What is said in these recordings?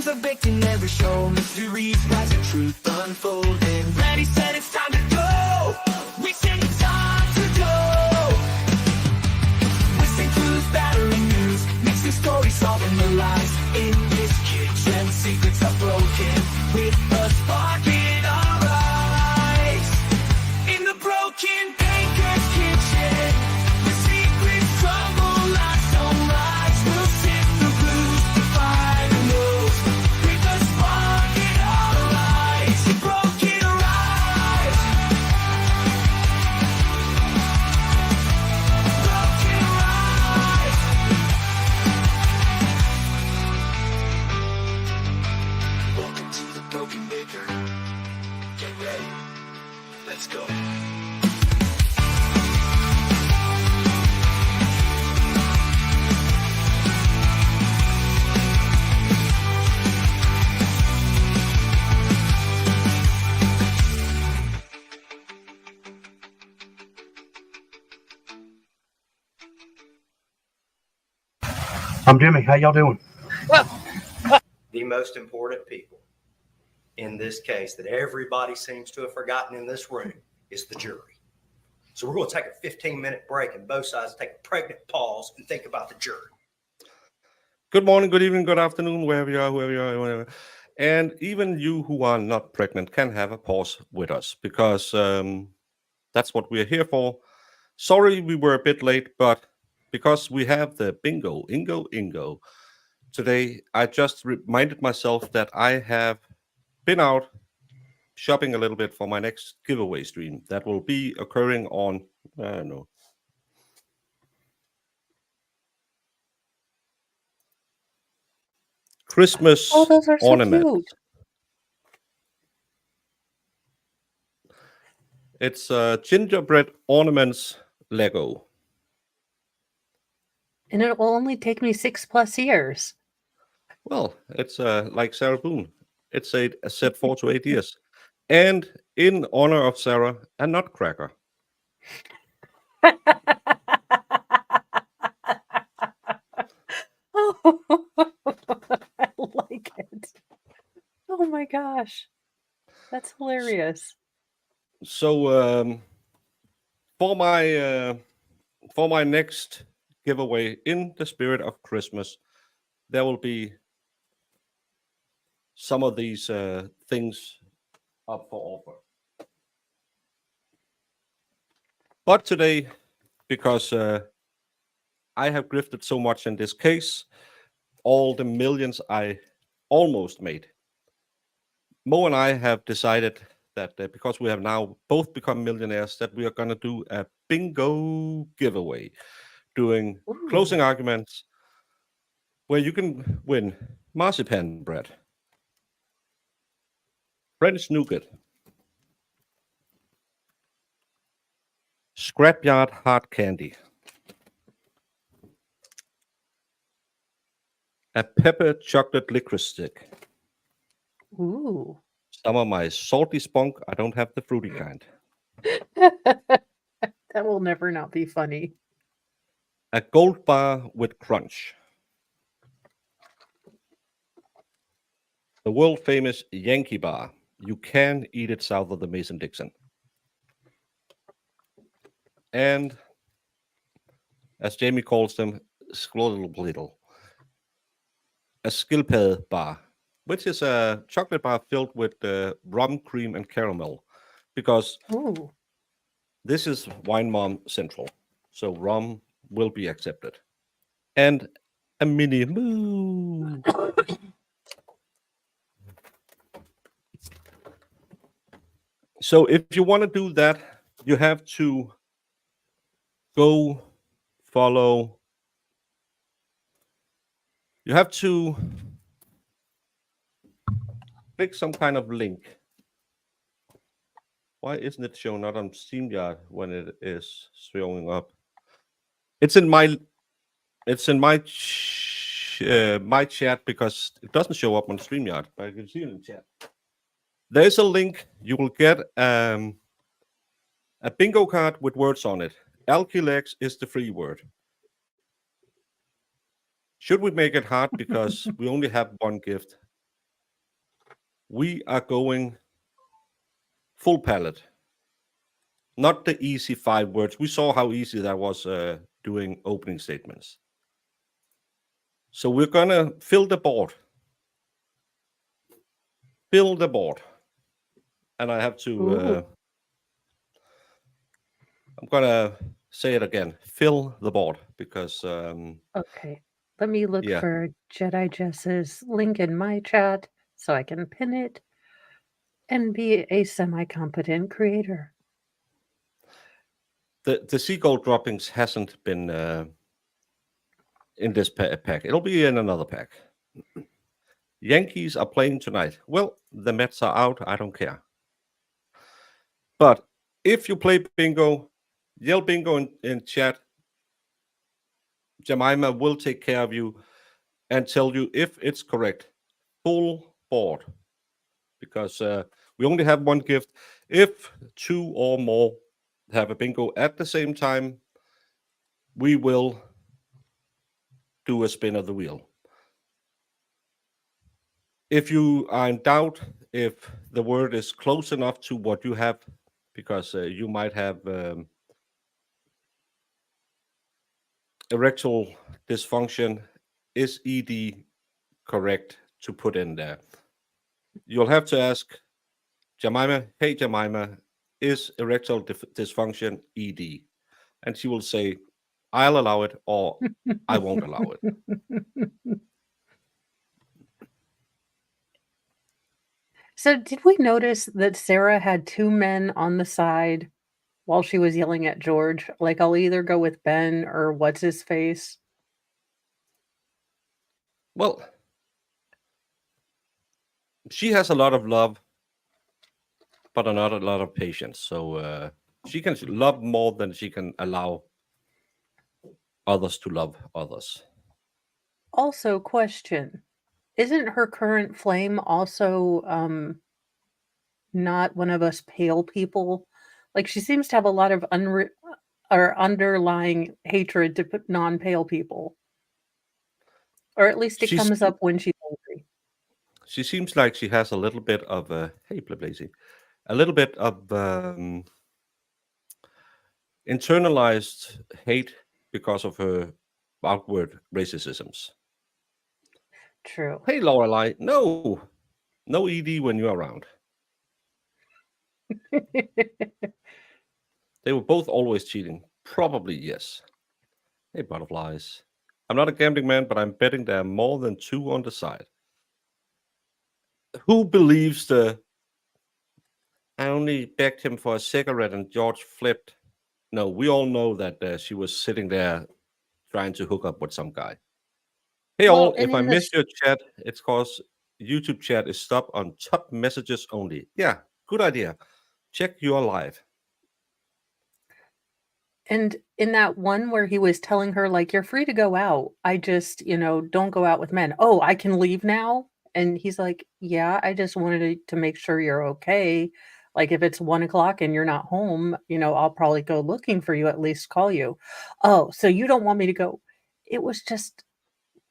Crimes of victim never show. Mysteries rise and truth unfolding. Ready, set, it's time to go. We sing it's time to go. Whistling truth, battering news. Mixing stories, solving the lies. In this kitchen, secrets are broken. With a spark in our eyes. In the broken baker's kitchen, the secrets crumble like sunrise. We'll sift the blues to find the news. With a spark in our eyes. In broken rise. Broken rise. Welcome to the broken baker. Get ready. Let's go. I'm Jimmy. How y'all doing? The most important people in this case that everybody seems to have forgotten in this room is the jury. So we're going to take a 15-minute break and both sides take a pregnant pause and think about the jury. Good morning, good evening, good afternoon, wherever you are, whatever. And even you who are not pregnant can have a pause with us because that's what we're here for. Sorry we were a bit late, but because we have the bingo, Ingo. Today, I just reminded myself that I have been out shopping a little bit for my next giveaway stream that will be occurring on, I don't know, Christmas Oh, those are so ornament. cute. It's gingerbread ornaments Lego. And it will only take me 6+ years. Well, it's like Sarah Boone. It's a set 4 to 8 years. And in honor of Sarah, a nutcracker. Oh, I like it. Oh my gosh. That's hilarious. So for my next giveaway, in the spirit of Christmas, there will be some of these things up for offer. But today, because I have grifted so much in this case, all the millions I almost made, Mo and I have decided that because we have now both become millionaires, that we are going to do a bingo giveaway, doing closing arguments where you can win marzipan bread, French nougat, scrapyard hard candy, a pepper chocolate licorice stick, Ooh. some of my salty spunk. I don't have the fruity kind. That will never not be funny. A gold bar with crunch. The world famous Yankee bar. You can eat it south of the Mason-Dixon. And as Jamie calls them, skloddle, a skilpad bar, which is a chocolate bar filled with rum, cream, and caramel, because Ooh. this is Wine Mom Central, so rum will be accepted. And a mini moo. So if you want to do that, you have to go follow. You have to click some kind of link. Why isn't it showing up on StreamYard when it is showing up? It's in my my chat because it doesn't show up on StreamYard, but I can see it in chat. There's a link. You will get a bingo card with words on it. Alkylex is the free word. Should we make it hard because we only have one gift? we are going full palette. Not the easy 5 words. We saw how easy that was doing opening statements. So we're gonna fill the board. Fill the board. And I have to, Ooh. I'm gonna say it again. Fill the board because, Okay. Let me look yeah, for Jedi Jess's link in my chat so I can pin it and be a semi-competent creator. the seagull droppings hasn't been in this pack. It'll be in another pack. Yankees are playing tonight. Well, the Mets are out. I don't care. But if you play bingo, yell bingo in chat. Jemima will take care of you and tell you if it's correct. Full board. Because we only have one gift. If 2 or more have a bingo at the same time, we will do a spin of the wheel. If you are in doubt if the word is close enough to what you have, because you might have erectile dysfunction, is ED correct to put in there? You'll have to ask Jemima, hey Jemima, is erectile dysfunction ED? And she will say, I'll allow it or I won't allow it. So did we notice that Sarah had 2 men on the side while she was yelling at George? Like, I'll either go with Ben or what's his face. Well, she has a lot of love, but not a lot of patience. So she can love more than she can allow others to love others. Also, question. Isn't her current flame also not one of us pale people? Like, she seems to have a lot of or underlying hatred to non-pale people. Or at least it comes up when she's angry. She seems like she has a little bit of hey Blazy, a little bit of internalized hate because of her outward racisms. True. Hey Lorelai, no ED when you're around. They were both always cheating. Probably yes. Hey butterflies. I'm not a gambling man, but I'm betting there are more than 2 on the side. Who believes I only begged him for a cigarette and George flipped? No, we all know that she was sitting there trying to hook up with some guy. Hey Well, all, and if I in miss this, your chat, it's because YouTube chat is stopped on top messages only. Yeah, good idea. Check your live. and in that one where he was telling her, like, you're free to go out. I just, don't go out with men. Oh, I can leave now? And he's like, yeah, I just wanted to make sure you're okay. Like, if it's 1 o'clock and you're not home, I'll probably go looking for you, at least call you. Oh, so you don't want me to go? It was just,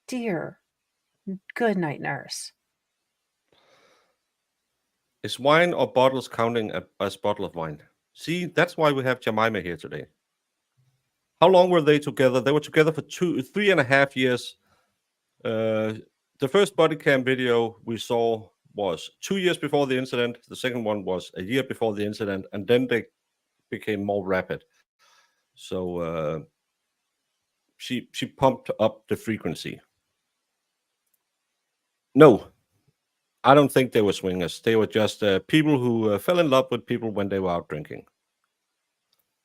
dear, good night, nurse. Is wine or bottles counting as bottle of wine? See, that's why we have Jemima here today. How long were they together? They were together for 3.5 years. The first body cam video we saw was 2 years before the incident. The second one was a year before the incident, and then they became more rapid. So she pumped up the frequency. No, I don't think they were swingers. They were just people who fell in love with people when they were out drinking.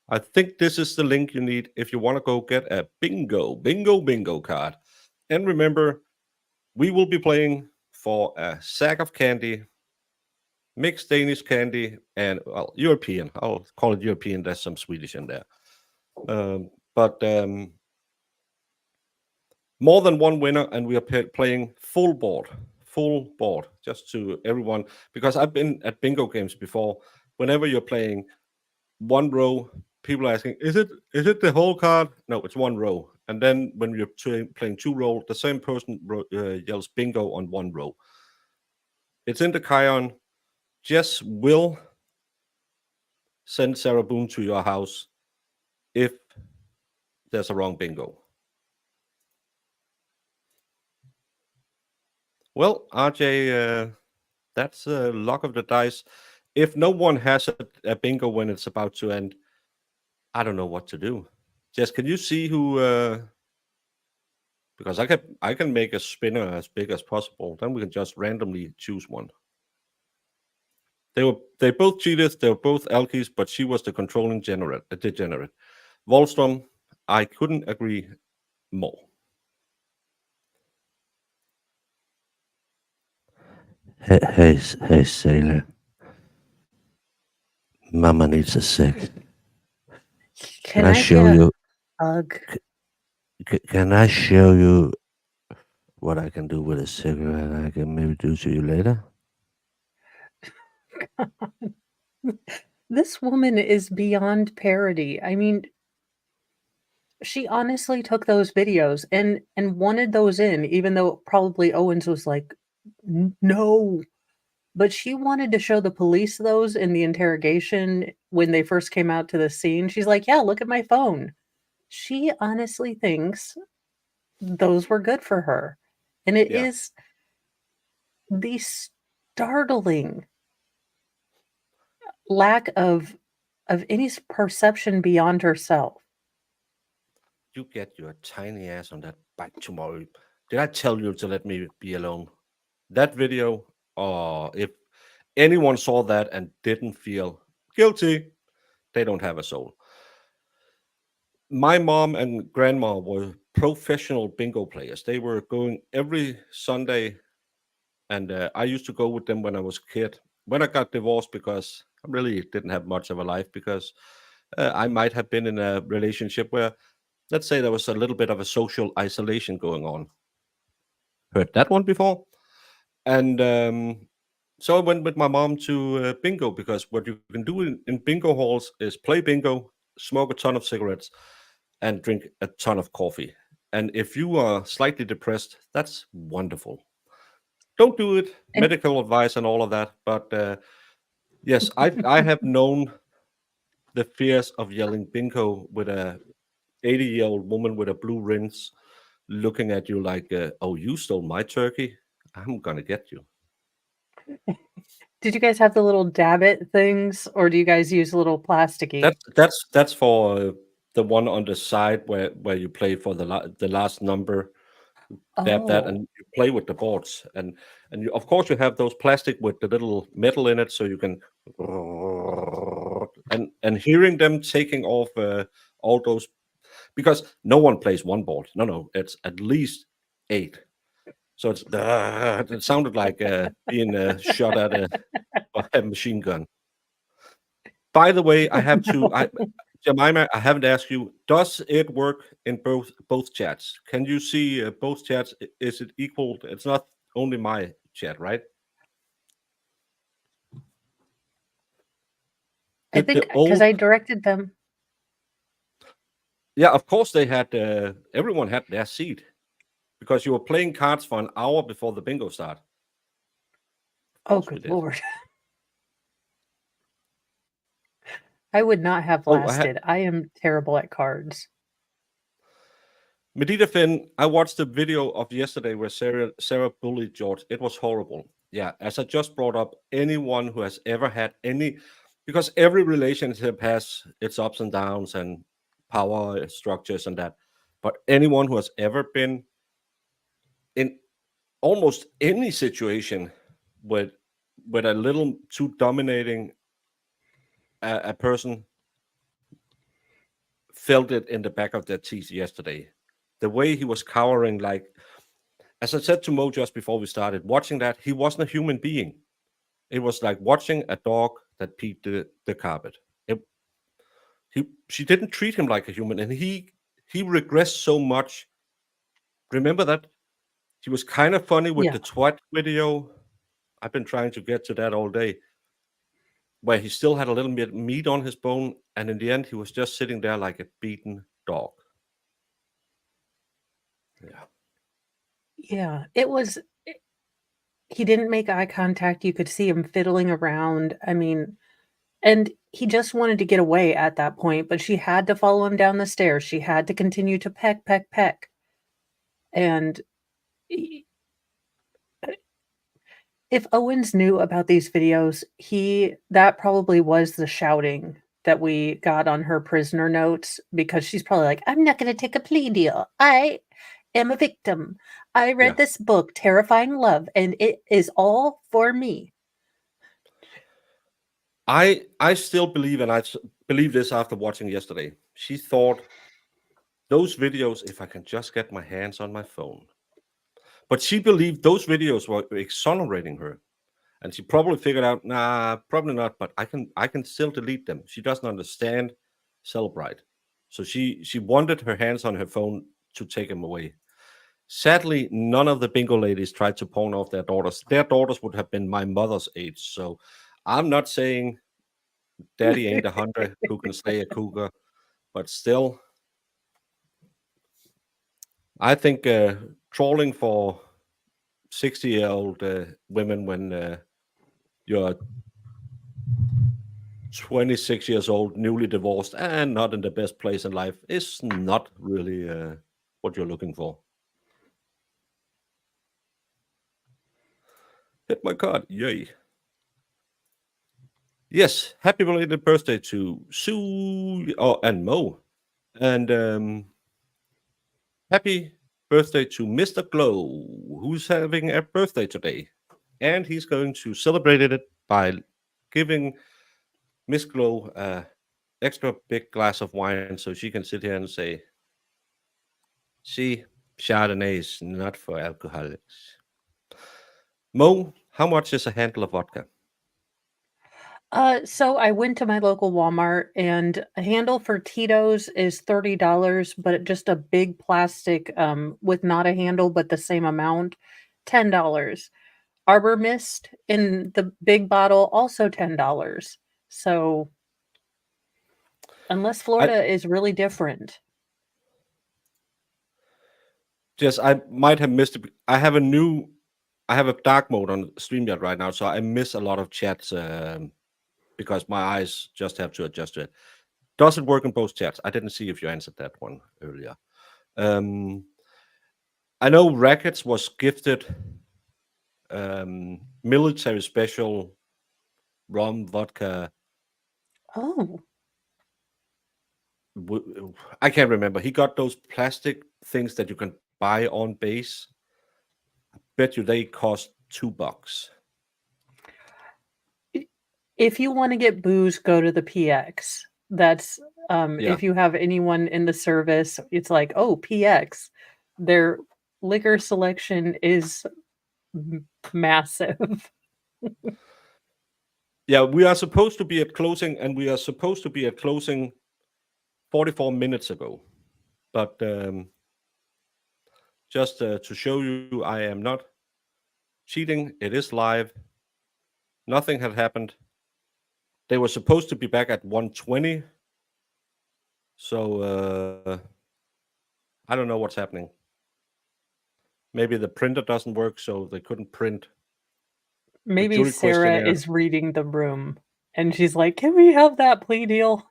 I think this is the link you need if you want to go get a bingo card. And remember, we will be playing for a sack of candy, mixed Danish candy, and European. I'll call it European. There's some Swedish in there. But more than one winner, and we are playing full board, just to everyone. Because I've been at bingo games before. Whenever you're playing one row, people are asking, is it the whole card? No, it's one row. And then when you're playing 2 row, the same person yells bingo on 1 row. It's in the Kion. Jess will send Sarah Boone to your house if there's a wrong bingo. Well, RJ, that's a luck of the dice. If no one has a bingo when it's about to end, I don't know what to do. Jess, can you see who? Because I can make a spinner as big as possible. Then we can just randomly choose one. They both cheated. They were both alkies, but she was the controlling degenerate. Wallstrom, I couldn't agree more. Hey, sailor. Mama needs a sec. Can I I show get you? a hug? Can I show you what I can do with a cigarette? I can maybe do to you later. This woman is beyond parody. I mean, she honestly took those videos and wanted those in, even though probably Owens was like, no. But she wanted to show the police those in the interrogation when they first came out to the scene. She's like, yeah, look at my phone. She honestly thinks those were good for her. And it is the startling lack of any perception beyond herself. You get your tiny ass on that bike tomorrow. Did I tell you to let me be alone? That video, if anyone saw that and didn't feel guilty, they don't have a soul. My mom and grandma were professional bingo players. They were going every Sunday, and I used to go with them when I was a kid. When I got divorced, because I really didn't have much of a life, because I might have been in a relationship where, let's say, there was a little bit of a social isolation going on. Heard that one before? And so I went with my mom to bingo, because what you can do in bingo halls is play bingo, smoke a ton of cigarettes, and drink a ton of coffee. And if you are slightly depressed, that's wonderful. Don't do it. And Medical advice and all of that. But yes, I have known the fears of yelling bingo with a 80-year-old woman with a blue rinse looking at you like, oh, you stole my turkey. I'm gonna get you. did you guys have the little dab it things, or do you guys use little plasticky? That's for the one on the side where you play for the last number. Dab that, Oh, and you play with the boards, and you, of course, you have those plastic with the little metal in it, so you can and hearing them taking off all those, because no one plays one board. No, it's at least 8. So it sounded like being shot at by a machine gun. By the way, Jemima, I haven't asked you. Does it work in both chats? Can you see both chats? Is it equal? It's not only my chat, right? I Did the think because old? I directed them. Yeah, of course they had. Everyone had their seat, because you were playing cards for an hour before the bingo start. Of Oh, course we good did. Lord. I would not have Oh, lasted. I am terrible at cards. Medita Finn, I watched the video of yesterday where Sarah bullied George. It was horrible. Yeah, as I just brought up, anyone who has ever had any, because every relationship has its ups and downs and power structures and that. But anyone who has ever been in almost any situation with a little too dominating a person felt it in the back of their teeth yesterday. The way he was cowering, like, as I said to Mo just before we started, watching that, he wasn't a human being. It was like watching a dog that peed the carpet. She didn't treat him like a human, and he regressed so much. Remember that? He was kind of funny with Yeah. the twat video. I've been trying to get to that all day, where he still had a little bit meat on his bone, and in the end, he was just sitting there like a beaten dog. Yeah. Yeah. It was he didn't make eye contact. You could see him fiddling around. I mean, and he just wanted to get away at that point, but she had to follow him down the stairs. She had to continue to peck, peck, peck. And e if Owens knew about these videos, that probably was the shouting that we got on her prisoner notes, because she's probably like, "I'm not gonna take a plea deal. I am a victim. I Yeah. read this book, Terrifying Love, and it is all for me." I still believe, and believe this after watching yesterday. She thought those videos, if I can just get my hands on my phone. But she believed those videos were exonerating her. And she probably figured out, nah, probably not, but I can still delete them. She doesn't understand Celebrite. So she wanted her hands on her phone to take them away. Sadly, none of the bingo ladies tried to pawn off their daughters. Their daughters would have been my mother's age. So I'm not saying daddy ain't a hunter who can slay a cougar, but still, I think trawling for 60-year-old women when you're 26 years old, newly divorced, and not in the best place in life is not really what you're looking for. Hit my card. Yay. Yes, happy belated birthday to Sue and Mo. And happy birthday to Mr. Glow, who's having a birthday today. And he's going to celebrate it by giving Miss Glow a extra big glass of wine so she can sit here and say, see, Chardonnay is not for alcoholics. Mo, how much is a handle of vodka? So I went to my local Walmart, and a handle for Tito's is $30, but just a big plastic, with not a handle, but the same amount, $10. Arbor Mist in the big bottle, also $10. So unless I Florida is really different. just I might have missed it. I have a dark mode on StreamYard right now, so I miss a lot of chats because my eyes just have to adjust to it. Does it work in both chats? I didn't see if you answered that one earlier. I know Rackets was gifted military special rum vodka. Oh, I can't remember. He got those plastic things that you can buy on base. I bet you they cost $2. if you want to get booze, go to the PX. That's Yeah. if you have anyone in the service, it's like, oh, PX. Their liquor selection is massive. Yeah, we are supposed to be at closing, and we are supposed to be at closing 44 minutes ago. But just to show you, I am not cheating. It is live. Nothing had happened. They were supposed to be back at 1:20. So I don't know what's happening. Maybe the printer doesn't work, so they couldn't print. Maybe jury Sarah questionnaire. is reading the room and she's like, "Can we have that plea deal?"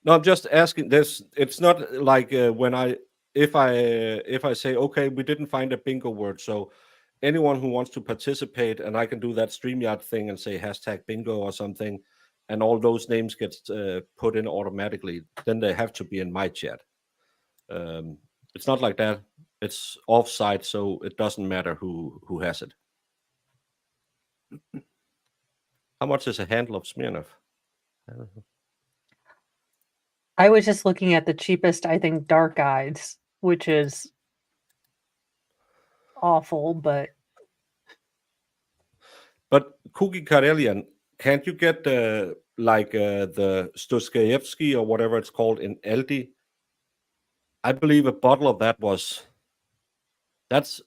No, I'm just asking. It's not like if I say, okay, we didn't find a bingo word, so anyone who wants to participate, and I can do that StreamYard thing and say #bingo or something, and all those names get put in automatically, then they have to be in my chat. It's not like that. It's offsite, so it doesn't matter who has it. How much is a handle of Smirnoff? I was just looking at the cheapest, I think, Dark Eyes, which is awful, but Cookie Karelian, can't you get the Stoskaevsky or whatever it's called in Aldi? I believe a bottle of that's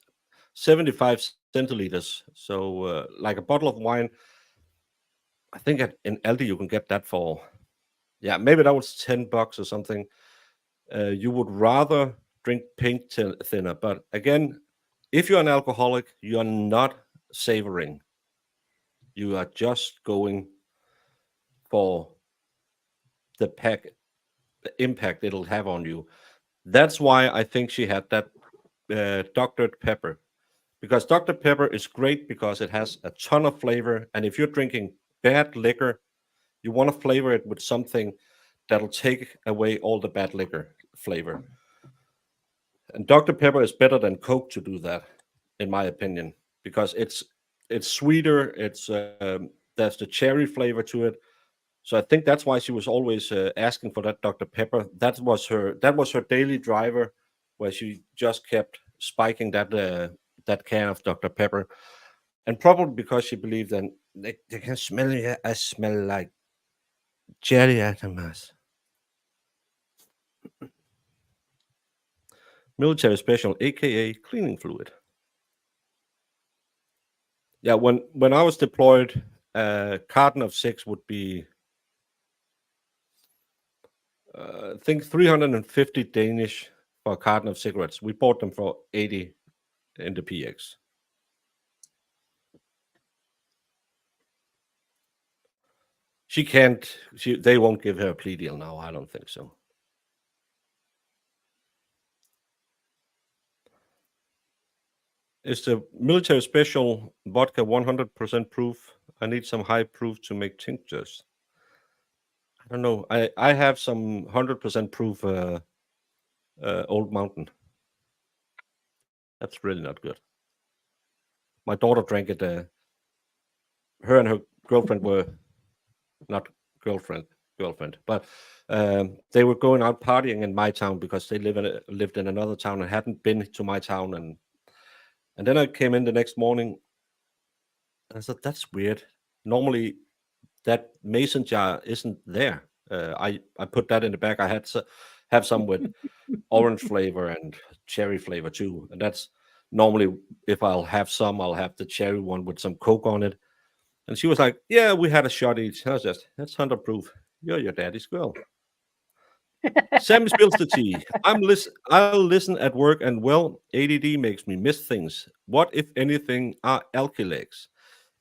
75 centiliters. So like a bottle of wine, I think in Aldi you can get that for, yeah, maybe that was $10 or something. You would rather drink pink thinner, but again, If you're an alcoholic, you are not savoring. You are just going for the impact it'll have on you. That's why I think she had that Dr. Pepper, because Dr. Pepper is great because it has a ton of flavor. And if you're drinking bad liquor, you want to flavor it with something that'll take away all the bad liquor flavor. And Dr. Pepper is better than Coke to do that, in my opinion, because it's sweeter. There's the cherry flavor to it. So I think that's why she was always asking for that Dr. Pepper. That was her daily driver, where she just kept spiking that can of Dr. Pepper, and probably because she believed that they can smell it. I smell like cherry atoms. Military special, aka cleaning fluid. Yeah, when I was deployed, a carton of 6 would be, I think 350 Danish for a carton of cigarettes. We bought them for 80 in the PX. They won't give her a plea deal now. I don't think so. Is the military special vodka 100% proof? I need some high proof to make tinctures. I don't know. I have some 100% proof Old Mountain. That's really not good. My daughter drank it. Her and her girlfriend were not girlfriend, but they were going out partying in my town because they lived in another town and hadn't been to my town. And then I came in the next morning and I said, that's weird. Normally that mason jar isn't there. I put that in the back. I had to have some with orange flavor and cherry flavor too. And that's normally, if I'll have some, I'll have the cherry one with some Coke on it. And she was like, yeah, we had a shot each. I was just, that's 100 proof. You're your daddy's girl. Sammy spills the tea. I'll listen at work, and well, ADD makes me miss things. What, if anything, are alkylegs?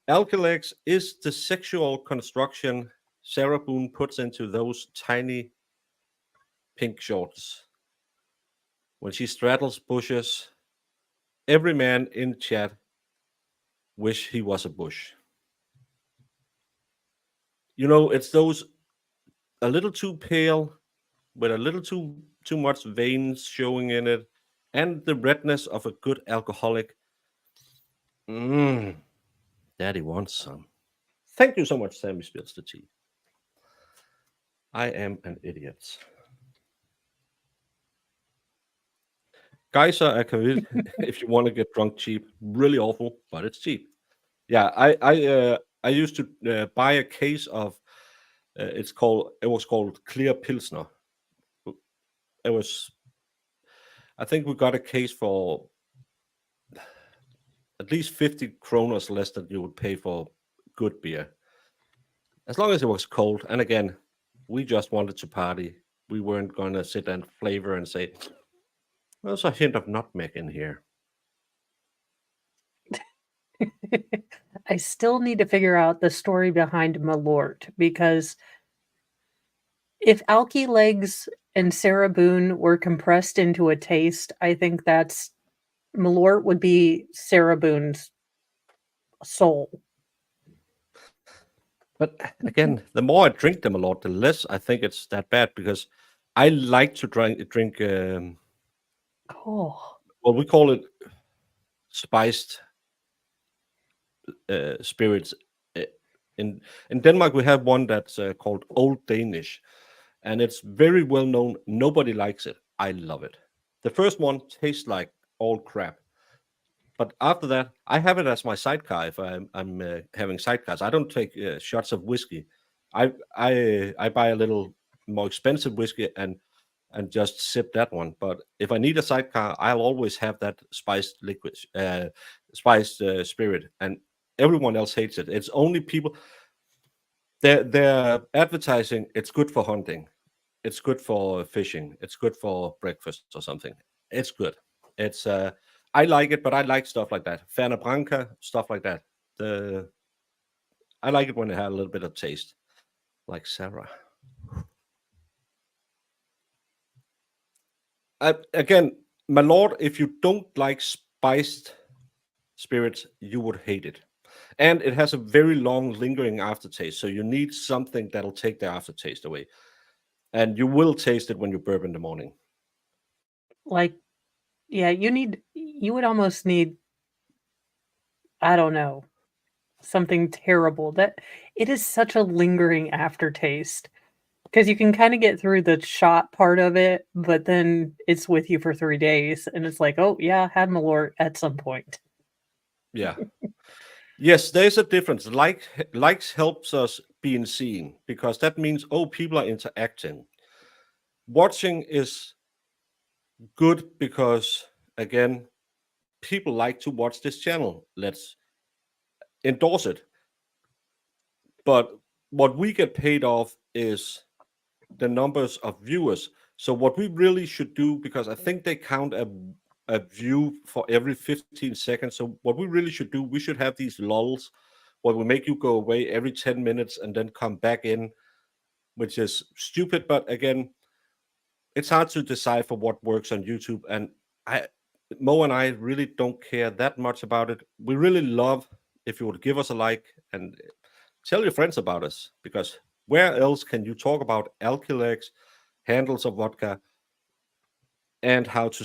Alkylegs is the sexual construction Sarah Boone puts into those tiny pink shorts. When she straddles bushes, every man in chat wish he was a bush. You know, it's those a little too pale, with a little too much veins showing in it, and the redness of a good alcoholic. Daddy wants some. Thank you so much, Sammy spills the tea. I am an idiot. Guys are akavit if you want to get drunk cheap. Really awful, but it's cheap. Yeah, I used to buy a case of it was called Clear Pilsner. I think we got a case for at least 50 kroners less than you would pay for good beer. As long as it was cold. And again, we just wanted to party. We weren't going to sit and flavor and say, there's a hint of nutmeg in here. I still need to figure out the story behind Malort, because if Alky Legs and Sarah Boone were compressed into a taste, I think that's Malort would be Sarah Boone's soul. But again, the more I drink them a lot, the less I think it's that bad, because I like to drink Oh, well, we call it spiced spirits. In Denmark, we have one that's called Old Danish, and it's very well known. Nobody likes it. I love it. The first one tastes like all crap, but after that, I have it as my sidecar. If I'm having sidecars, I don't take shots of whiskey. I buy a little more expensive whiskey and just sip that one. But if I need a sidecar, I'll always have that spiced liquid, spiced spirit, and everyone else hates it. It's only people. They're advertising. It's good for hunting. It's good for fishing. It's good for breakfast or something. It's good. It's I like it, but I like stuff like that. Fernet Branca, stuff like that. I like it when it has a little bit of taste, like Sarah. Again, my lord, if you don't like spiced spirits, you would hate it. And it has a very long lingering aftertaste, so you need something that'll take the aftertaste away. And you will taste it when you burp in the morning. Like, yeah, you would almost need, I don't know, something terrible. That it is such a lingering aftertaste because you can kind of get through the shot part of it, but then it's with you for 3 days and it's like, "Oh, yeah, had Malort at some point." Yeah. Yes, there's a difference. Likes helps us being seen because that means, oh, people are interacting. Watching is good because, again, people like to watch this channel. Let's endorse it. But what we get paid off is the numbers of viewers. So what we really should do, because I think they count a view for every 15 seconds. So what we really should do, we should have these lulls where we make you go away every 10 minutes and then come back in, which is stupid. But again, it's hard to decipher what works on YouTube. And Mo and I really don't care that much about it. We really love if you would give us a like and tell your friends about us, because where else can you talk about Alkylex, handles of vodka, and how to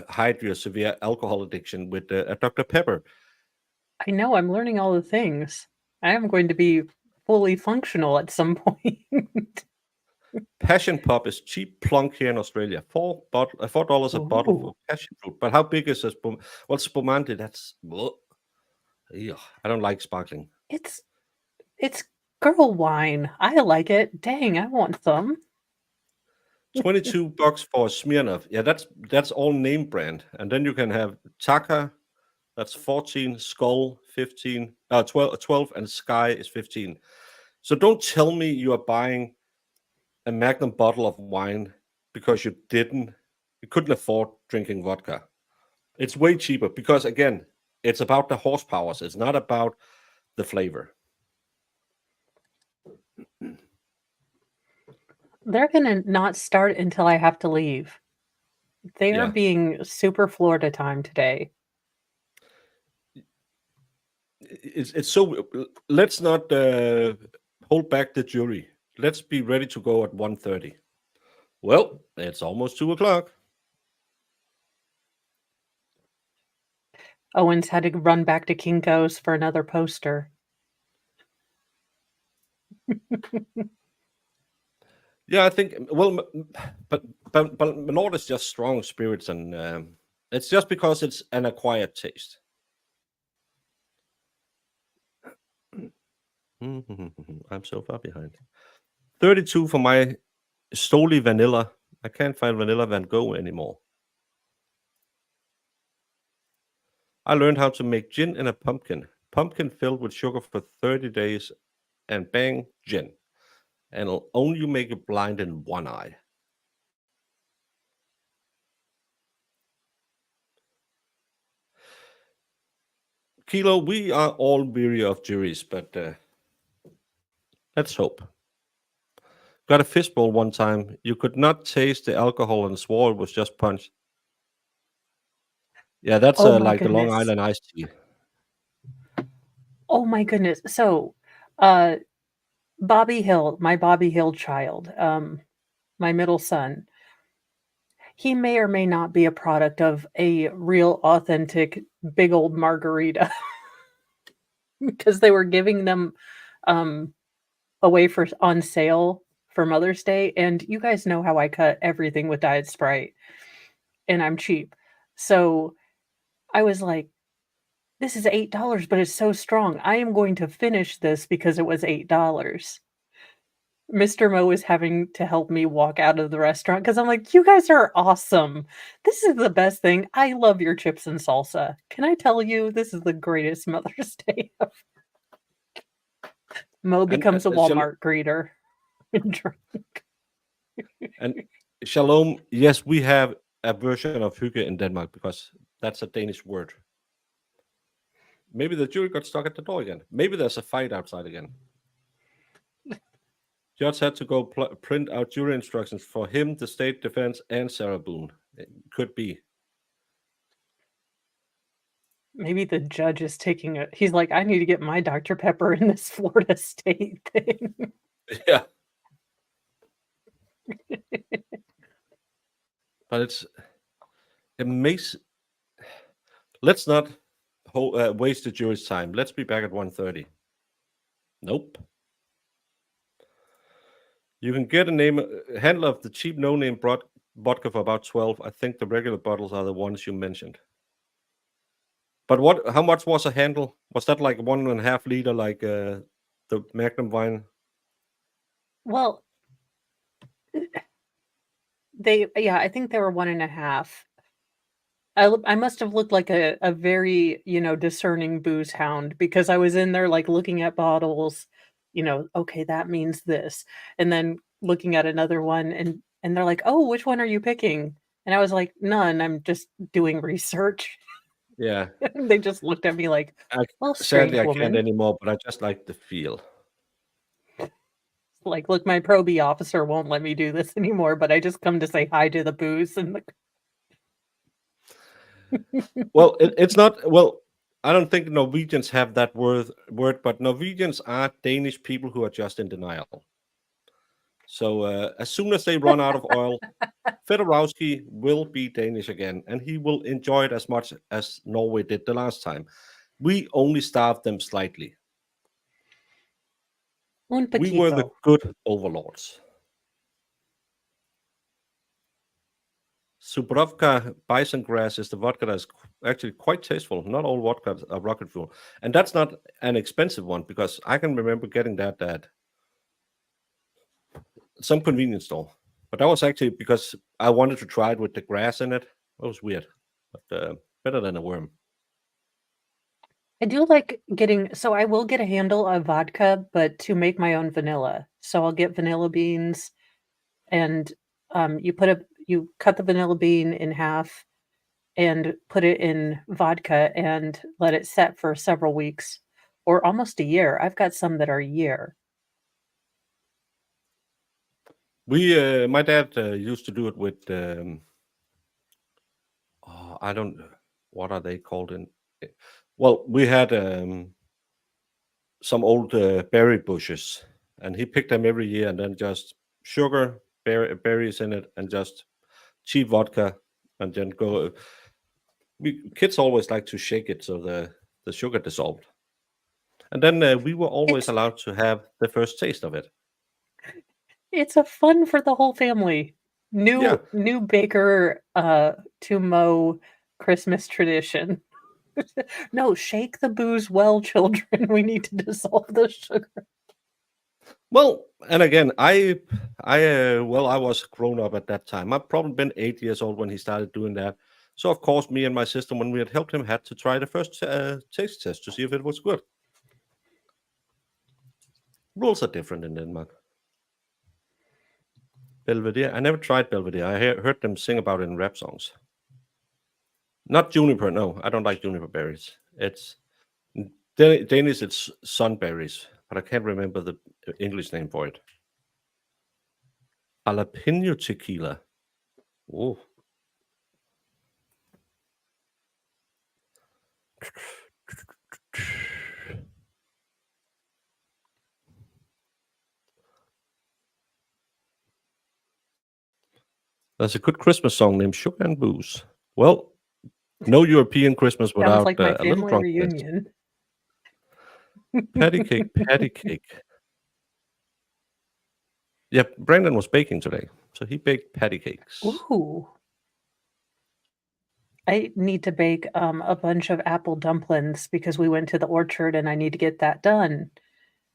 hide your severe alcohol addiction with a Dr. Pepper? I know, I'm learning all the things. I am going to be fully functional at some point. Passion Pop is cheap plunk here in Australia. $4 a bottle for Ooh. passion fruit. But how big is a well, spumante? That's I don't like sparkling. It's girl wine. I like it. Dang, I want some. $22 for Smirnoff. Yeah, that's all name brand. And then you can have Taka, that's 14, Skull 15, 12, and Sky is 15. So don't tell me you are buying a Magnum bottle of wine because you couldn't afford drinking vodka. It's way cheaper because, again, it's about the horsepower. It's not about the flavor. They're gonna not start until I have to leave. They are Yeah. being super Florida time today. It's so. Let's not hold back the jury. Let's be ready to go at 1:30. Well, it's almost 2:00. Owens had to run back to Kinko's for another poster. Yeah, I think. Well, but Malort is just strong spirits, and it's just because it's an acquired taste. I'm so far behind. 32 for my Stoli vanilla. I can't find vanilla Van Gogh anymore. I learned how to make gin in a pumpkin. Pumpkin filled with sugar for 30 days, and bang, gin. And it'll only make you blind in one eye. Kilo, we are all weary of juries, but let's hope. Got a fistball one time. You could not taste the alcohol and swore it was just punch. Yeah, that's Oh my like the Long goodness. Island iced tea. Oh my goodness. So, Bobby Hill, my Bobby Hill child, my middle son, he may or may not be a product of a real authentic big old margarita because they were giving them away on sale for Mother's Day, and you guys know how I cut everything with Diet Sprite, and I'm cheap. So I was like, this is $8, but it's so strong. I am going to finish this because it was $8. Mr. Mo is having to help me walk out of the restaurant because I'm like, you guys are awesome. This is the best thing. I love your chips and salsa. Can I tell you, this is the greatest Mother's Day ever. Mo becomes a Walmart greeter. And Shalom, yes, we have a version of hygge in Denmark because that's a Danish word. Maybe the jury got stuck at the door again. Maybe there's a fight outside again. Judge had to go print out jury instructions for him, the state defense, and Sarah Boone. It could be. Maybe the judge is taking it. He's like, I need to get my Dr. Pepper in this Florida state thing. Yeah. But it makes. Let's not waste the jury's time. Let's be back at 1:30. Nope. You can get a handle of the cheap no-name vodka for about 12. I think the regular bottles are the ones you mentioned. But how much was a handle? Was that like 1.5 liter, like the Magnum wine? Well, I think they were 1.5. I must have looked like a very, discerning booze hound because I was in there like looking at bottles, okay, that means this. And then looking at another one and they're like, "Oh, which one are you picking?" And I was like, "None, I'm just doing research." Yeah. They just looked at me like, "Well, Sadly, strange I woman." can't anymore, but I just like the feel. Like, look, my probie officer won't let me do this anymore, but I just come to say hi to the booze and Well, it's not. Well, I don't think Norwegians have that word, but Norwegians are Danish people who are just in denial. So as soon as they run out of oil, Fedorowski will be Danish again, and he will enjoy it as much as Norway did the last time. We only starved them slightly. un We were the poquito. good overlords. Subrovka bison grass is the vodka that's actually quite tasteful. Not all vodkas are rocket fuel. And that's not an expensive one because I can remember getting that at some convenience store. But that was actually because I wanted to try it with the grass in it. It was weird, but better than a worm. I do like so I will get a handle of vodka, but to make my own vanilla. So I'll get vanilla beans and you cut the vanilla bean in half and put it in vodka and let it set for several weeks or almost a year. I've got some that are a year. My dad used to do it with I don't what are they called in. Well, we had some old berry bushes, and he picked them every year, and then just sugar, berries in it, and just cheap vodka, and then go. Kids always like to shake it so the sugar dissolved, and then we were always It's allowed to have the first taste of it. it's a fun for the whole family. Yeah. New baker to mow Christmas tradition. No, shake the booze well, children. We need to dissolve the sugar. Well, and again, I was grown up at that time. I've probably been 8 years old when he started doing that. So of course, me and my sister, when we had helped him, had to try the first taste test to see if it was good. Rules are different in Denmark. Belvedere. I never tried Belvedere. I heard them sing about it in rap songs. Not juniper. No, I don't like juniper berries. It's Danish. It's sunberries, but I can't remember the English name for it. Jalapeno tequila. Oh. There's a good Christmas song named Sugar and Booze. Well, no European Christmas Sounds without like my a little family drunkenness. reunion. Patty cake, patty cake. Yeah, Brandon was baking today, so he baked patty cakes. Ooh. I need to bake a bunch of apple dumplings because we went to the orchard and I need to get that done.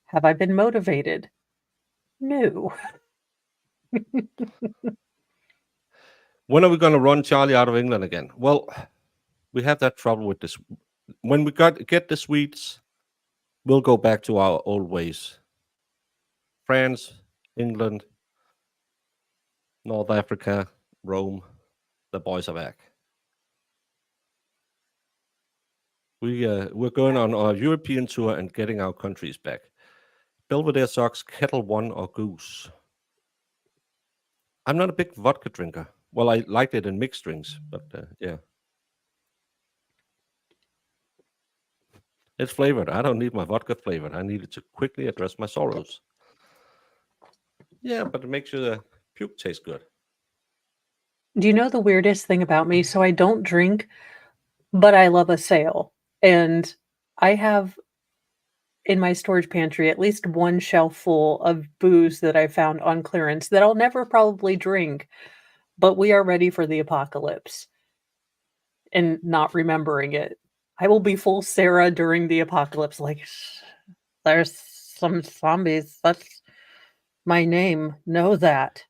Have I been motivated? No. When are we going to run Charlie out of England again? Well, we have that trouble with this. When we get the Swedes, we'll go back to our old ways. France, England, North Africa, Rome. The boys are back. We're going on our European tour and getting our countries back. Belvedere socks, Kettle One or Goose. I'm not a big vodka drinker. Well, I liked it in mixed drinks, but yeah. It's flavored. I don't need my vodka flavored. I need it to quickly address my sorrows. Yeah, but it makes the puke taste good. Do you know the weirdest thing about me? So I don't drink, but I love a sale. And I have in my storage pantry at least one shelf full of booze that I found on clearance that I'll never probably drink, but we are ready for the apocalypse and not remembering it. I will be full Sarah during the apocalypse, like, there's some zombies. That's my name. Know that.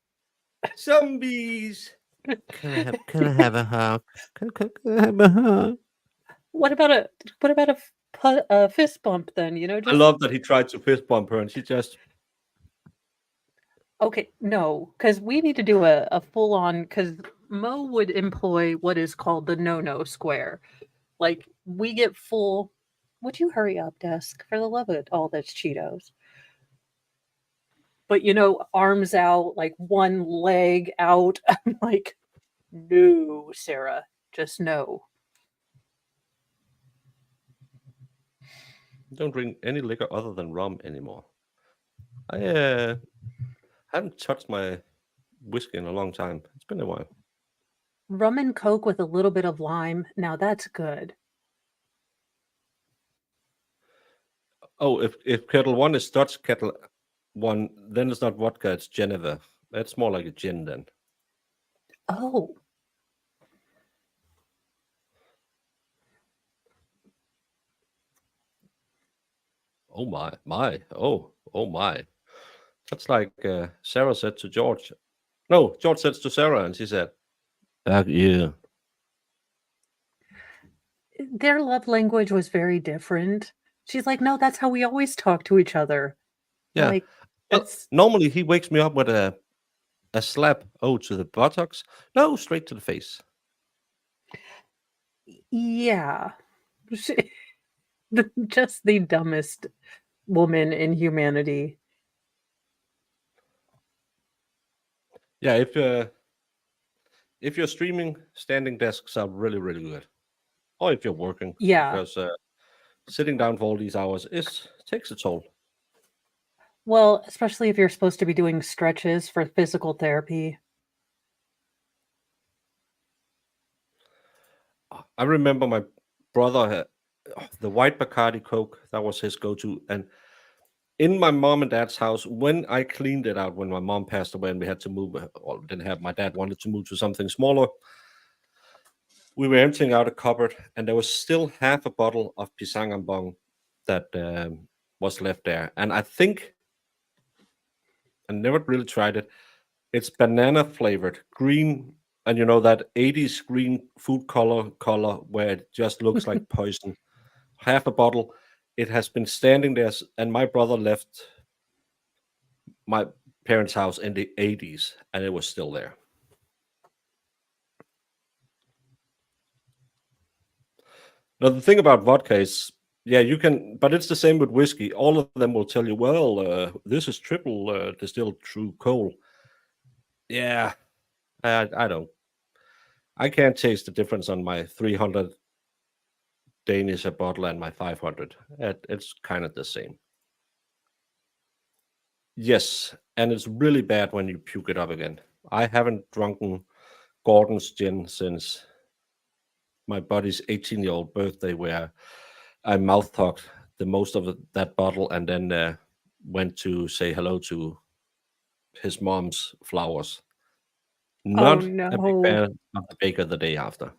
Zombies. Can I have a hug? Can I have a hug? What about a fist bump then? You know, I just love that he tried to fist bump her and she just. okay. No, because we need to do a full on. Because Mo would employ what is called the no square. Like we get full. Would you hurry up, desk? For the love of it, all that's Cheetos. But you know, arms out, like one leg out. I'm like, no, Sarah, just no. Don't drink any liquor other than rum anymore. I haven't touched my whiskey in a long time. It's been a while. Rum and Coke with a little bit of lime. Now that's good. Oh, if Kettle One is Dutch Kettle One, then it's not vodka, it's Geneva. That's more like a gin then. Oh, Oh my. Oh my. That's like Sarah said to George. No, George said to Sarah, and she said, Fuck you. their love language was very different. She's like, no, that's how we always talk to each other. "Yeah." Like, Well, that's normally he wakes me up with a slap. Oh, to the buttocks. No, straight to the face. yeah. Just the dumbest woman in humanity. Yeah, if you're streaming, standing desks are really really good. Or if you're working, Yeah. because sitting down for all these hours takes a toll. Well, especially if you're supposed to be doing stretches for physical therapy. I remember my brother had the white Bacardi Coke. That was his go-to. And in my mom and dad's house, when I cleaned it out, when my mom passed away and we had to move, or didn't have, my dad wanted to move to something smaller. We were emptying out a cupboard, and there was still half a bottle of Pisang Ambon that was left there. And I think, I never really tried it. It's banana flavored, green, and you know that 80s green food color where it just looks like poison. Half a bottle. It has been standing there, and my brother left my parents' house in the 80s, and it was still there. Now, the thing about vodka is, yeah, you can, but it's the same with whiskey. All of them will tell you, well, this is triple distilled true coal. Yeah, I don't. I can't taste the difference on my 300 Danish a bottle and my 500. It's kind of the same. Yes, and it's really bad when you puke it up again. I haven't drunken Gordon's gin since my buddy's 18-year-old birthday, where I mouth talked the most of that bottle and then went to say hello to his mom's flowers. Oh Not a big no. fan of the baker the day after.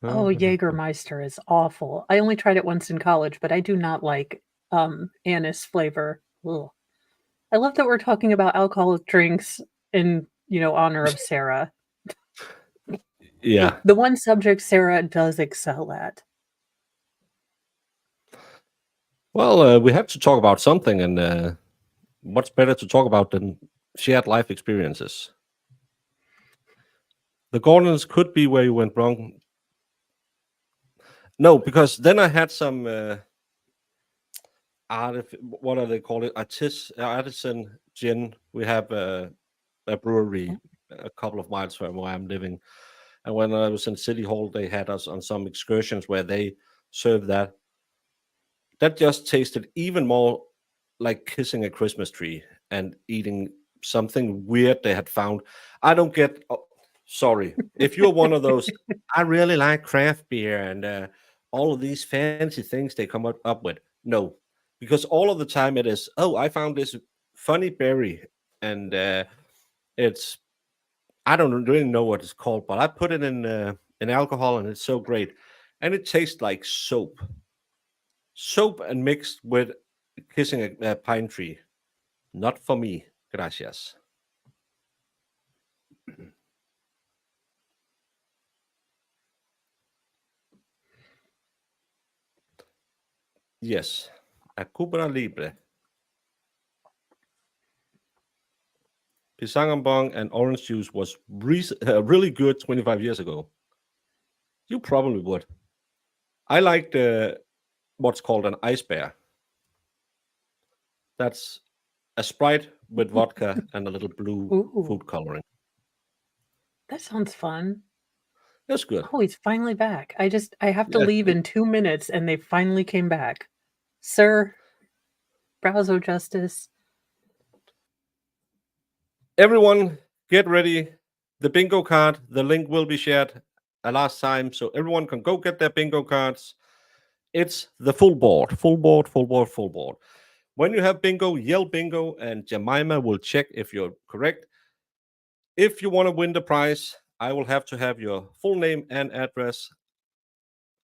Oh, Jägermeister is awful. I only tried it once in college, but I do not like anise flavor. Ugh. I love that we're talking about alcoholic drinks and honor of Sarah. Yeah. The one subject Sarah does excel at. Well, we have to talk about something, and what's better to talk about than shared life experiences? The Gordons could be where you went wrong. No, because then I had some what are they called it? Artisan gin. We have a brewery a couple of miles from where I'm living, and when I was in City Hall, they had us on some excursions where they served that. That just tasted even more like kissing a Christmas tree and eating something weird they had found. I don't get. Sorry, if you're one of those, I really like craft beer and all of these fancy things they come up with. No, because all of the time it is. Oh, I found this funny berry, and it's I don't really know what it's called, but I put it in alcohol and it's so great, and it tastes like soap and mixed with kissing a pine tree. Not for me, gracias. Yes, a Cuba Libre. Pisang Ambon and orange juice was really good 25 years ago. You probably would. I liked what's called an ice bear. That's a Sprite with vodka and a little blue Ooh, food coloring. that sounds fun. That's good. Oh, he's finally back. I have to Yes. leave in 2 minutes, and they finally came back. Sir, Browso Justice. Everyone, get ready. The bingo card, the link will be shared a last time, so everyone can go get their bingo cards. It's the full board, full board, full board, full board. When you have bingo, yell bingo, and Jemima will check if you're correct. If you want to win the prize, I will have to have your full name and address.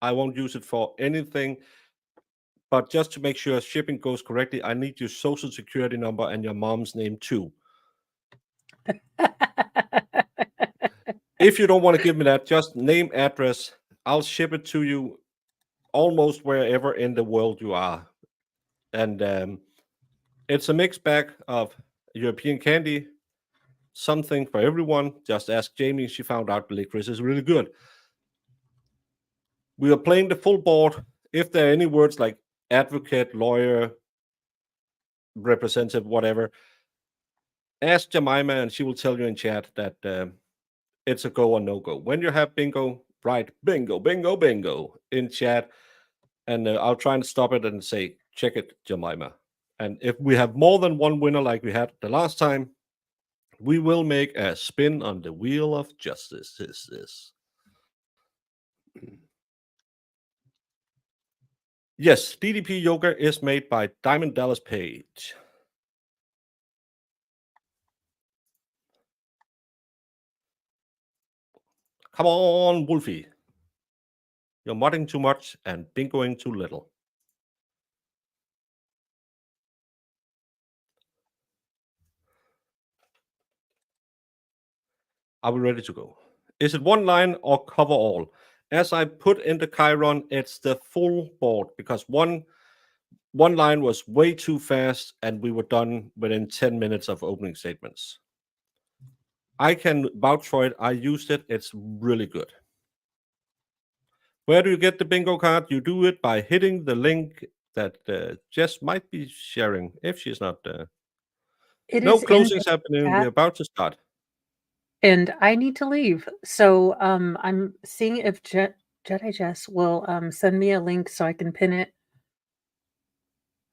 I won't use it for anything, but just to make sure shipping goes correctly, I need your social security number and your mom's name too. If you don't want to give me that, just name, address. I'll ship it to you almost wherever in the world you are. And it's a mixed bag of European candy, something for everyone. Just ask Jamie. She found out the licorice is really good. We are playing the full board. If there are any words like advocate, lawyer, representative, whatever, ask Jemima and she will tell you in chat that it's a go or no go. When you have bingo, write bingo, bingo, bingo in chat, and I'll try and stop it and say, check it, Jemima. And if we have more than one winner like we had the last time, we will make a spin on the wheel of justice. Yes, DDP yogurt is made by Diamond Dallas Page. Come on, Wolfie. You're modding too much and bingoing too little. Are we ready to go? Is it one line or cover all? As I put in the Chiron, it's the full board because one line was way too fast and we were done within 10 minutes of opening statements. I can vouch for it. I used it. It's really good. Where do you get the bingo card? You do it by hitting the link that Jess might be sharing if she's not. It No is in closings happening. chat, We're about to start. and I need to leave. So I'm seeing if Jedi Jess will send me a link so I can pin it.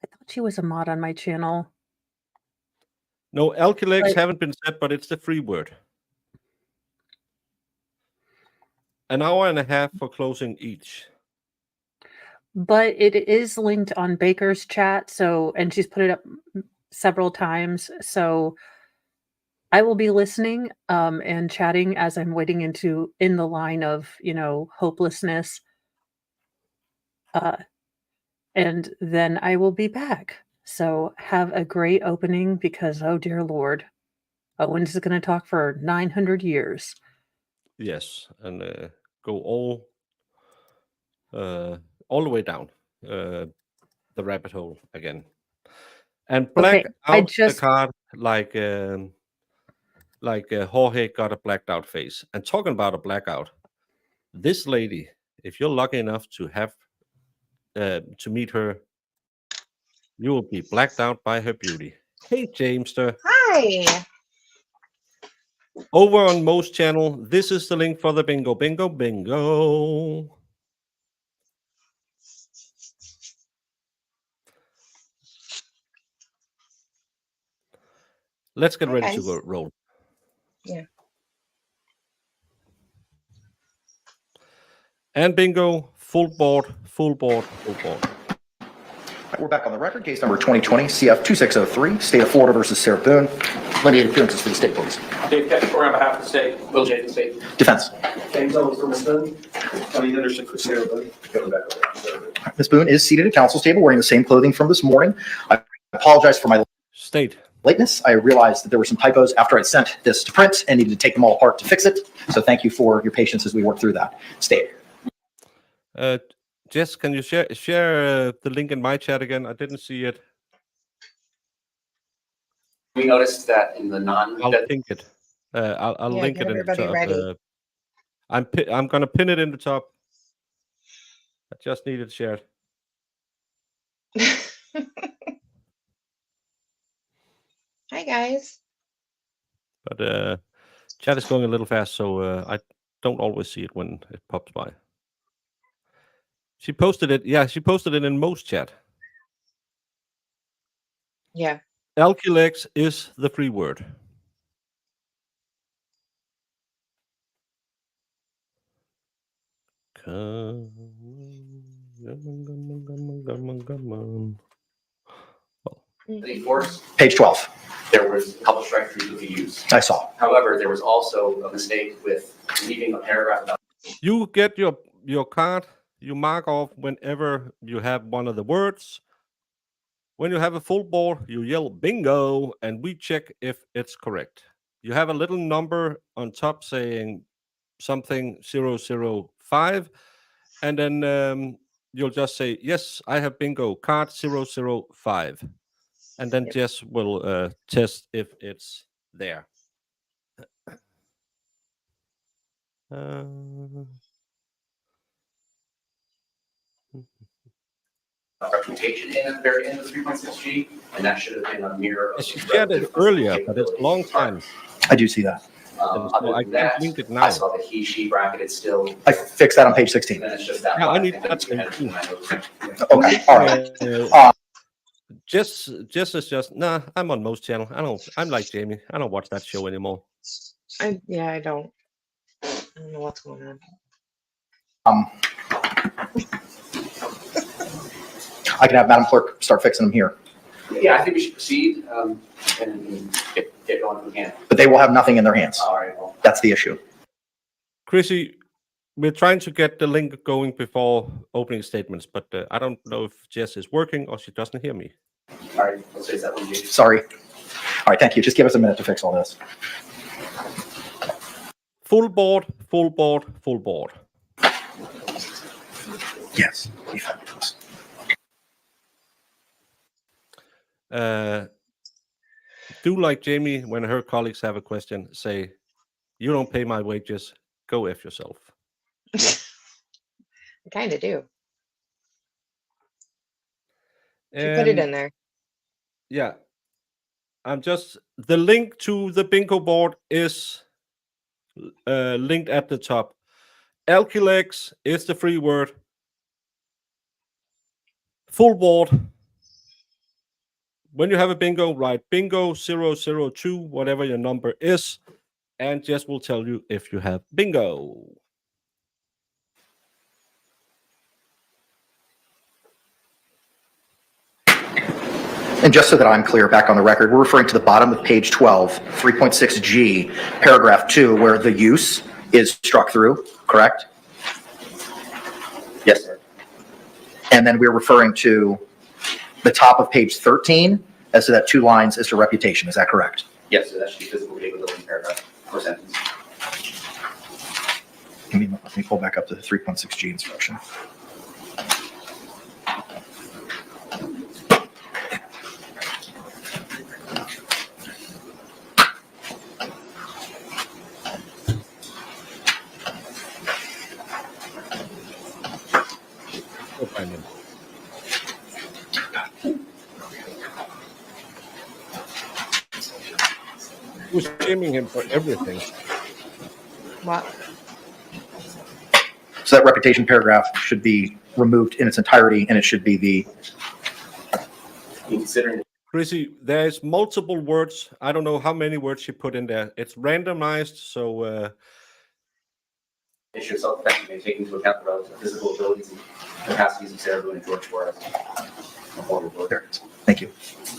I thought she was a mod on my channel. No, Alkylex But haven't been set, but it's the free word. An hour and a half for closing each. but it is linked on Baker's chat, so and she's put it up several times. So I will be listening and chatting as I'm waiting in the line of, hopelessness. And then I will be back. So have a great opening because oh dear Lord. Owens is going to talk for 900 years. Yes, and go all the way down the rabbit hole again, and black Okay, I out the just card like Jorge got a blacked out face. And talking about a blackout, this lady, if you're lucky enough to have to meet her, you will be blacked out by her beauty. Hey, Jamester. Hi. Over on Most channel, this is the link for the bingo, bingo, bingo. Let's get Hi, ready to guys. go roll. Yeah. And bingo, full board, full board, full board. We're back on the record, case number 2020, CF 2603, State of Florida versus Sarah Boone. Limited appearances for the state, please. Dave Ketchcore on behalf of the state. Will J. the state. Defense. James Owens for Ms. Boone. County Anderson for Sarah Boone. Ms. Boone is seated at counsel's table wearing the same clothing from this morning. I apologize for my State. lateness. I realized that there were some typos after I sent this to print and needed to take them all apart to fix it. So thank you for your patience as we work through that. State. Jess, can you share the link in my chat again? I didn't see it. We noticed that in the I'll link it. I'll Yeah, link get it in the everybody top. ready. I'm gonna pin it in the top. I just needed to share it. Hi, guys. But chat is going a little fast, so I don't always see it when it pops by. She posted it. Yeah, she posted it in Most chat. Yeah. Alkylex is the free word. Come on. the force, Page 12. there was a couple strike throughs with the use. I saw. However, there was also a mistake with leaving a paragraph about You get your card. You mark off whenever you have one of the words. When you have a full board, you yell bingo, and we check if it's correct. You have a little number on top saying something 005, and then you'll just say, yes, I have bingo, card 005. And then Jess will test if it's there. reputation in at the very end of 3.6G, and that should have been a mirror. Of She shared it earlier, but it's a long time. I do see that. Other I than can't that, link it I now. saw the he, she bracketed still, I fixed that on page 16. and then it's just that. Yeah, I last need thing that that you had thing in my notes. Okay, all right. Jess is just nah. I'm on Most channel. I'm like Jamie. I don't watch that show anymore. I don't know what's going on. I can have Madam Clerk start fixing them here, Yeah, I think we should proceed and get going if we can. but they will have nothing in their hands. All right, well, That's the issue. Chrissy, we're trying to get the link going before opening statements, but I don't know if Jess is working or she doesn't hear me. all right, let's say that one. Sorry. All right, thank you. Just give us a minute to fix all this. Full board, full board, full board. Yes. Be fabulous. Do like Jamie when her colleagues have a question, say, you don't pay my wages, go F yourself. I kind of do. She And put it in there. yeah, the link to the bingo board is linked at the top. Alkylex is the free word. Full board. When you have a bingo, write bingo 002, whatever your number is, and Jess will tell you if you have bingo. And just so that I'm clear, back on the record, we're referring to the bottom of page 12, 3.6G, paragraph 2, where the use is struck through, correct? Yes, sir. And then we're referring to the top of page 13 as to that 2 lines as to reputation. Is that correct? Yes, so that should be physical capability paragraph or sentence. Let me pull back up to the 3.6G instruction. We'll find him. Who's shaming him for everything? What? So that reputation paragraph should be removed in its entirety, and it should be the Considering Chrissy, there's multiple words. I don't know how many words she put in there. It's randomized, so issue of self-defense may take into account the relative physical abilities and capacities of Sarah Boone and George Torres. there it is. Thank you.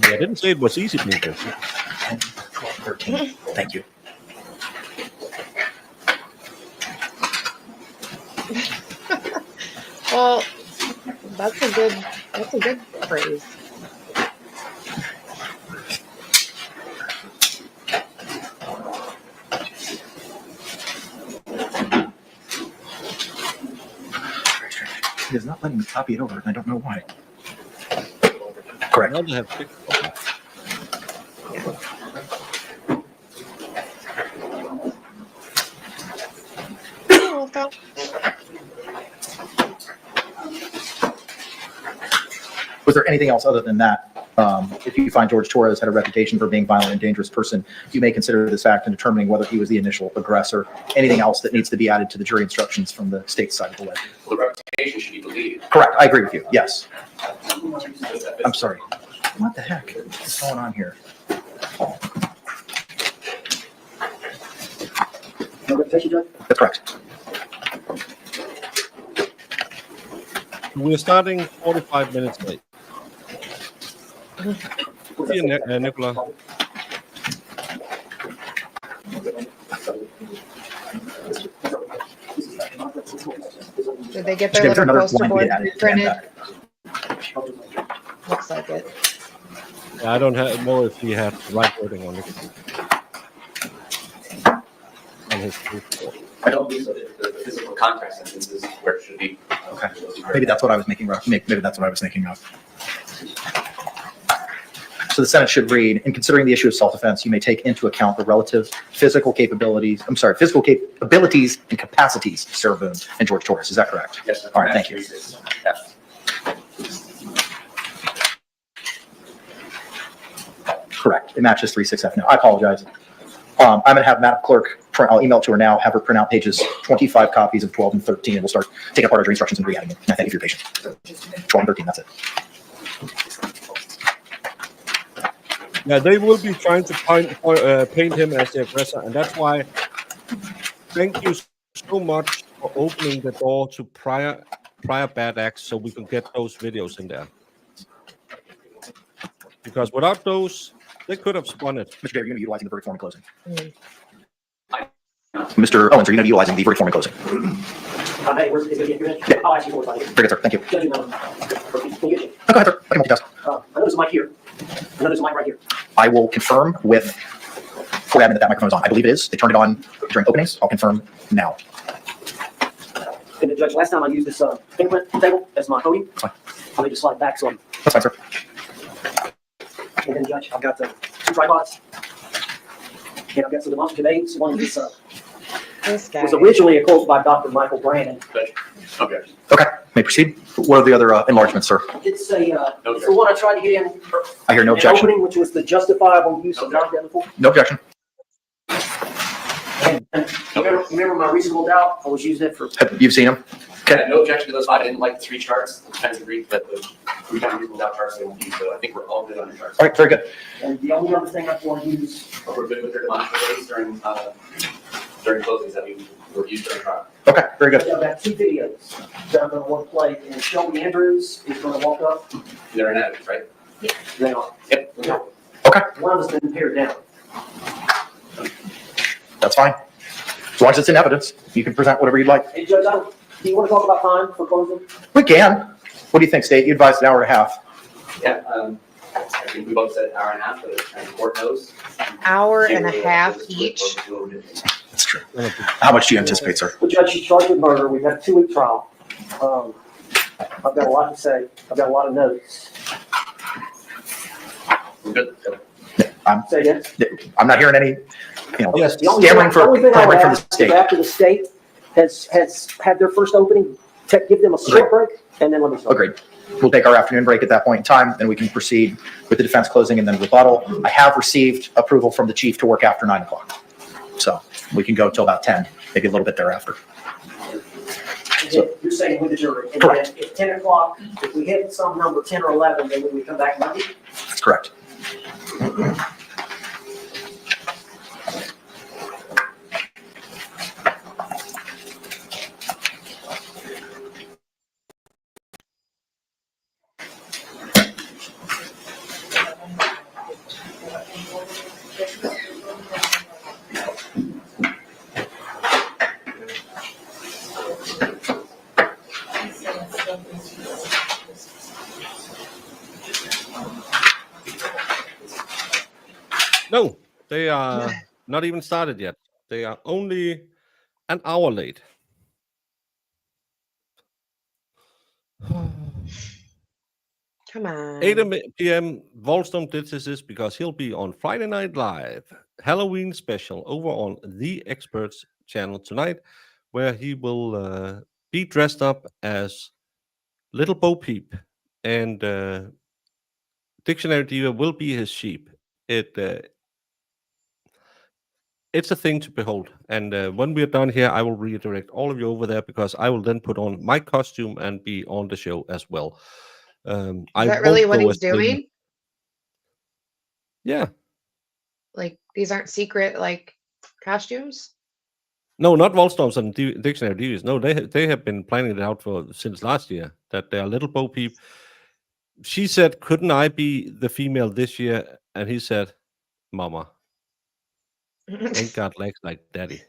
yeah, I didn't say it was easy, people. 13. Thank you. Well, that's a good phrase. It is not letting me copy it over, and I don't know why. Correct. Now they have picked- You're welcome. Was there anything else other than that? If you find George Torres had a reputation for being a violent and dangerous person, you may consider this fact in determining whether he was the initial aggressor. Anything else that needs to be added to the jury instructions from the state side of the ledger? Well, the reputation should be believed. Correct. I agree with you. Yes. I'm sorry. What the heck is going on here? No reputation, Judge? That's correct. We're starting 45 minutes late. See you, Nicola. Did they get Jim, their is there little another poster line board we added? printed? Looks like it. I don't know if he had the right wording on it. On his proof. I don't believe so. The physical contact sentence is where it should be. Okay. Maybe that's what I was making. Maybe that's what I was thinking of. So the sentence should read, in considering the issue of self-defense, you may take into account the relative physical capabilities and capacities of Sarah Boone and George Torres. Is that correct? Yes, sir. All right, thank you. Yes. Correct. It matches 36F now. I apologize. I'm going to have Madam Clerk, I'll email it to her now, have her print out pages 25 copies of 12 and 13, and we'll start taking apart our jury instructions and re-adding them. And I thank you for your patience. 12 and 13, that's it. Yeah, they will be trying to paint him as the aggressor, and that's why. Thank you so much for opening the door to prior bad acts, so we can get those videos in there. Because without those, they could have spun it. Mr. Chair, you're going to be utilizing the verdict form in closing. Mm. Mr. Owens, are you going to be utilizing the verdict form in closing? Hey, where's it going to be? Yeah. I'll ask you for it. Very good, sir. Thank you. Judge, can you get you? Oh, go ahead, sir. I can multitask. I know there's a mic here. I know there's a mic right here. I will confirm with court admin that microphone is on. I believe it is. They turned it on during openings. I'll confirm now. And the judge, last time I used this fingerprint table as my podium. Fine. I need to slide back, so That's fine, sir. and then judge, I've got 2 tripods. And I've got some demonstrative aids. One is This guy. was originally a quote by Dr. Michael Brandon. Okay. Okay, may proceed. What are the other enlargements, sir? It's the one I tried to get in. I hear no an objection. Opening, which was the justifiable use of non-deadly. No objection. And remember my reasonable doubt? I was using it for. You've seen them? I had no objection to those. I didn't like the 3 charts. The defense agreed that the 3 times reasonable doubt charts they won't use, so I think we're all good on the charts. All right, very good. And the only other thing I want to use. But we're good with their demonstrative aids during closings that we were used during trial. Okay, very good. I've got 2 videos that I'm going to want to play, and Shelby Andrews is going to walk up. They're in evidence, right? They are. Yep. Okay, One of us been pared down. that's fine. As long as it's in evidence, you can present whatever you'd like. Hey, Judge, do you want to talk about time for closing? We can. What do you think, State? You advised an hour and a half. Yeah. I think we both said hour and a half, but as the court knows. Hour and a half each. That's true. How much do you anticipate, sir? Well, Judge, she's charged with murder. We've had a 2-week trial. I've got a lot to say. I've got a lot of notes. We're good. Say again? I'm not hearing any, Yes. The only Stammering thing I from would the ask is state. after the state has had their first opening, give them a short break, and then let me start. Agreed. We'll take our afternoon break at that point in time, then we can proceed with the defense closing and then rebuttal. I have received approval from the chief to work after 9 o'clock. So we can go till about 10, maybe a little bit thereafter. You're saying with the jury. And Correct. then if 10 o'clock, if we hit some number, 10 or 11, then we come back Monday? That's correct. No, they are not even started yet. They are only an hour late. Come on. 8 p.m. Wallstrom did this because he'll be on Friday Night Live, Halloween special over on The Experts channel tonight, where he will be dressed up as Little Bo Peep, and Dictionary Diva will be his sheep. It's a thing to behold. And when we're done here, I will redirect all of you over there because I will then put on my costume and be on the show as well. Is that really what he's William. doing? Yeah. Like, these aren't secret, like, costumes? No, not Wallstones and Dictionary Divas. No, they have been planning it out since last year, that they are Little Bo Peep. She said, couldn't I be the female this year? And he said, Mama, ain't got legs like daddy.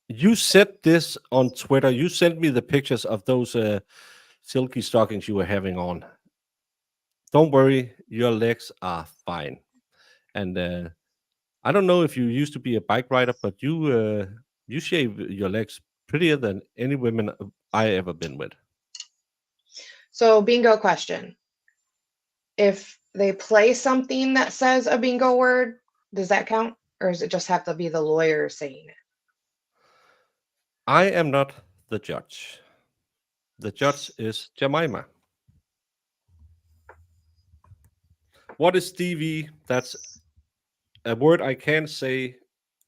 You said this on Twitter. You sent me the pictures of those silky stockings you were having on. Don't worry, your legs are fine. And I don't know if you used to be a bike rider, but you shave your legs prettier than any women I ever been with. So, bingo question. If they play something that says a bingo word, does that count? Or does it just have to be the lawyer saying it? I am not the judge. The judge is Jemima. What is DV? That's a word I can't say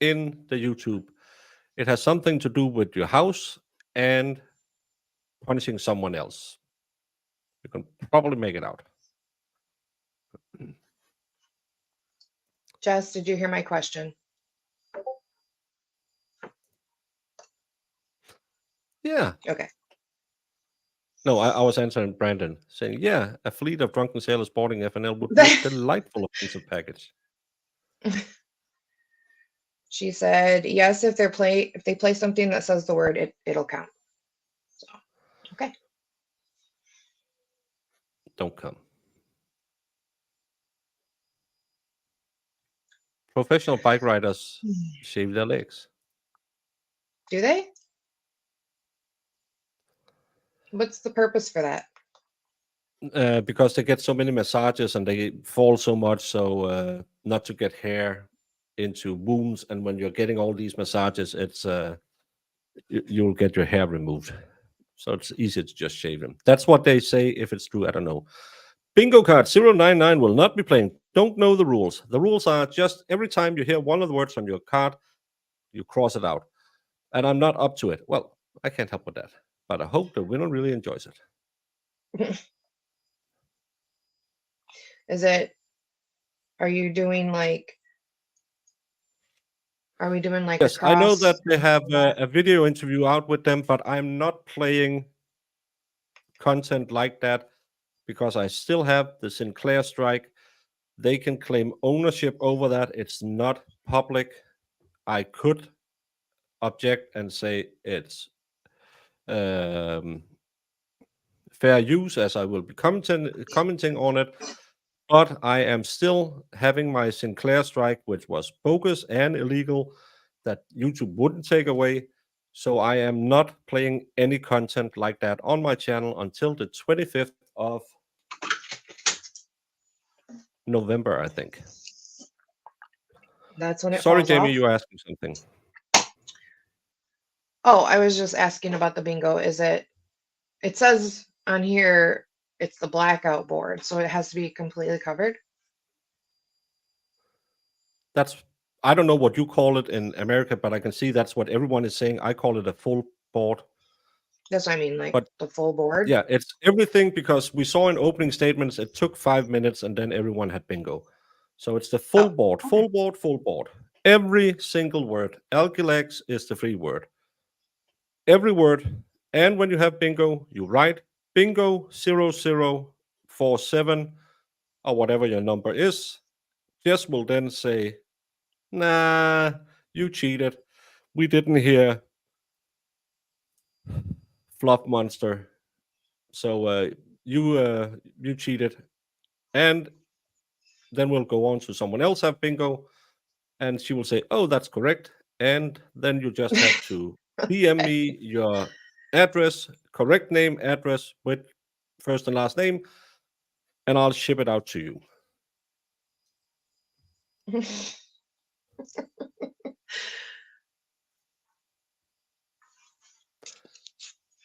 in the YouTube. It has something to do with your house and punishing someone else. You can probably make it out. Jess, did you hear my question? Yeah. Okay. No, I was answering Brandon, saying, yeah, a fleet of drunken sailors boarding FNL would be a delightful offensive package. She said, yes, if they play something that says the word, it'll count. So, okay. Don't come. Professional bike riders shave their legs. Do they? What's the purpose for that? Because they get so many massages and they fall so much, so not to get hair into wounds. And when you're getting all these massages, it's you'll get your hair removed. So it's easy to just shave them. That's what they say. If it's true, I don't know. Bingo card 099 will not be playing. Don't know the rules. The rules are just every time you hear one of the words on your card, you cross it out. And I'm not up to it. Well, I can't help with that. But I hope the winner really enjoys it. Are you doing like, are we doing like Yes, a I know cross? that they have a video interview out with them, but I'm not playing content like that because I still have the Sinclair strike. They can claim ownership over that. It's not public. I could object and say it's fair use, as I will be commenting on it. But I am still having my Sinclair strike, which was bogus and illegal, that YouTube wouldn't take away. So I am not playing any content like that on my channel until the 25th of November, I think. That's when it Sorry, falls Jamie, off? you were asking something. Oh, I was just asking about the bingo. It says on here it's the blackout board, so it has to be completely covered? I don't know what you call it in America, but I can see that's what everyone is saying. I call it a full board. That's what I mean, like But the full board? yeah, it's everything, because we saw in opening statements it took 5 minutes and then everyone had bingo. So it's the full Oh, board, okay. full board, full board. Every single word. Alkylex is the free word. Every word. And when you have bingo, you write bingo 0047 or whatever your number is. Jess will then say, nah, you cheated. We didn't hear Fluff Monster. So you cheated. And then we'll go on to someone else have bingo, and she will say, oh, that's correct. And then you just have to DM me your address, correct name, address with first and last name, and I'll ship it out to you.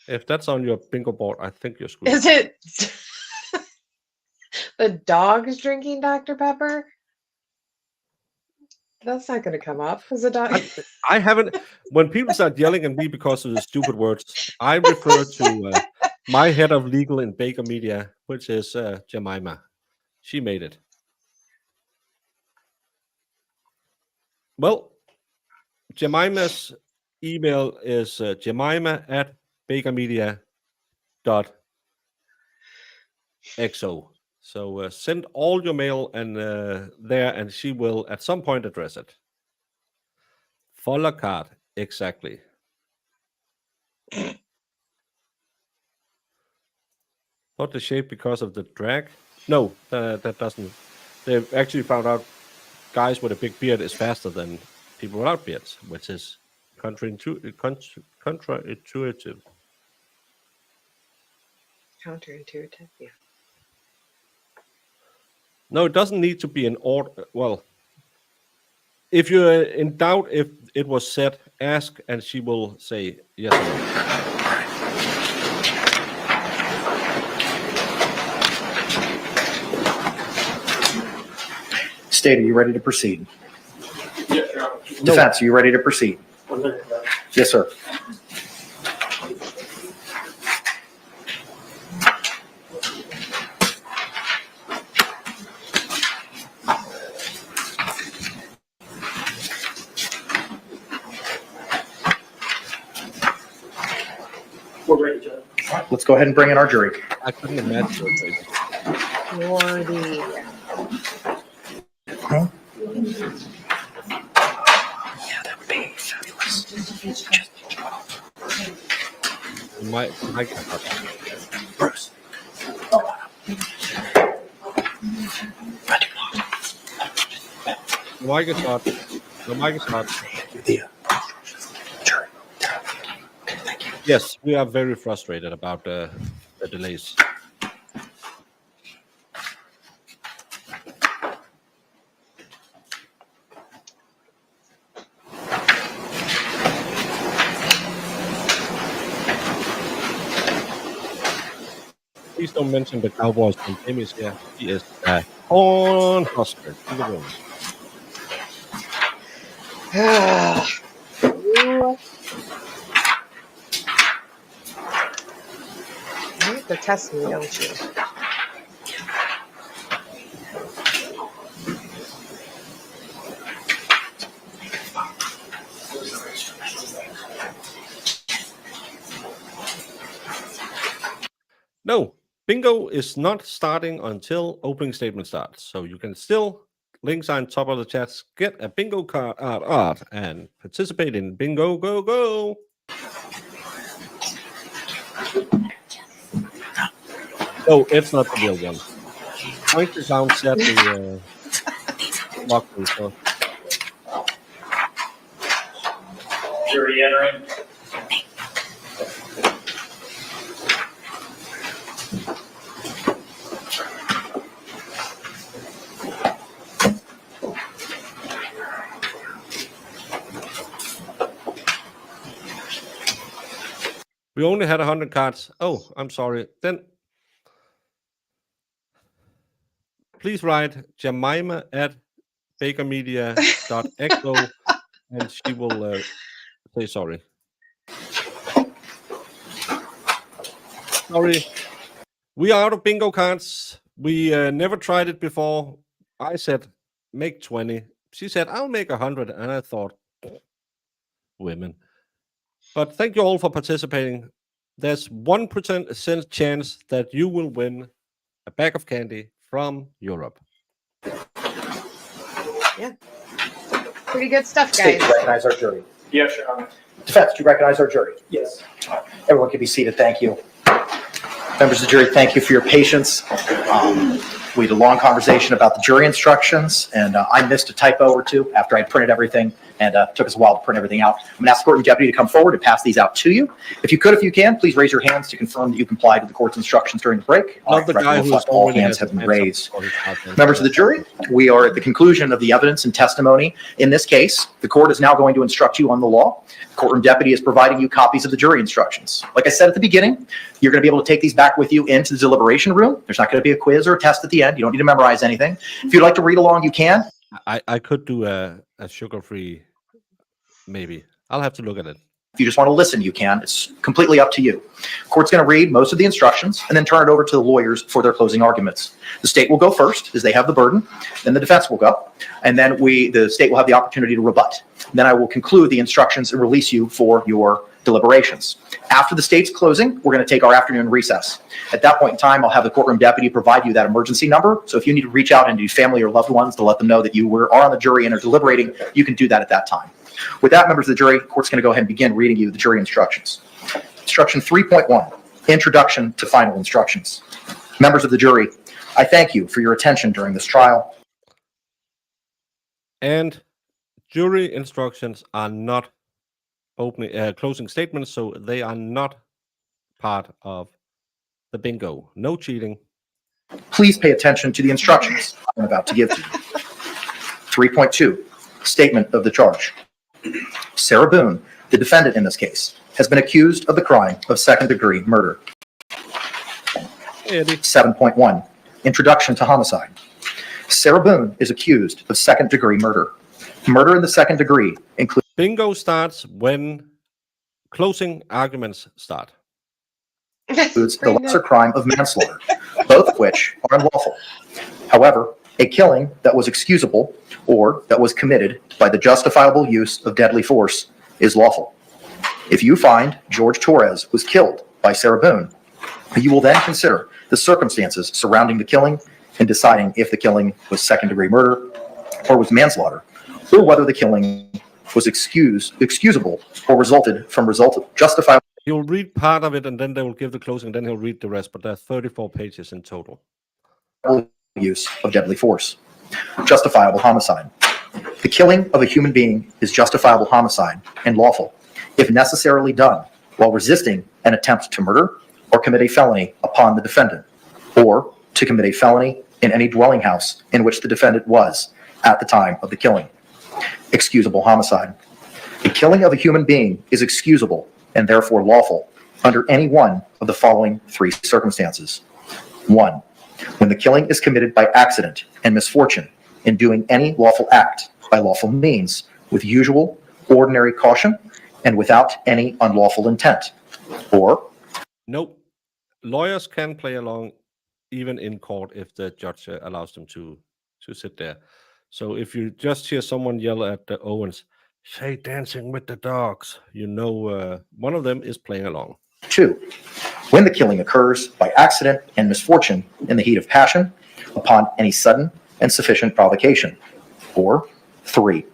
If that's on your bingo board, I think you're screwed. Is it the dog's drinking Dr. Pepper? That's not going to come up as a dog. I haven't. When people start yelling at me because of the stupid words, I refer to my head of legal in Baker Media, which is Jemima. She made it. Well, Jemima's email is jemima@bakermedia.xo. So send all your mail and there, and she will at some point address it. Follow card, exactly. Not the shape because of the drag. No, that doesn't. They've actually found out guys with a big beard is faster than people without beards, which is counterintuitive. Counterintuitive, yeah. No, it doesn't need to be an order. Well, if you're in doubt if it was said, ask, and she will say yes or no. State, are you ready to proceed? Yeah, sure. Defense, are you ready to proceed? 1 minute. Yes, sir. We're ready, Judge. Let's go ahead and bring in our jury. I couldn't imagine it. Lordy. My Bruce. the mic is hot. The mic is hot. Jury. Yes, we are very frustrated about the delays. Please don't mention the Cowboys when Jimmy's here. He is a corn husker in the room. You have to test me, don't you? No, bingo is not starting until opening statement starts. So you can still, links are on top of the chats, get a bingo card art and participate in bingo go go. No, it's not the real one. Point account said the lottery, so Jury entering. we only had 100 cards. Oh, I'm sorry. Then please write Jemima at bakermedia.exo and she will say sorry. Sorry. We are out of bingo cards. We never tried it before. I said, make 20. She said, I'll make 100. And I thought, women. But thank you all for participating. There's 1% chance that you will win a bag of candy from Europe. Pretty good stuff, State, guys. you recognize our jury. Yes, Your Honor. Defense, do you recognize our jury? Yes. Everyone can be seated. Thank you. Members of the jury, thank you for your patience. We had a long conversation about the jury instructions, and I missed a typo or two after I printed everything, and it took us a while to print everything out. I'm going to ask the courtroom deputy to come forward and pass these out to you. If you can, please raise your hands to confirm that you complied with the court's instructions during the break. Not the guy who all hands have been raised. Members of the jury, we are at the conclusion of the evidence and testimony in this case. The court is now going to instruct you on the law. The courtroom deputy is providing you copies of the jury instructions. Like I said at the beginning, you're going to be able to take these back with you into the deliberation room. There's not going to be a quiz or a test at the end. You don't need to memorize anything. If you'd like to read along, you can. I could do a sugar-free, maybe. I'll have to look at it. If you just want to listen, you can. It's completely up to you. Court's going to read most of the instructions and then turn it over to the lawyers for their closing arguments. The state will go first, as they have the burden. Then the defense will go. And then the state will have the opportunity to rebut. And then I will conclude the instructions and release you for your deliberations. After the state's closing, we're going to take our afternoon recess. At that point in time, I'll have the courtroom deputy provide you that emergency number. So if you need to reach out and do family or loved ones to let them know that you are on the jury and are deliberating, you can do that at that time. With that, members of the jury, the court's going to go ahead and begin reading you the jury instructions. Instruction 3.1, Introduction to Final Instructions. Members of the jury, I thank you for your attention during this trial. And jury instructions are not closing statements, so they are not part of the bingo. No cheating. Please pay attention to the instructions I'm about to give to you. 3.2, Statement of the Charge. Sarah Boone, the defendant in this case, has been accused of the crime of second-degree murder. 7.1, Introduction to Homicide. Sarah Boone is accused of second-degree murder. Murder in the second degree includes... Bingo starts when closing arguments start. includes the lesser crime of manslaughter, both of which are unlawful. However, a killing that was excusable or that was committed by the justifiable use of deadly force is lawful. If you find George Torres was killed by Sarah Boone, you will then consider the circumstances surrounding the killing in deciding if the killing was second-degree murder or was manslaughter, or whether the killing was excusable or resulted from justifiable He'll read part of it and then they will give the closing, and then he'll read the rest, but there are 34 pages in total. use of deadly force. Justifiable homicide. The killing of a human being is justifiable homicide and lawful if necessarily done while resisting an attempt to murder or commit a felony upon the defendant, or to commit a felony in any dwelling house in which the defendant was at the time of the killing. Excusable homicide. The killing of a human being is excusable and therefore lawful under any one of the following three circumstances. 1, when the killing is committed by accident and misfortune in doing any lawful act by lawful means with usual, ordinary caution and without any unlawful intent. Or, Nope. Lawyers can play along even in court if the judge allows them to sit there. So if you just hear someone yell at the Owens, say dancing with the dogs, you know one of them is playing along. 2, when the killing occurs by accident and misfortune in the heat of passion upon any sudden and sufficient provocation. Or 3,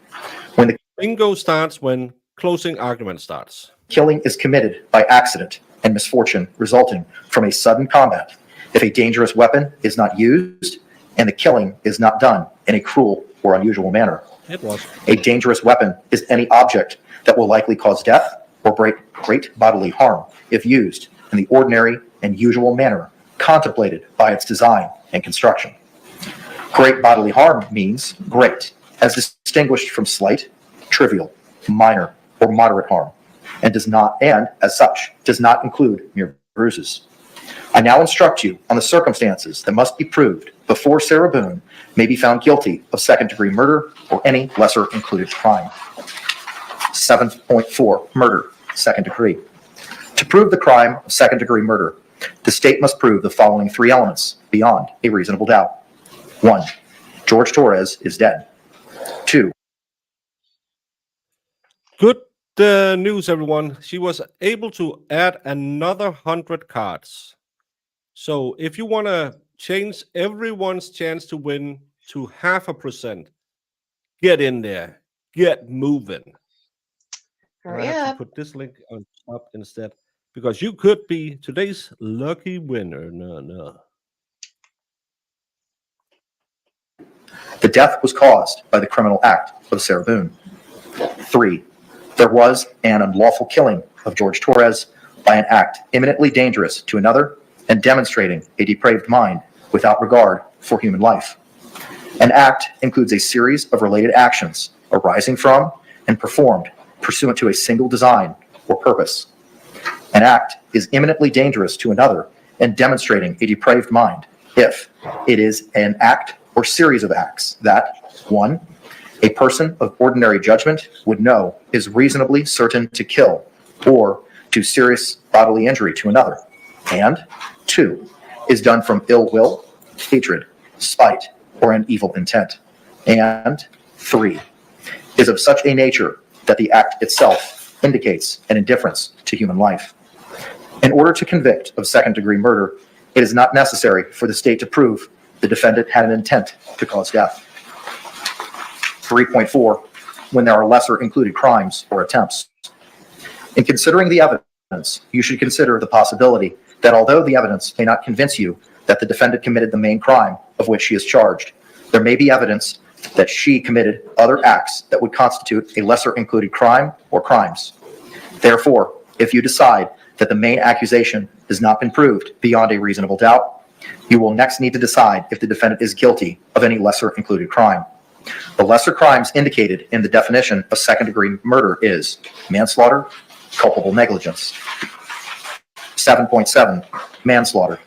when the Bingo starts when closing argument starts. killing is committed by accident and misfortune resulting from a sudden combat if a dangerous weapon is not used and the killing is not done in a cruel or unusual manner. It was. A dangerous weapon is any object that will likely cause death or great bodily harm if used in the ordinary and usual manner contemplated by its design and construction. Great bodily harm means great, as distinguished from slight, trivial, minor, or moderate harm, and as such, does not include mere bruises. I now instruct you on the circumstances that must be proved before Sarah Boone may be found guilty of second-degree murder or any lesser included crime. 7.4, murder, second degree. To prove the crime of second-degree murder, the state must prove the following three elements beyond a reasonable doubt. 1. George Torres is dead. 2. Good news, everyone. She was able to add another 100 cards. So if you want to change everyone's chance to win to 0.5%, get in there, get moving. And I Hurry have to up. put this link on top instead, because you could be today's lucky winner. No. The death was caused by the criminal act of Sarah Boone. 3. There was an unlawful killing of George Torres by an act imminently dangerous to another and demonstrating a depraved mind without regard for human life. An act includes a series of related actions arising from and performed pursuant to a single design or purpose. An act is imminently dangerous to another and demonstrating a depraved mind if it is an act or series of acts that, 1, a person of ordinary judgment would know is reasonably certain to kill or do serious bodily injury to another, and 2, is done from ill will, hatred, spite, or an evil intent, and 3, is of such a nature that the act itself indicates an indifference to human life. In order to convict of second-degree murder, it is not necessary for the state to prove the defendant had an intent to cause death. 3.4, when there are lesser included crimes or attempts. In considering the evidence, you should consider the possibility that although the evidence may not convince you that the defendant committed the main crime of which she is charged, there may be evidence that she committed other acts that would constitute a lesser included crime or crimes. Therefore, if you decide that the main accusation has not been proved beyond a reasonable doubt, you will next need to decide if the defendant is guilty of any lesser included crime. The lesser crimes indicated in the definition of second-degree murder is manslaughter, culpable negligence. 7.7, manslaughter.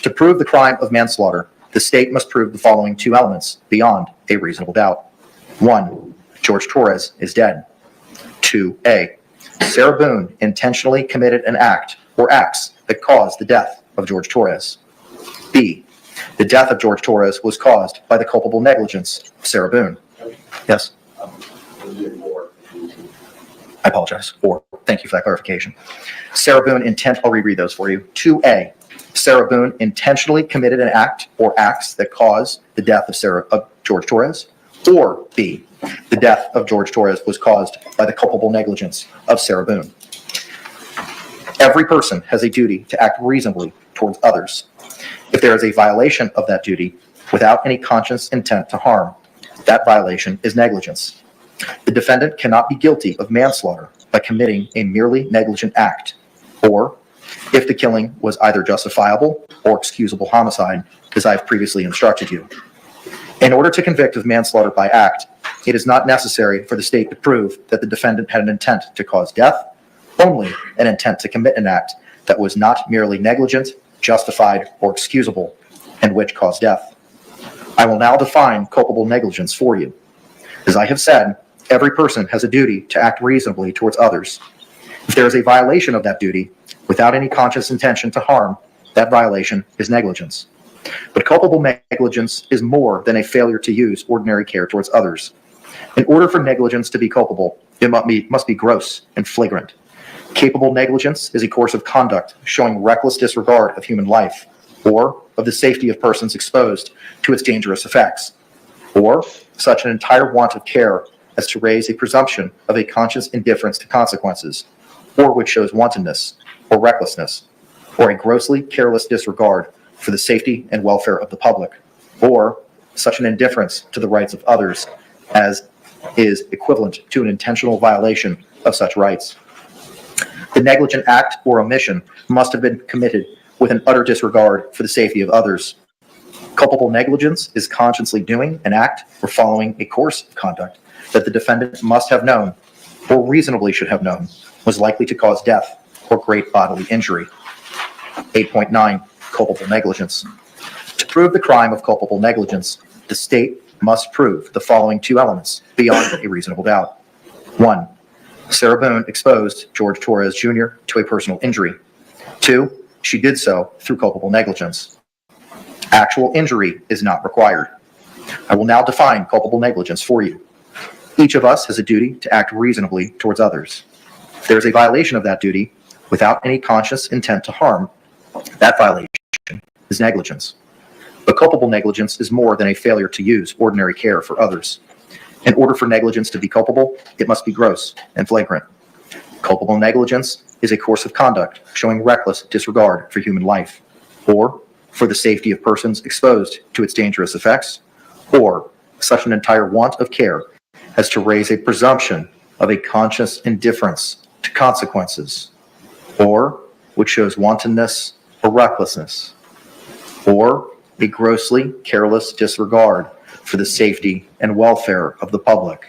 To prove the crime of manslaughter, the state must prove the following two elements beyond a reasonable doubt. 1, George Torres is dead. 2A, Sarah Boone intentionally committed an act or acts that caused the death of George Torres. B, the death of George Torres was caused by the culpable negligence of Sarah Boone. Yes? I apologize. Or, thank you for that clarification. Sarah Boone I'll reread those for you. 2A, Sarah Boone intentionally committed an act or acts that caused the death of George Torres. Or B, the death of George Torres was caused by the culpable negligence of Sarah Boone. Every person has a duty to act reasonably towards others. If there is a violation of that duty without any conscious intent to harm, that violation is negligence. The defendant cannot be guilty of manslaughter by committing a merely negligent act, or if the killing was either justifiable or excusable homicide, as I have previously instructed you. In order to convict of manslaughter by act, it is not necessary for the state to prove that the defendant had an intent to cause death, only an intent to commit an act that was not merely negligent, justified, or excusable, and which caused death. I will now define culpable negligence for you. As I have said, every person has a duty to act reasonably towards others. If there is a violation of that duty, without any conscious intention to harm, that violation is negligence. But culpable negligence is more than a failure to use ordinary care towards others. In order for negligence to be culpable, it must be gross and flagrant. Capable negligence is a course of conduct showing reckless disregard of human life, or of the safety of persons exposed to its dangerous effects, or such an entire want of care as to raise a presumption of a conscious indifference to consequences, or which shows wantonness or recklessness, or a grossly careless disregard for the safety and welfare of the public, or such an indifference to the rights of others as is equivalent to an intentional violation of such rights. The negligent act or omission must have been committed with an utter disregard for the safety of others. Culpable negligence is consciously doing an act or following a course of conduct that the defendant must have known, or reasonably should have known, was likely to cause death or great bodily injury. 8.9. Culpable negligence. To prove the crime of culpable negligence, the state must prove the following two elements beyond a reasonable doubt. 1. Sarah Boone exposed George Torres Jr. to a personal injury. 2. She did so through culpable negligence. Actual injury is not required. I will now define culpable negligence for you. Each of us has a duty to act reasonably towards others. If there is a violation of that duty without any conscious intent to harm, that violation is negligence. But culpable negligence is more than a failure to use ordinary care for others. In order for negligence to be culpable, it must be gross and flagrant. Culpable negligence is a course of conduct showing reckless disregard for human life, or for the safety of persons exposed to its dangerous effects, or such an entire want of care as to raise a presumption of a conscious indifference to consequences, or which shows wantonness or recklessness, or a grossly careless disregard for the safety and welfare of the public,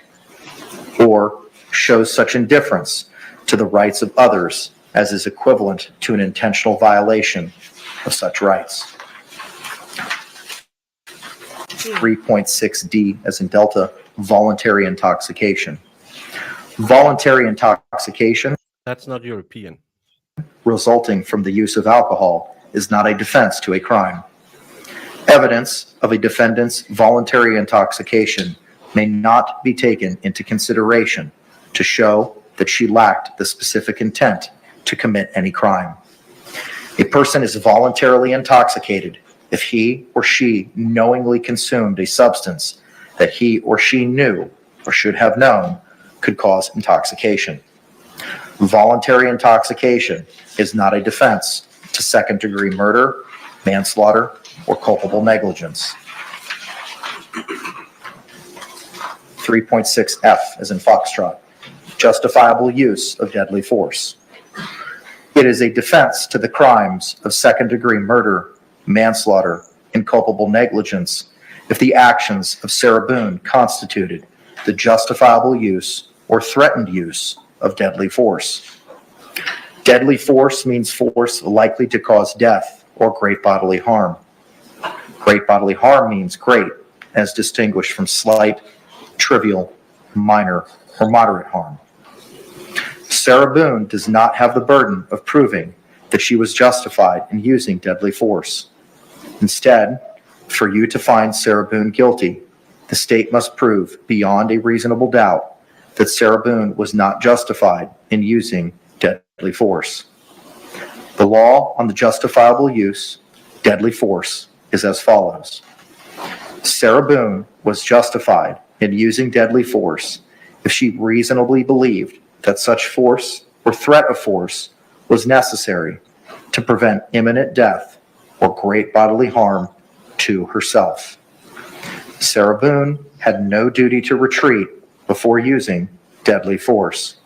or shows such indifference to the rights of others as is equivalent to an intentional violation of such rights. 3.6D, as in Delta, voluntary intoxication. Voluntary intoxication That's not European. resulting from the use of alcohol is not a defense to a crime. Evidence of a defendant's voluntary intoxication may not be taken into consideration to show that she lacked the specific intent to commit any crime. A person is voluntarily intoxicated if he or she knowingly consumed a substance that he or she knew or should have known could cause intoxication. Voluntary intoxication is not a defense to second-degree murder, manslaughter, or culpable negligence. 3.6F, as in Foxtrot, justifiable use of deadly force. It is a defense to the crimes of second-degree murder, manslaughter, and culpable negligence if the actions of Sarah Boone constituted the justifiable use or threatened use of deadly force. Deadly force means force likely to cause death or great bodily harm. Great bodily harm means great, as distinguished from slight, trivial, minor, or moderate harm. Sarah Boone does not have the burden of proving that she was justified in using deadly force. Instead, for you to find Sarah Boone guilty, the state must prove beyond a reasonable doubt that Sarah Boone was not justified in using deadly force. The law on the justifiable use, deadly force, is as follows. Sarah Boone was justified in using deadly force if she reasonably believed that such force or threat of force was necessary to prevent imminent death or great bodily harm to herself. Sarah Boone had no duty to retreat before using deadly force.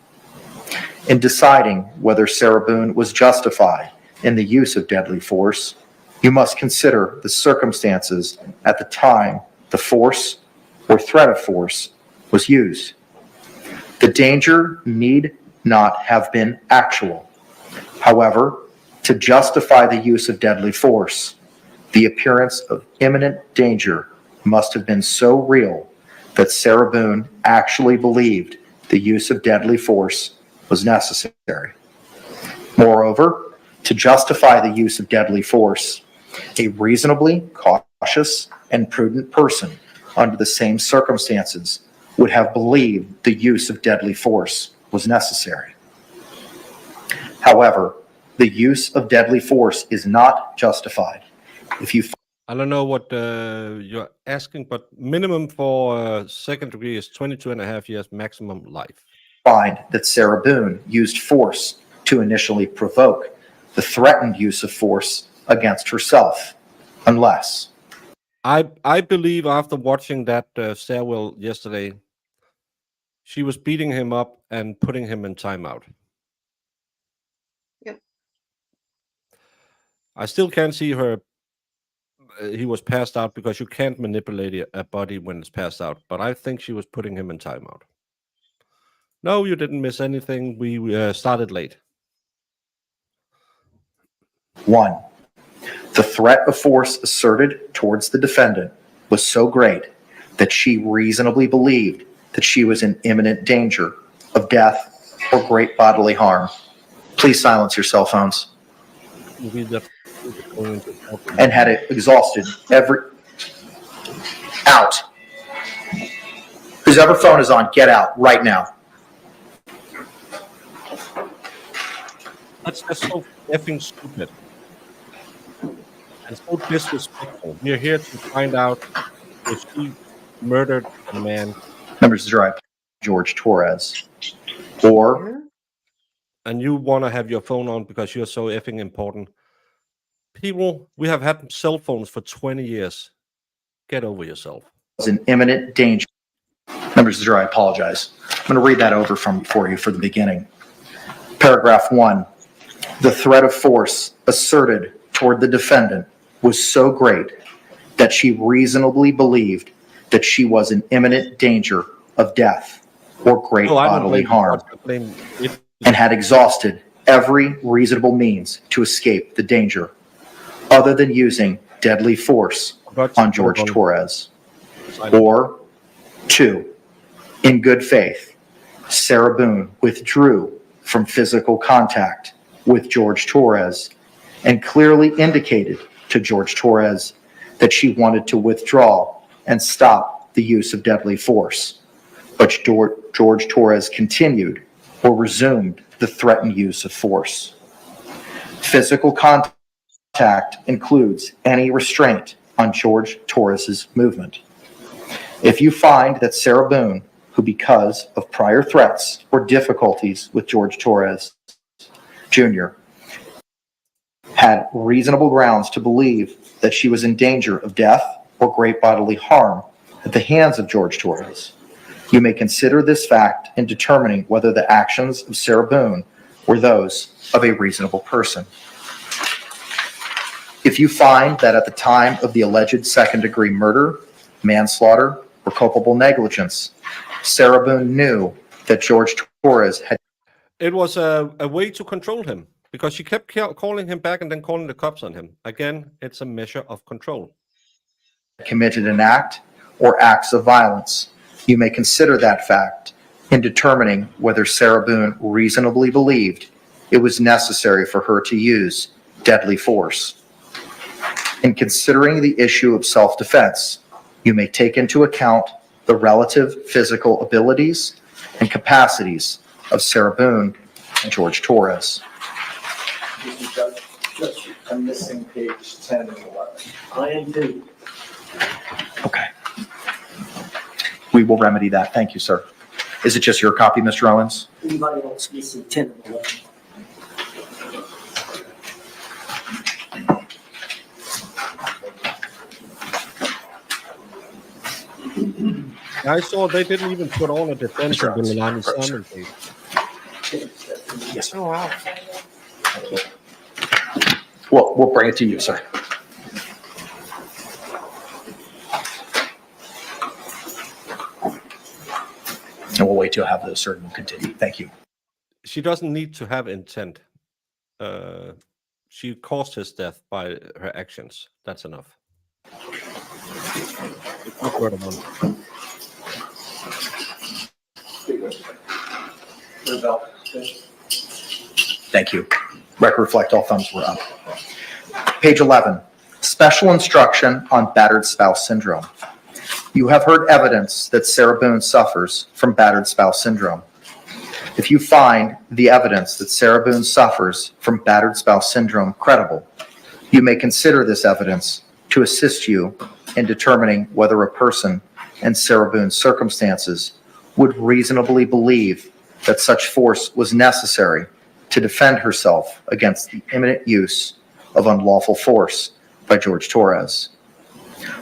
In deciding whether Sarah Boone was justified in the use of deadly force, you must consider the circumstances at the time the force or threat of force was used. The danger need not have been actual. However, to justify the use of deadly force, the appearance of imminent danger must have been so real that Sarah Boone actually believed the use of deadly force was necessary. Moreover, to justify the use of deadly force, a reasonably cautious and prudent person under the same circumstances would have believed the use of deadly force was necessary. However, the use of deadly force is not justified if you I don't know what you're asking, but minimum for second degree is 22.5 years, maximum life. find that Sarah Boone used force to initially provoke the threatened use of force against herself unless I believe after watching that stairwell yesterday, she was beating him up and putting him in timeout. Yep. I still can't see her. He was passed out because you can't manipulate a body when it's passed out. But I think she was putting him in timeout. No, you didn't miss anything. We started late. 1. The threat of force asserted towards the defendant was so great that she reasonably believed that she was in imminent danger of death or great bodily harm. Please silence your cell phones. And had it exhausted every... Out. Whoever phone is on, get out right now. That's just so effing stupid. And so disrespectful. We're here to find out if she murdered a man. Members of the jury, George Torres. Or... And you want to have your phone on because you're so effing important. People, we have had cell phones for 20 years. Get over yourself. Was in imminent danger. Members of the jury, I apologize. I'm going to read that over for you for the beginning. Paragraph 1. The threat of force asserted toward the defendant was so great that she reasonably believed that she was in imminent danger of death or great bodily harm and had exhausted every reasonable means to escape the danger other than using deadly force on George Torres. Or 2, in good faith, Sarah Boone withdrew from physical contact with George Torres and clearly indicated to George Torres that she wanted to withdraw and stop the use of deadly force. But George Torres continued or resumed the threatened use of force. Physical contact includes any restraint on George Torres's movement. If you find that Sarah Boone, who because of prior threats or difficulties with George Torres Jr., had reasonable grounds to believe that she was in danger of death or great bodily harm at the hands of George Torres, you may consider this fact in determining whether the actions of Sarah Boone were those of a reasonable person. If you find that at the time of the alleged second-degree murder, manslaughter, or culpable negligence, Sarah Boone knew that George Torres had... It was a way to control him because she kept calling him back and then calling the cops on him. Again, it's a measure of control. ...committed an act or acts of violence. You may consider that fact in determining whether Sarah Boone reasonably believed it was necessary for her to use deadly force. In considering the issue of self-defense, you may take into account the relative physical abilities and capacities of Sarah Boone and George Torres. Judge, I'm missing page 10 and 11. I am too. Okay. We will remedy that. Thank you, sir. Is it just your copy, Mr. Owens? Anybody else missing 10 and 11? I saw they didn't even put on a defense of the Milani Simon case. Yes, sir. Oh, wow. Well, we'll bring it to you, sir. And we'll wait till I have the certain continue. Thank you. She doesn't need to have intent. She caused his death by her actions. That's enough. Thank you. Record reflect all thumbs were up. Page 11, special instruction on battered spouse syndrome. You have heard evidence that Sarah Boone suffers from battered spouse syndrome. If you find the evidence that Sarah Boone suffers from battered spouse syndrome credible, you may consider this evidence to assist you in determining whether a person in Sarah Boone's circumstances would reasonably believe that such force was necessary to defend herself against the imminent use of unlawful force by George Torres.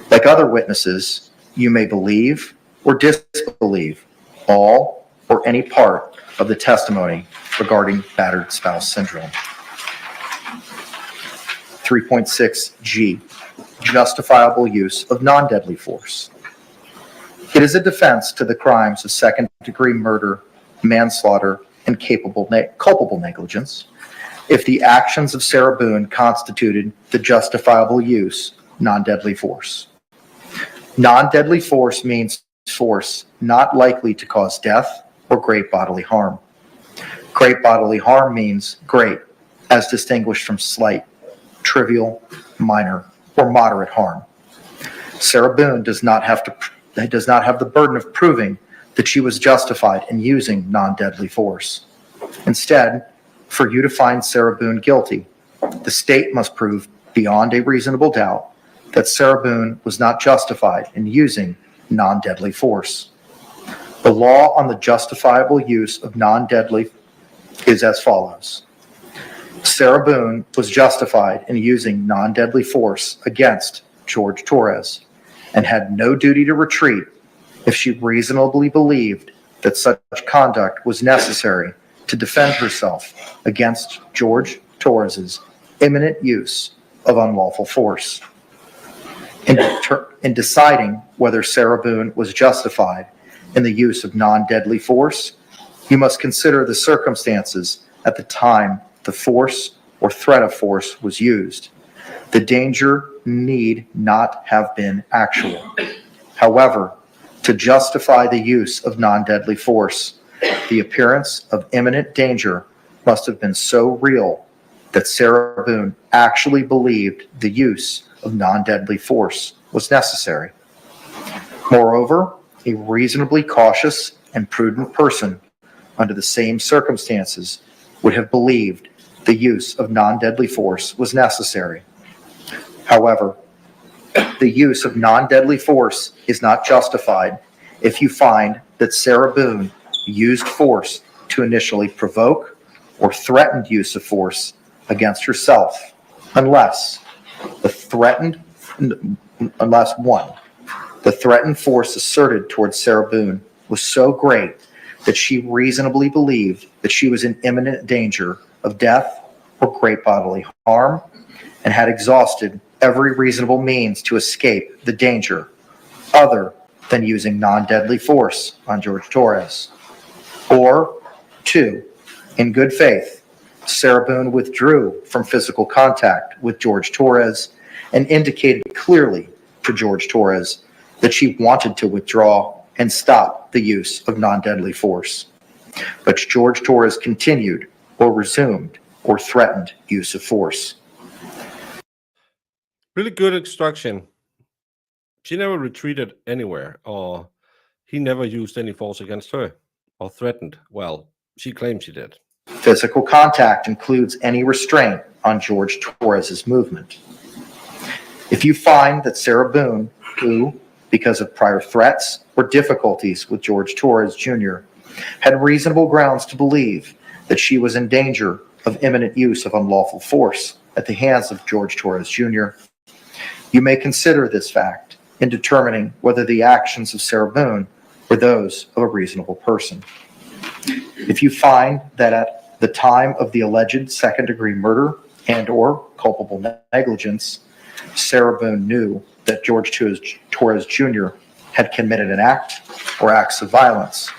Like other witnesses, you may believe or disbelieve all or any part of the testimony regarding battered spouse syndrome. 3.6G, justifiable use of non-deadly force. It is a defense to the crimes of second-degree murder, manslaughter, and culpable negligence if the actions of Sarah Boone constituted the justifiable use non-deadly force. Non-deadly force means force not likely to cause death or great bodily harm. Great bodily harm means great, as distinguished from slight, trivial, minor, or moderate harm. Sarah Boone does not have the burden of proving that she was justified in using non-deadly force. Instead, for you to find Sarah Boone guilty, the state must prove beyond a reasonable doubt that Sarah Boone was not justified in using non-deadly force. The law on the justifiable use of non-deadly is as follows. Sarah Boone was justified in using non-deadly force against George Torres and had no duty to retreat if she reasonably believed that such conduct was necessary to defend herself against George Torres's imminent use of unlawful force. In deciding whether Sarah Boone was justified in the use of non-deadly force, you must consider the circumstances at the time the force or threat of force was used. The danger need not have been actual. However, to justify the use of non-deadly force, the appearance of imminent danger must have been so real that Sarah Boone actually believed the use of non-deadly force was necessary. Moreover, a reasonably cautious and prudent person under the same circumstances would have believed the use of non-deadly force was necessary. However, the use of non-deadly force is not justified if you find that Sarah Boone used force to initially provoke or threatened use of force against herself, unless the threatened force asserted towards Sarah Boone was so great that she reasonably believed that she was in imminent danger of death or great bodily harm and had exhausted every reasonable means to escape the danger other than using non-deadly force on George Torres. Or, 2, in good faith, Sarah Boone withdrew from physical contact with George Torres and indicated clearly to George Torres that she wanted to withdraw and stop the use of non-deadly force. But George Torres continued or resumed or threatened use of force. Really good instruction. She never retreated anywhere, or he never used any force against her or threatened. Well, she claims she did. Physical contact includes any restraint on George Torres's movement. If you find that Sarah Boone, who, because of prior threats or difficulties with George Torres Jr., had reasonable grounds to believe that she was in danger of imminent use of unlawful force at the hands of George Torres Jr., you may consider this fact in determining whether the actions of Sarah Boone were those of a reasonable person. If you find that at the time of the alleged second-degree murder and/or culpable negligence, Sarah Boone knew that George Torres Jr. had committed an act or acts of violence,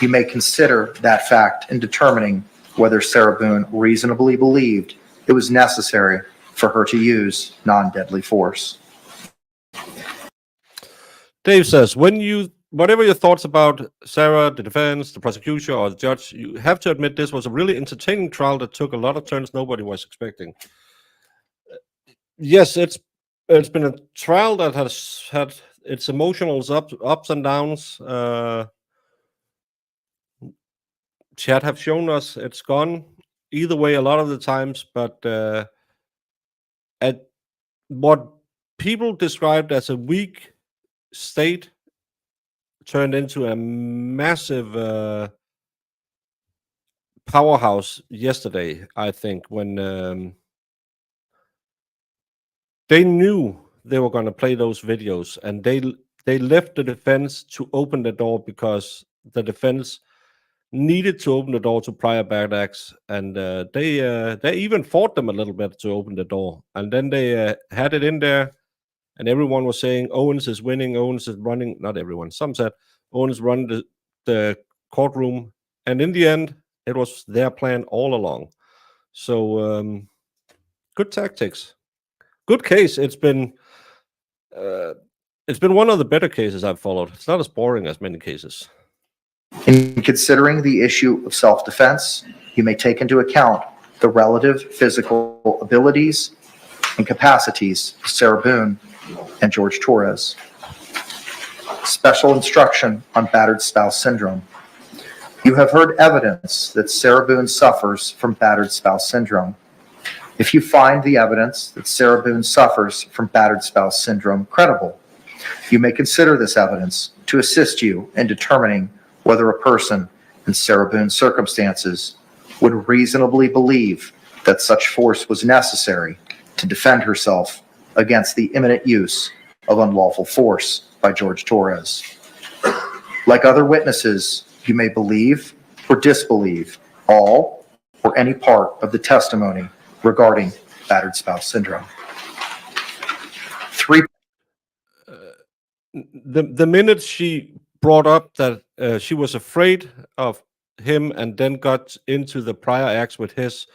you may consider that fact in determining whether Sarah Boone reasonably believed it was necessary for her to use non-deadly force. Dave says, whatever your thoughts about Sarah, the defense, the prosecution, or the judge, you have to admit this was a really entertaining trial that took a lot of turns nobody was expecting. Yes, it's been a trial that has had its emotional ups and downs. Chat have shown us it's gone either way a lot of the times, but at what people described as a weak state turned into a massive powerhouse yesterday, I think, when they knew they were going to play those videos, and they left the defense to open the door because the defense needed to open the door to prior bad acts, and they even fought them a little bit to open the door, and then they had it in there, and everyone was saying Owens is winning, Owens is running. Not everyone. Some said Owens run the courtroom, and in the end, it was their plan all along. So good tactics, good case. It's been one of the better cases I've followed. It's not as boring as many cases. In considering the issue of self-defense, you may take into account the relative physical abilities and capacities of Sarah Boone and George Torres. Special instruction on battered spouse syndrome. You have heard evidence that Sarah Boone suffers from battered spouse syndrome. If you find the evidence that Sarah Boone suffers from battered spouse syndrome credible, you may consider this evidence to assist you in determining whether a person in Sarah Boone's circumstances would reasonably believe that such force was necessary to defend herself against the imminent use of unlawful force by George Torres. Like other witnesses, you may believe or disbelieve all or any part of the testimony regarding battered spouse syndrome. The minute she brought up that she was afraid of him and then got into the prior acts with his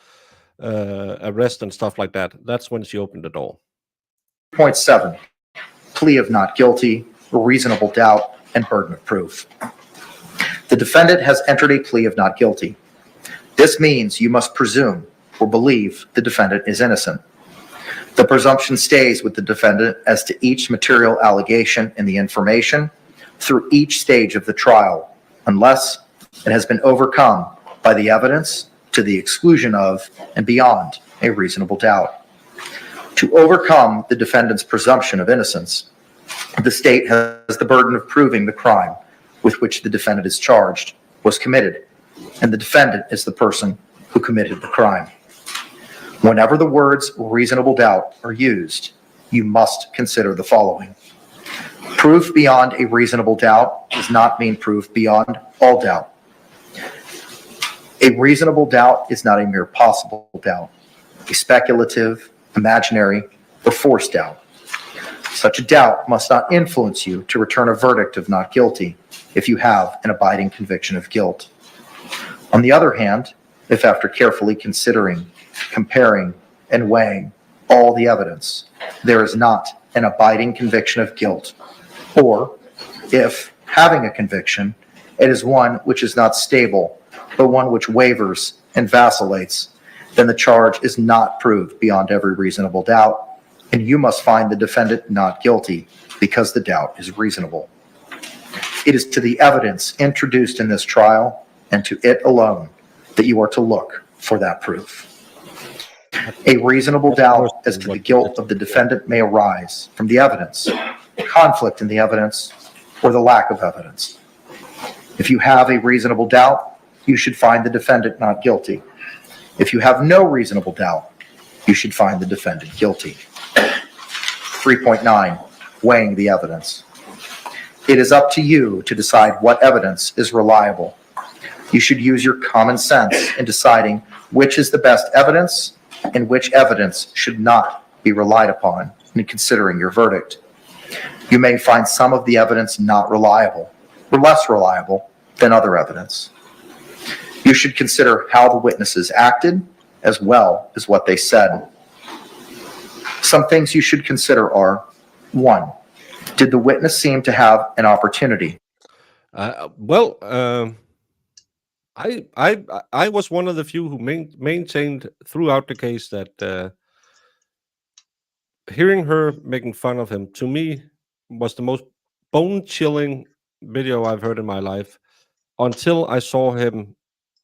arrest and stuff like that, that's when she opened the door. 3.7, plea of not guilty, reasonable doubt, and burden of proof. The defendant has entered a plea of not guilty. This means you must presume or believe the defendant is innocent. The presumption stays with the defendant as to each material allegation in the information through each stage of the trial, unless it has been overcome by the evidence to the exclusion of and beyond a reasonable doubt. To overcome the defendant's presumption of innocence, the state has the burden of proving the crime with which the defendant is charged was committed, and the defendant is the person who committed the crime. Whenever the words reasonable doubt are used, you must consider the following. Proof beyond a reasonable doubt does not mean proof beyond all doubt. A reasonable doubt is not a mere possible doubt, a speculative, imaginary, or forced doubt. Such a doubt must not influence you to return a verdict of not guilty if you have an abiding conviction of guilt. On the other hand, if after carefully considering, comparing, and weighing all the evidence, there is not an abiding conviction of guilt, or if, having a conviction, it is one which is not stable, but one which wavers and vacillates, then the charge is not proved beyond every reasonable doubt, and you must find the defendant not guilty because the doubt is reasonable. It is to the evidence introduced in this trial and to it alone that you are to look for that proof. A reasonable doubt as to the guilt of the defendant may arise from the evidence, conflict in the evidence, or the lack of evidence. If you have a reasonable doubt, you should find the defendant not guilty. If you have no reasonable doubt, you should find the defendant guilty. 3.9, weighing the evidence. It is up to you to decide what evidence is reliable. You should use your common sense in deciding which is the best evidence and which evidence should not be relied upon in considering your verdict. You may find some of the evidence not reliable or less reliable than other evidence. You should consider how the witnesses acted as well as what they said. Some things you should consider are: 1, did the witness seem to have an opportunity? I was one of the few who maintained throughout the case that hearing her making fun of him, to me, was the most bone-chilling video I've heard in my life, until I saw him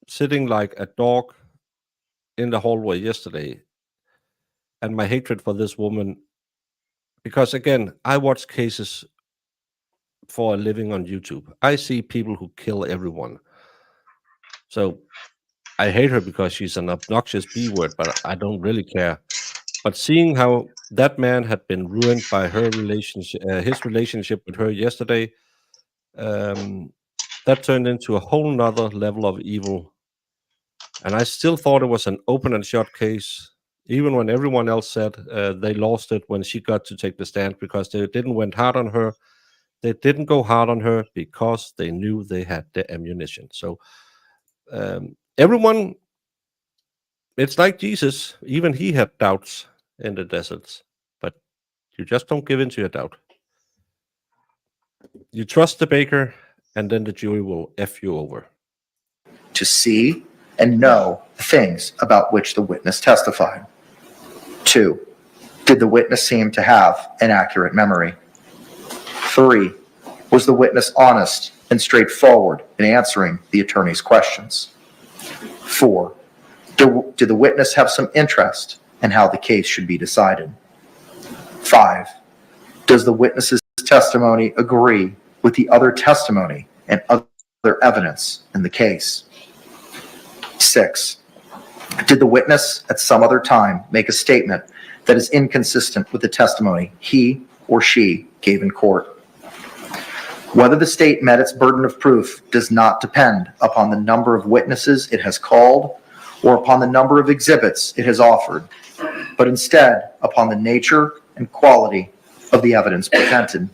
sitting like a dog in the hallway yesterday. And my hatred for this woman, because again, I watch cases for a living on YouTube. I see people who kill everyone. So I hate her because she's an obnoxious B word, but I don't really care. But seeing how that man had been ruined by her relationship, his relationship with her yesterday. That turned into a whole nother level of evil. And I still thought it was an open and shut case, even when everyone else said they lost it when she got to take the stand, because they didn't went hard on her. They didn't go hard on her because they knew they had the ammunition. So everyone, it's like Jesus. Even he had doubts in the deserts, but you just don't give in to your doubt. You trust the baker, and then the jury will F you over. To see and know the things about which the witness testified. 2. Did the witness seem to have an accurate memory? 3. Was the witness honest and straightforward in answering the attorney's questions? 4. Did the witness have some interest in how the case should be decided? 5. Does the witness's testimony agree with the other testimony and other evidence in the case? 6. Did the witness at some other time make a statement that is inconsistent with the testimony he or she gave in court? Whether the state met its burden of proof does not depend upon the number of witnesses it has called or upon the number of exhibits it has offered, but instead upon the nature and quality of the evidence presented.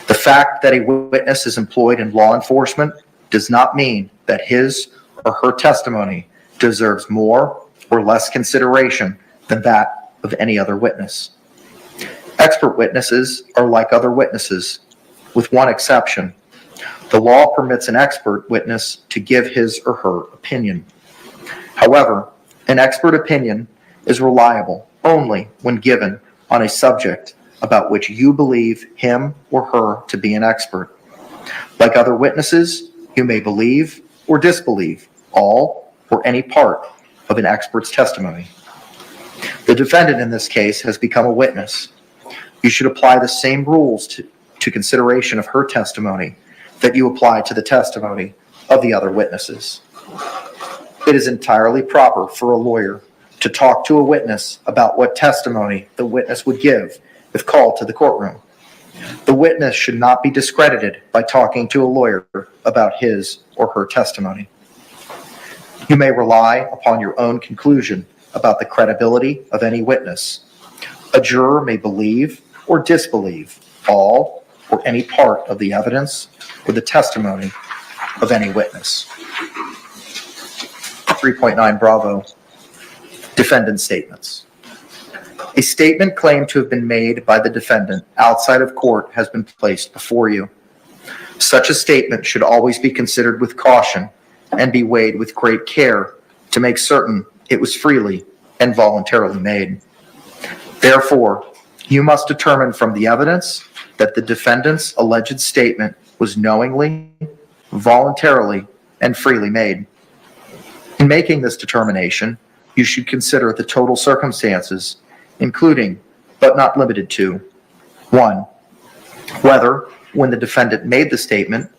The fact that a witness is employed in law enforcement does not mean that his or her testimony deserves more or less consideration than that of any other witness. Expert witnesses are like other witnesses, with one exception. The law permits an expert witness to give his or her opinion. However, an expert opinion is reliable only when given on a subject about which you believe him or her to be an expert. Like other witnesses, you may believe or disbelieve all or any part of an expert's testimony. The defendant in this case has become a witness. You should apply the same rules to consideration of her testimony that you apply to the testimony of the other witnesses. It is entirely proper for a lawyer to talk to a witness about what testimony the witness would give if called to the courtroom. The witness should not be discredited by talking to a lawyer about his or her testimony. You may rely upon your own conclusion about the credibility of any witness. A juror may believe or disbelieve all or any part of the evidence or the testimony of any witness. 3.9 Bravo, defendant statements. A statement claimed to have been made by the defendant outside of court has been placed before you. Such a statement should always be considered with caution and be weighed with great care to make certain it was freely and voluntarily made. Therefore, you must determine from the evidence that the defendant's alleged statement was knowingly, voluntarily, and freely made. In making this determination, you should consider the total circumstances, including, but not limited to, 1. Whether, when the defendant made the statement,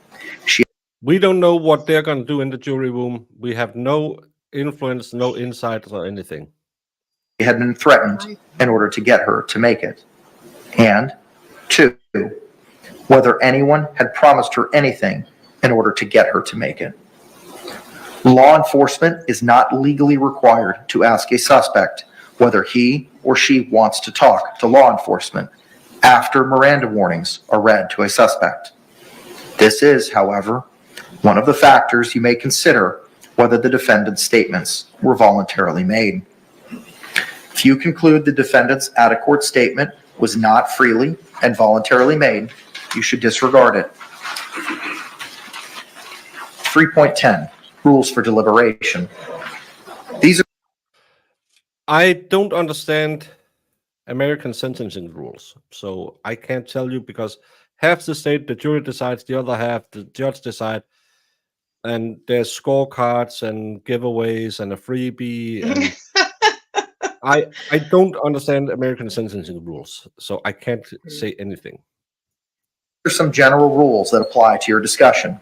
We don't know what they're going to do in the jury room. We have no influence, no insight, or anything. had been threatened in order to get her to make it. And 2, whether anyone had promised her anything in order to get her to make it. Law enforcement is not legally required to ask a suspect whether he or she wants to talk to law enforcement after Miranda warnings are read to a suspect. This is, however, one of the factors you may consider whether the defendant's statements were voluntarily made. If you conclude the defendant's out-of-court statement was not freely and voluntarily made, you should disregard it. 3.10, rules for deliberation. These are I don't understand American sentencing rules, so I can't tell you, because half the state, the jury decides, the other half, the judge decide, and there's scorecards and giveaways and a freebie, and I don't understand American sentencing rules, so I can't say anything. some general rules that apply to your discussion.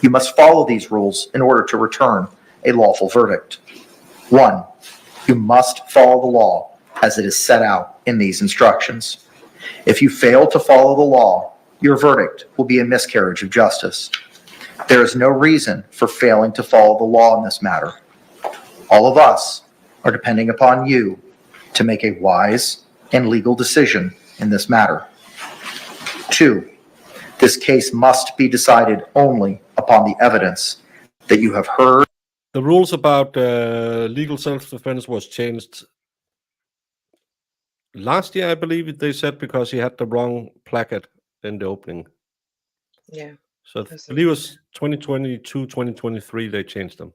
You must follow these rules in order to return a lawful verdict. 1, you must follow the law as it is set out in these instructions. If you fail to follow the law, your verdict will be a miscarriage of justice. There is no reason for failing to follow the law in this matter. All of us are depending upon you to make a wise and legal decision in this matter. 2, this case must be decided only upon the evidence that you have heard. The rules about legal self-defense was changed last year, I believe they said, because he had the wrong placard in the opening. Yeah. So I believe it was 2022, 2023, they changed them.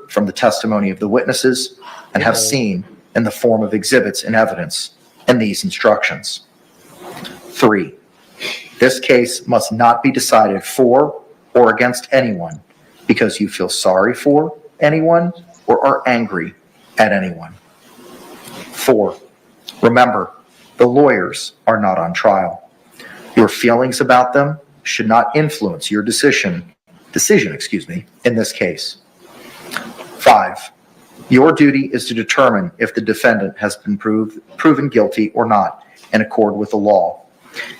From the testimony of the witnesses and have seen in the form of exhibits and evidence in these instructions. 3, this case must not be decided for or against anyone because you feel sorry for anyone or are angry at anyone. 4, remember, the lawyers are not on trial. Your feelings about them should not influence your decision, in this case. 5, your duty is to determine if the defendant has been proven guilty or not in accord with the law.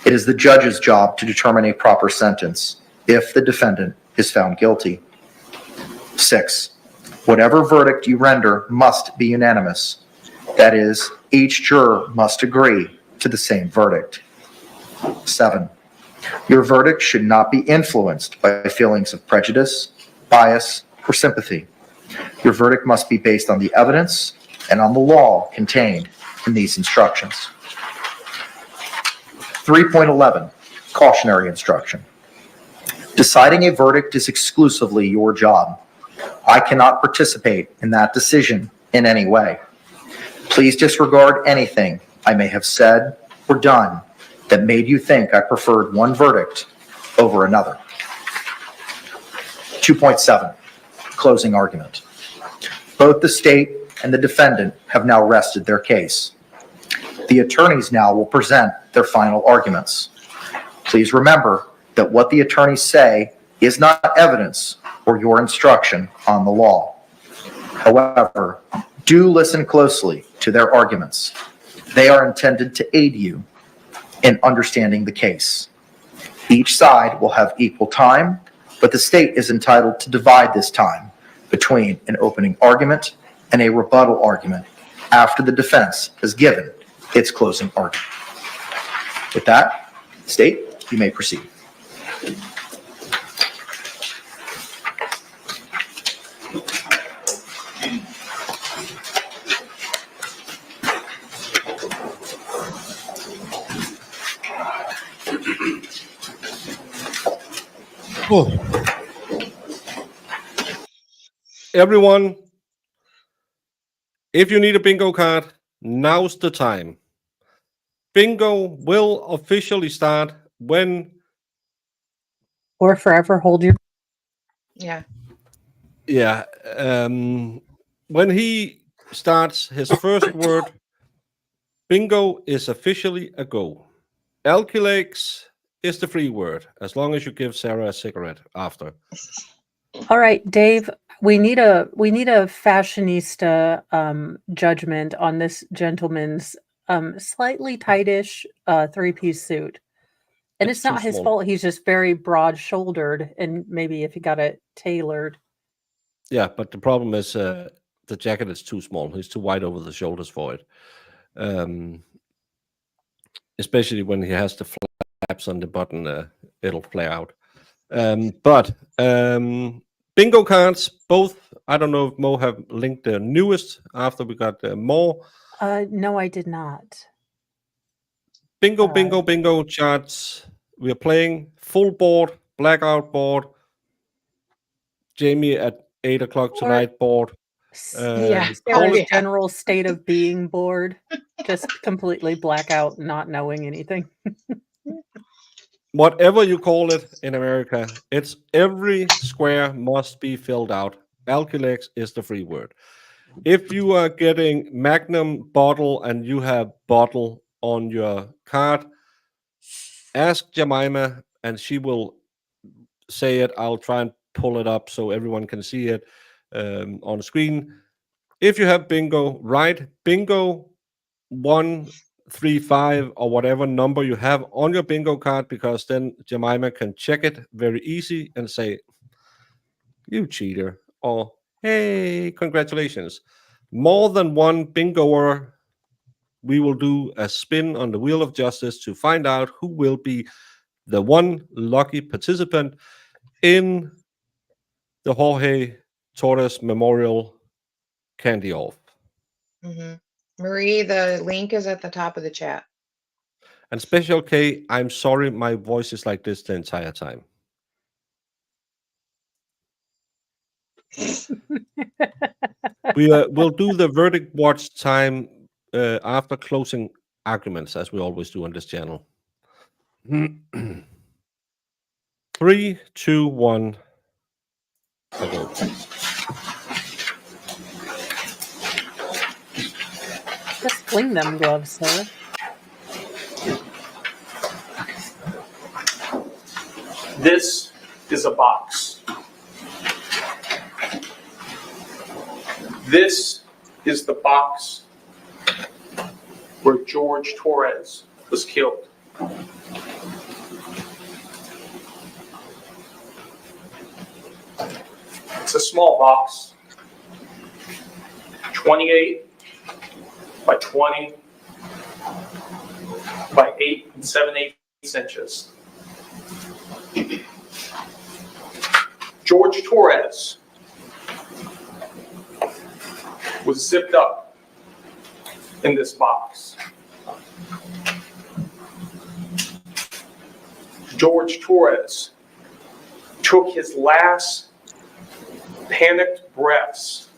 It is the judge's job to determine a proper sentence if the defendant is found guilty. 6, whatever verdict you render must be unanimous. That is, each juror must agree to the same verdict. 7, your verdict should not be influenced by feelings of prejudice, bias, or sympathy. Your verdict must be based on the evidence and on the law contained in these instructions. 3.11, cautionary instruction. Deciding a verdict is exclusively your job. I cannot participate in that decision in any way. Please disregard anything I may have said or done that made you think I preferred one verdict over another. 2.7, closing argument. Both the state and the defendant have now rested their case. The attorneys now will present their final arguments. Please remember that what the attorneys say is not evidence or your instruction on the law. However, do listen closely to their arguments. They are intended to aid you in understanding the case. Each side will have equal time, but the state is entitled to divide this time between an opening argument and a rebuttal argument after the defense has given its closing argument. With that, state, you may proceed. Everyone, if you need a bingo card, now's the time. Bingo will officially start when... Or forever hold your... Yeah. Yeah. When he starts his first word, bingo is officially a go. Alkylex is the free word, as long as you give Sarah a cigarette after. All right, Dave, we need a fashionista judgment on this gentleman's slightly tightish 3-piece suit. And It's it's not too his small. fault. He's just very broad-shouldered, and maybe if he got it tailored. Yeah, but the problem is the jacket is too small. He's too wide over the shoulders for it. Especially when he has the flaps on the button, it'll flare out. But bingo cards, both. I don't know if Mo have linked the newest after we got more. No, I did not. Bingo charts. We are playing full board, blackout board. Jamie at 8 o'clock tonight board. Yeah. Sarah's general state of being bored, just completely blackout, not knowing anything. Whatever you call it in America, it's every square must be filled out. Alkylex is the free word. If you are getting Magnum bottle and you have bottle on your card, ask Jemima and she will say it. I'll try and pull it up so everyone can see it on screen. If you have bingo, write bingo 135 or whatever number you have on your bingo card, because then Jemima can check it very easy and say, "You cheater," or "Hey, congratulations." More than one bingoer, we will do a spin on the wheel of justice to find out who will be the one lucky participant in the Jorge Torres Memorial Candy Off. Mhm. Marie, the link is at the top of the chat. And Special K, I'm sorry my voice is like this the entire time. We'll do the verdict watch time after closing arguments, as we always do on this channel. 3, 2, 1. I go. Just fling them gloves, sir. This is a box. This is the box where George Torres was killed. It's a small box, 28 by 20 by 8 7/8 inches. George Torres was zipped up in this box. George Torres took his last panicked breaths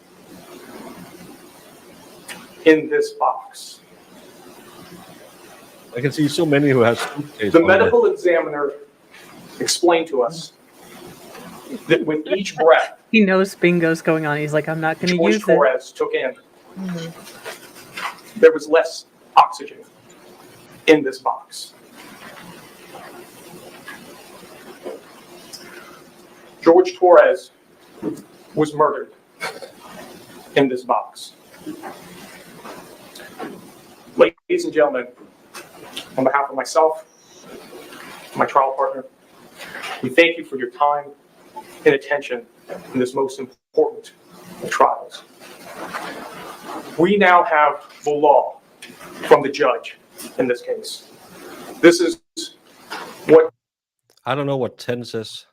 in this box. I can see so many who have The medical examiner explained to us that with each breath He knows bingo's going on. He's like, I'm not going to George use it. Torres took in, there was less oxygen in this box. George Torres was murdered in this box. Ladies and gentlemen, on behalf of myself, my trial partner, we thank you for your time and attention in this most important of trials. We now have the law from the judge in this case. This is what I don't know what tense is.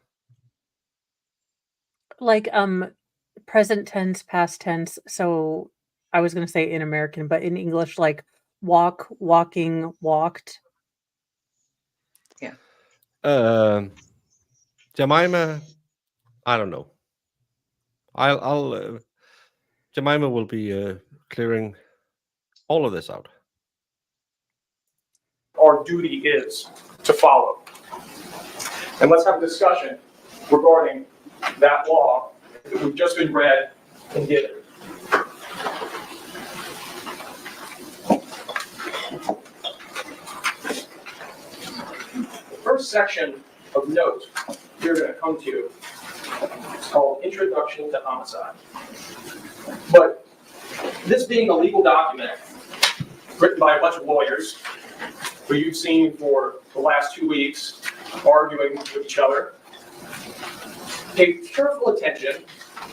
Like present tense, past tense. So I was going to say in American, but in English, like walk, walking, walked. Jemima, I don't know. I'll Jemima will be clearing all of this out. our duty is to follow. And let's have a discussion regarding that law that we've just been read and given. The first section of note we're going to come to is called Introduction to Homicide. But this being a legal document written by a bunch of lawyers who you've seen for the last 2 weeks arguing with each other, pay careful attention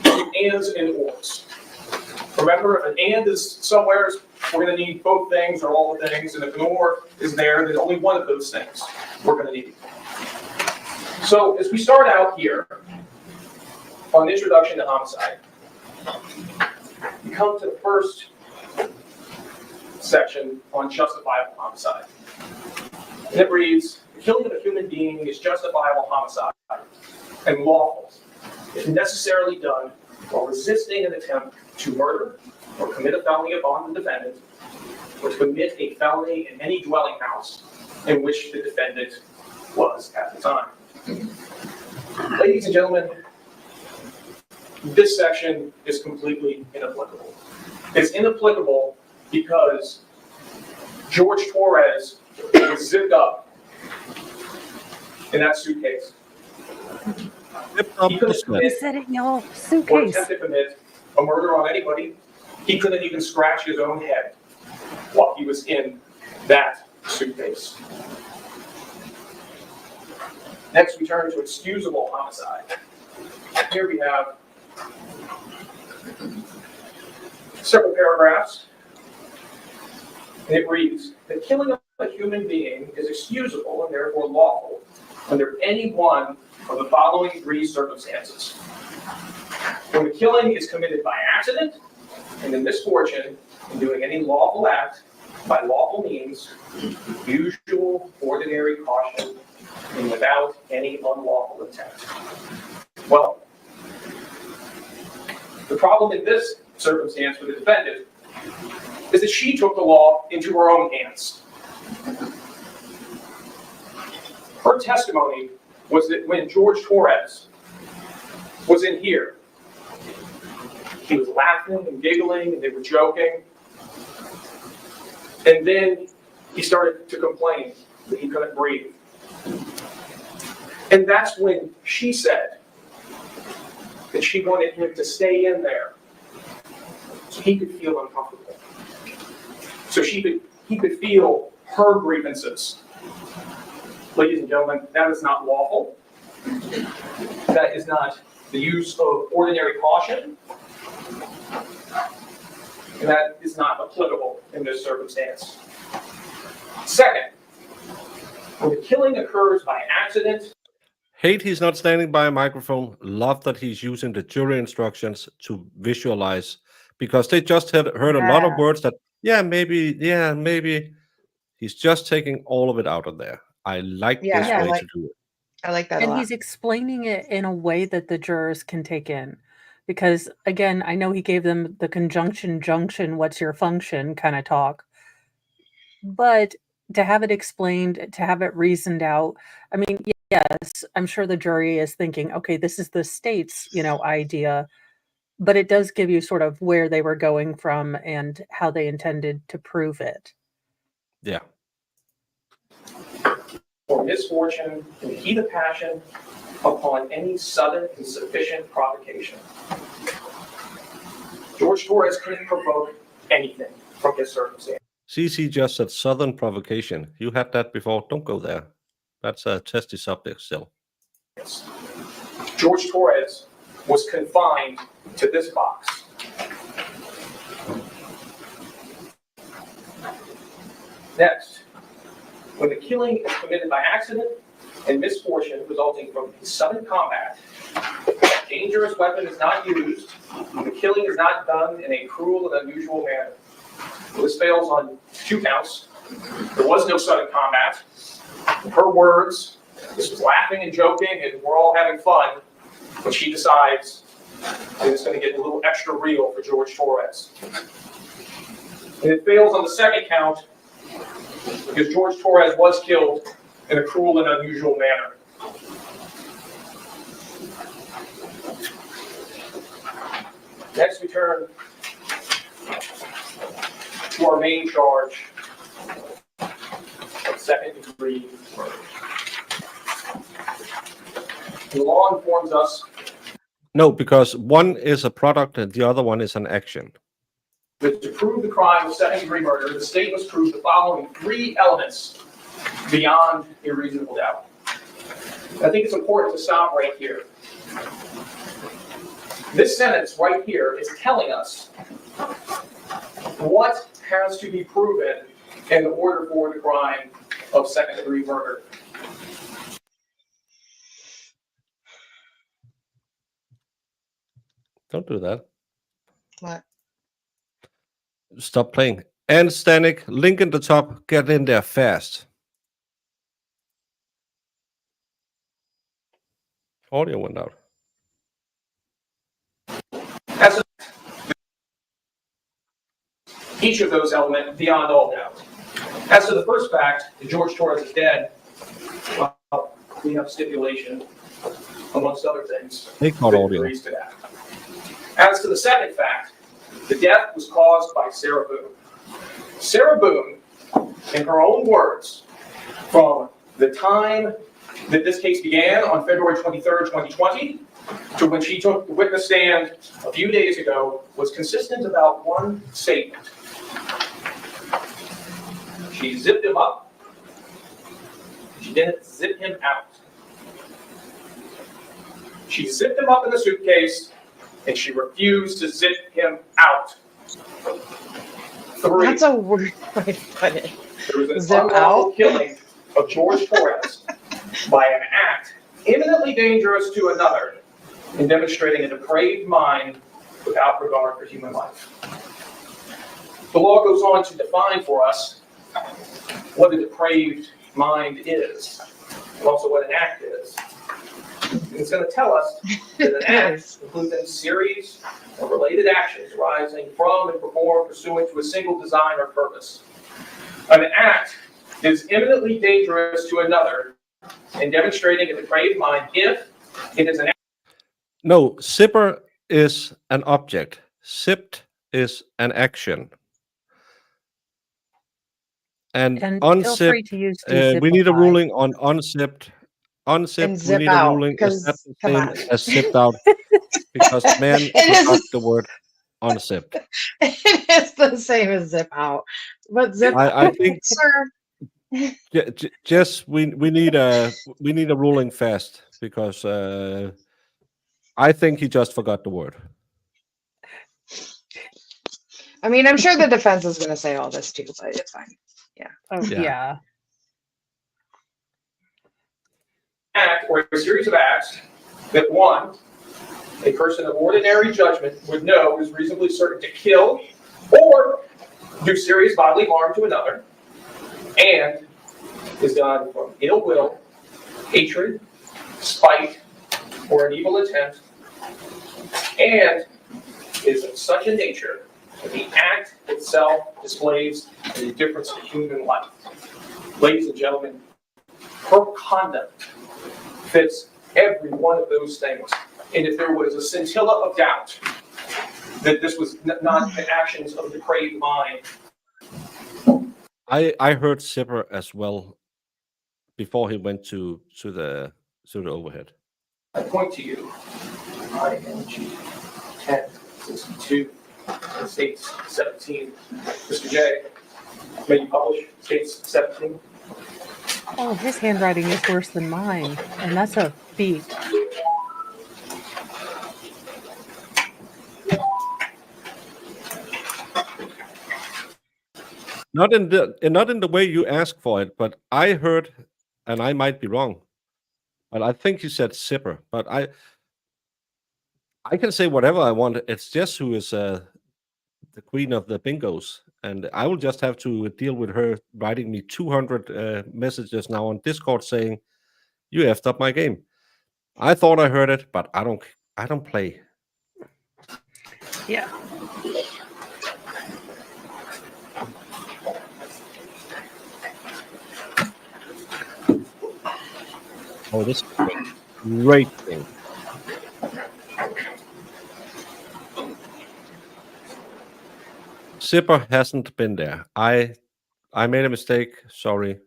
to ands and ors. Remember, an and is somewhere, we're going to need both things or all the things, and if an or is there, there's only one of those things we're going to need. So as we start out here on Introduction to Homicide, we come to the first section on justifiable homicide. And it reads, the killing of a human being is justifiable homicide and lawful if necessarily done while resisting an attempt to murder or commit a felony upon the defendant or to commit a felony in any dwelling house in which the defendant was at the time. Ladies and gentlemen, this section is completely inapplicable. It's inapplicable because George Torres was zipped up in that suitcase. He could have You said it in your or suitcase. attempt to commit a murder on anybody He couldn't even scratch his own head while he was in that suitcase. Next, we turn to excusable homicide. Here we have several paragraphs, and it reads, "The killing of a human being is excusable and therefore lawful under any one of the following three circumstances. When the killing is committed by accident and in misfortune in doing any lawful act by lawful means, usual, ordinary caution, and without any unlawful intent." Well, the problem in this circumstance for the defendant is that she took the law into her own hands. Her testimony was that when George Torres was in here, he was laughing and giggling and they were joking. And then he started to complain that he couldn't breathe. And that's when she said that she wanted him to stay in there so he could feel uncomfortable. So he could feel her grievances. Ladies and gentlemen, that is not lawful. That is not the use of ordinary caution. And that is not applicable in this circumstance. Second, when the killing occurs by accident. Hate he's not standing by a microphone. Love that he's using the jury instructions to visualize, because they just heard a lot of words that, maybe. He's just taking all of it out of there. I like this way to do it. I like that a And lot. he's explaining it in a way that the jurors can take in. Because again, I know he gave them the conjunction junction, what's your function kind of talk. But to have it explained, to have it reasoned out, I mean, yes, I'm sure the jury is thinking, okay, this is the state's, idea, but it does give you sort of where they were going from and how they intended to prove it. Yeah. Or misfortune in the heat of passion upon any sudden and sufficient provocation. George Torres couldn't provoke anything from his circumstance. CC just said southern provocation. You had that before. Don't go there. That's a testy subject still. George Torres was confined to this box. Next, when the killing is committed by accident and misfortune resulting from sudden combat, a dangerous weapon is not used, the killing is not done in a cruel and unusual manner. Well, this fails on 2 counts. There was no sudden combat. In her words, this was laughing and joking and we're all having fun when she decides that it's going to get a little extra real for George Torres. And it fails on the 2nd count because George Torres was killed in a cruel and unusual manner. Next, we turn to our main charge of second-degree murder. The law informs us. No, because one is a product and the other one is an action. That to prove the crime of second-degree murder, the state must prove the following 3 elements beyond a reasonable doubt. I think it's important to stop right here. This sentence right here is telling us what has to be proven in order for the crime of second-degree murder. Don't do that. What? Stop playing. And Stanek, link in the top. Get in there fast. Audio went out. As each of those elements, beyond all doubt. As to the first fact, that George Torres is dead, well, we have stipulation, amongst other things, They caught that audio. agrees to that. As to the second fact, the death was caused by Sarah Boone. Sarah Boone, in her own words, from the time that this case began on February 23rd, 2020, to when she took the witness stand a few days ago was consistent about one statement. She zipped him up. She didn't zip him out. She zipped him up in the suitcase, and she refused to zip him out. 3, That's a weird way to put it. there was an Zip unlawful out? killing of George Torres by an act imminently dangerous to another in demonstrating a depraved mind without regard for human life. The law goes on to define for us what a depraved mind is, and also what an act is. And it's going to tell us that an act includes a series of related actions arising from and performed pursuant to a single design or purpose. An act is imminently dangerous to another in demonstrating a depraved mind if it is an act. No, zipper is an object. Zipped is an action. And And feel free unzipped, to use we need a Zipify. ruling on unzipped. And Unzipped, we zip need a out, ruling. Is that 'cause the come same on. as zipped out? Because man It is- forgot the word unzipped. It's the same as zip out, but zip I think sir. just we need a ruling fast because I think he just forgot the word. I mean, I'm sure the defense is going to say all this too, but it's fine. Yeah. Oh, Yeah. yeah. Act or a series of acts that one, a person of ordinary judgment would know is reasonably certain to kill or do serious bodily harm to another, and is done from ill will, hatred, spite, or an evil intent, and is of such a nature that the act itself displays an indifference to human life. Ladies and gentlemen, her conduct fits every one of those things. And if there was a scintilla of doubt that this was not the actions of a depraved mind, I heard zipper as well before he went to the overhead. I point to you, ING 1062, and states 17. Mr. J, may you publish states 17? Oh, his handwriting is worse than mine, and that's a feat. Not in the way you ask for it, but I heard, and I might be wrong, but I think you said zipper. But I can say whatever I want. It's Jess who is the queen of the bingos, and I will just have to deal with her writing me 200 messages now on Discord saying you effed up my game. I thought I heard it, but I don't play. Yeah. Oh, this is great thing. Zipper hasn't been there. I made a mistake. Sorry.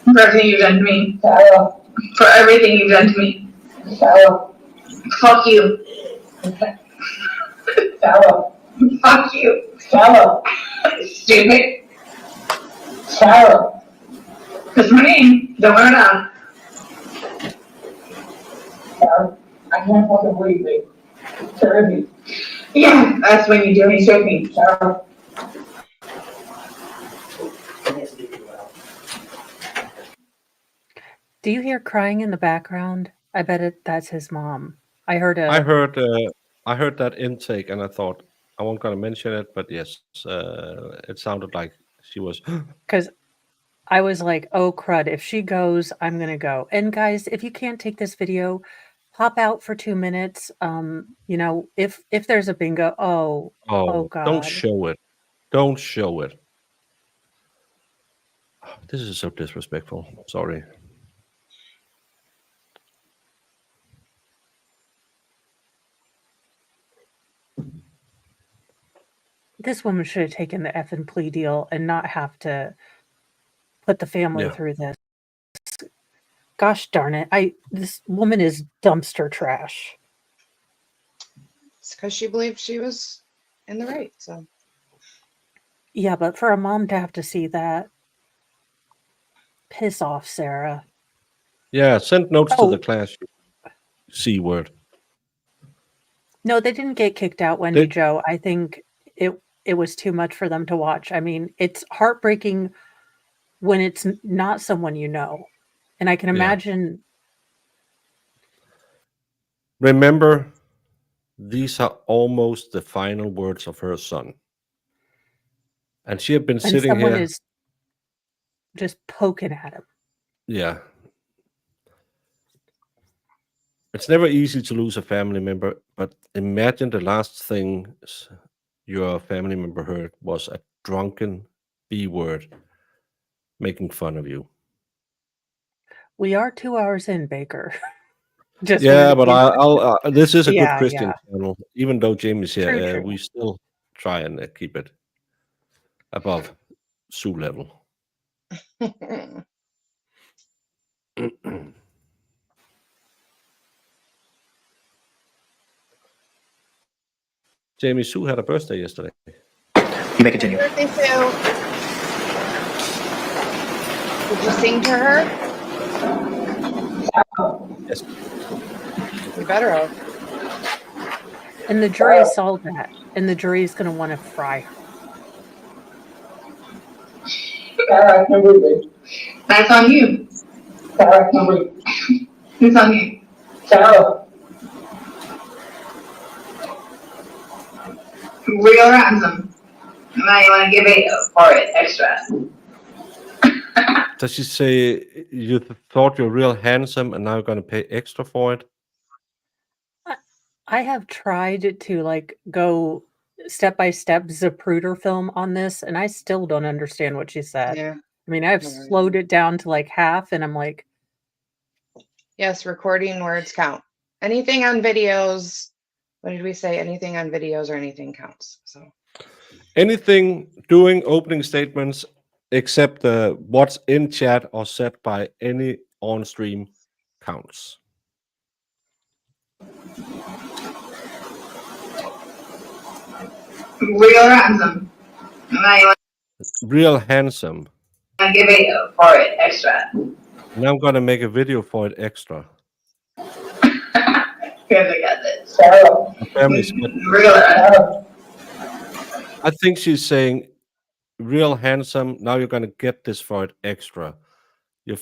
For everything you've done to me. Sarah. For everything you've done to me. Sarah. Fuck you. Sarah. Fuck you. Sarah. Stupid. Sarah. That's my name. Don't run it down. Sarah. I can't fucking believe it. Sarah. Yeah, that's when you do me to me. Sarah. Do you hear crying in the background? I bet that's his mom. I heard I heard that intake, and I thought I won't gonna mention it, but yes, it sounded like she was. because I was like, oh crud, if she goes, I'm gonna go. And guys, if you can't take this video, pop out for 2 minutes. If there's a bingo, oh Don't god. show it. Don't show it. This is so disrespectful. Sorry. This woman should have taken the effing plea deal and not have to put the family Yeah. through this. Gosh darn it. This woman is dumpster trash. It's because she believed she was in the right. So Yeah, but for a mom to have to see that, piss off, Sarah. Yeah, send notes to the Oh, class. C word. no, they didn't get kicked out, Wendy Joe. I think it was too much for them to watch. I mean, it's heartbreaking when it's not someone you know. And I can Yeah. imagine. Remember, these are almost the final words of her son. And she had been And sitting someone here. is just poking at him. Yeah. It's never easy to lose a family member, but imagine the last thing your family member heard was a drunken B word making fun of you. We are 2 hours in, Baker. Just Yeah, wanted but you to I'll this is a good Yeah, Christian yeah. channel. Even though Jamie's True, here, true. we still try and keep it above Sue level. Jamie, Sue had a birthday yesterday. You may continue. Happy birthday, Sue. Did you sing to her? Yes. You better have. And the jury saw that, and the jury's going to want to fry her. Sarah, I can't believe it. That's on you. Sarah, I can't believe it. It's on you. Sarah. Real ransom. Now you want to give it for it extra. Does she say you thought you're real handsome and now you're going to pay extra for it? I have tried to like go step by step Zapruder film on this, and I still don't understand what she said. Yeah. I mean, I've slowed it down to like half, and I'm like, Yes, recording words count. Anything on videos. What did we say? Anything on videos or anything counts. So Anything doing opening statements except what's in chat or said by any on stream counts. Real ransom. Now you want Real handsome. to give it for it extra. Now I'm going to make a video for it extra. Here we got this. Sarah. My family's good. Real ransom. I think she's saying, real handsome, now you're going to get this for it extra. You're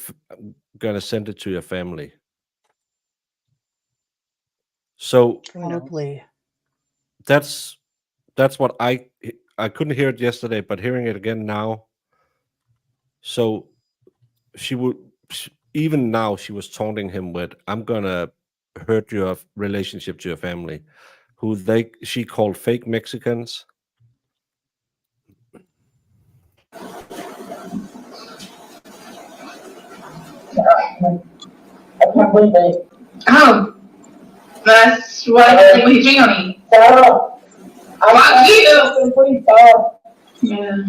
going to send it to your family. So probably. That's what I couldn't hear it yesterday, but hearing it again now. So even now she was taunting him with, I'm going to hurt your relationship to your family, who she called fake Mexicans. Oh, that's what I think when you jingle me. Fuck you! Yeah.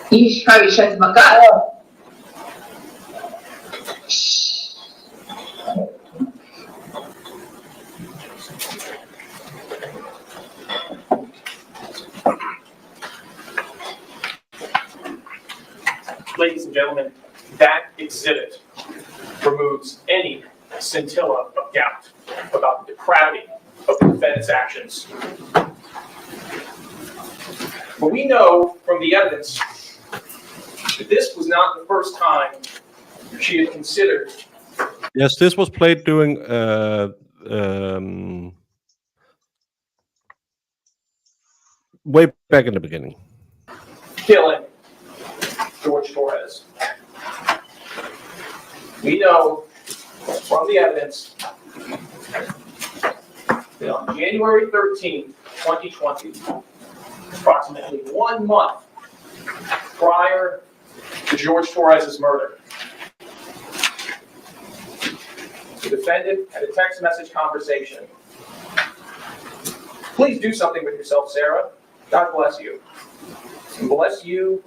You should probably shut the fuck up. Ladies and gentlemen, that exhibit removes any scintilla of doubt about the depravity of the defendant's actions. But we know from the evidence that this was not the first time she had considered. Yes, this was played during way back in the beginning. Killing George Torres. We know from the evidence that on January 13th, 2020, approximately 1 month prior to George Torres's murder, the defendant had a text message conversation Please do something with yourself, Sarah. God bless you. And bless you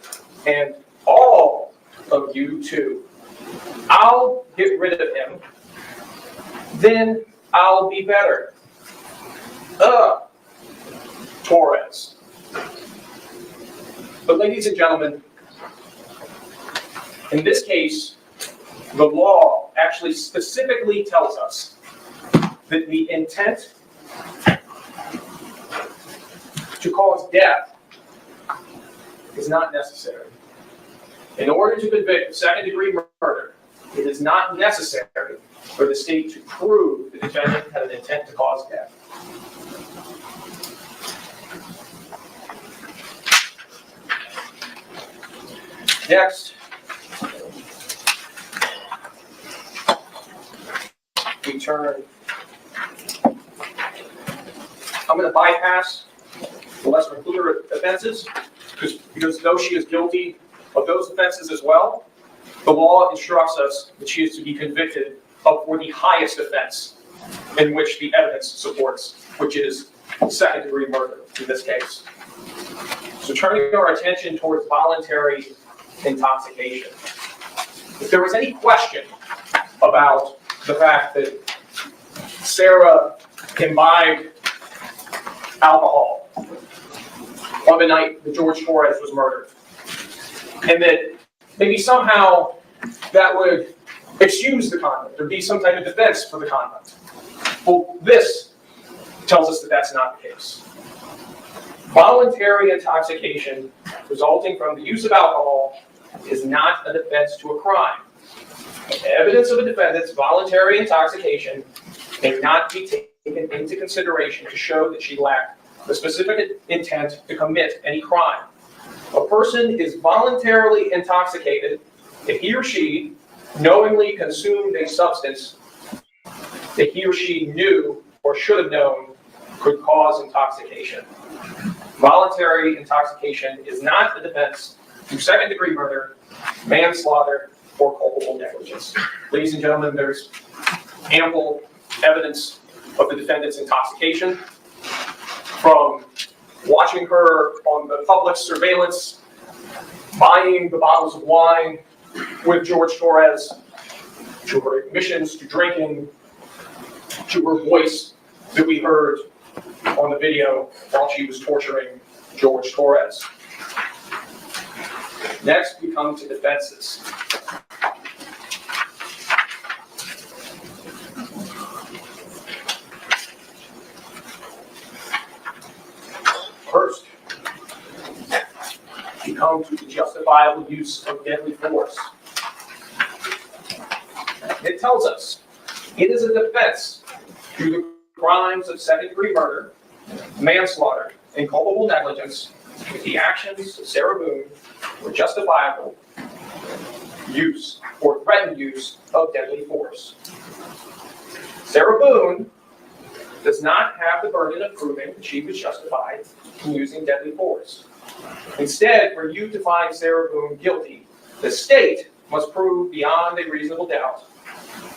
and all of you too. I'll get rid of him. Then I'll be better. Torres. But ladies and gentlemen, in this case, the law actually specifically tells us that the intent to cause death is not necessary. In order to convict second-degree murder, it is not necessary for the state to prove the defendant had an intent to cause death. Next, we turn. I'm going to bypass the lesser included offenses because though she is guilty of those offenses as well, the law instructs us that she is to be convicted of for the highest offense in which the evidence supports, which is second-degree murder in this case. So turning our attention towards voluntary intoxication. If there was any question about the fact that Sarah imbibed alcohol on the night that George Torres was murdered, and that maybe somehow that would excuse the conduct or be some type of defense for the conduct. Well, this tells us that that's not the case. Voluntary intoxication resulting from the use of alcohol is not a defense to a crime. Evidence of a defendant's voluntary intoxication may not be taken into consideration to show that she lacked the specific intent to commit any crime. A person is voluntarily intoxicated if he or she knowingly consumed a substance that he or she knew or should have known could cause intoxication. Voluntary intoxication is not a defense to second-degree murder, manslaughter, or culpable negligence. Ladies and gentlemen, there's ample evidence of the defendant's intoxication from watching her on the public surveillance, buying the bottles of wine with George Torres, to her admissions to drinking, to her voice that we heard on the video while she was torturing George Torres. Next, we come to defenses. First, we come to the justifiable use of deadly force. It tells us it is a defense to the crimes of second-degree murder, manslaughter, and culpable negligence if the actions of Sarah Boone were justifiable use or threatened use of deadly force. Sarah Boone does not have the burden of proving that she was justified in using deadly force. Instead, for you to find Sarah Boone guilty, the state must prove beyond a reasonable doubt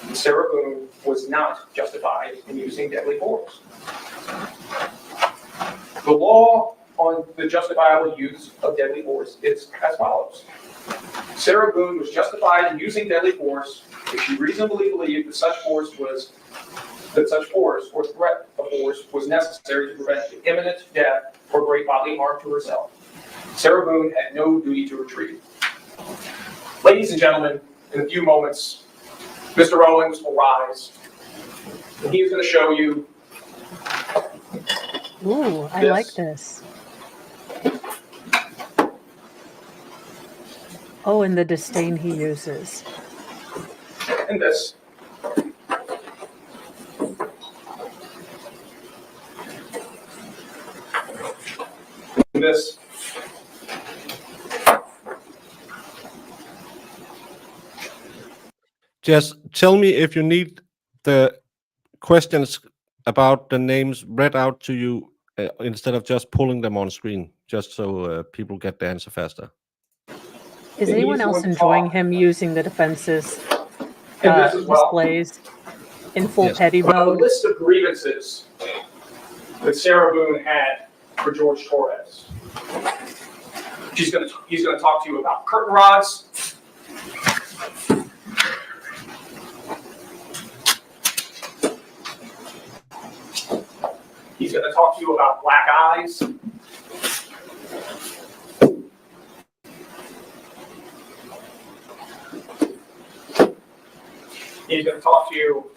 that Sarah Boone was not justified in using deadly force. The law on the justifiable use of deadly force is as follows. Sarah Boone was justified in using deadly force if she reasonably believed that such force or threat of force was necessary to prevent the imminent death or great bodily harm to herself. Sarah Boone had no duty to retreat. Ladies and gentlemen, in a few moments, Mr. Owens will rise, and he's going to show you. Ooh, I like this. Oh, and the disdain he uses. And this. And this. Just tell me if you need the questions about the names read out to you instead of just pulling them on screen, just so people get the answer faster. Is anyone else enjoying him using the defenses displays in full Yes. petty A mode? list of grievances that Sarah Boone had for George Torres. He's gonna talk to you about curtain rods. He's gonna talk to you about black eyes. He's going to talk to you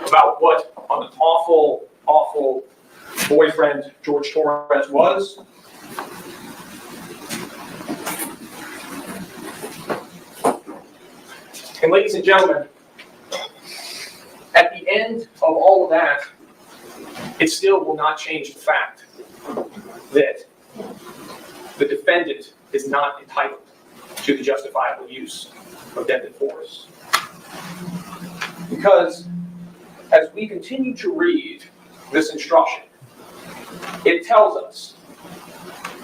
about what an awful, awful boyfriend George Torres was. And ladies and gentlemen, at the end of all of that, it still will not change the fact that the defendant is not entitled to the justifiable use of deadly force. Because as we continue to read this instruction, it tells us,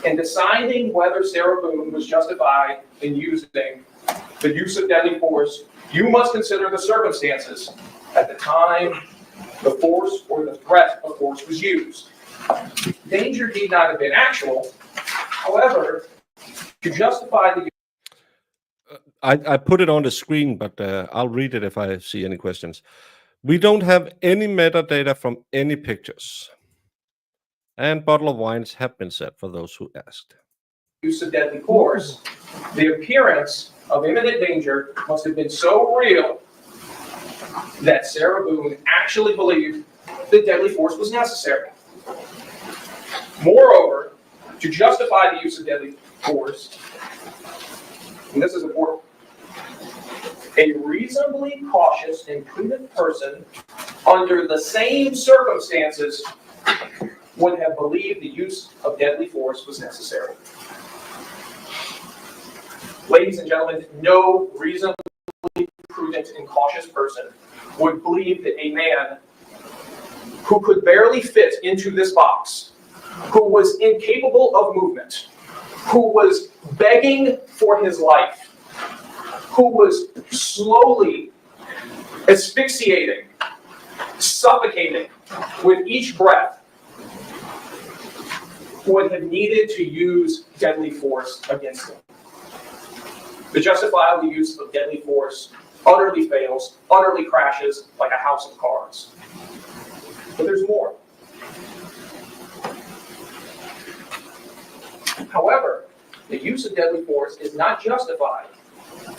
in deciding whether Sarah Boone was justified in using the use of deadly force, you must consider the circumstances at the time the force or the threat of force was used. Danger need not have been actual. However, to justify the I put it on the screen, but I'll read it if I see any questions. We don't have any metadata from any pictures. And bottle of wines have been set for those who asked. use of deadly force, the appearance of imminent danger must have been so real that Sarah Boone actually believed that deadly force was necessary. Moreover, to justify the use of deadly force, and this is important, a reasonably cautious and prudent person under the same circumstances would have believed the use of deadly force was necessary. Ladies and gentlemen, no reasonably prudent and cautious person would believe that a man who could barely fit into this box, who was incapable of movement, who was begging for his life, who was slowly asphyxiating, suffocating with each breath, would have needed to use deadly force against him. The justifiable use of deadly force utterly fails, utterly crashes like a house of cards. But there's more. However, the use of deadly force is not justified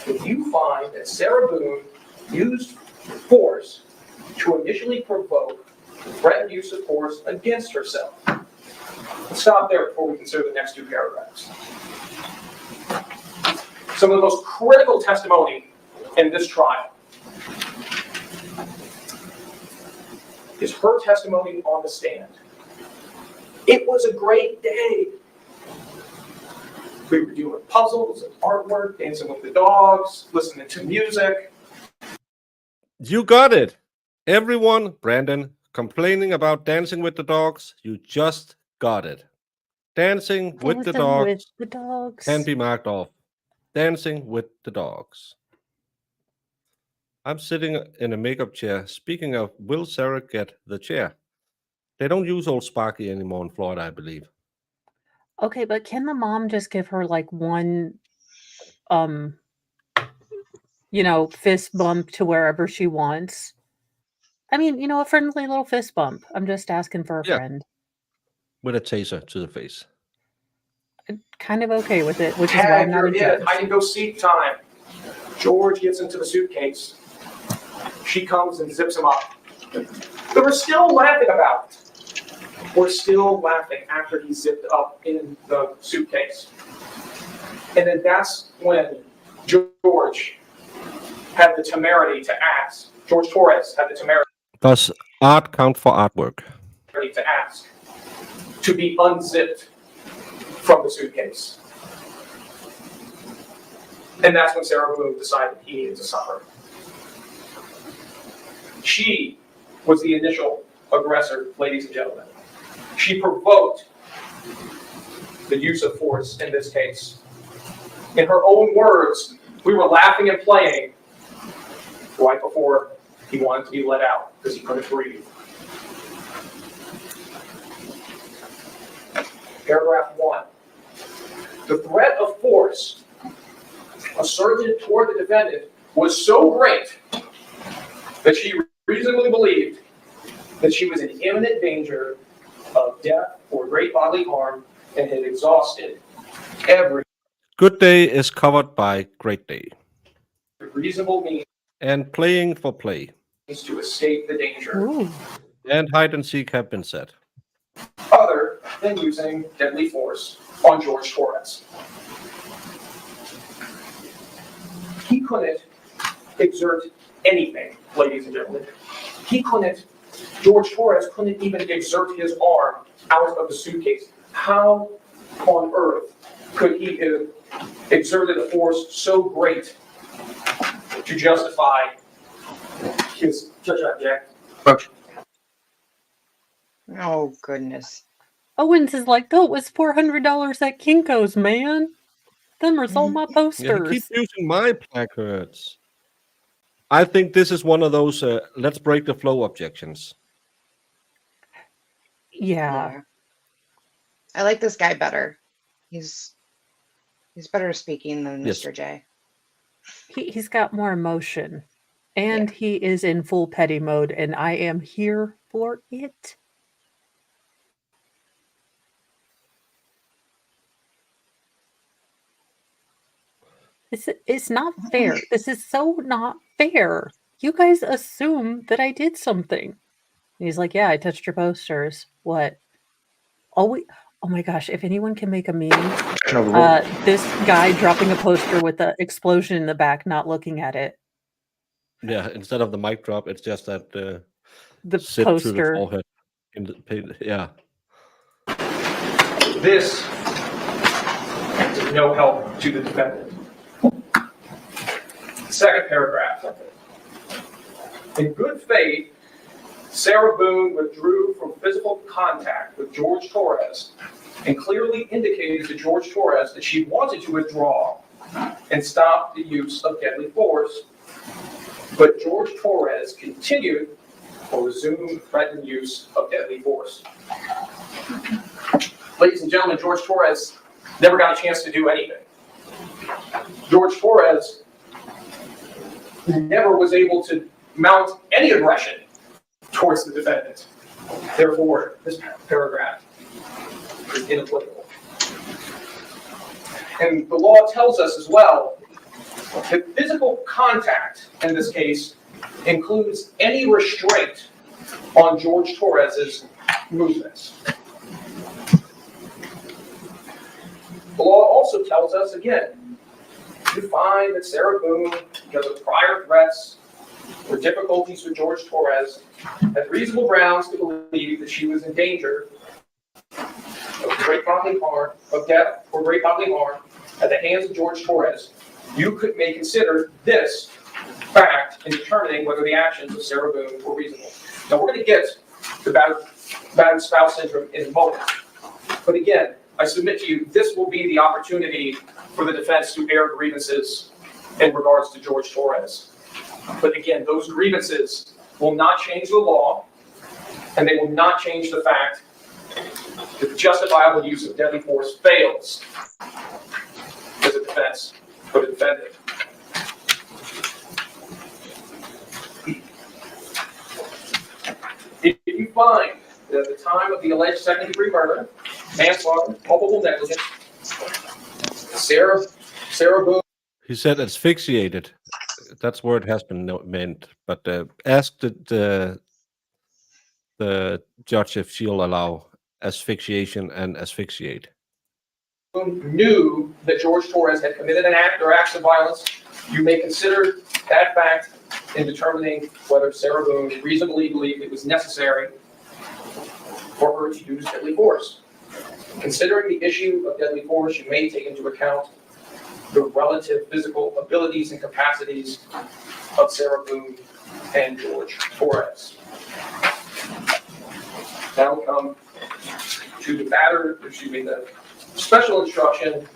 if you find that Sarah Boone used force to initially provoke threatened use of force against herself. Let's stop there before we consider the next two paragraphs. Some of the most critical testimony in this trial is her testimony on the stand. It was a great day. We were doing puzzles and artwork, dancing with the dogs, listening to music. You got it. Everyone, Brandon, complaining about dancing with the dogs, you just got it. Dancing with the dogs can be marked off. Dancing with the dogs. I'm sitting in a makeup chair. Speaking of, will Sarah get the chair? They don't use Old Sparky anymore in Florida, I believe. Okay, but can the mom just give her like one, fist bump to wherever she wants? I mean, a friendly little fist bump. I'm just asking for a friend. With a taser to the face. I'm kind of okay with it, which is why I'm not a judge. Hide and go seek time. George gets into the suitcase. She comes and zips him up. But we're still laughing about it. We're still laughing after he zipped up in the suitcase. And then that's when George had the temerity to ask. George Torres had the temerity. Does art count for artwork? To ask to be unzipped from the suitcase. And that's when Sarah Boone decided he needed to suffer. She was the initial aggressor, ladies and gentlemen. She provoked the use of force in this case. In her own words, we were laughing and playing right before he wanted to be let out because he couldn't breathe. Paragraph 1. The threat of force asserted toward the defendant was so great that she reasonably believed that she was in imminent danger of death or great bodily harm and had exhausted every Good day is covered by great day. reasonable means And playing for play. to escape the danger Ooh. And hide and seek have been said. other than using deadly force on George Torres. He couldn't exert anything, ladies and gentlemen. George Torres couldn't even exert his arm out of the suitcase. How on earth could he have exerted a force so great to justify his judge object? Oh, goodness. Owens is like, oh, it was $400 at Kinko's, man. Them are all my Yeah, he posters. keeps using my placards. I think this is one of those let's break the flow objections. Yeah. I like this guy better. He's better speaking than Yes. Mr. J. He's got more emotion. And he is in full petty mode, and I am here for it. It's not fair. This is so not fair. You guys assume that I did something. And he's like, yeah, I touched your posters. What? Oh my gosh, if anyone can make a meme, this guy dropping a poster with the explosion in the back, not looking at it. Yeah, instead of the mic drop, it's just that The sit through the poster. forehead. Yeah. This is no help to the defendant. Second paragraph. In good faith, Sarah Boone withdrew from physical contact with George Torres and clearly indicated to George Torres that she wanted to withdraw and stop the use of deadly force. But George Torres continued or resumed threatened use of deadly force. Ladies and gentlemen, George Torres never got a chance to do anything. George Torres never was able to mount any aggression towards the defendant. Therefore, this paragraph is inapplicable. And the law tells us as well that physical contact in this case includes any restraint on George Torres's movements. The law also tells us, again, to find that Sarah Boone, because of prior threats or difficulties with George Torres, had reasonable grounds to believe that she was in danger of great bodily harm, of death or great bodily harm at the hands of George Torres. You may consider this fact in determining whether the actions of Sarah Boone were reasonable. Now, we're going to get to battered spouse syndrome in a moment. But again, I submit to you, this will be the opportunity for the defense to air grievances in regards to George Torres. But again, those grievances will not change the law, and they will not change the fact that the justifiable use of deadly force fails as a defense for the defendant. If you find that at the time of the alleged second-degree murder, manslaughter, culpable negligence, Sarah Boone. He said asphyxiated. That's where it has been meant. But ask the judge if she'll allow asphyxiation and asphyxiate. Knew that George Torres had committed an act or acts of violence. You may consider that fact in determining whether Sarah Boone reasonably believed it was necessary for her to use deadly force. Considering the issue of deadly force, you may take into account the relative physical abilities and capacities of Sarah Boone and George Torres. Now we come to the special instruction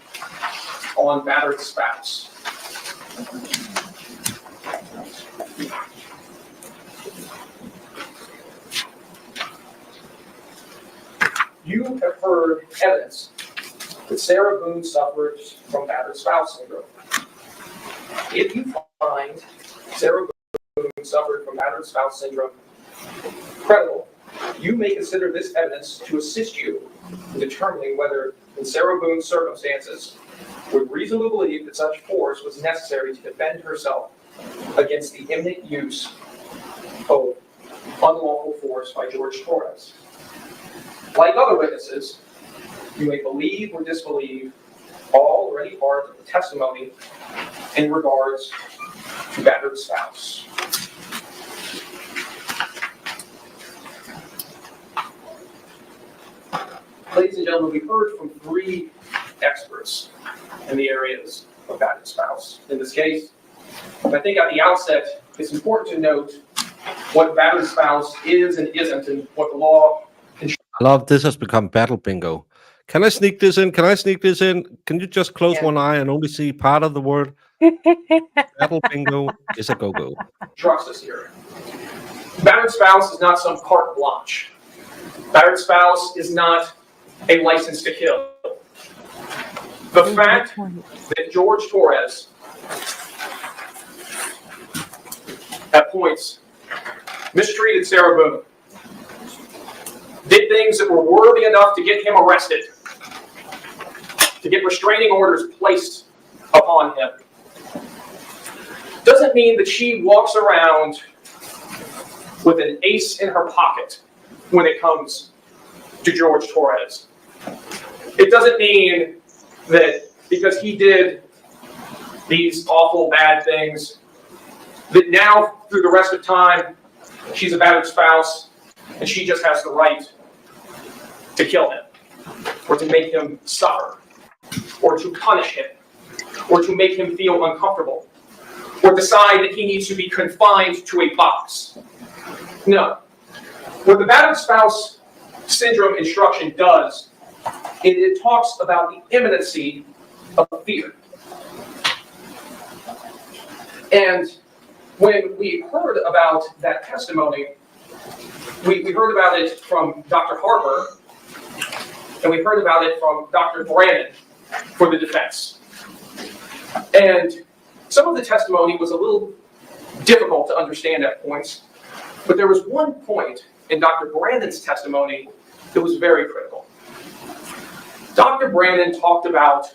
on battered spouse. you have heard evidence that Sarah Boone suffers from battered spouse syndrome. If you find Sarah Boone suffered from battered spouse syndrome credible, you may consider this evidence to assist you in determining whether, in Sarah Boone's circumstances, would reasonably believe that such force was necessary to defend herself against the imminent use of unlawful force by George Torres. Like other witnesses, you may believe or disbelieve all or any part of the testimony in regards to battered spouse. Ladies and gentlemen, we've heard from 3 experts in the areas of battered spouse. In this case, I think at the outset, it's important to note what battered spouse is and isn't, and what the law. I love this has become battle bingo. Can I sneak this in? Can I sneak this in? Can you just close one eye and only see part of the word? Battle bingo is a go-go. Trust us here. Battered spouse is not some carte blanche. Battered spouse is not a license to kill. The fact that George Torres, at points, mistreated Sarah Boone, did things that were worthy enough to get him arrested, to get restraining orders placed upon him, doesn't mean that she walks around with an ace in her pocket when it comes to George Torres. It doesn't mean that because he did these awful bad things, that now through the rest of time, she's a battered spouse and she just has the right to kill him, or to make him suffer, or to punish him, or to make him feel uncomfortable, or decide that he needs to be confined to a box. No. What the battered spouse syndrome instruction does, it talks about the imminency of fear. And when we heard about that testimony, we heard about it from Dr. Harper, and we heard about it from Dr. Brannon for the defense. And some of the testimony was a little difficult to understand at points, but there was one point in Dr. Brannon's testimony that was very critical. Dr. Brannon talked about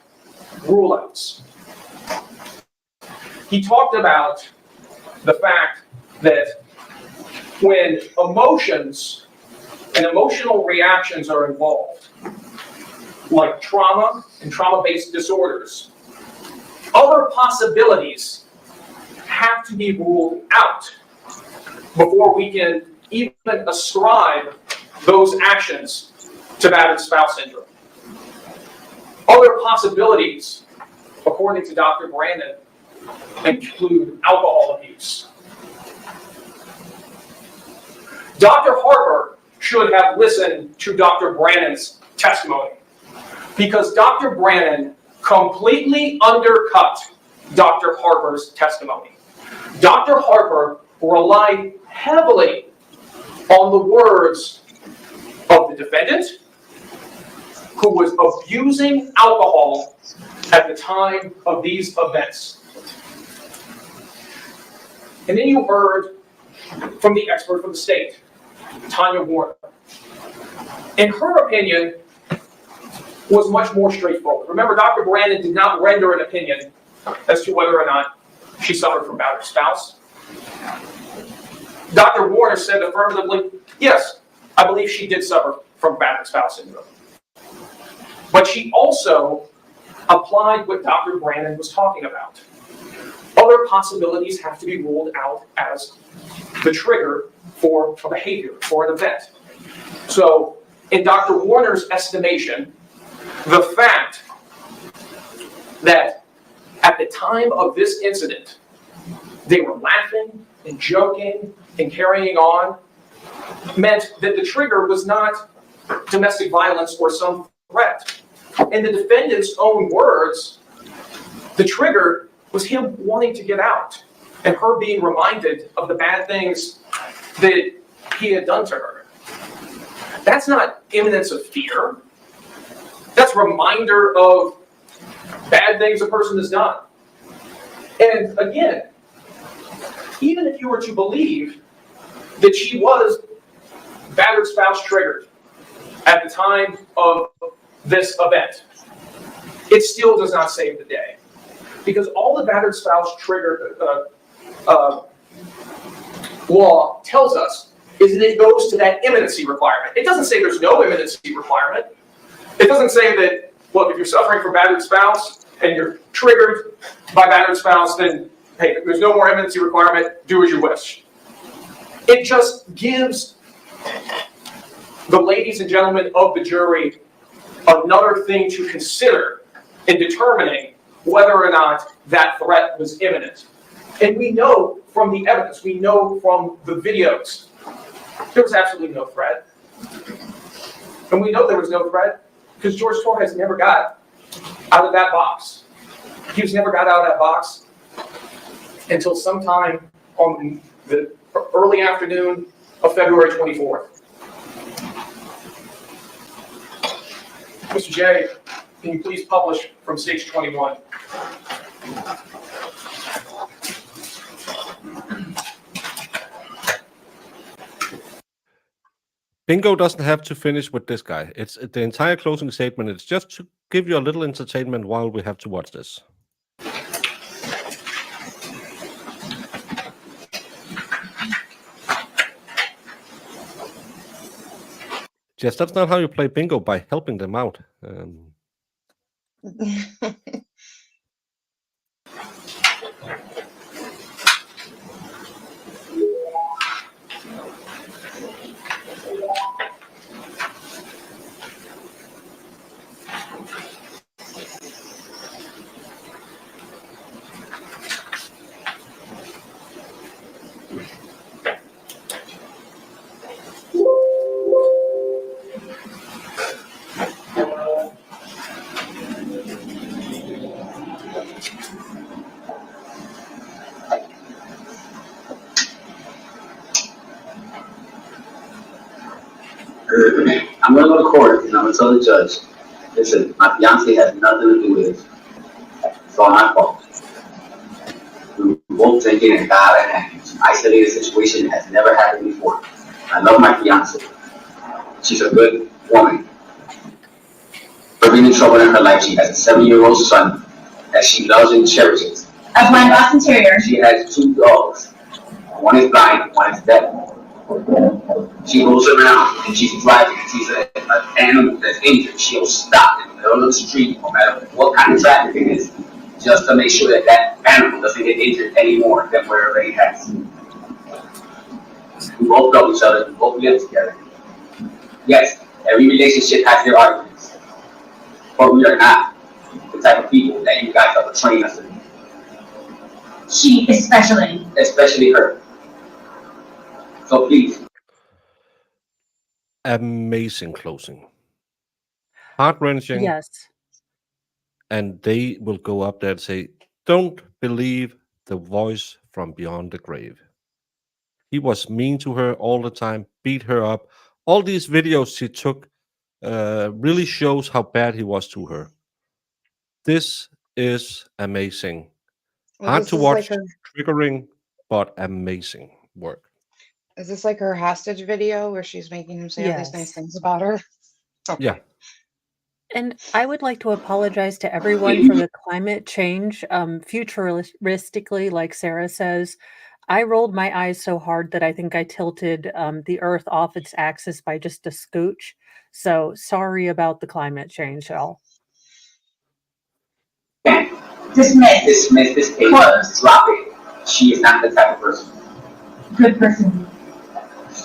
rule-outs. He talked about the fact that when emotions and emotional reactions are involved, like trauma and trauma-based disorders, other possibilities have to be ruled out before we can even ascribe those actions to battered spouse syndrome. Other possibilities, according to Dr. Brannon, include alcohol abuse. Dr. Harper should have listened to Dr. Brannon's testimony, because Dr. Brannon completely undercut Dr. Harper's testimony. Dr. Harper relied heavily on the words of the defendant, who was abusing alcohol at the time of these events. And then you heard from the expert from the state, Tanya Warner. And her opinion was much more straightforward. Remember, Dr. Brannon did not render an opinion as to whether or not she suffered from battered spouse. Dr. Warner said affirmatively, yes, I believe she did suffer from battered spouse syndrome. But she also applied what Dr. Brannon was talking about. Other possibilities have to be ruled out as the trigger for a behavior, for an event. So, in Dr. Warner's estimation, the fact that at the time of this incident, they were laughing and joking and carrying on meant that the trigger was not domestic violence or some threat. In the defendant's own words, the trigger was him wanting to get out and her being reminded of the bad things that he had done to her. That's not imminence of fear. That's a reminder of bad things a person has done. And again, even if you were to believe that she was battered spouse triggered at the time of this event, it still does not save the day. Because all the battered spouse trigger law tells us is that it goes to that imminency requirement. It doesn't say there's no imminency requirement. It doesn't say that, look, if you're suffering from battered spouse and you're triggered by battered spouse, then, hey, there's no more imminency requirement, do as you wish. It just gives the ladies and gentlemen of the jury another thing to consider in determining whether or not that threat was imminent. And we know from the evidence, we know from the videos, there was absolutely no threat. And we know there was no threat because George Torres never got out of that box. He was never got out of that box until sometime on the early afternoon of February 24th. Mr. J, can you please publish from stage 21? Bingo doesn't have to finish with this guy. It's the entire closing statement. It's just to give you a little entertainment while we have to watch this. Jess, that's not how you play bingo, by helping them out. I'm gonna go to court and I'm gonna tell the judge, listen, my fiance has nothing to do with it. It's all my fault. We were both drinking and got out of hand. Isolated situation has never happened before. I love my fiance. She's a good woman. But been in trouble in her life. She has a 7-year-old son that she loves and cherishes. As my Boston Terrier. She has 2 dogs. One is blind, one is deaf. She goes around and she's driving and sees an animal that's injured. She'll stop in the middle of the street, no matter what kind of traffic it is, just to make sure that that animal doesn't get injured any more than where it already has. We both love each other. We both live together. Yes, every relationship has their arguments, but we are not the type of people that you guys are trained us to be. She especially. Especially her. So please. Amazing closing. Heart-wrenching. Yes. And they will go up there and say, don't believe the voice from beyond the grave. He was mean to her all the time, beat her up. All these videos she took really shows how bad he was to her. This is amazing. Well, Hard this to is watch, like her, triggering, but amazing work. is this like her hostage video where she's making him say all these nice Yes. things about her? Okay. Yeah. And I would like to apologize to everyone for the climate change. Futuristically, like Sarah says, I rolled my eyes so hard that I think I tilted the Earth off its axis by just a scooch. So sorry about the climate change, y'all. Dismiss. Dismiss this case. Close. Drop it. She is not the type of person. Good person.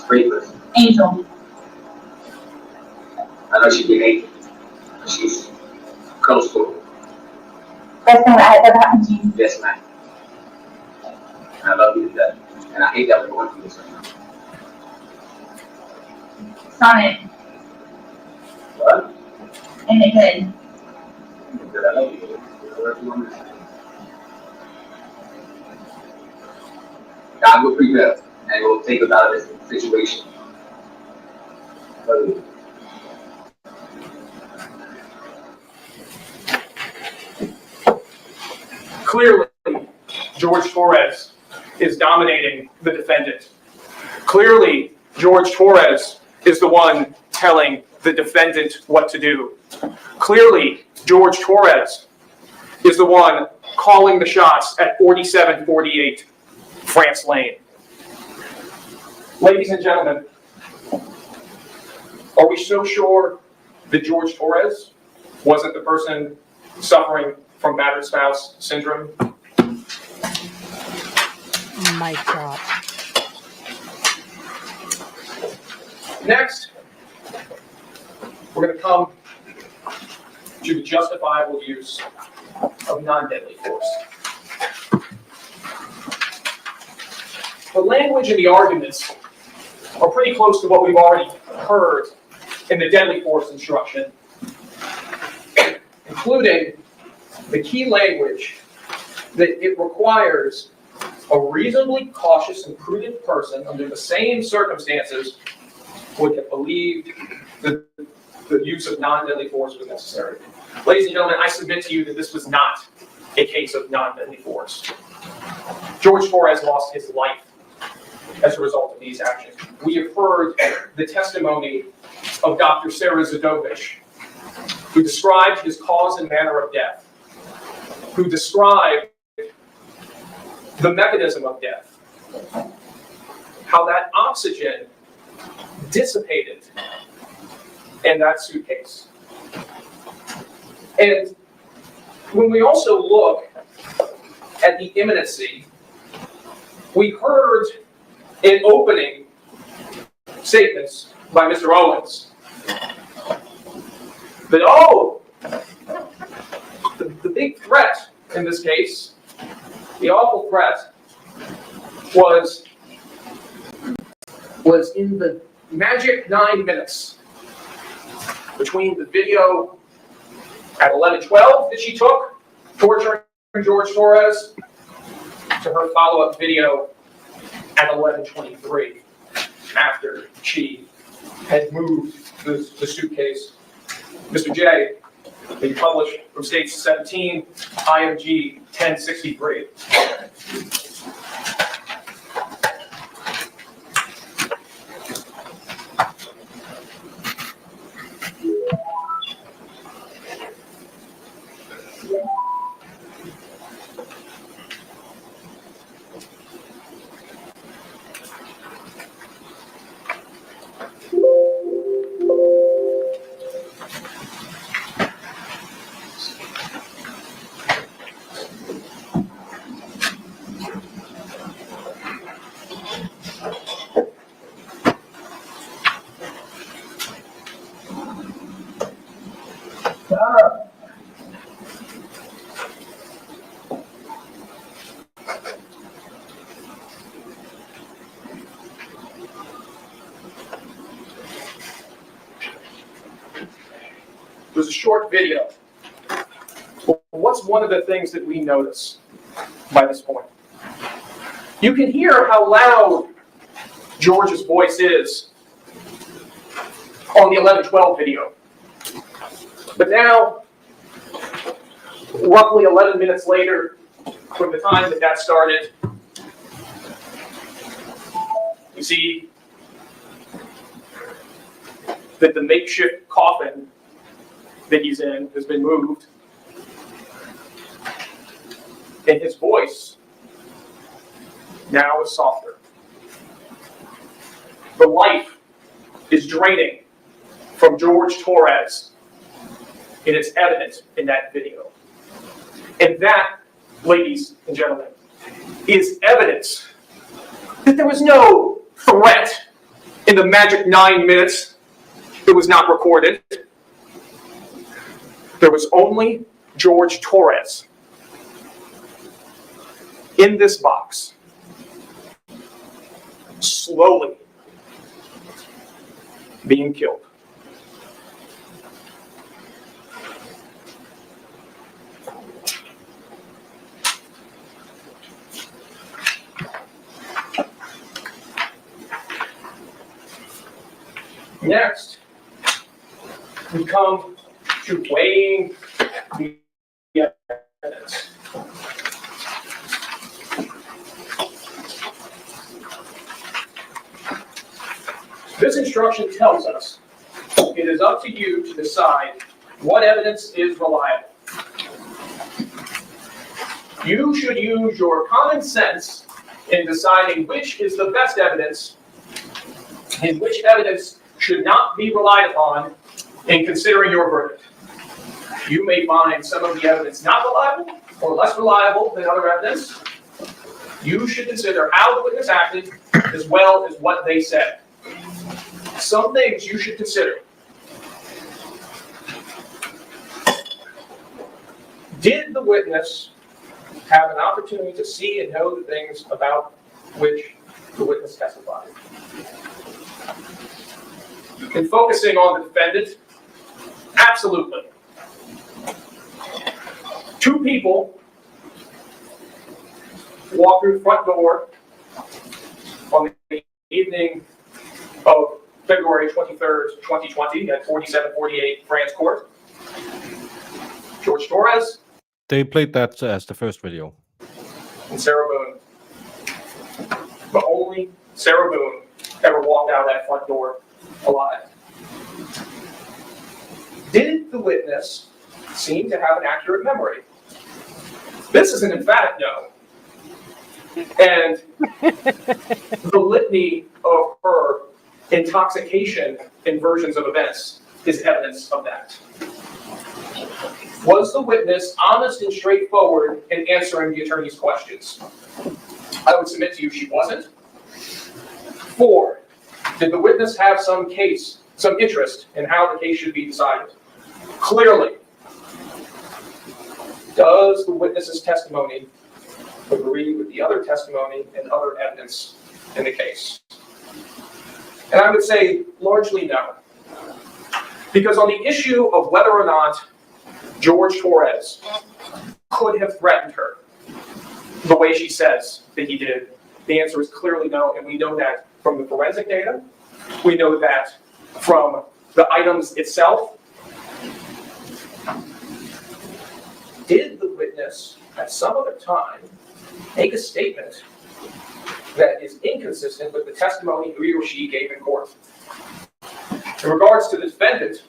Great person. Angel. I know she'd be an angel. She's close to her. Best thing that has ever happened to you. Yes, ma'am. And I love you to death. And I hate that we're going through this right now. Sonnet. What? And it good. Because I love you. Whatever you want to say. God will prevail and will take us out of this situation. Love you. Clearly, George Torres is dominating the defendant. Clearly, George Torres is the one telling the defendant what to do. Clearly, George Torres is the one calling the shots at 4748 France Lane. Ladies and gentlemen, are we so sure that George Torres wasn't the person suffering from battered spouse syndrome? Mic drop. Next, we're going to come to the justifiable use of non-deadly force. The language and the arguments are pretty close to what we've already heard in the deadly force instruction, including the key language that it requires a reasonably cautious and prudent person under the same circumstances would have believed that the use of non-deadly force was necessary. Ladies and gentlemen, I submit to you that this was not a case of non-deadly force. George Torres lost his life as a result of these actions. We have heard the testimony of Dr. Sarah Zadovich, who described his cause and manner of death, who described the mechanism of death, how that oxygen dissipated in that suitcase. And when we also look at the imminency, we heard in opening statements by Mr. Owens that, the big threat in this case, the awful threat, was in the magic 9 minutes between the video at 11:12 that she took, torturing George Torres, to her follow-up video at 11:23, after she had moved the suitcase. Mr. J, they published from States 17, IMG 1063. It was a short video. Well, what's one of the things that we notice by this point? You can hear how loud George's voice is on the 11:12 video. But now, roughly 11 minutes later, from the time that started, you see that the makeshift coffin that he's in has been moved, and his voice now is softer. The life is draining from George Torres, and it's evident in that video. And that, ladies and gentlemen, is evidence that there was no threat in the magic 9 minutes that was not recorded. There was only George Torres in this box, slowly being killed. Next, we come to weighing the evidence. This instruction tells us it is up to you to decide what evidence is reliable. You should use your common sense in deciding which is the best evidence and which evidence should not be relied upon in considering your verdict. You may find some of the evidence not reliable or less reliable than other evidence. You should consider how the witness acted as well as what they said. Some things you should consider. Did the witness have an opportunity to see and know the things about which the witness testified? In focusing on the defendant, absolutely. Two people walk through the front door on the evening of February 23rd, 2020 at 4748 France Court. George Torres. They played that as the first video. And Sarah Boone. But only Sarah Boone ever walked out that front door alive. Did the witness seem to have an accurate memory? This is an emphatic no. And the litany of her intoxication in versions of events is evidence of that. Was the witness honest and straightforward in answering the attorney's questions? I would submit to you she wasn't. 4, did the witness have some interest in how the case should be decided? Clearly. Does the witness's testimony agree with the other testimony and other evidence in the case? And I would say largely no. Because on the issue of whether or not George Torres could have threatened her the way she says that he did, the answer is clearly no, and we know that from the forensic data. We know that from the items itself. Did the witness at some other time make a statement that is inconsistent with the testimony he or she gave in court? In regards to the defendant,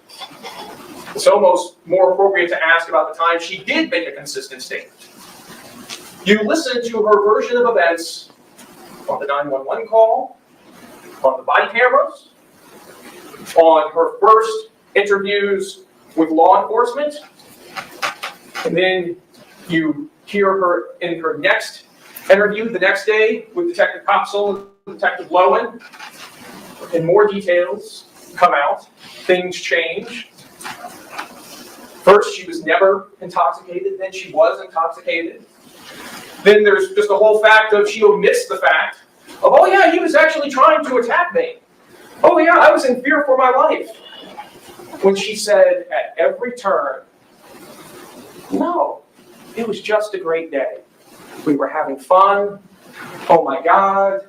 it's almost more appropriate to ask about the time she did make a consistent statement. You listen to her version of events on the 911 call, on the body cameras, on her first interviews with law enforcement, and then you hear her in her next interview the next day with Detective Kopsel and Detective Lowen, and more details come out. Things change. First, she was never intoxicated, then she was intoxicated. Then there's just the whole fact of she omits the fact of, oh yeah, he was actually trying to attack me. Oh yeah, I was in fear for my life. When she said at every turn, no, it was just a great day. We were having fun. Oh my God,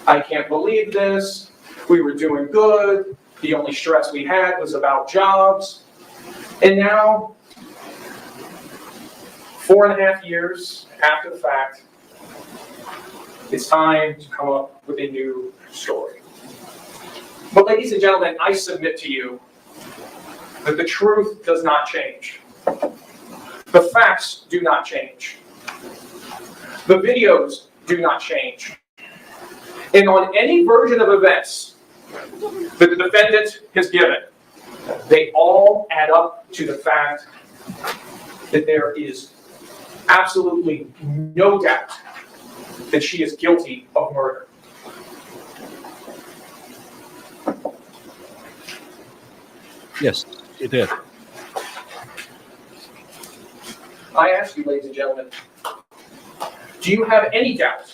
I can't believe this. We were doing good. The only stress we had was about jobs. And now, 4.5 years after the fact, it's time to come up with a new story. But ladies and gentlemen, I submit to you that the truth does not change. The facts do not change. The videos do not change. And on any version of events that the defendant has given, they all add up to the fact that there is absolutely no doubt that she is guilty of murder. Yes, it did. I ask you, ladies and gentlemen, do you have any doubt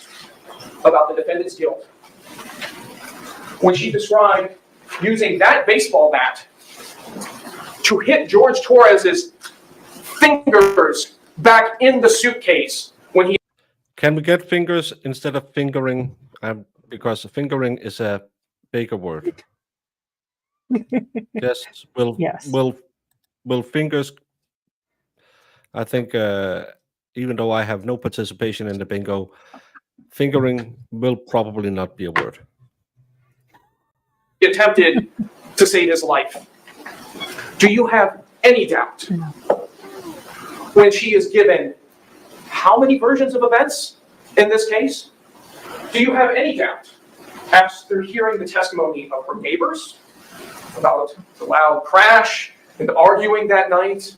about the defendant's guilt when she described using that baseball bat to hit George Torres's fingers back in the suitcase when he... Can we get fingers instead of fingering? Because fingering is a bigger word. Yes, will fingers... I think even though I have no participation in the bingo, fingering will probably not be a word. attempted to save his life. Do you have any doubt when she is given how many versions of events in this case? Do you have any doubt after hearing the testimony of her neighbors about the loud crash and arguing that night?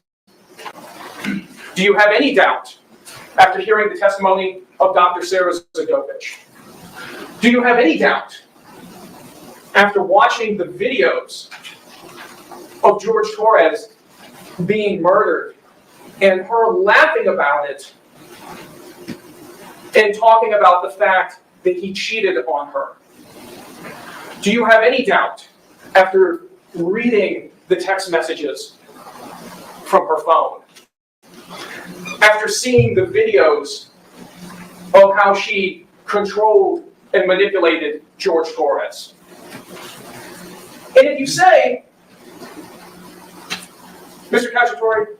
Do you have any doubt after hearing the testimony of Dr. Sarah Zagovich? Do you have any doubt after watching the videos of George Torres being murdered and her laughing about it and talking about the fact that he cheated on her? Do you have any doubt after reading the text messages from her phone? After seeing the videos of how she controlled and manipulated George Torres? And if you say, Mr. Cacciatore,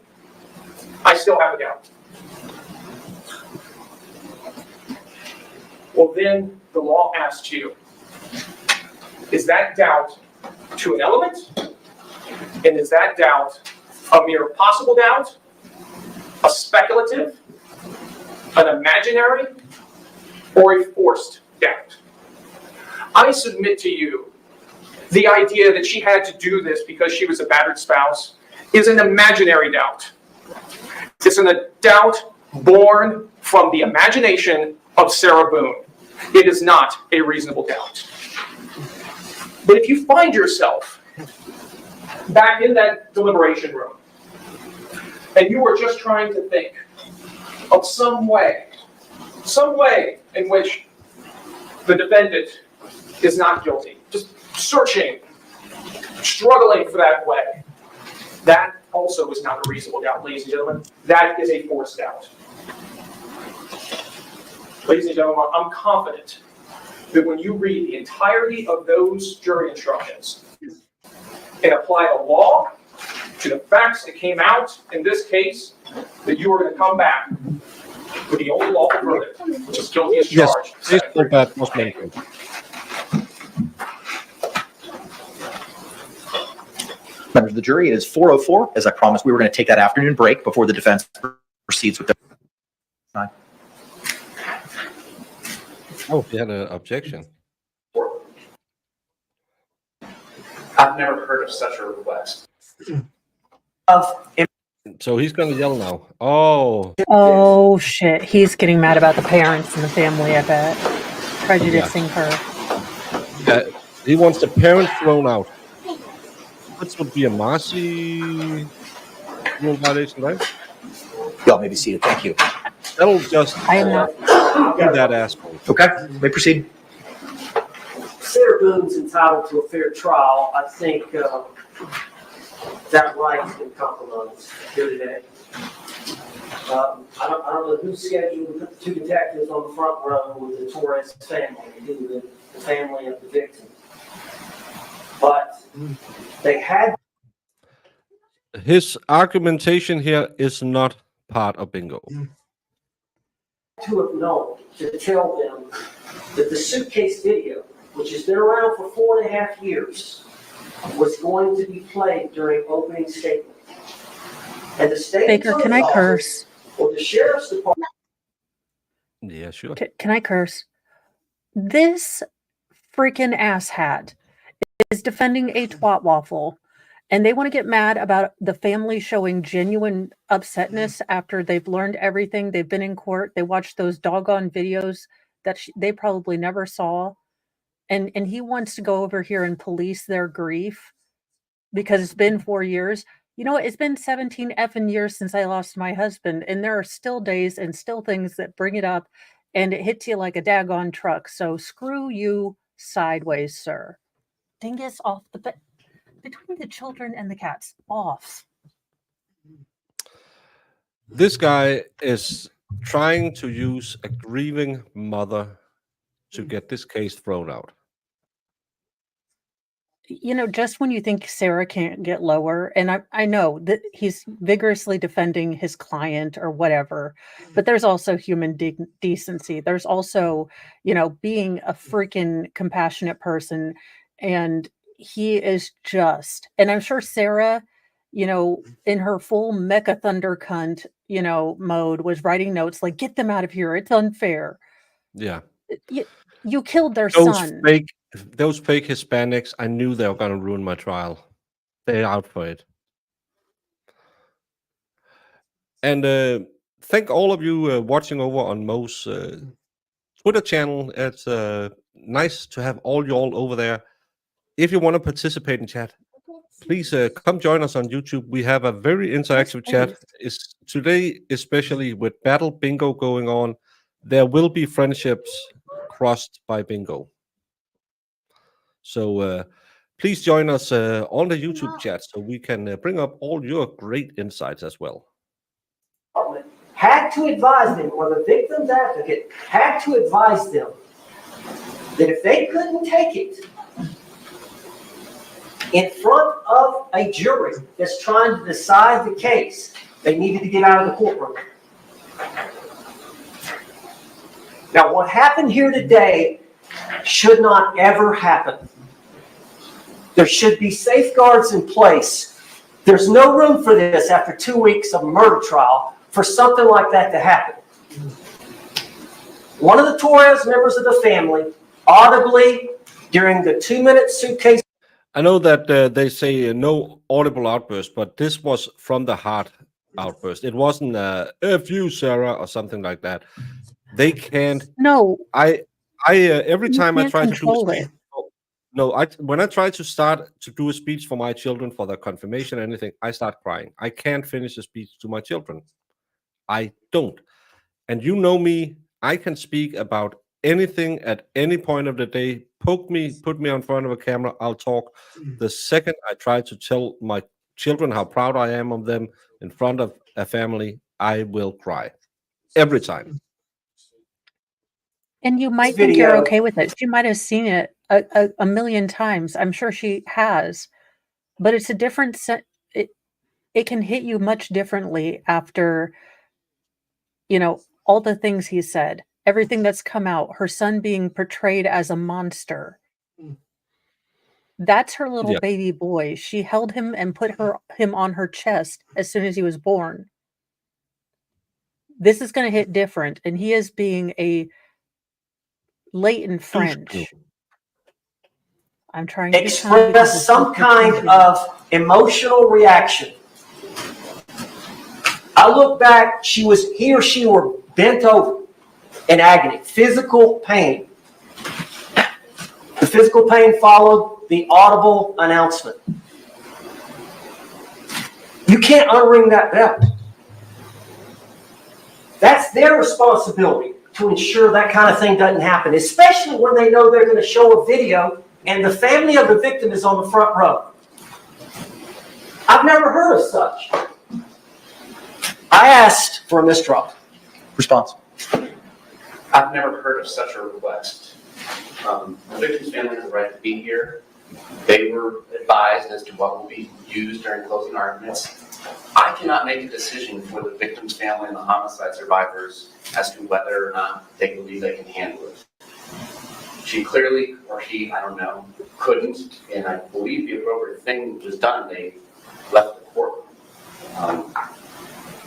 I still have a doubt, well then the law asks you, is that doubt to an element? And is that doubt a mere possible doubt, a speculative, an imaginary, or a forced doubt? I submit to you the idea that she had to do this because she was a battered spouse is an imaginary doubt. It's a doubt born from the imagination of Sarah Boone. It is not a reasonable doubt. But if you find yourself back in that deliberation room and you are just trying to think of some way in which the defendant is not guilty, just searching, struggling for that way, that also is not a reasonable doubt, ladies and gentlemen. That is a forced doubt. Ladies and gentlemen, I'm confident that when you read the entirety of those jury instructions and apply the law to the facts that came out in this case, that you are going to come back with the only lawful verdict, which is guilty as charged. Yes, please go back, most mentioned. Members of the jury, it is 4:04. As I promised, we were going to take that afternoon break before the defense proceeds with their time. Oh, he had an objection. I've never heard of such a request. So he's going to yell now. Oh. Oh shit, he's getting mad about the parents and the family, I bet. Prejudicing her. Yeah, he wants the parents thrown out. This would be a Marcy rule violation, right? Y'all may be seated. Thank you. That'll just I am not. do that asshole. Okay, may proceed. Sarah Boone's entitled to a fair trial. I think that right's been compromised here today. I don't know who scheduled to put the two detectives on the front row with the Torres family, the family of the victim. But they had. His argumentation here is not part of bingo. To have known to tell them that the suitcase video, which has been around for 4.5 years, was going to be played during opening statement. And the state Baker, can I curse? Or the sheriff's department. Yeah, sure. Can I curse? This freaking asshat is defending a twat waffle, and they want to get mad about the family showing genuine upsetness after they've learned everything. They've been in court. They watched those doggone videos that they probably never saw. And he wants to go over here and police their grief because it's been 4 years. You know what? It's been 17 effing years since I lost my husband, and there are still days and still things that bring it up, and it hits you like a daggone truck. So screw you sideways, sir. Dingus off the bed. Between the children and the cats, off. This guy is trying to use a grieving mother to get this case thrown out. You know, just when you think Sarah can't get lower, and I know that he's vigorously defending his client or whatever, but there's also human decency. There's also, you know, being a freaking compassionate person and, he is just, and I'm sure Sarah, in her full mecha thunder cunt, mode was writing notes like, get them out of here. It's unfair. Yeah. You killed their Those son. those fake Hispanics, I knew they were gonna ruin my trial. They're out for it. And thank all of you watching over on Mo's Twitter channel. It's nice to have all you all over there. If you want to participate in chat, please come join us on YouTube. We have a very interactive chat. Today, especially with Battle Bingo going on, there will be friendships crossed by bingo. So please join us on the YouTube chat so we can bring up all your great insights as well. Had to advise them, or the victim's advocate had to advise them that if they couldn't take it in front of a jury that's trying to decide the case, they needed to get out of the courtroom. Now, what happened here today should not ever happen. There should be safeguards in place. There's no room for this after 2 weeks of murder trial for something like that to happen. One of the Torres members of the family audibly, during the 2-minute suitcase. I know that they say no audible outburst, but this was from the heart outburst. It wasn't "F you, Sarah" or something like that. They can't. No. I every time I try to do a control speech, when I try to start to do a speech for my children for their confirmation or anything, I start crying. I can't finish a speech to my children. I don't. And you know me, I can speak about anything at any point of the day. Poke me, put me in front of a camera, I'll talk. The second I try to tell my children how proud I am of them in front of a family, I will cry. Every time. And you might think you're okay with it. She might have seen it a million times. I'm sure she has. But it's a different it can hit you much differently after, all the things he said, everything that's come out, her son being portrayed as a monster. That's her little baby boy. She held him and put him on her chest as soon as he was born. This is going to hit different, and he is being a latent French. I'm trying to express some kind of emotional reaction. I look back, he or she were bent over in agony, physical pain. The physical pain followed the audible announcement. You can't unring that bell. That's their responsibility to ensure that kind of thing doesn't happen, especially when they know they're going to show a video and the family of the victim is on the front row. I've never heard of such. I asked for a mistrial. Response. I've never heard of such a request. The victim's family has the right to be here. They were advised as to what will be used during closing arguments. I cannot make a decision for the victim's family and the homicide survivors as to whether or not they believe they can handle it. She clearly, or he, I don't know, couldn't, and I believe the appropriate thing was done. They left the court.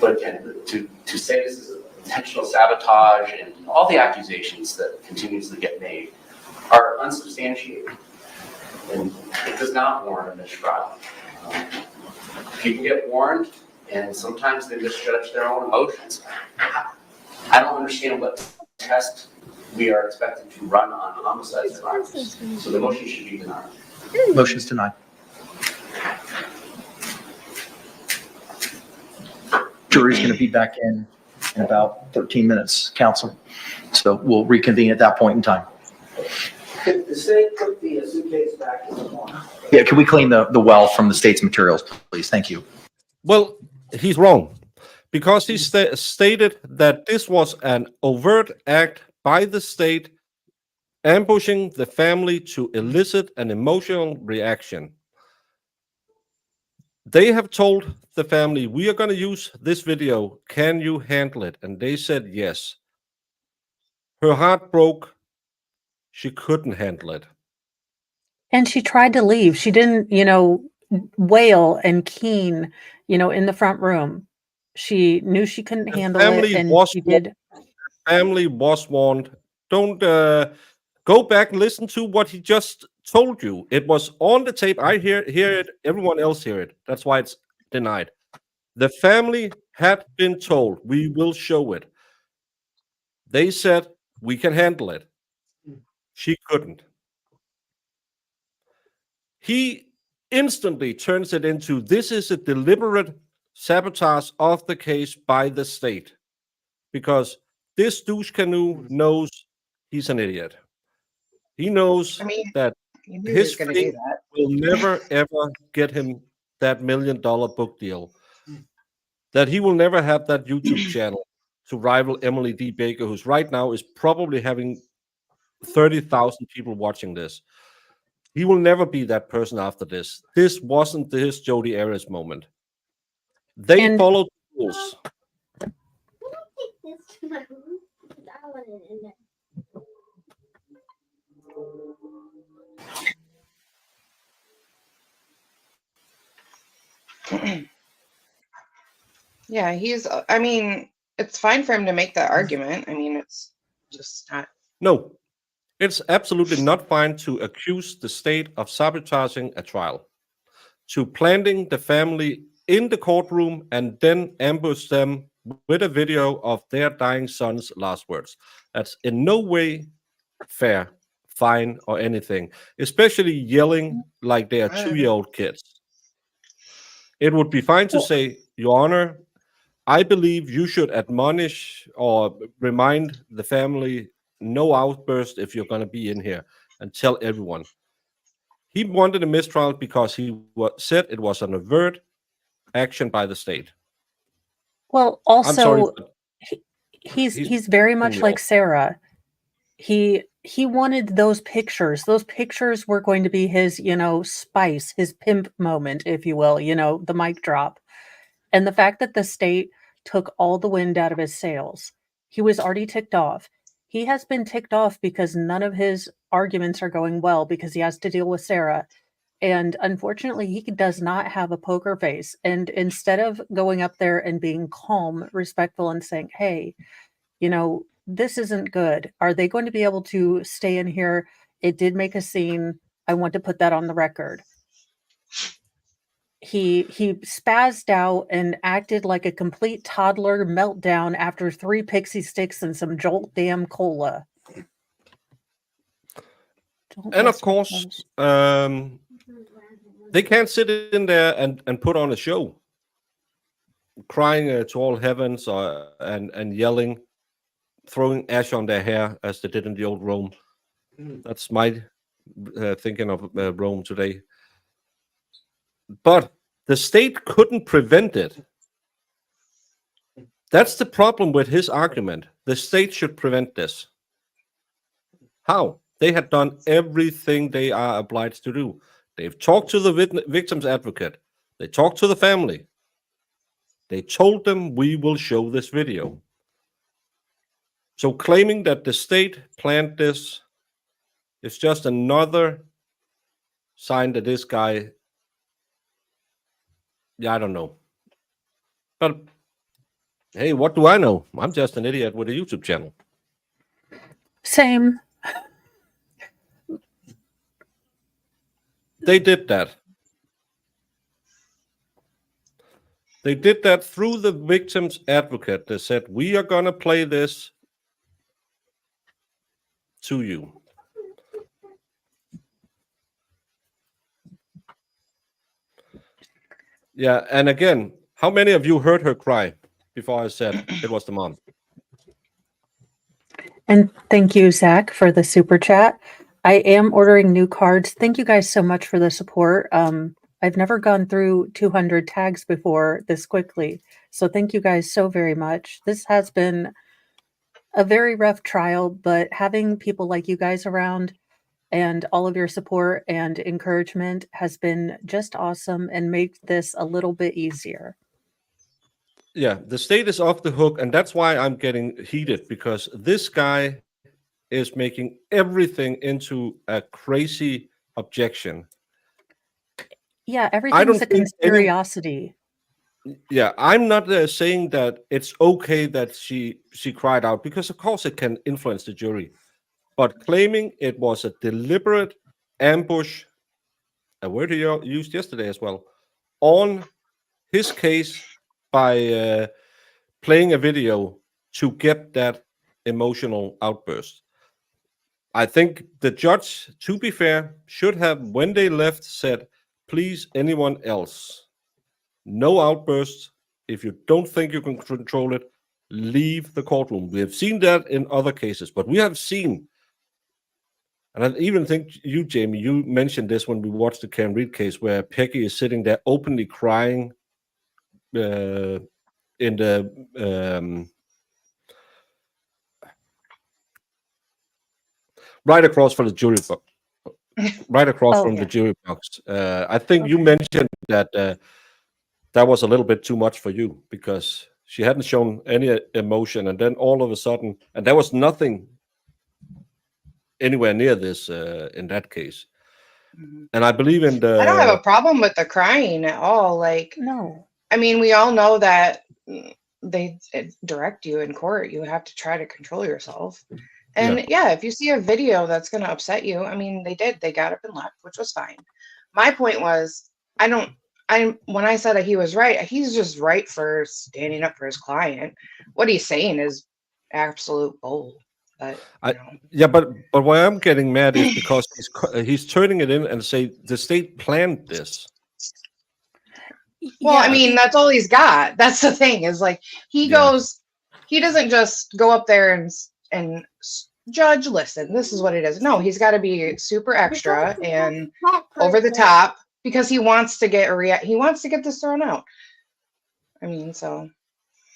But again, to say this is intentional sabotage and all the accusations that continuously get made are unsubstantiated. And it does not warrant a mistrial. People get warned, and sometimes they misjudge their own emotions. I don't understand what test we are expected to run on homicide survivors. So the motion should be denied. Motion's denied. Jury's going to be back in about 13 minutes, counsel. So we'll reconvene at that point in time. Could the state put the suitcase back in the morning? Yeah, can we clean the well from the state's materials, please? Thank you. Well, he's wrong because he stated that this was an overt act by the state ambushing the family to elicit an emotional reaction. They have told the family, we are going to use this video. Can you handle it? And they said yes. Her heart broke. She couldn't handle it. And she tried to leave. She didn't, wail and keen, in the front room. She knew she couldn't The handle it, family and was she warned. did. Family was warned. Don't go back and listen to what he just told you. It was on the tape. I hear it. Everyone else hear it. That's why it's denied. The family had been told, we will show it. They said, we can handle it. She couldn't. He instantly turns it into, this is a deliberate sabotage of the case by the state, because this douche canoe knows he's an idiot. He knows I mean, that you knew he his was going to do fame that. will never ever get him that $1 million book deal. That he will never have that YouTube channel to rival Emily D. Baker, who's right now is probably having 30,000 people watching this. He will never be that person after this. This wasn't his Jodi Arias moment. They And followed the rules. Yeah, I mean, it's fine for him to make that argument. I mean, it's just not. No, it's absolutely not fine to accuse the state of sabotaging a trial, to planting the family in the courtroom and then ambush them with a video of their dying son's last words. That's in no way fair, fine, or anything, especially yelling like they are 2-year-old kids. It would be fine to say, Your Honor, I believe you should admonish or remind the family no outburst if you're going to be in here, and tell everyone. He wanted a mistrial because he said it was an overt action by the state. well, I'm sorry, also but he's very much me like off. Sarah. He wanted those pictures. Those pictures were going to be his, spice, his pimp moment, if you will, the mic drop. And the fact that the state took all the wind out of his sails, he was already ticked off. He has been ticked off because none of his arguments are going well because he has to deal with Sarah. And unfortunately, he does not have a poker face. And instead of going up there and being calm, respectful, and saying, hey, this isn't good. Are they going to be able to stay in here? It did make a scene. I want to put that on the record. He spazzed out and acted like a complete toddler meltdown after 3 pixie sticks and some Jolt damn cola. And of course, they can't sit in there and put on a show, crying to all heavens and yelling, throwing ash on their hair as they did in the old Rome. That's my thinking of Rome today. But the state couldn't prevent it. That's the problem with his argument. The state should prevent this. How? They had done everything they are obliged to do. They've talked to the victim's advocate. They talked to the family. They told them, we will show this video. So claiming that the state planned this is just another sign that this guy, I don't know. But hey, what do I know? I'm just an idiot with a YouTube channel. Same. They did that. They did that through the victim's advocate. They said, we are going to play this to you. Yeah, and again, how many of you heard her cry before I said it was the mom? And thank you, Zach, for the super chat. I am ordering new cards. Thank you guys so much for the support. I've never gone through 200 tags before this quickly. So thank you guys so very much. This has been a very rough trial, but having people like you guys around and all of your support and encouragement has been just awesome and made this a little bit easier. Yeah, the state is off the hook, and that's why I'm getting heated, because this guy is making everything into a crazy objection. Yeah, I everything's don't a think any. curiosity. Yeah, I'm not saying that it's okay that she cried out, because of course it can influence the jury. But claiming it was a deliberate ambush, a word you used yesterday as well, on his case by playing a video to get that emotional outburst. I think the judge, to be fair, should have, when they left, said, please, anyone else, no outbursts. If you don't think you can control it, leave the courtroom. We have seen that in other cases, but we have seen, and I even think you, Jamie, you mentioned this when we watched the Cam Reed case, where Peggy is sitting there openly crying in the right across from the jury box. Right across Oh, from the yeah. jury box. I think you Okay. mentioned that that was a little bit too much for you, because she hadn't shown any emotion, and then all of a sudden, and there was nothing anywhere near this in that case. And I believe in I don't have a the problem with the crying at all. Like, No. I mean, we all know that they direct you in court. You have to try to control yourself. And yeah, if you see a video that's going to upset you, I mean, they did. They got up and left, which was fine. My point was, when I said that he was right, he's just right for standing up for his client. What he's saying is absolute bull. But yeah, but why I'm getting mad is because he's turning it in and say the state planned this. Well, Yeah, I mean, that's all he's got. That's the thing, is like he doesn't just go up there and judge, listen, this is what it is. No, he's got to be super extra and over the top because he wants to get he wants to get this thrown out. I mean, so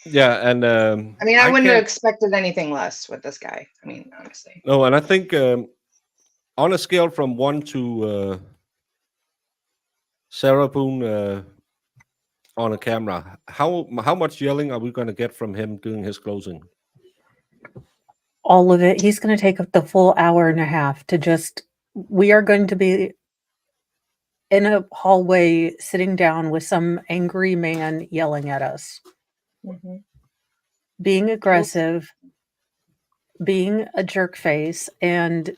Yeah, and I mean, I wouldn't have can't. expected anything less with this guy. I mean, honestly. No, and I think on a scale from 1 to Sarah Boone on a camera, how much yelling are we going to get from him doing his closing? all of it. He's going to take up the full hour and a half to just, we are going to be in a hallway sitting down with some angry man yelling at us, being aggressive, being a jerk face, and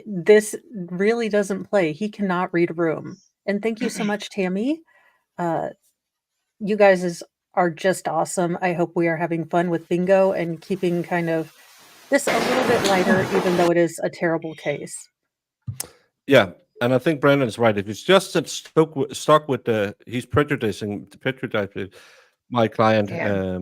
this really doesn't play. He cannot read a room. And thank you so much, Tammy. You guys are just awesome. I hope we are having fun with bingo and keeping kind of this a little bit lighter, even though it is a terrible case. Yeah, and I think Brandon is right. If it's just stuck with he's prejudicing my client. Yeah.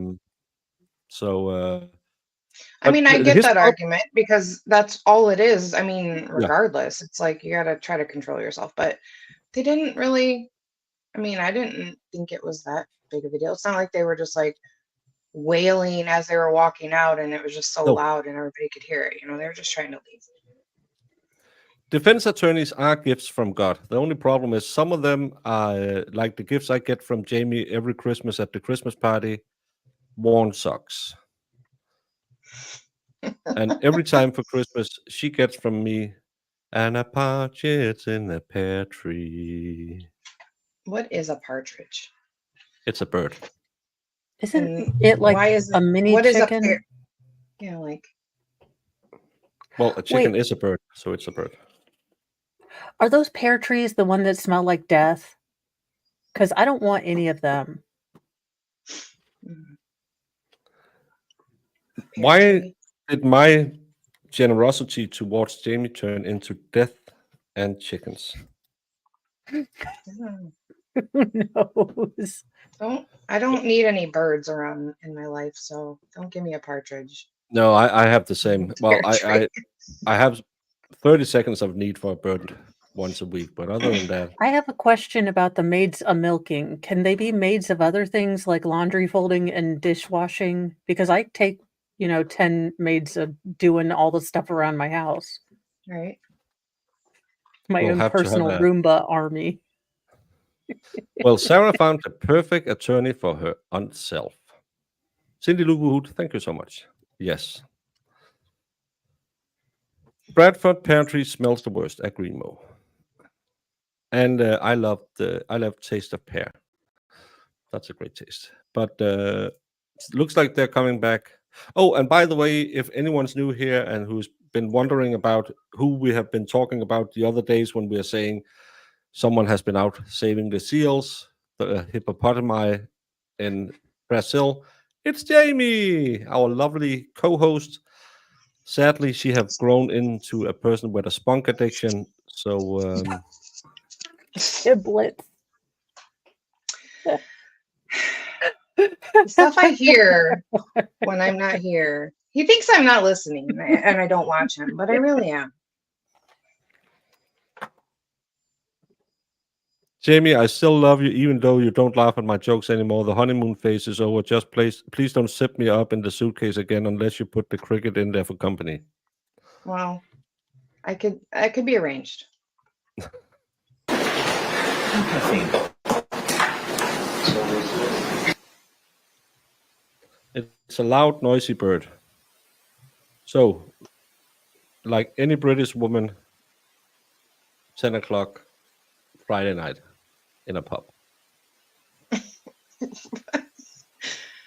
I mean, I get that argument because that's all it is. I mean, regardless, it's like you got to try to control yourself. But they didn't really. I mean, I didn't think it was that big of a deal. It's not like they were just like wailing as they were walking out, and it was just so loud and everybody could hear it. You know, they were just trying to leave. Defense attorneys are gifts from God. The only problem is some of them are like the gifts I get from Jamie every Christmas at the Christmas party, worn socks. And every time for Christmas, she gets from me and a partridge in the pear tree. What is a partridge? It's a bird. Isn't it like a mini chicken? Yeah, like. Well, a chicken is a bird, so it's a bird. Are those pear trees the one that smell like death? Because I don't want any of them. Why did my generosity towards Jamie turn into death and chickens? Who knows? I don't need any birds around in my life, so don't give me a partridge. No, I have the same. Well, I have 30 seconds of need for a bird once a week, but other than that, I have a question about the maids of milking. Can they be maids of other things like laundry folding and dishwashing? Because I take 10 maids of doing all the stuff around my house. Right. My own personal Roomba army. Well, Sarah found a perfect attorney for her own self. Cindy Luguhood, thank you so much. Yes. Bradford pear tree smells the worst. Agree, Mo. And I love taste of pear. That's a great taste. But looks like they're coming back. Oh, and by the way, if anyone's new here and who's been wondering about who we have been talking about the other days when we are saying someone has been out saving the seals, the hippopotami in Brazil, it's Jamie, our lovely co-host. Sadly, she have grown into a person with a spunk addiction. So Giblets. The stuff I hear when I'm not here. He thinks I'm not listening and I don't watch him, but I really am. Jamie, I still love you, even though you don't laugh at my jokes anymore. The honeymoon phase is over. Just please don't zip me up in the suitcase again unless you put the cricket in there for company. Well, I could be arranged. It's a loud, noisy bird. So, like any British woman, 10 o'clock Friday night in a pub.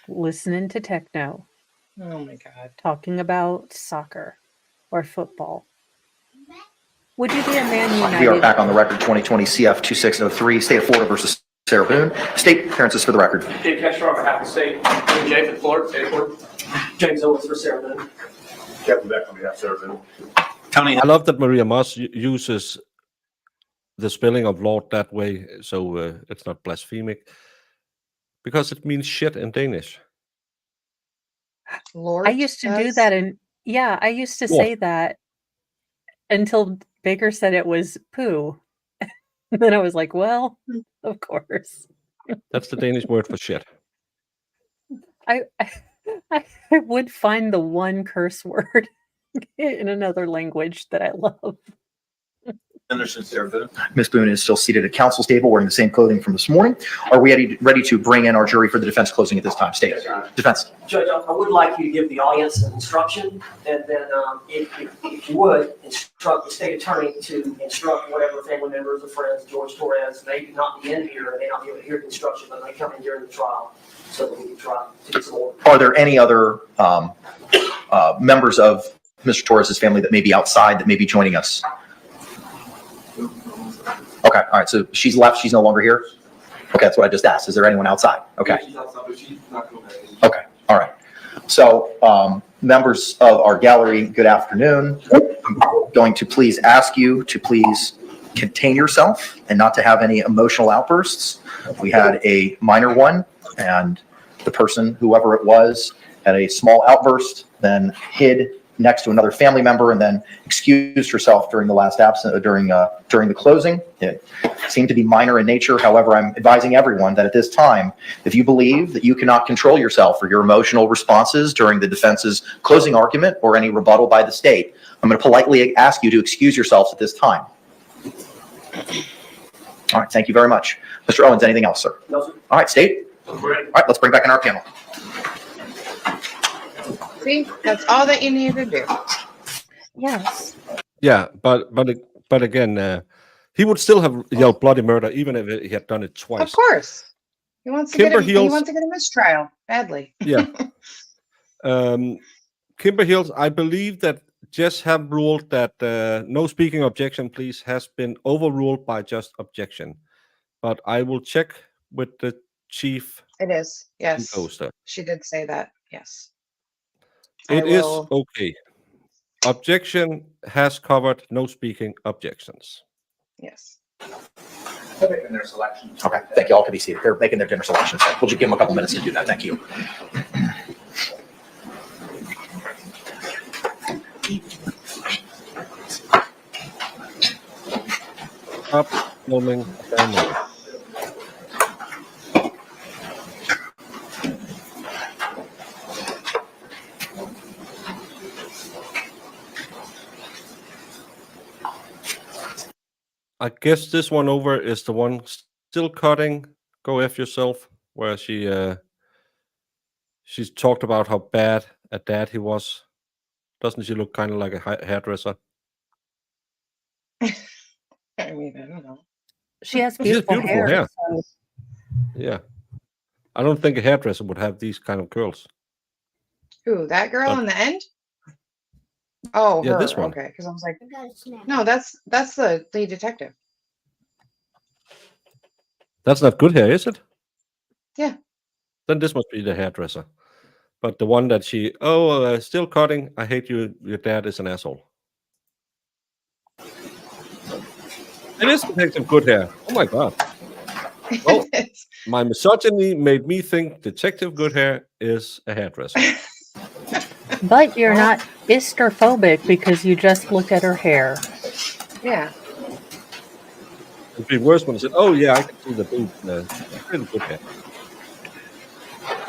Listening to techno. Oh my God. Talking about soccer or football. Would you be a Man United? We are back on the record, 2020 CF 2603, State of Florida versus Sarah Boone. State appearances for the record. Dave Kexter on behalf of the state. Jay for Florida, State of Florida. James Owens for Sarah Boone. Captain Beck on behalf of Sarah Boone. Tony, I love that Maria Moss uses the spelling of Lord that way, so it's not blasphemic, because it means shit in Danish. Lord, I used to do that, and yeah, I used to say that until Baker said it was poo. Then I was like, well, of course. That's the Danish word for shit. I would find the one curse word in another language that I love. Anderson, Sarah Boone. Ms. Boone is still seated at counsel's table wearing the same clothing from this morning. Are we ready to bring in our jury for the defense closing at this time? State. Defense. Judge, I would like you to give the audience an instruction, and then if you would, instruct the state attorney to instruct whatever family members or friends, George Torres, may not be in here, and may not be able to hear the instruction, but may come in during the trial so that we can try to get some order. Are there any other members of Mr. Torres' family that may be outside that may be joining us? Okay, all right, so she's left, she's no longer here? Okay, that's what I just asked. Is there anyone outside? Okay. She's outside, but she's not coming back. Okay, all right. So, members of our gallery, good afternoon. I'm going to please ask you to please contain yourself and not to have any emotional outbursts. We had a minor one, and the person, whoever it was, had a small outburst, then hid next to another family member, and then excused herself during the last during the closing. It seemed to be minor in nature. However, I'm advising everyone that at this time, if you believe that you cannot control yourself or your emotional responses during the defense's closing argument or any rebuttal by the state, I'm going to politely ask you to excuse yourselves at this time. All right, thank you very much. Mr. Owens, anything else, sir? No, sir. All right, state. All right, let's bring back in our panel. See, that's all that you need to do. Yes. Yeah, but again, he would still have yelled bloody murder even if he had done it twice. Of course. He wants to get a mistrial badly. Yeah. Kimber Hills, I believe that Jess have ruled that no speaking objection, please, has been overruled by just objection. But I will check with the chief. It is, yes. Composer. She did say that, yes. It is okay. Objection has covered no speaking objections. Yes. They're making their selections. Okay, thank you. All can be seated. They're making their dinner selections. We'll just give them a couple minutes to do that. Thank you. Upcoming family. I guess this one over is the one still cutting. Go F yourself, where she's talked about how bad a dad he was. Doesn't she look kind of like a hairdresser? I mean, I don't know. She has She has beautiful beautiful hair. hair. So Yeah. I don't think a hairdresser would have these kind of curls. Who, that girl But in the end? Oh, yeah, this her. one. Okay, because I was like, no, that's the lead detective. That's not good hair, is it? Yeah. Then this must be the hairdresser. But the one that still cutting. I hate you. Your dad is an asshole. It is Detective Good Hair. Oh my god. Well, my misogyny made me think Detective Good Hair is a hairdresser. But you're not istrophobic because you just look at her hair. Yeah. It'd be worse when I said, "Oh yeah, I can see the boob." Really good hair.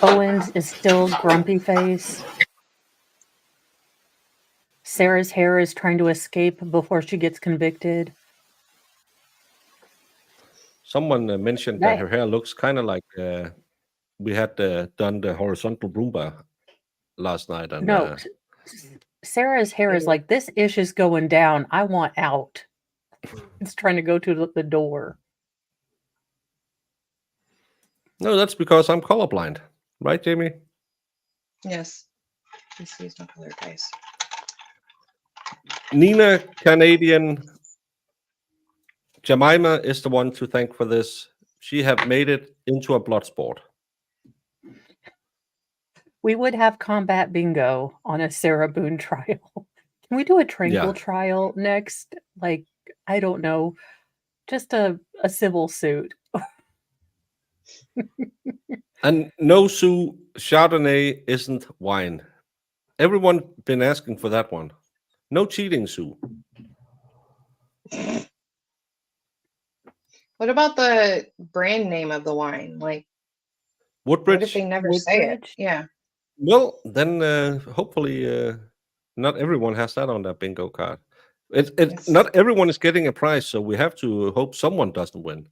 Owens is still grumpy face. Sarah's hair is trying to escape before she gets convicted. Someone mentioned that her hair looks kind of like we had done the horizontal Roomba last night, and No, Sarah's hair is like, this ish is going down. I want out. It's trying to go to the door. no, that's because I'm colorblind, right, Jamie? Yes. He sees no color, guys. Nina Canadian Jemima is the one to thank for this. She have made it into a blood sport. We would have combat bingo on a Sarah Boone trial. Can we do a tranquil trial next? Like, I don't know, just a civil suit. And no, Sue, Chardonnay isn't wine. Everyone been asking for that one. No cheating, Sue. What about the brand name of the wine? Like, Woodbridge? what if they never say it? Yeah. Well, then hopefully not everyone has that on their bingo card. Not everyone is getting a prize, so we have to hope someone doesn't win.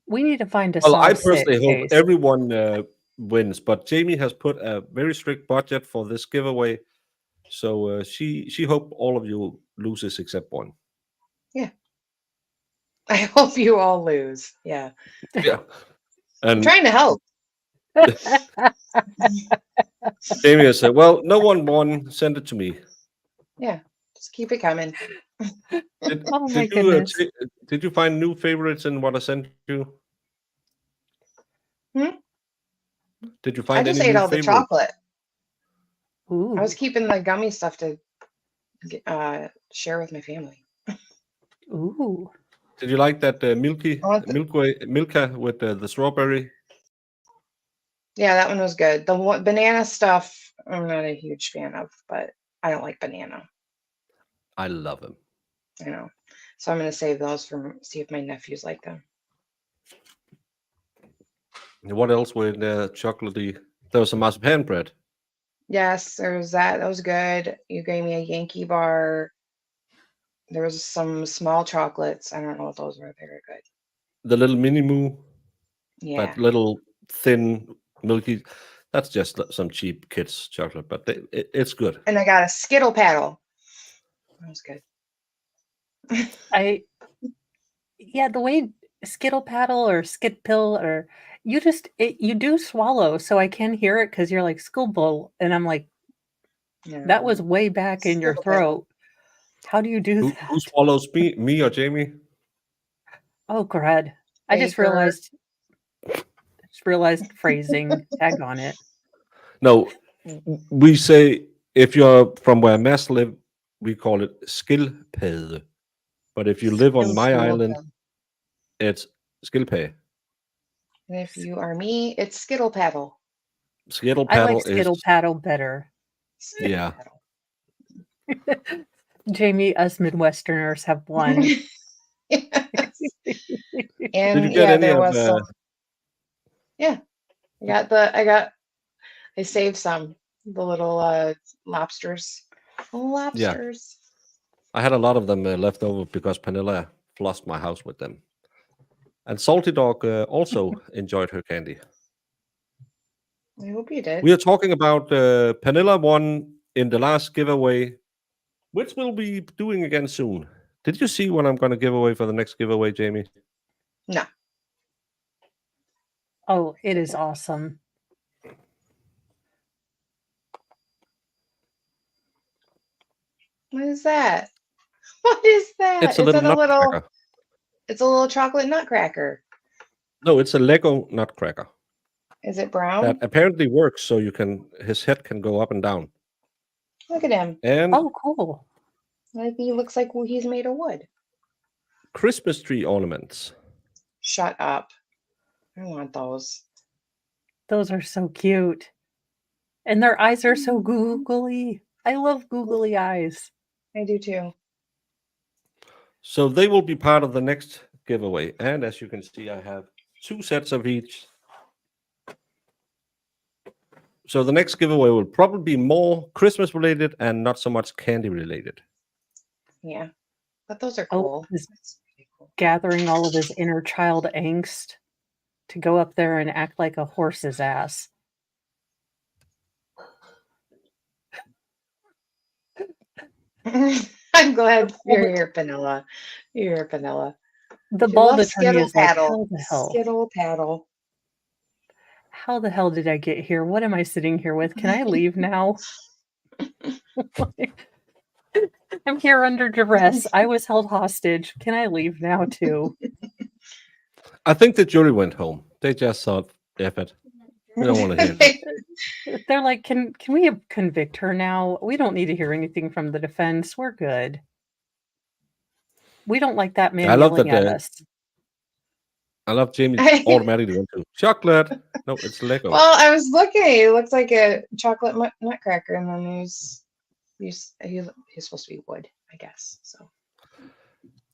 We need to find a Well, I solve personally sit hope case. everyone wins, but Jamie has put a very strict budget for this giveaway, so she hope all of you loses except one. Yeah. I hope you all lose. Yeah. Yeah. I'm And trying to help. Jamie has said, "Well, no one won. Send it to me." Yeah. Just keep it coming. Oh my goodness. Did you find new favorites in what I sent you? Did you I find just any ate new all the favorites? chocolate. Ooh. I was keeping the gummy stuff to share with my family. Ooh. Did you like that Milka with the strawberry? Yeah, that one was good. The banana stuff, I'm not a huge fan of, but I don't like banana. I love them. I know. So I'm going to save those for see if my nephews like them. And what else with chocolatey? There was some marzipan bread. Yes, there was that. That was good. You gave me a Yankee bar. There was some small chocolates. I don't know what those were. They were good. The little mini moo. Yeah. That little thin milky. That's just some cheap kids chocolate, but it's good. And I got a Skittle paddle. That was good. Yeah, the way Skittle paddle or skit pill or you do swallow, so I can hear it because you're like schoolbull, and I'm like, that was way back in your throat. How do you do that? Who swallows me or Jamie? Oh, crud! I just realized phrasing. Tag on it. No, we say if you're from where Mads live, we call it skildpadde. But if you live on my island, it's skildpadde. And if you are me, it's Skittle paddle. Skittle I paddle like Skittle paddle better. Yeah. Jamie, us Midwesterners have won. And Did you get any there of was some. Yeah, I saved some, the little lobsters. Lobsters. I had a lot of them left over because Pernilla flossed my house with them. And Salty Dog also enjoyed her candy. I hope you did. We are talking about Pernilla won in the last giveaway, which we'll be doing again soon. Did you see what I'm going to give away for the next giveaway, Jamie? No. Oh, it is awesome. What is that? What is that? It's a Is little it a little? nutcracker. It's a little chocolate nutcracker. No, it's a Lego nutcracker Is it that brown? apparently works. So his head can go up and down. Look at him. And Oh, cool. Like he looks like he's made of wood. Christmas tree ornaments. Shut up. I want those. Those are so cute. And their eyes are so googly. I love googly eyes. I do too. So they will be part of the next giveaway. And as you can see, I have 2 sets of each. So the next giveaway will probably be more Christmas related and not so much candy related. Yeah. But those are Oh, cool. he's gathering all of his inner child angst to go up there and act like a horse's ass. I'm glad you're here, Panilla. You're here, Panilla. The She bald loves attorney skittle is like, paddle. how the hell? Skittle paddle. How the hell did I get here? What am I sitting here with? Can I leave now? I'm here under duress. I was held hostage. Can I leave now too? I think the jury went home. They just thought, F it. We don't want to hear it. They're like, can we convict her now? We don't need to hear anything from the defense. We're good. We don't like that man I love yelling that at us. I love Jamie automatically went to chocolate. No, it's Lego. Well, I was looking. He looks like a chocolate nutcracker, and then he's supposed to be wood, I guess. So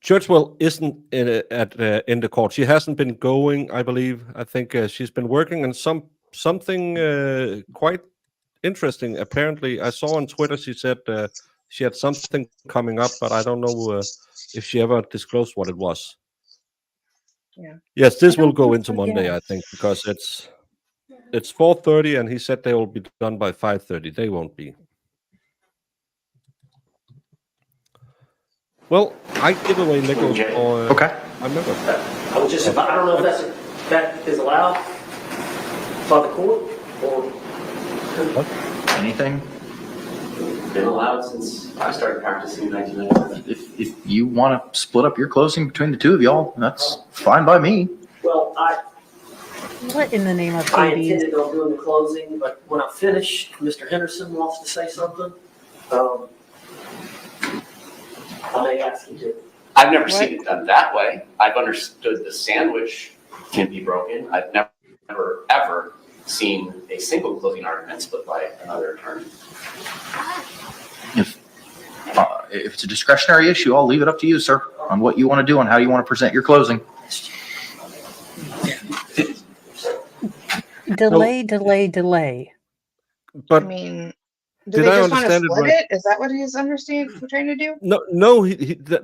Churchwell isn't in the court. She hasn't been going, I believe. I think she's been working on something quite interesting. Apparently, I saw on Twitter she said she had something coming up, but I don't know if she ever disclosed what it was. yeah. Yes, this I will don't go think into so, Monday, yeah. I think, because it's 4:30, and he said they will be done by 5:30. They won't be. Well, I give away Legos for Okay. a member. I was just, I don't know if that is allowed by the court or. Anything? Been allowed since I started practicing in 1997. If you want to split up your closing between the two of y'all, that's fine by me. Well, What in the name of I Hades? intended on doing the closing, but when I finish, Mr. Henderson wants to say something. I may ask him to. I've never seen it done that way. I've understood the sandwich can be broken. I've never ever seen a single closing argument split by another attorney. If it's a discretionary issue, I'll leave it up to you, sir, on what you want to do and how you want to present your closing. Delay. But I mean, do did they I just want to understand it split right? it? Is that what he's trying to do? No,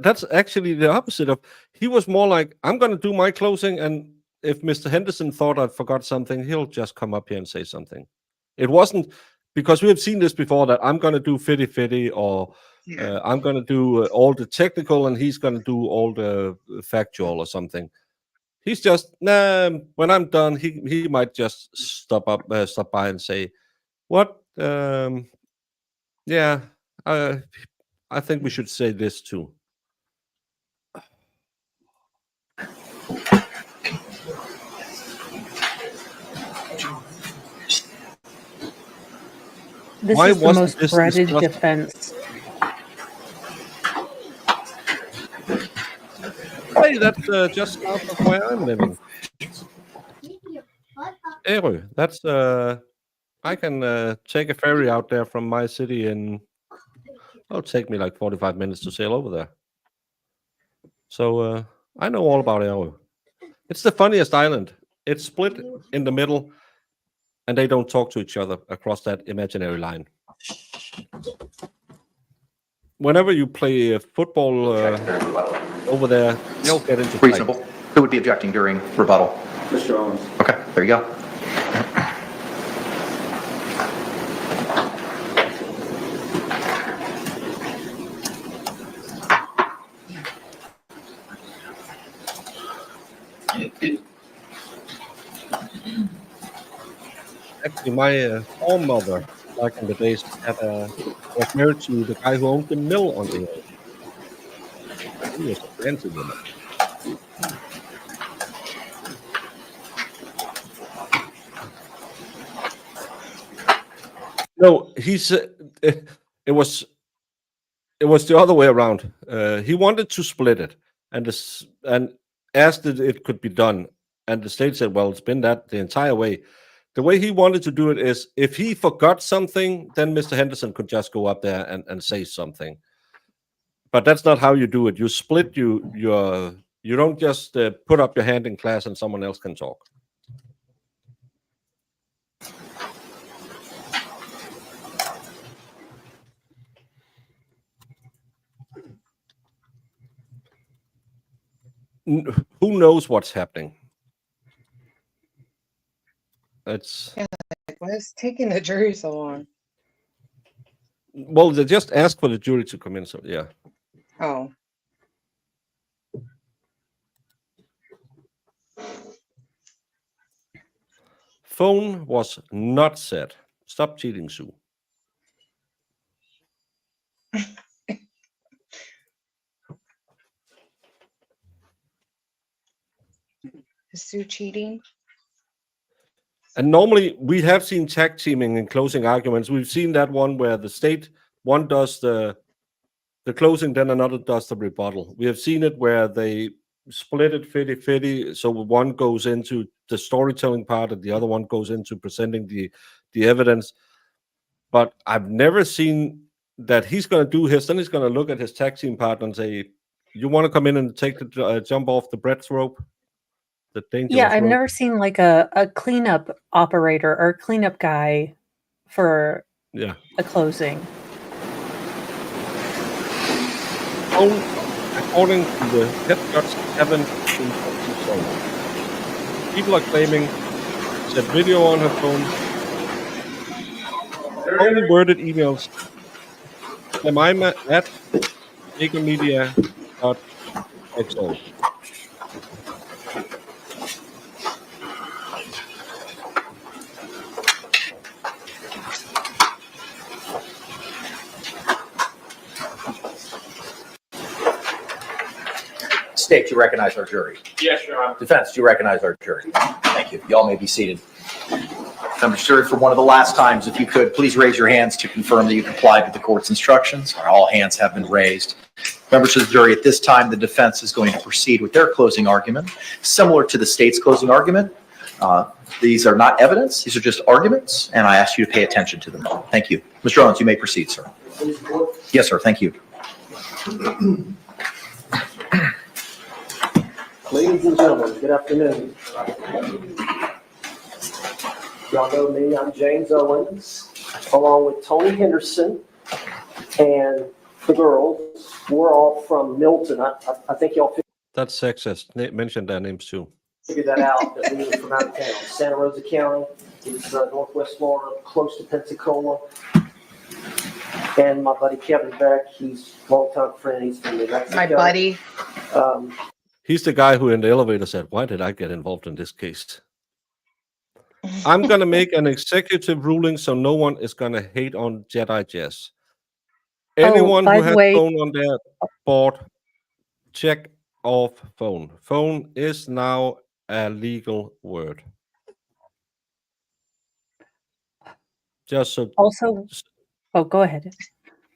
that's actually the opposite of. He was more like, I'm going to do my closing, and if Mr. Henderson thought I forgot something, he'll just come up here and say something. It wasn't because we have seen this before that I'm going to do fitty or I'm going to do all the technical and he's going to do all the factual or something. He's just when I'm done, he might just stop by and say, "What? Yeah, I think we should say this too." This Why is the wasn't most this breaded discussed? defense. Hey, that's just south of where I'm living. Ærø. That's I can take a ferry out there from my city in. It'll take me like 45 minutes to sail over there. So I know all about Ærø. It's the funniest island. It's split in the middle, and they don't talk to each other across that imaginary line. Whenever you play football over there, you'll get into Reasonable. Who would be objecting during rebuttal? Mr. Owens. Okay, there you go. my foremother, back in the days, was married to the guy who owned the mill on the hill. He was a fancy woman. No, it was the other way around. He wanted to split it, and asked if it could be done, and the state said, "Well, it's been that the entire way." The way he wanted to do it is, if he forgot something, then Mr. Henderson could just go up there and say something. But that's not how you do it. You split you don't just put up your hand in class and someone else can talk. Who knows what's happening? It's Yeah, like, why is taking the jury so long? well, they just asked for the jury to come in. So yeah. Oh. Phone was not set. Stop cheating, Sue. Is Sue cheating? And normally we have seen tag teaming in closing arguments. We've seen that one where the state one does the closing, then another does the rebuttal. We have seen it where they split it 50-50. So one goes into the storytelling part and the other one goes into presenting the evidence. But I've never seen that he's going to do his, then he's going to look at his tag team partner and say, "You want to come in and take the jump off the breadth rope? The dangerous Yeah, I've rope?" never seen like a cleanup operator or cleanup guy for Yeah. a closing. According to the head judge, Kevin, people are claiming that video on her phone, worded emails, Jemima at makermedia.xo. State, do you recognize our jury? Yes, Your Honor. Defense, do you recognize our jury? Thank you. Y'all may be seated. Members of the jury, for one of the last times, if you could, please raise your hands to confirm that you complied with the court's instructions. All hands have been raised. Members of the jury, at this time, the defense is going to proceed with their closing argument, similar to the state's closing argument. These are not evidence. These are just arguments, and I ask you to pay attention to them. Thank you. Mr. Owens, you may proceed, sir. Yes, sir. Thank you. Ladies and gentlemen, good afternoon. Y'all know me, I'm James Owens, along with Tony Henderson and the girls. We're all from Milton. I think y'all That's sexist. Mention their names too. figured that out, that we were from out of town. Santa Rosa County, it's northwest Florida, close to Pensacola. And my buddy Kevin Beck, he's a longtime friend, he's from New Mexico. My buddy. He's the guy who in the elevator said, "Why did I get involved in this case?" I'm going to make an executive ruling so no one is going to hate on Jedi Jess. Anyone by who the has way- phone on their board, check off phone. Phone is now a legal word. Just so Also, oh, go ahead.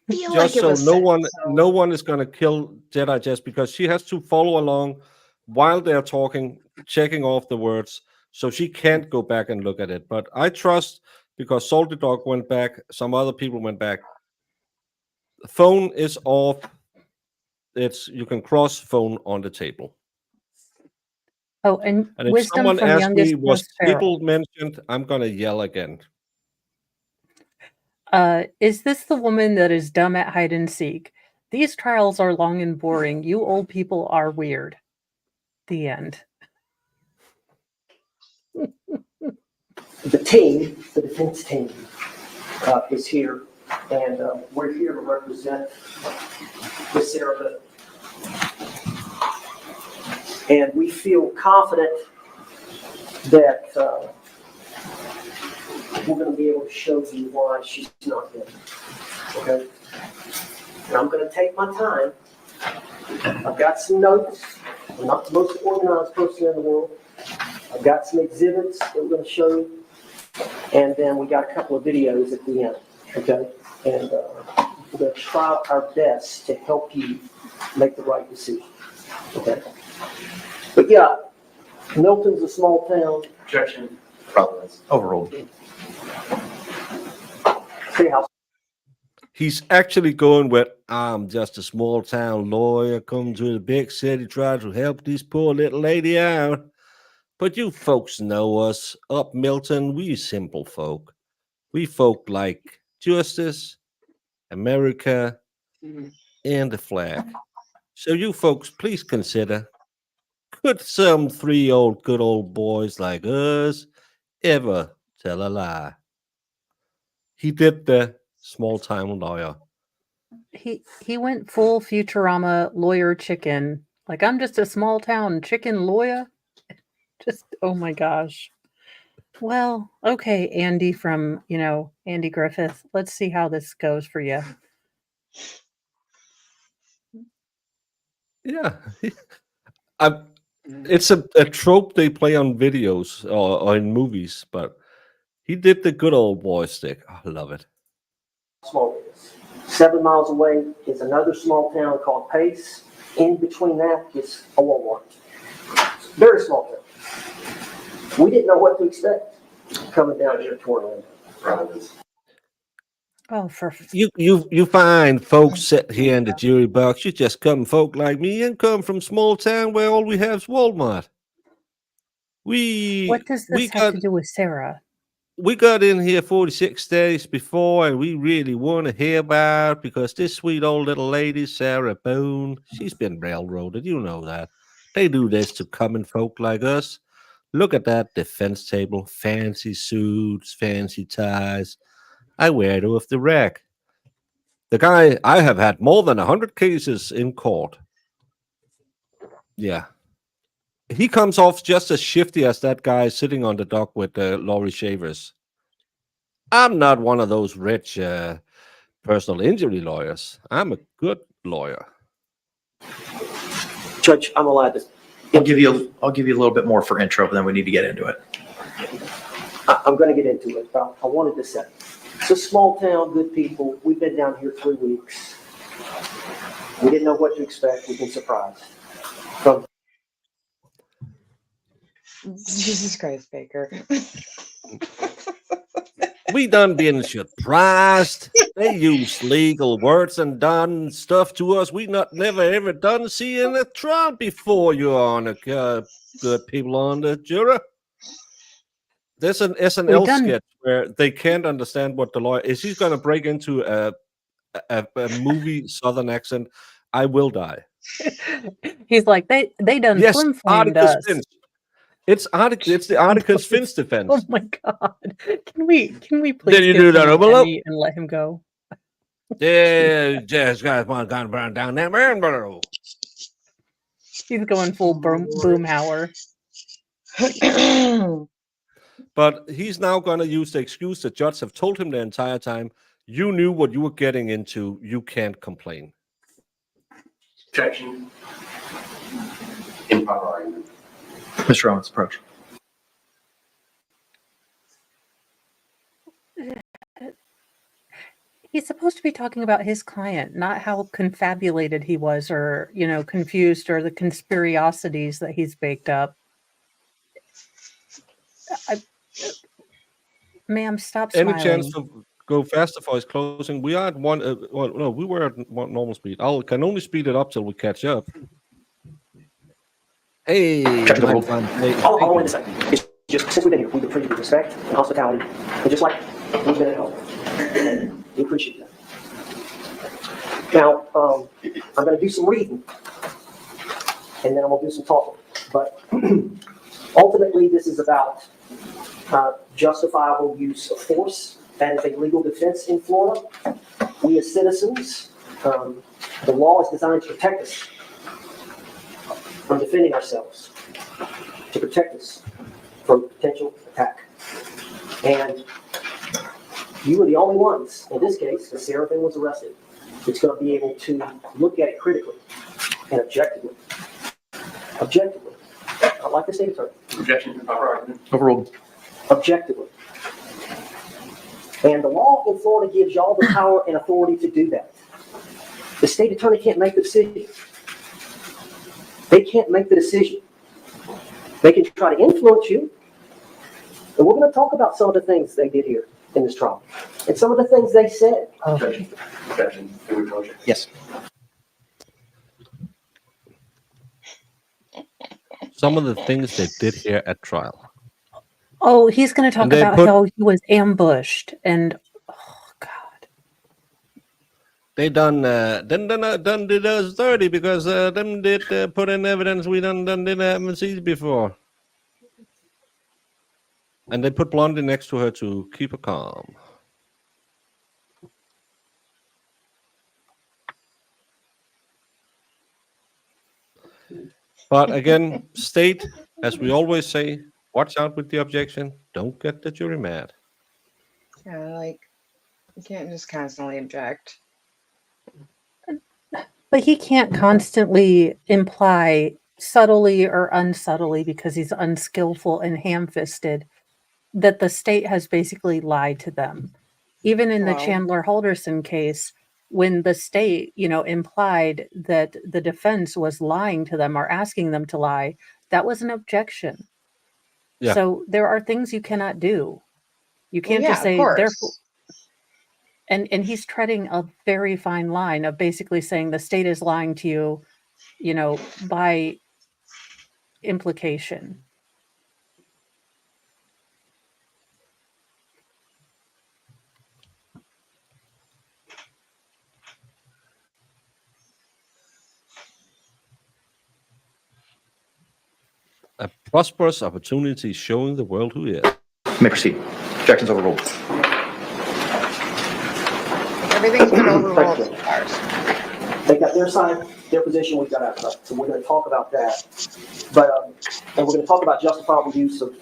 Feel just like it so was no said, one is going to kill Jedi Jess, because she has to follow along while they're talking, checking off the words, so she can't go back and look at it. But I trust, because Salty Dog went back, some other people went back. The phone is off. You can cross phone on the table. Oh, and And if wisdom someone from asks youngest me, was most feral. people mentioned, I'm going to yell again. Is this the woman that is dumb at hide and seek? These trials are long and boring. You old people are weird. The end. The team, the defense team, is here, and we're here to represent Miss Sarah Boone. And we feel confident that we're gonna be able to show you why she's not guilty, okay? And I'm gonna take my time. I've got some notes. I'm not the most organized person in the world. I've got some exhibits that we're gonna show you. And then we got a couple of videos at the end, okay? And we're gonna try our best to help you make the right decision, okay? But yeah, Milton's a small town. Objection. Probably is overruled. See how He's actually going with, I'm just a small town lawyer, come to the big city, try to help this poor little lady out. But you folks know us. Up Milton, we simple folk. We folk like justice, America, and the flag. So you folks, please consider, could some three good old boys like us ever tell a lie? He did the small town lawyer. He went full Futurama lawyer chicken. Like, I'm just a small town chicken lawyer. Just, oh my gosh. Well, okay, Andy from, Andy Griffith. Let's see how this goes for you. Yeah. It's a trope they play on videos or in movies, but he did the good old boy stick. I love it. small it is. 7 miles away is another small town called Pace. In between that is a Walmart. Very small town. We didn't know what to expect coming down here to Orlando. Oh, You find folks sit here in the jury box. You just come folk like me and come from small town where all we have is Walmart. What does this have to do with Sarah? We got in here 46 days before, and we really want to hear about it because this sweet old little lady, Sarah Boone, she's been railroaded. You know that. They do this to common folk like us. Look at that defense table. Fancy suits, fancy ties. I wear it off the rack. The guy, I have had more than 100 cases in court. Yeah. He comes off just as shifty as that guy sitting on the dock with Laurie Shavers. I'm not one of those rich personal injury lawyers. I'm a good lawyer. Judge, I'm allowed to. I'll give you a little bit more for intro, but then we need to get into it. I'm going to get into it, but I wanted to say, it's a small town, good people. We've been down here 3 weeks. We didn't know what to expect. We've been surprised. From Jesus Christ, Baker. We done been surprised. They use legal words and done stuff to us we never ever done see in a trial before, Your Honor. Good people on the jury. There's an SNL sketch where they can't understand what the lawyer is. He's going to break into a movie Southern accent. I will die. He's like, they done flim-flammed Atticus us. Finch. It's the Atticus Finch defense. Oh my god! Can we please Did you give do that him an envelope? Emmy and let him go? Yeah, just got one gun burned down that man. He's going full Boomhauer. But he's now going to use the excuse the judge have told him the entire time. You knew what you were getting into. You can't complain. Objection. Improper argument. Mr. Owens, approach. He's supposed to be talking about his client, not how confabulated he was or, confused or the conspirosities that he's baked up. Ma'am, stop smiling. Any chance to go faster for his closing? We are at one. No, we were at normal speed. I can only speed it up till we catch up. Hey, Hold on a second. It's just since we've been here, we've been treated with respect and hospitality, and just like we've been at home. We appreciate that. Now, I'm going to do some reading, and then I'm going to do some talking. But ultimately, this is about justifiable use of force. That is a legal defense in Florida. We as citizens, the law is designed to protect us from defending ourselves, to protect us from potential attack. And You are the only ones, in this case, because Sarah Boone was arrested, that's going to be able to look at it critically and objectively. Objectively. I'd like to say it, sir. Objection to proper argument. Overruled. Objectively. And the law in Florida gives y'all the power and authority to do that. The state attorney can't make the decision. They can't make the decision. They can try to influence you. And we're going to talk about some of the things they did here in this trial. And some of the things they said. Objection. Objection. Can we approach it? Yes. Some of the things they did here at trial. Oh, he's going to talk And they about put- how he was ambushed and They done did us dirty because them did put in evidence we haven't seen before. And they put Blondie next to her to keep her calm. But again, state, as we always say, watch out with the objection. Don't get the jury mad. Yeah, like, you can't just constantly object. but he can't constantly imply subtly or unsubtly because he's unskillful and ham-fisted that the state has basically lied to them. Even in the Wow. Chandler Halderson case, when the state, implied that the defense was lying to them or asking them to lie, that was an objection. Yeah. So there are things you cannot do. You can't yeah, just say, of course. therefore. And he's treading a very fine line of basically saying the state is lying to you, by implication. A prosperous opportunity showing the world who he is. You may proceed. Objection's overruled. Everything's been overruled so far. They got their side, their position, we got our side. So we're going to talk about that. But, and we're going to talk about justifiable use of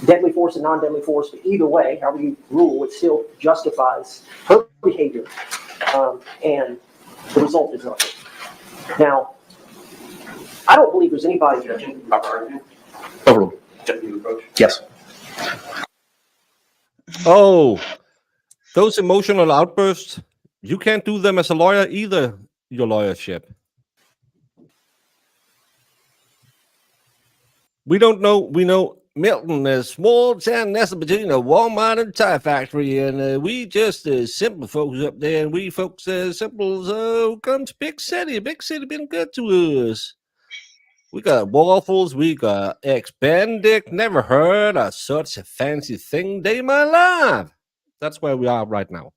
deadly force and non-deadly force. But either way, however you rule, it still justifies her behavior. And the result is nothing. Now, I don't believe there's anybody. Objection to proper argument. Overruled. Objection to approach. Yes. Oh, those emotional outbursts, you can't do them as a lawyer either, your lawyership. We don't know. We know Milton is a small town nestled between a Walmart and a tire factory, and we just simple folks up there, and we folks simple come to big city. Big city been good to us. We got waffles, we got Eggs Benedict. Never heard of such a fancy thing day in my life. That's where we are right now.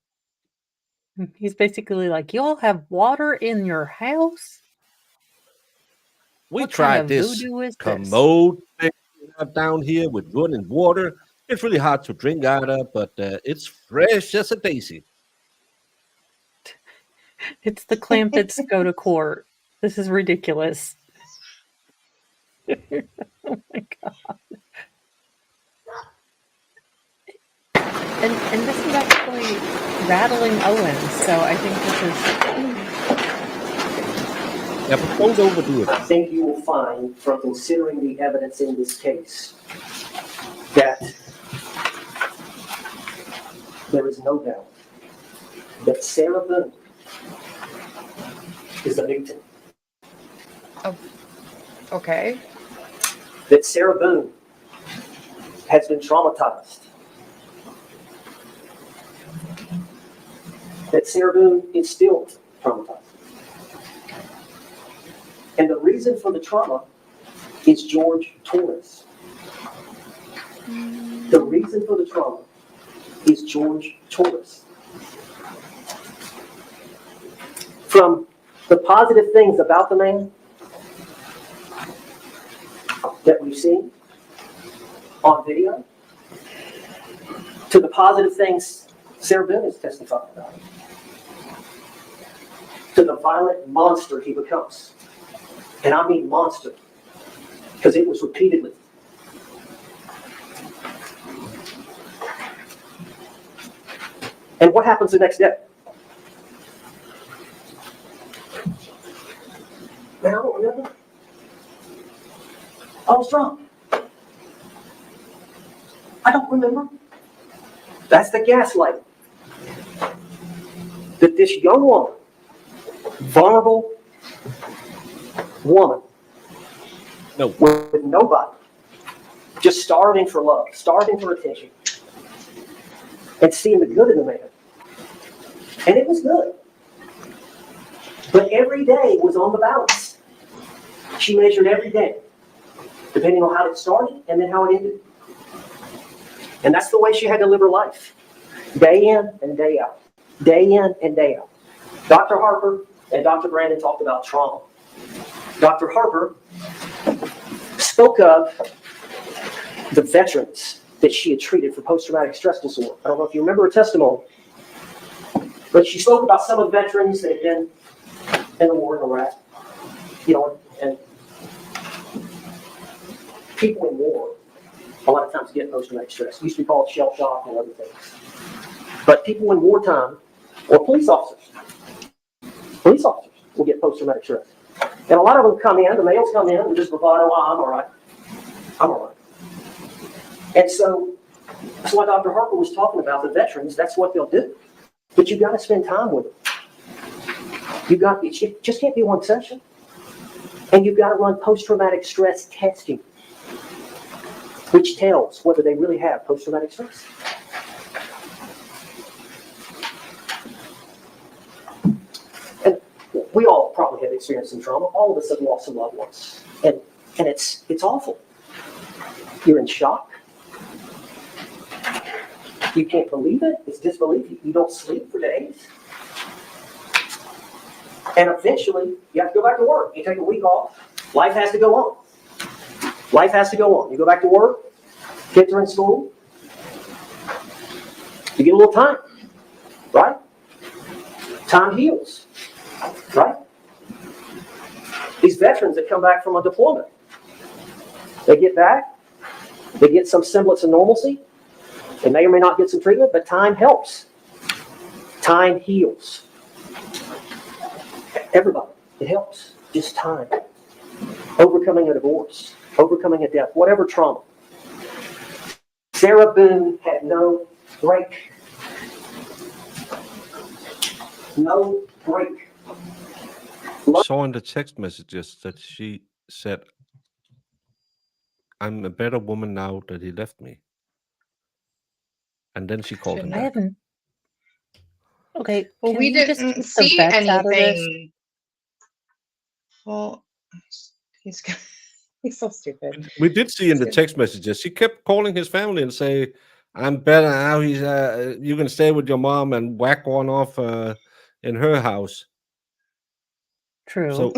He's basically like, you all have water in your house? We What kind tried of this voodoo is this? commode thing we have down here with running water. It's really hard to drink out of, but it's fresh as a daisy. It's the Clampets go to court. This is ridiculous. Oh my god. And this is actually rattling Owens, so I think this is Yeah, but don't overdo it. I think you will find from considering the evidence in this case that there is no doubt that Sarah Boone is a victim. Okay. That Sarah Boone has been traumatized. That Sarah Boone is still traumatized. And the reason for the trauma is George Torres. The reason for the trauma is George Torres. From the positive things about the man that we've seen on video, to the positive things Sarah Boone has testified about, to the violent monster he becomes. And I mean monster, because it was repeatedly. And what happens the next day? Man, I don't remember. I was drunk. I don't remember. That's the gaslighting. That this young woman, vulnerable woman, with nobody, just starving for love, starving for attention, and seeing the good in the man. And it was good. But every day was on the balance. She measured every day, depending on how it started and then how it ended. And that's the way she had to live her life, day in and day out, day in and day out. Dr. Harper and Dr. Brandon talked about trauma. Dr. Harper spoke of the veterans that she had treated for post-traumatic stress disorder. I don't know if you remember her testimony, but she spoke about some of the veterans that had been in the war in Iraq, and people in war a lot of times get post-traumatic stress. It used to be called shell shock and other things. But people in wartime, or police officers will get post-traumatic stress. And a lot of them come in, the males come in and just provide, oh, I'm all right. I'm all right. And so that's why Dr. Harper was talking about the veterans. That's what they'll do. But you've got to spend time with them. It just can't be one session. And you've got to run post-traumatic stress testing, which tells whether they really have post-traumatic stress. And we all probably have experienced some trauma. All of us have lost some loved ones. And it's awful. You're in shock. You can't believe it. It's disbelief. You don't sleep for days. And eventually, you have to go back to work. You take a week off. Life has to go on. Life has to go on. You go back to work. Kids are in school. You get a little time, right? Time heals, right? These veterans that come back from a deployment, they get back. They get some semblance of normalcy. They may or may not get some treatment, but time helps. Time heals. Everybody, it helps. Just time. Overcoming a divorce, overcoming a death, whatever trauma. Sarah Boone had no break. No break. Saw in the text messages that she said, I'm a better woman now that he left me. And then she called him I back. haven't. Okay, Well, can we you just didn't keep the see vets out of this? anything. Well, he's so stupid. We did see in the text messages, she kept calling his family and say, I'm better now. He's you can stay with your mom and whack one off in her house. True. So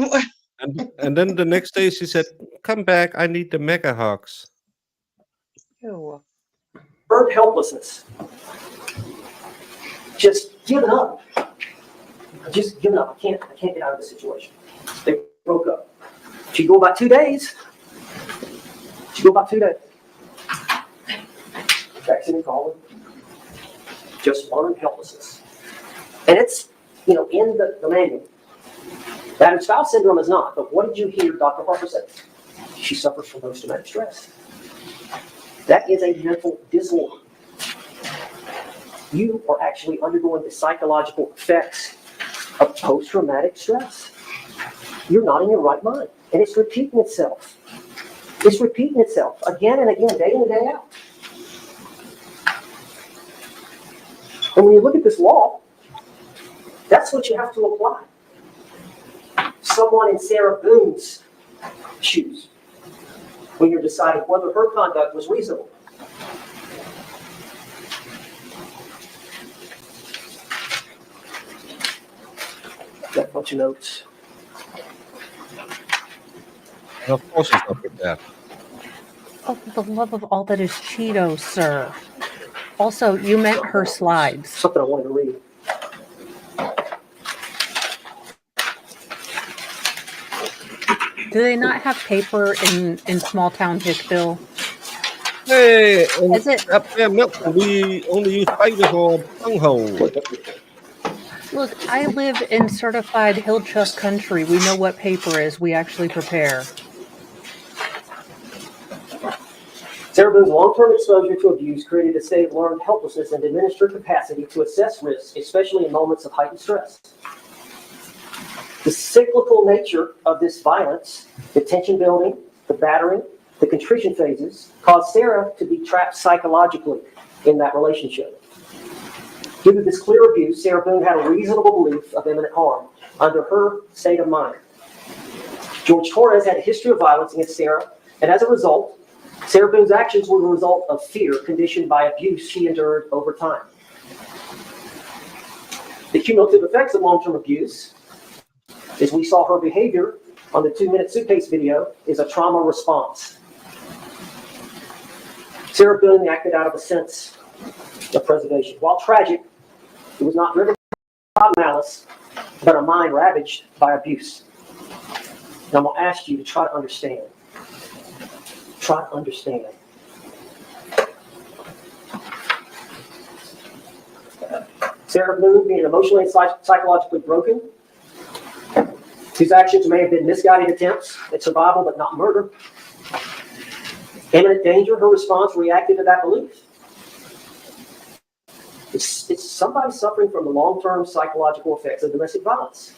and then the next day she said, come back, I need the mega hugs. Ew. Burnt helplessness. Just giving up. Just giving up. I can't get out of this situation. They broke up. She'd go about 2 days. Texting and calling. Just learned helplessness. And it's, in the manual. Battered spouse syndrome is not, but what did you hear Dr. Harper say? She suffers from post-traumatic stress. That is a mental disorder. You are actually undergoing the psychological effects of post-traumatic stress. You're not in your right mind. And it's repeating itself. It's repeating itself again and again, day in and day out. And when you look at this law, that's what you have to apply. Someone in Sarah Boone's shoes when you're deciding whether her conduct was reasonable. Got a bunch of notes. And of course it's not with that. Oh, for the love of all that is Cheeto, sir. Also, you meant her slides. Something I wanted to read. Do they not have paper in small town Hickville? Hey, and Is it? up there, milk, we only use spiders or bunghole. Look, I live in certified Hill Chuck country. We know what paper is. We actually prepare. Sarah Boone's long-term exposure to abuse created a state of learned helplessness and diminished her capacity to assess risk, especially in moments of heightened stress. The cyclical nature of this violence, the tension building, the battering, the contrition phases, caused Sarah to be trapped psychologically in that relationship. Due to this clear abuse, Sarah Boone had a reasonable belief of imminent harm under her state of mind. George Torres had a history of violence against Sarah, and as a result, Sarah Boone's actions were the result of fear conditioned by abuse she endured over time. The cumulative effects of long-term abuse, as we saw her behavior on the 2-minute suitcase video, is a trauma response. Sarah Boone acted out of a sense of preservation. While tragic, it was not driven by malice, but a mind ravaged by abuse. And I'm going to ask you to try to understand. Try to understand. Sarah Boone, being emotionally and psychologically broken, whose actions may have been misguided attempts at survival but not murder. Imminent danger, her response reacted to that belief. It's somebody suffering from the long-term psychological effects of domestic violence.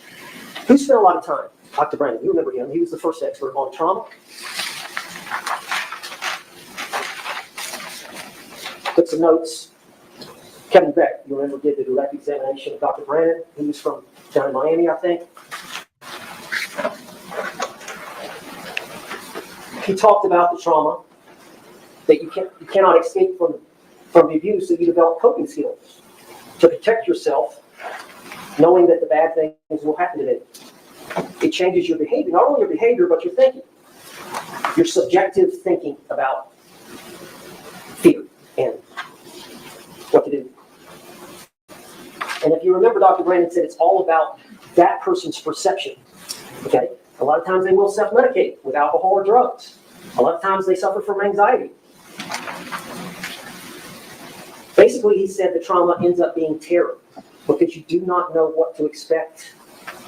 Who spent a lot of time? Dr. Brandon, you remember him. He was the first expert on trauma. Took some notes. Kevin Beck, you remember, did the direct examination of Dr. Brandon. He was from down in Miami, I think. He talked about the trauma that you cannot escape from the abuse, that you develop coping skills to protect yourself, knowing that the bad things will happen to you. It changes your behavior, not only your behavior, but your thinking, your subjective thinking about fear and what to do. And if you remember, Dr. Brandon said it's all about that person's perception. Okay? A lot of times they will self-medicate with alcohol or drugs. A lot of times they suffer from anxiety. Basically, he said the trauma ends up being terror because you do not know what to expect.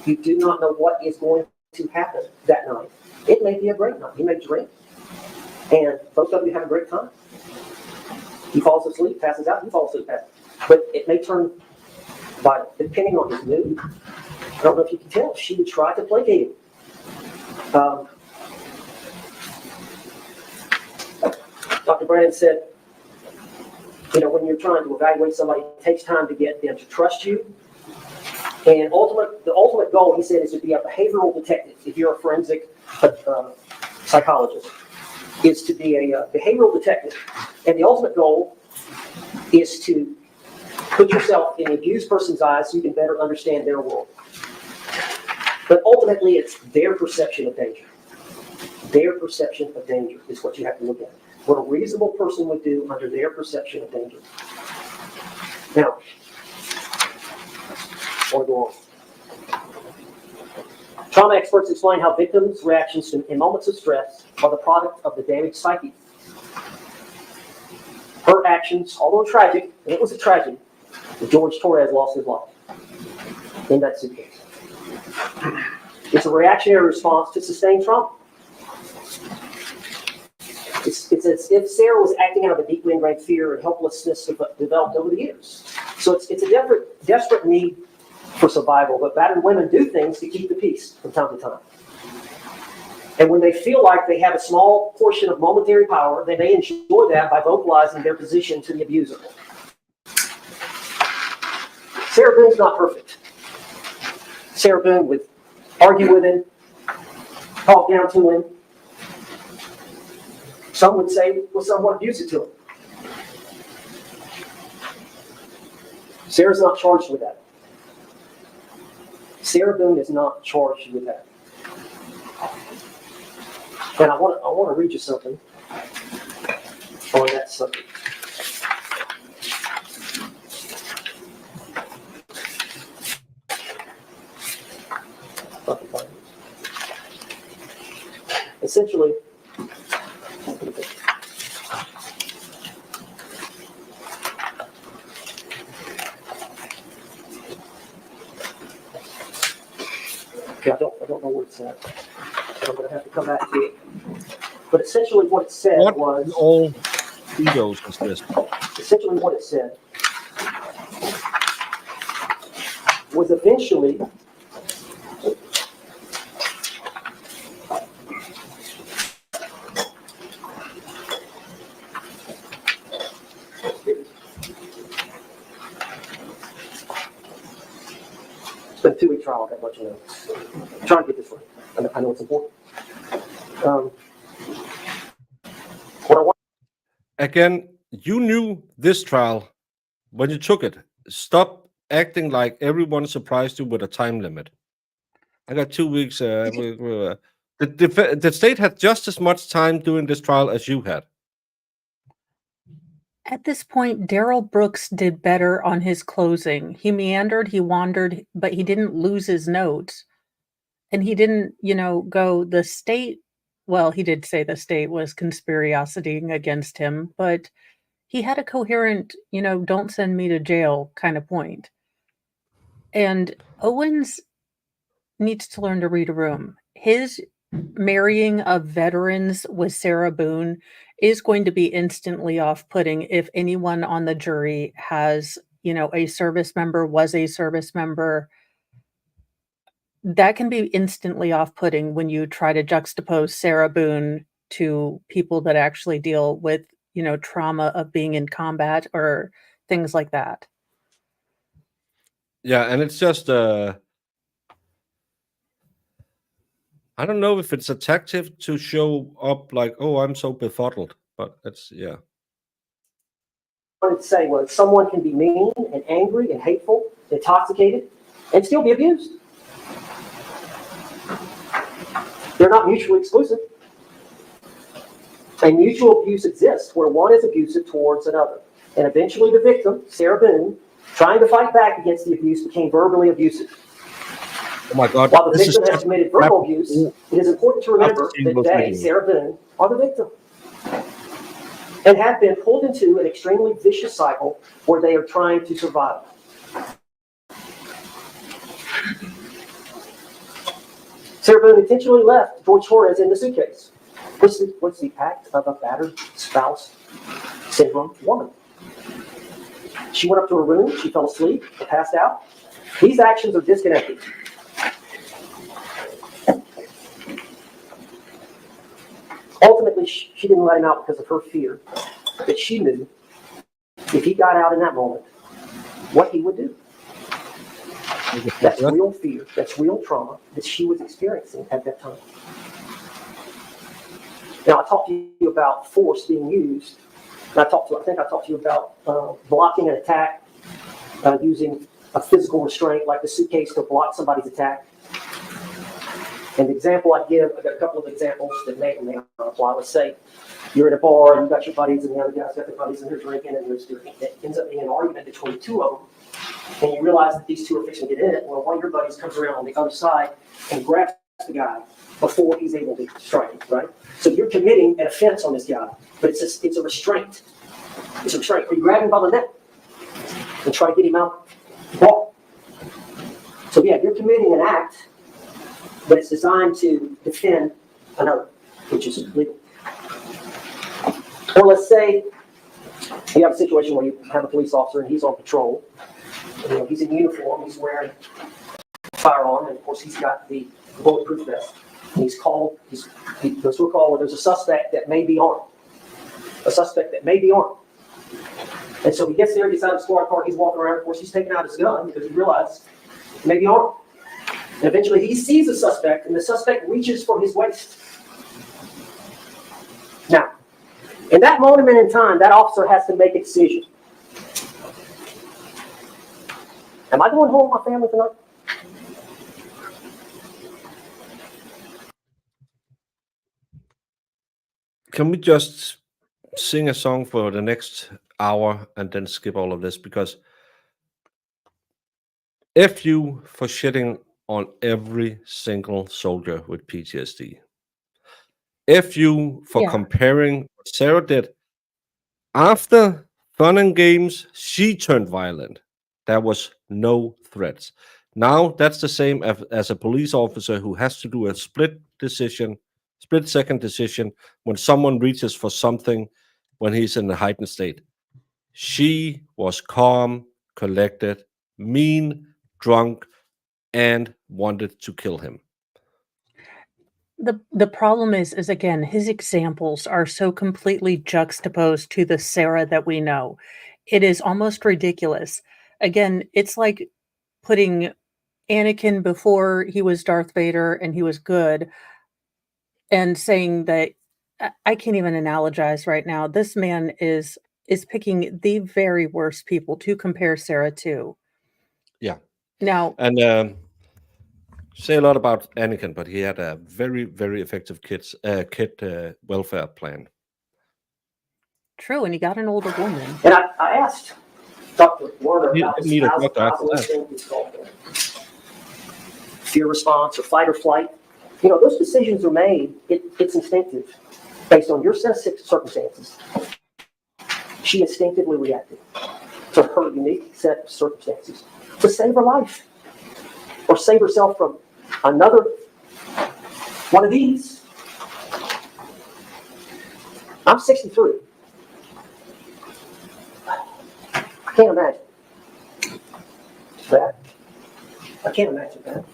You do not know what is going to happen that night. It may be a great night. You may drink, and both of you have a great time. He falls asleep, passes out, you fall asleep, passes out. But it may turn violent, depending on his mood. I don't know if you can tell. She would try to placate him. Dr. Brandon said, when you're trying to evaluate somebody, it takes time to get them to trust you. And the ultimate goal, he said, is to be a behavioral detective. If you're a forensic psychologist, is to be a behavioral detective. And the ultimate goal is to put yourself in the abused person's eyes so you can better understand their world. But ultimately, it's their perception of danger. Their perception of danger is what you have to look at. What a reasonable person would do under their perception of danger. Now, I want to go on. Trauma experts explain how victims' reactions in moments of stress are the product of the damaged psyche. Her actions, although tragic, and it was a tragedy, George Torres lost his life in that suitcase. It's a reactionary response to sustained trauma. It's as if Sarah was acting out of a deeply ingrained fear and helplessness developed over the years. So it's a desperate need for survival, but battered women do things to keep the peace from time to time. And when they feel like they have a small portion of momentary power, they may enjoy that by vocalizing their position to the abuser. Sarah Boone's not perfect. Sarah Boone would argue with him, talk down to him. Some would say was somewhat abusive to him. Sarah's not charged with that. Sarah Boone is not charged with that. And I want to read you something on that subject. Essentially, Okay, I don't know where it's at. So I'm gonna have to come back to it. But essentially what it said What was, in all kudos is this? essentially what it said was eventually it's been a 2-week trial, I've got much know. I'm trying to get this right. I know it's important. What I want Again, you knew this trial when you took it. Stop acting like everyone surprised you with a time limit. I got 2 weeks. The state had just as much time doing this trial as you had. At this point, Daryl Brooks did better on his closing. He meandered, he wandered, but he didn't lose his notes. And he didn't, go the state. Well, he did say the state was conspiracying against him, but he had a coherent, don't send me to jail kind of point. And Owens needs to learn to read a room. His marrying of veterans with Sarah Boone is going to be instantly off-putting if anyone on the jury has, a service member, was a service member. That can be instantly off-putting when you try to juxtapose Sarah Boone to people that actually deal with, trauma of being in combat or things like that. Yeah, and it's just I don't know if it's a tactic to show up like, oh, I'm so befuddled, but it's to say was someone can be mean and angry and hateful, intoxicated, and still be abused. They're not mutually exclusive. A mutual abuse exists where one is abusive towards another. And eventually the victim, Sarah Boone, trying to fight back against the abuse, became verbally abusive. Oh my God. While the victim has committed verbal abuse, it is important to remember that they, Sarah Boone, are the victim and have been pulled into an extremely vicious cycle where they are trying to survive. Sarah Boone intentionally left George Torres in the suitcase. What's the act of a battered spouse syndrome woman? She went up to her room, she fell asleep, passed out. These actions are disconnected. Ultimately, she didn't let him out because of her fear that she knew if he got out in that moment, what he would do. That's real fear, that's real trauma that she was experiencing at that time. Now, I talked to you about force being used. And I think I talked to you about blocking an attack using a physical restraint like the suitcase to block somebody's attack. And the example I give, I've got a couple of examples that may or may not apply. Let's say you're at a bar and you've got your buddies and the other guy's got their buddies and they're drinking and it ends up being an argument between two of them. And you realize that these two are fixing to get in it. Well, one of your buddies comes around on the other side and grabs the guy before he's able to strike him, right? So you're committing an offense on this guy, but it's a restraint. It's a restraint. Or you grab him by the neck and try to get him out the ball. So yeah, you're committing an act, but it's designed to defend another, which is legal. Or let's say you have a situation where you have a police officer and he's on patrol. He's in uniform, he's wearing a firearm, and of course he's got the bulletproof vest. And he goes to a call where there's a suspect that may be armed. And so he gets there, gets out of the squad car, he's walking around, of course he's taking out his gun because he realizes he may be armed. And eventually he sees the suspect, and the suspect reaches for his waist. Now, in that moment in time, that officer has to make a decision. Am I going home with my family tonight? Can we just sing a song for the next hour and then skip all of this? Because F you for shitting on every single soldier with PTSD. F you for comparing what Sarah did. After fun and games, she turned violent. There was no threats. Now that's the same as a police officer who has to do a split-second decision when someone reaches for something when he's in a heightened state. She was calm, collected, mean, drunk, and wanted to kill him. The problem is again, his examples are so completely juxtaposed to the Sarah that we know. It is almost ridiculous. Again, it's like putting Anakin before he was Darth Vader and he was good, and saying that I can't even analogize right now. This man is picking the very worst people to compare Sarah to. Yeah. Now, And say a lot about Anakin, but he had a very, very effective kid welfare plan. true, and he got an older woman. And I asked Dr. Warner about his Need a housing doctor after that. thing it's called fear response or fight or flight. You know, those decisions are made, it's instinctive based on your set of circumstances. She instinctively reacted to her unique set of circumstances to save her life or save herself from another one of these. I'm 63. I can't imagine that. I can't imagine that.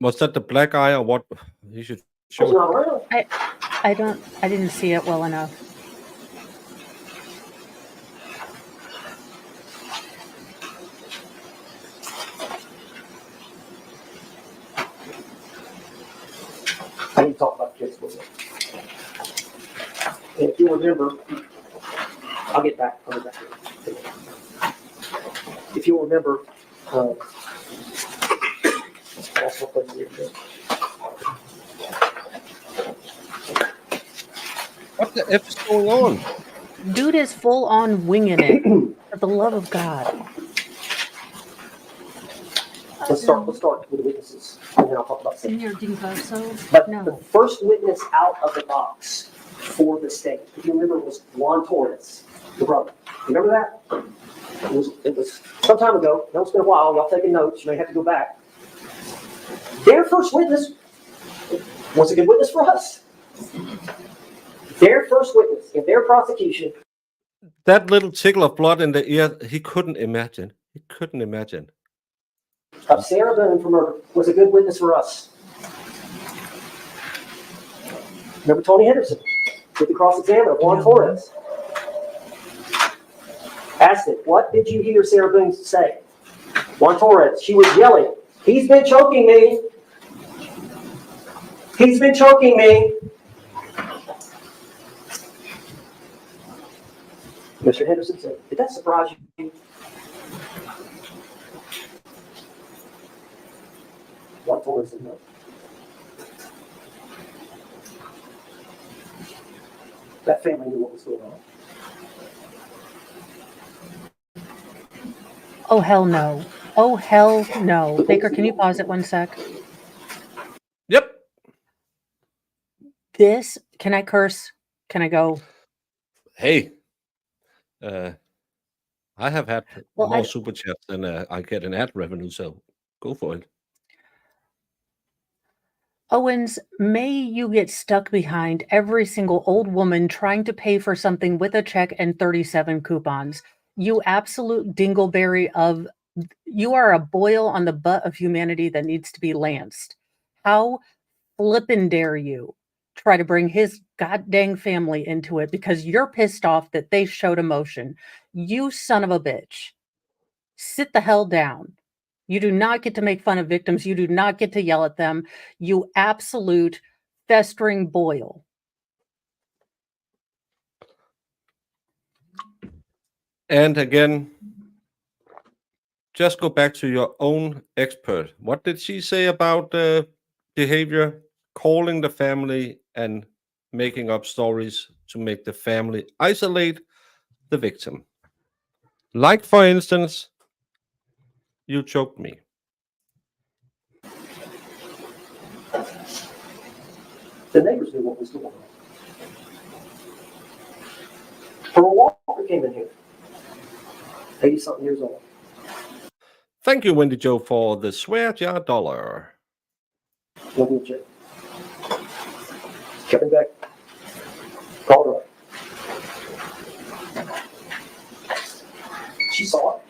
Was that the black eye or what? You should show Was not around. I didn't see it well enough. I need to talk about kids a little bit. And if you remember, I'll get back. If you'll remember, that's what was here. What the F is going on? Dude is full on winging it. For the love of God. Let's start with the witnesses, and then I'll talk about safety. Señor Dingoso? But No. the first witness out of the box for the state, if you remember, was Juan Torres, the brother. Remember that? It was some time ago. I know it's been a while. Y'all taking notes. You may have to go back. Their first witness was a good witness for us. Their first witness in their prosecution. That little tickle of blood in the ear, he couldn't imagine. He couldn't imagine. Of Sarah Boone for murder was a good witness for us. Remember Tony Henderson with the cross-examiner, Juan Torres. Asked him, what did you hear Sarah Boone say? Juan Torres, she was yelling, he's been choking me. He's been choking me. Mr. Henderson said, did that surprise you? Juan Torres said no. That family knew what was going on. Oh, hell no. Oh, hell no. Baker, can you pause it 1 sec? Yep. This, can I curse? Can I go? Hey, I have had Well, more super chats than I get in ad revenue, so go for it. Owens, may you get stuck behind every single old woman trying to pay for something with a check and 37 coupons. You absolute dingleberry of, you are a boil on the butt of humanity that needs to be lanced. How flippin' dare you try to bring his goddamn family into it because you're pissed off that they showed emotion. You son of a bitch. Sit the hell down. You do not get to make fun of victims. You do not get to yell at them. You absolute festering boil. And again, just go back to your own expert. What did she say about behavior? Calling the family and making up stories to make the family isolate the victim. Like, for instance, you choked me. The neighbors knew what was going on. Her Walker came in here. 80-something years old. Thank you, Wendy Joe, for the swear jar dollar. We'll do a check. Coming back. Call her. She saw it.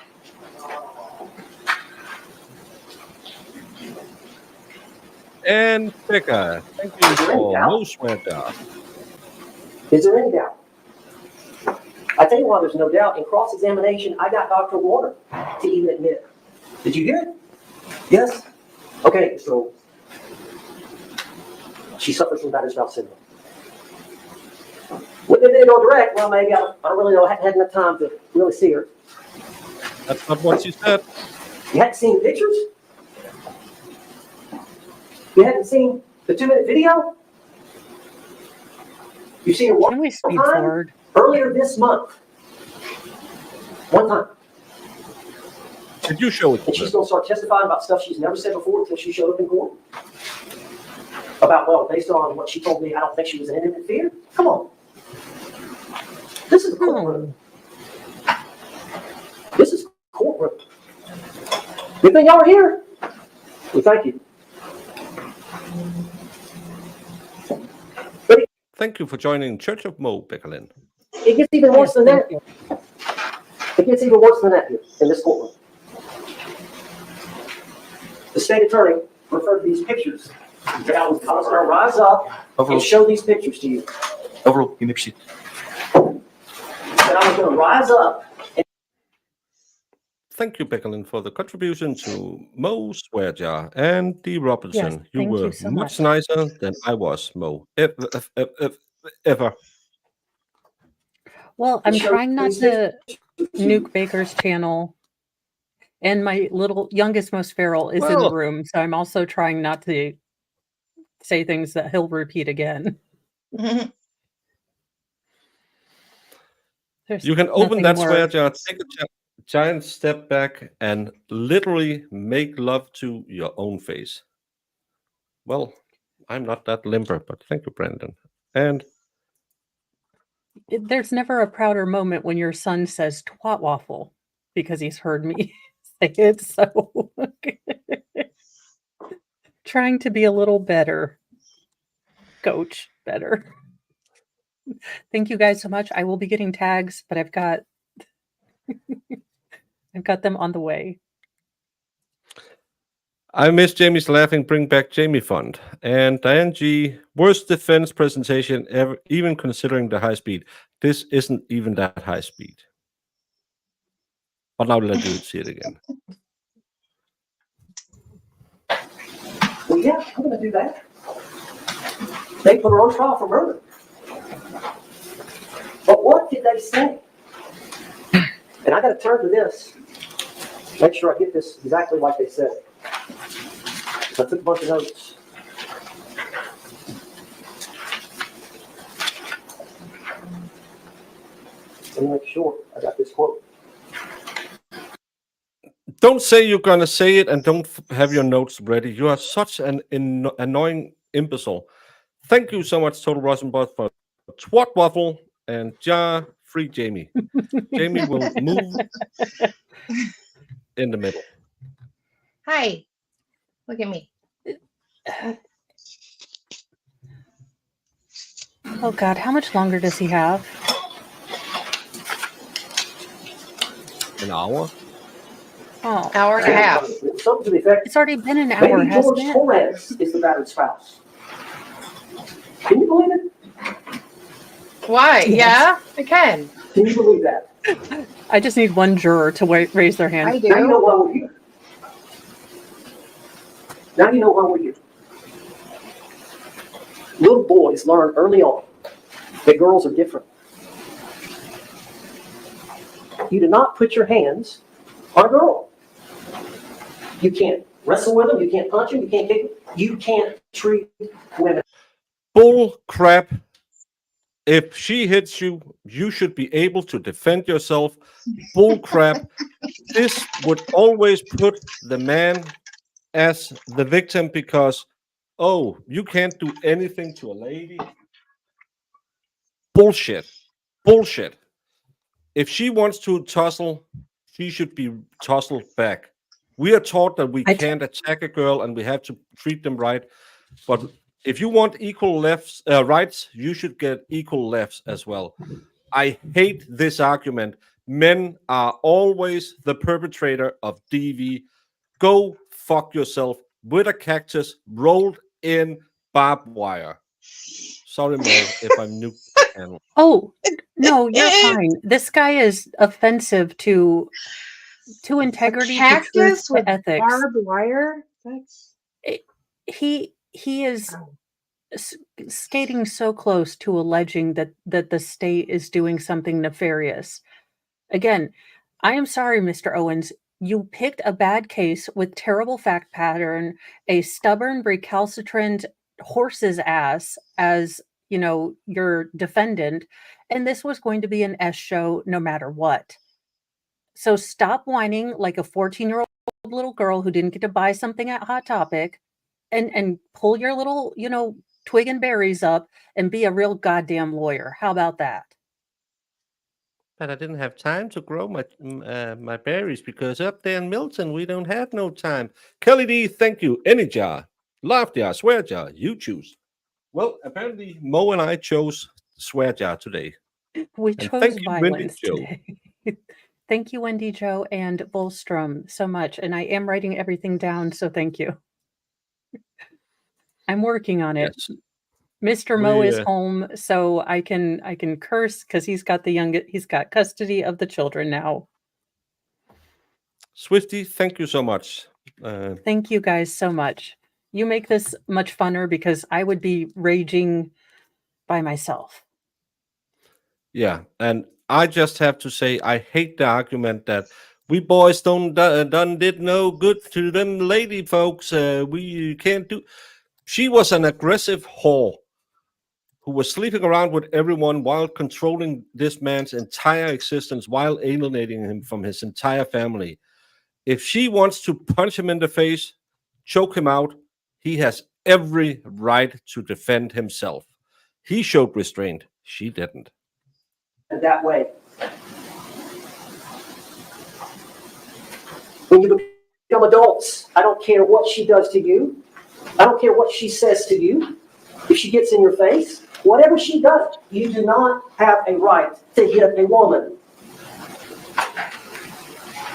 And Becca, thank you for doubt? no swear jar. Is there any doubt? I tell you why there's no doubt. In cross-examination, I got Dr. Warner to even admit. Did you hear it? Yes? Okay, so she suffers from Bader's syndrome. Wouldn't have been go direct. Well, maybe I don't really know. I hadn't had enough time to really see her. That's not what she said. You hadn't seen pictures? You hadn't seen the 2-minute video? You've seen her one Can we speed time forward? earlier this month. One time. Did you show it And to she's her? going to start testifying about stuff she's never said before until she showed up in court. About, well, based on what she told me, I don't think she was in imminent fear. Come on. This is a courtroom. This is courtroom. Good thing y'all are here. Well, thank you. But Thank you for joining Church of Mo, Becca Lynn. it gets even worse than that. It gets even worse than that here in this courtroom. The state attorney referred to these pictures. I was going to rise up and show these pictures to you. Overruled. You may proceed. And I was going to rise up. Thank you, Becca Lynn, for the contribution to Mo Swear Jar. And D. Robertson, Yes, you thank were you so much much. nicer than I was, Mo. Ever. Well, I'm trying not to nuke Baker's channel. And my little youngest, most feral is in the Well. room. So I'm also trying not to say things that he'll repeat again. There's You can open nothing that more- swear jar, take a giant step back, and literally make love to your own face. Well, I'm not that limber, but thank you, Brandon. And There's never a prouder moment when your son says twat waffle because he's heard me say it. So trying to be a little better, coach, better. Thank you guys so much. I will be getting tags, but I've got them on the way. I miss Jamie's laughing, bring back Jamie fund. And Diane G, worst defense presentation ever, even considering the high speed. This isn't even that high speed. But now let you see it again. Well, yeah, I'm going to do that. They put her on trial for murder. But what did they say? And I got to turn to this. Make sure I get this exactly like they said. So I took a bunch of notes. Let me make sure I got this quote. Don't say you're going to say it and don't have your notes ready. You are such an annoying imbecile. Thank you so much, Total Rosenbot, for twat waffle and jar free Jamie. Jamie will move in the middle. Hi. Look at me. Oh God, how much longer does he have? An hour? Oh, Hour and a half. Something to the effect. it's already been an hour, Maybe hasn't George it? Torres is the battered spouse. Can you believe it? Why? Yeah, I can. Can you believe that? I just need one juror to raise their hand. I Now you know do. why we're here. Now you know why we're here. Little boys learn early on that girls are different. You do not put your hands on a girl. You can't wrestle with them. You can't punch them. You can't kick them. You can't treat women. Bull crap. If she hits you, you should be able to defend yourself. Bull crap. This would always put the man as the victim because, oh, you can't do anything to a lady. Bullshit. Bullshit. If she wants to tussle, she should be tousled back. We are taught that we can't attack a girl and we have to treat them right. But if you want equal rights, you should get equal lefts as well. I hate this argument. Men are always the perpetrator of DV. Go fuck yourself with a cactus rolled in barbed wire. Sorry, Mo, if I'm new. Oh, no, you're fine. This guy is offensive to integrity, to truth, Cactus to with ethics. barbed wire? That's He is skating so close to alleging that the state is doing something nefarious. Again, I am sorry, Mr. Owens. You picked a bad case with terrible fact pattern, a stubborn, recalcitrant horse's ass as, you know, your defendant, and this was going to be an S show no matter what. So stop whining like a 14-year-old little girl who didn't get to buy something at Hot Topic and pull your little, you know, twig and berries up and be a real goddamn lawyer. How about that? But I didn't have time to grow my berries because up there in Milton we don't have no time. Kelly D, thank you. Any jar, laugh jar, swear jar, you choose. Well, apparently Mo and I chose swear jar today. We And chose thank you, Wendy violence Jo. today. Thank you, Wendy Jo and Volstrom, so much. And I am writing everything down, so thank you. I'm working on it. Yes. Mr. Mo is We, home, so I can curse because he's got custody of the children now. Swifty, thank you so much. Thank you guys so much. You make this much funner because I would be raging by myself. Yeah, and I just have to say I hate the argument that we boys done did no good to them lady folks. We can't do. She was an aggressive whore who was sleeping around with everyone while controlling this man's entire existence, while alienating him from his entire family. If she wants to punch him in the face, choke him out, he has every right to defend himself. He showed restraint. She didn't. That way. When you become adults, I don't care what she does to you. I don't care what she says to you. If she gets in your face, whatever she does, you do not have a right to hit a woman.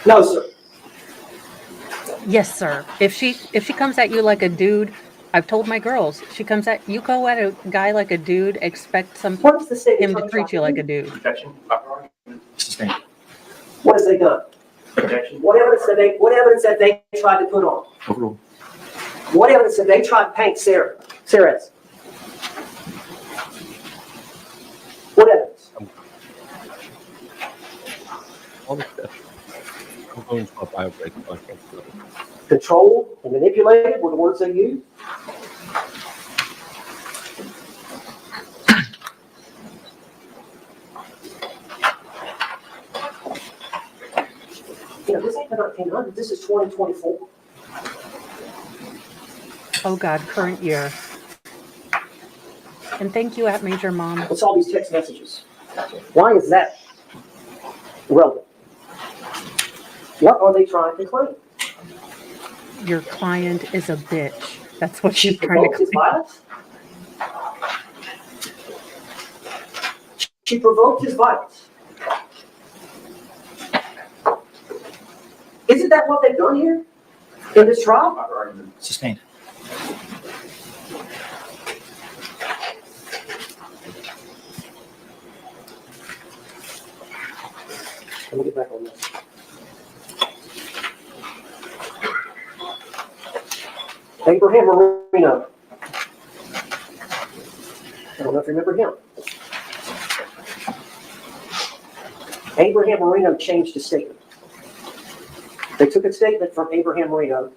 No, sir. Yes, sir. If she comes at you like a dude, I've told my girls, she comes at you, go at a guy like a dude, expect him to treat you like a dude. Objection. Sustained. What has they done? Objection. What evidence that they tried to put on? Overruled. What evidence that they tried to paint Sarah? Sarah's. What evidence? I'm going for a bio break. Controlled and manipulated were the words they used. You know, this ain't the 1900s. This is 2024. Oh God, current year. And thank you, at Major Mom. What's all these text messages? Why is that relevant? What are they trying to claim? Your client is a bitch. That's what She she's trying to provoked his claim. violence? She provoked his violence. Isn't that what they've done here in this trial? Sustained. Let me get back on this. Abraham Marino. I don't know if you remember him. Abraham Marino changed his statement. They took a statement from Abraham Marino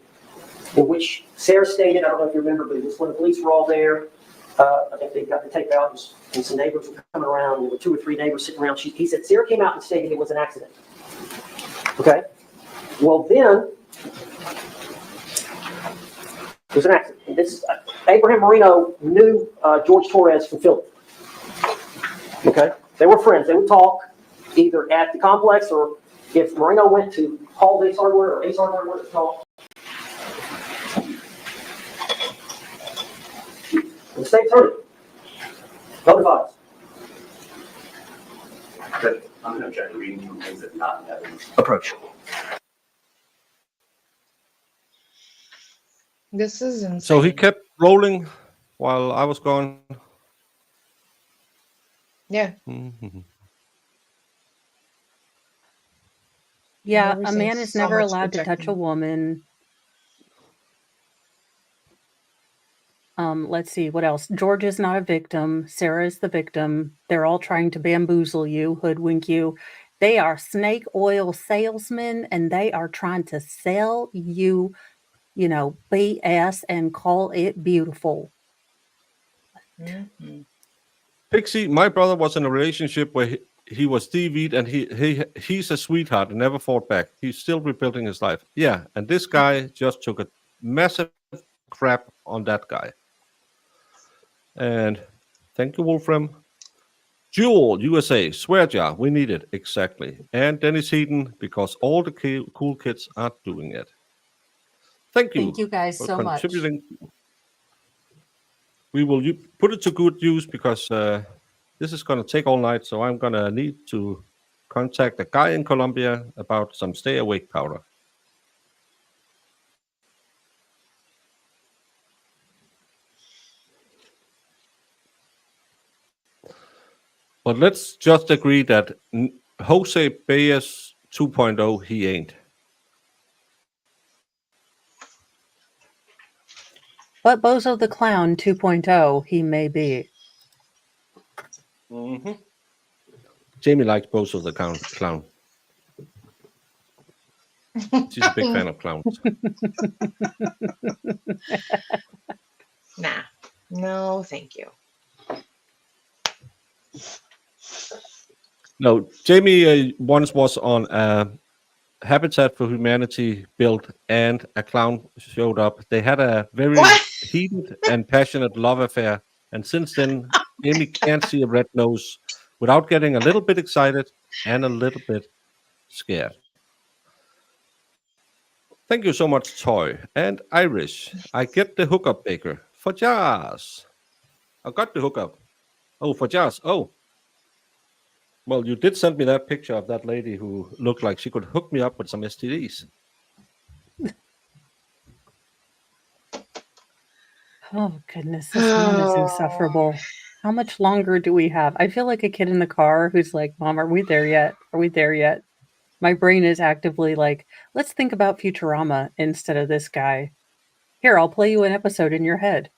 in which Sarah stated, I don't know if you remember, but it was when the police were all there. I think they got the tape out and some neighbors were coming around. There were 2 or 3 neighbors sitting around. He said Sarah came out and stated it was an accident. Okay? Well, then, it was an accident. This Abraham Marino knew George Torres from Philly. Okay? They were friends. They would talk either at the complex or if Marino went to Paul's Ace Hardware or Ace Hardware, what it's called, the state attorney notifies. But I'm going to object to reading from things that are not in evidence. Approach. This is insane. So he kept rolling while I was gone. Yeah. Mhm. Yeah, Never a seen man is so never much allowed to touch a projecting. woman. Let's see, what else? George is not a victim. Sarah is the victim. They're all trying to bamboozle you, hoodwink you. They are snake oil salesmen, and they are trying to sell you, BS and call it beautiful. Mhm. Pixie, my brother was in a relationship where he was DV'd and he's a sweetheart and never fought back. He's still rebuilding his life. Yeah, and this guy just took a massive crap on that guy. And thank you, Wolfram. Jewel, USA, swear jar, we need it, exactly. And Dennis Heaton, because all the cool kids are doing it. Thank you, Thank you guys for so much. contributing. We will put it to good use because this is going to take all night, so I'm going to need to contact a guy in Colombia about some stay awake powder. But let's just agree that Jose Baez 2.0, he ain't. But Bozo the Clown 2.0, he may be. Mm-hmm. Jamie likes Bozo the Clown. She's a big fan of clowns. Nah. No, thank you. No, Jamie once was on a Habitat for Humanity build and a clown showed up. They had a very heated and passionate love affair. And since then, Jamie can't see a red nose without getting a little bit excited and a little bit scared. Thank you so much, Toy and Irish. I get the hookup baker for jazz. I got the hookup. Oh, for jazz. Oh. Well, you did send me that picture of that lady who looked like she could hook me up with some STDs. Oh, goodness, this man is insufferable. How much longer do we have? I feel like a kid in the car who's like, Mom, are we there yet? Are we there yet? My brain is actively like, let's think about Futurama instead of this guy. Here, I'll play you an episode in your head.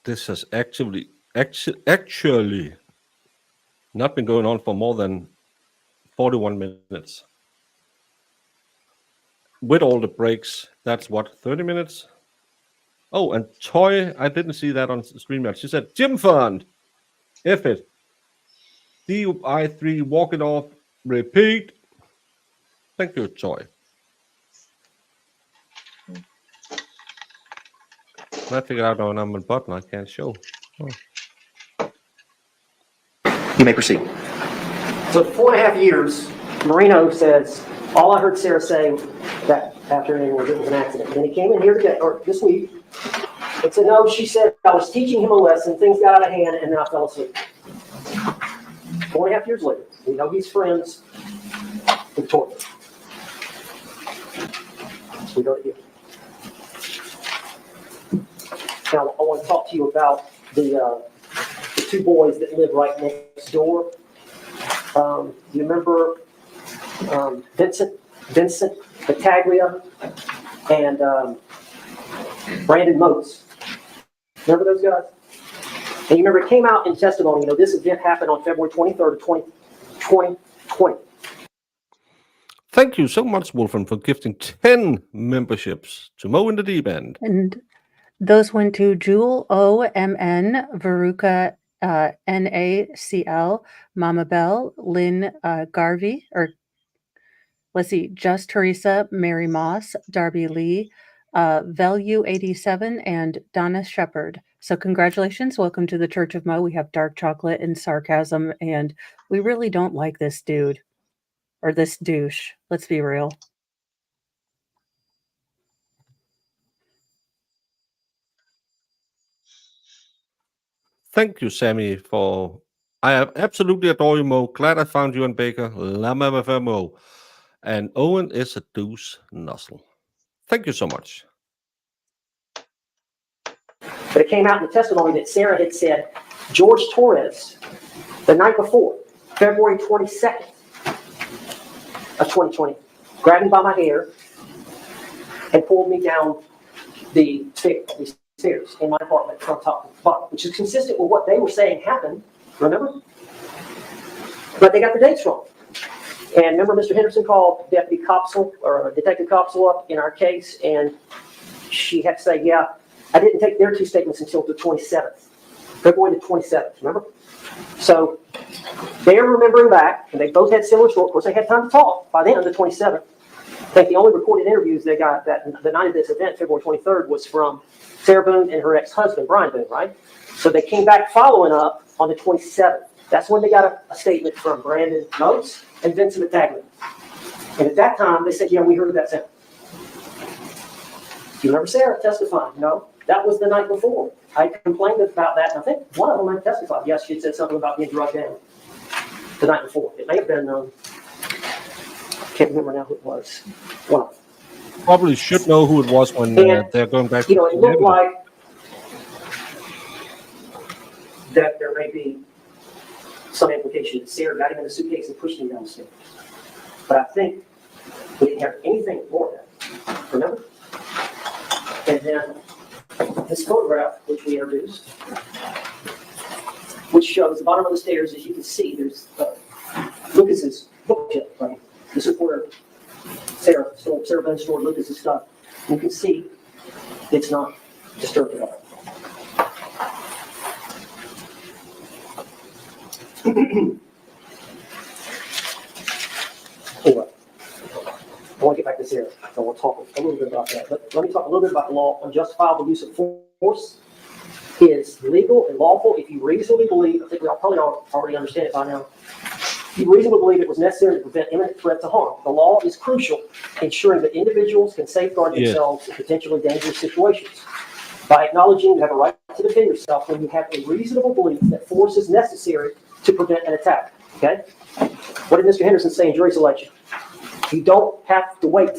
This has actually not been going on for more than 41 minutes. With all the breaks, that's what, 30 minutes? Oh, and Toy, I didn't see that on StreamYard. She said, Gym Fund. F it. DI3, walk it off, repeat. Thank you, Toy. I figured out when I'm a button, I can't show. Oh. You may proceed. So 4.5 years, Marino says, all I heard Sarah say that afternoon was it was an accident. And then he came in here today, or this week, and said, no, she said, I was teaching him a lesson, things got out of hand, and then I fell asleep. 4.5 years later, we know he's friends with Tori. We go to you. Now, I want to talk to you about the two boys that live right next door. Do you remember Vincent Battaglia and Brandon Motes? Remember those guys? And you remember it came out in testimony, this event happened on February 23rd, 2020. Thank you so much, Wolfram, for gifting 10 memberships to Mo in the Deep End. And those went to Jewel OMN, Veruca NACL, Mama Bell, Lynn Garvey, or let's see, Just Teresa, Mary Moss, Darby Lee, Value 87, and Donna Shepard. So congratulations. Welcome to the Church of Mo. We have dark chocolate and sarcasm, and we really don't like this dude or this douche. Let's be real. Thank you, Sammy, I absolutely adore you, Mo. Glad I found you and Baker. Lama Mo. And Owen is a douche nozzle. Thank you so much. But it came out in the testimony that Sarah had said, George Torres, the night before, February 22nd of 2020, grabbed me by my hair and pulled me down the stairs in my apartment from top to bottom, which is consistent with what they were saying happened, remember? But they got the dates wrong. And remember, Mr. Henderson called Deputy Copsel, or Detective Copsel up in our case, and she had to say, yeah, I didn't take their two statements until the 27th, February the 27th, remember? So they're remembering back, and they both had similar stories. Of course, they had time to talk by then, the 27th. I think the only recorded interviews they got that the night of this event, February 23rd, was from Sarah Boone and her ex-husband, Brian Boone, right? So they came back following up on the 27th. That's when they got a statement from Brandon Motes and Vincent Battaglia. And at that time, they said, yeah, we heard that sound. Do you remember Sarah testifying? No, that was the night before. I complained about that, and I think one of them had testified. Yes, she had said something about being drugged down the night before. It may have been, I can't remember now who it was. One of them. Probably should know who it was when they're going back. You know, it looked like that there may be some implication that Sarah got him in the suitcase and pushed him down the stairs. But I think we didn't have anything more than that. Remember? And then this photograph, which we introduced, which shows the bottom of the stairs, as you can see, there's Lucas's bookshelf, right? This is where Sarah Boone stored Lucas's stuff. You can see it's not disturbed at all. Anyway, I want to get back to Sarah, so we'll talk a little bit about that. But let me talk a little bit about the law on justifiable use of force. Is legal and lawful if you reasonably believe, I think we all probably already understand it by now, if you reasonably believe it was necessary to prevent imminent threat to harm. The law is crucial, ensuring that individuals can safeguard themselves in potentially dangerous situations. By acknowledging you have a right to defend yourself when you have a reasonable belief that force is necessary to prevent an attack. Okay? What did Mr. Henderson say in jury selection? You don't have to wait.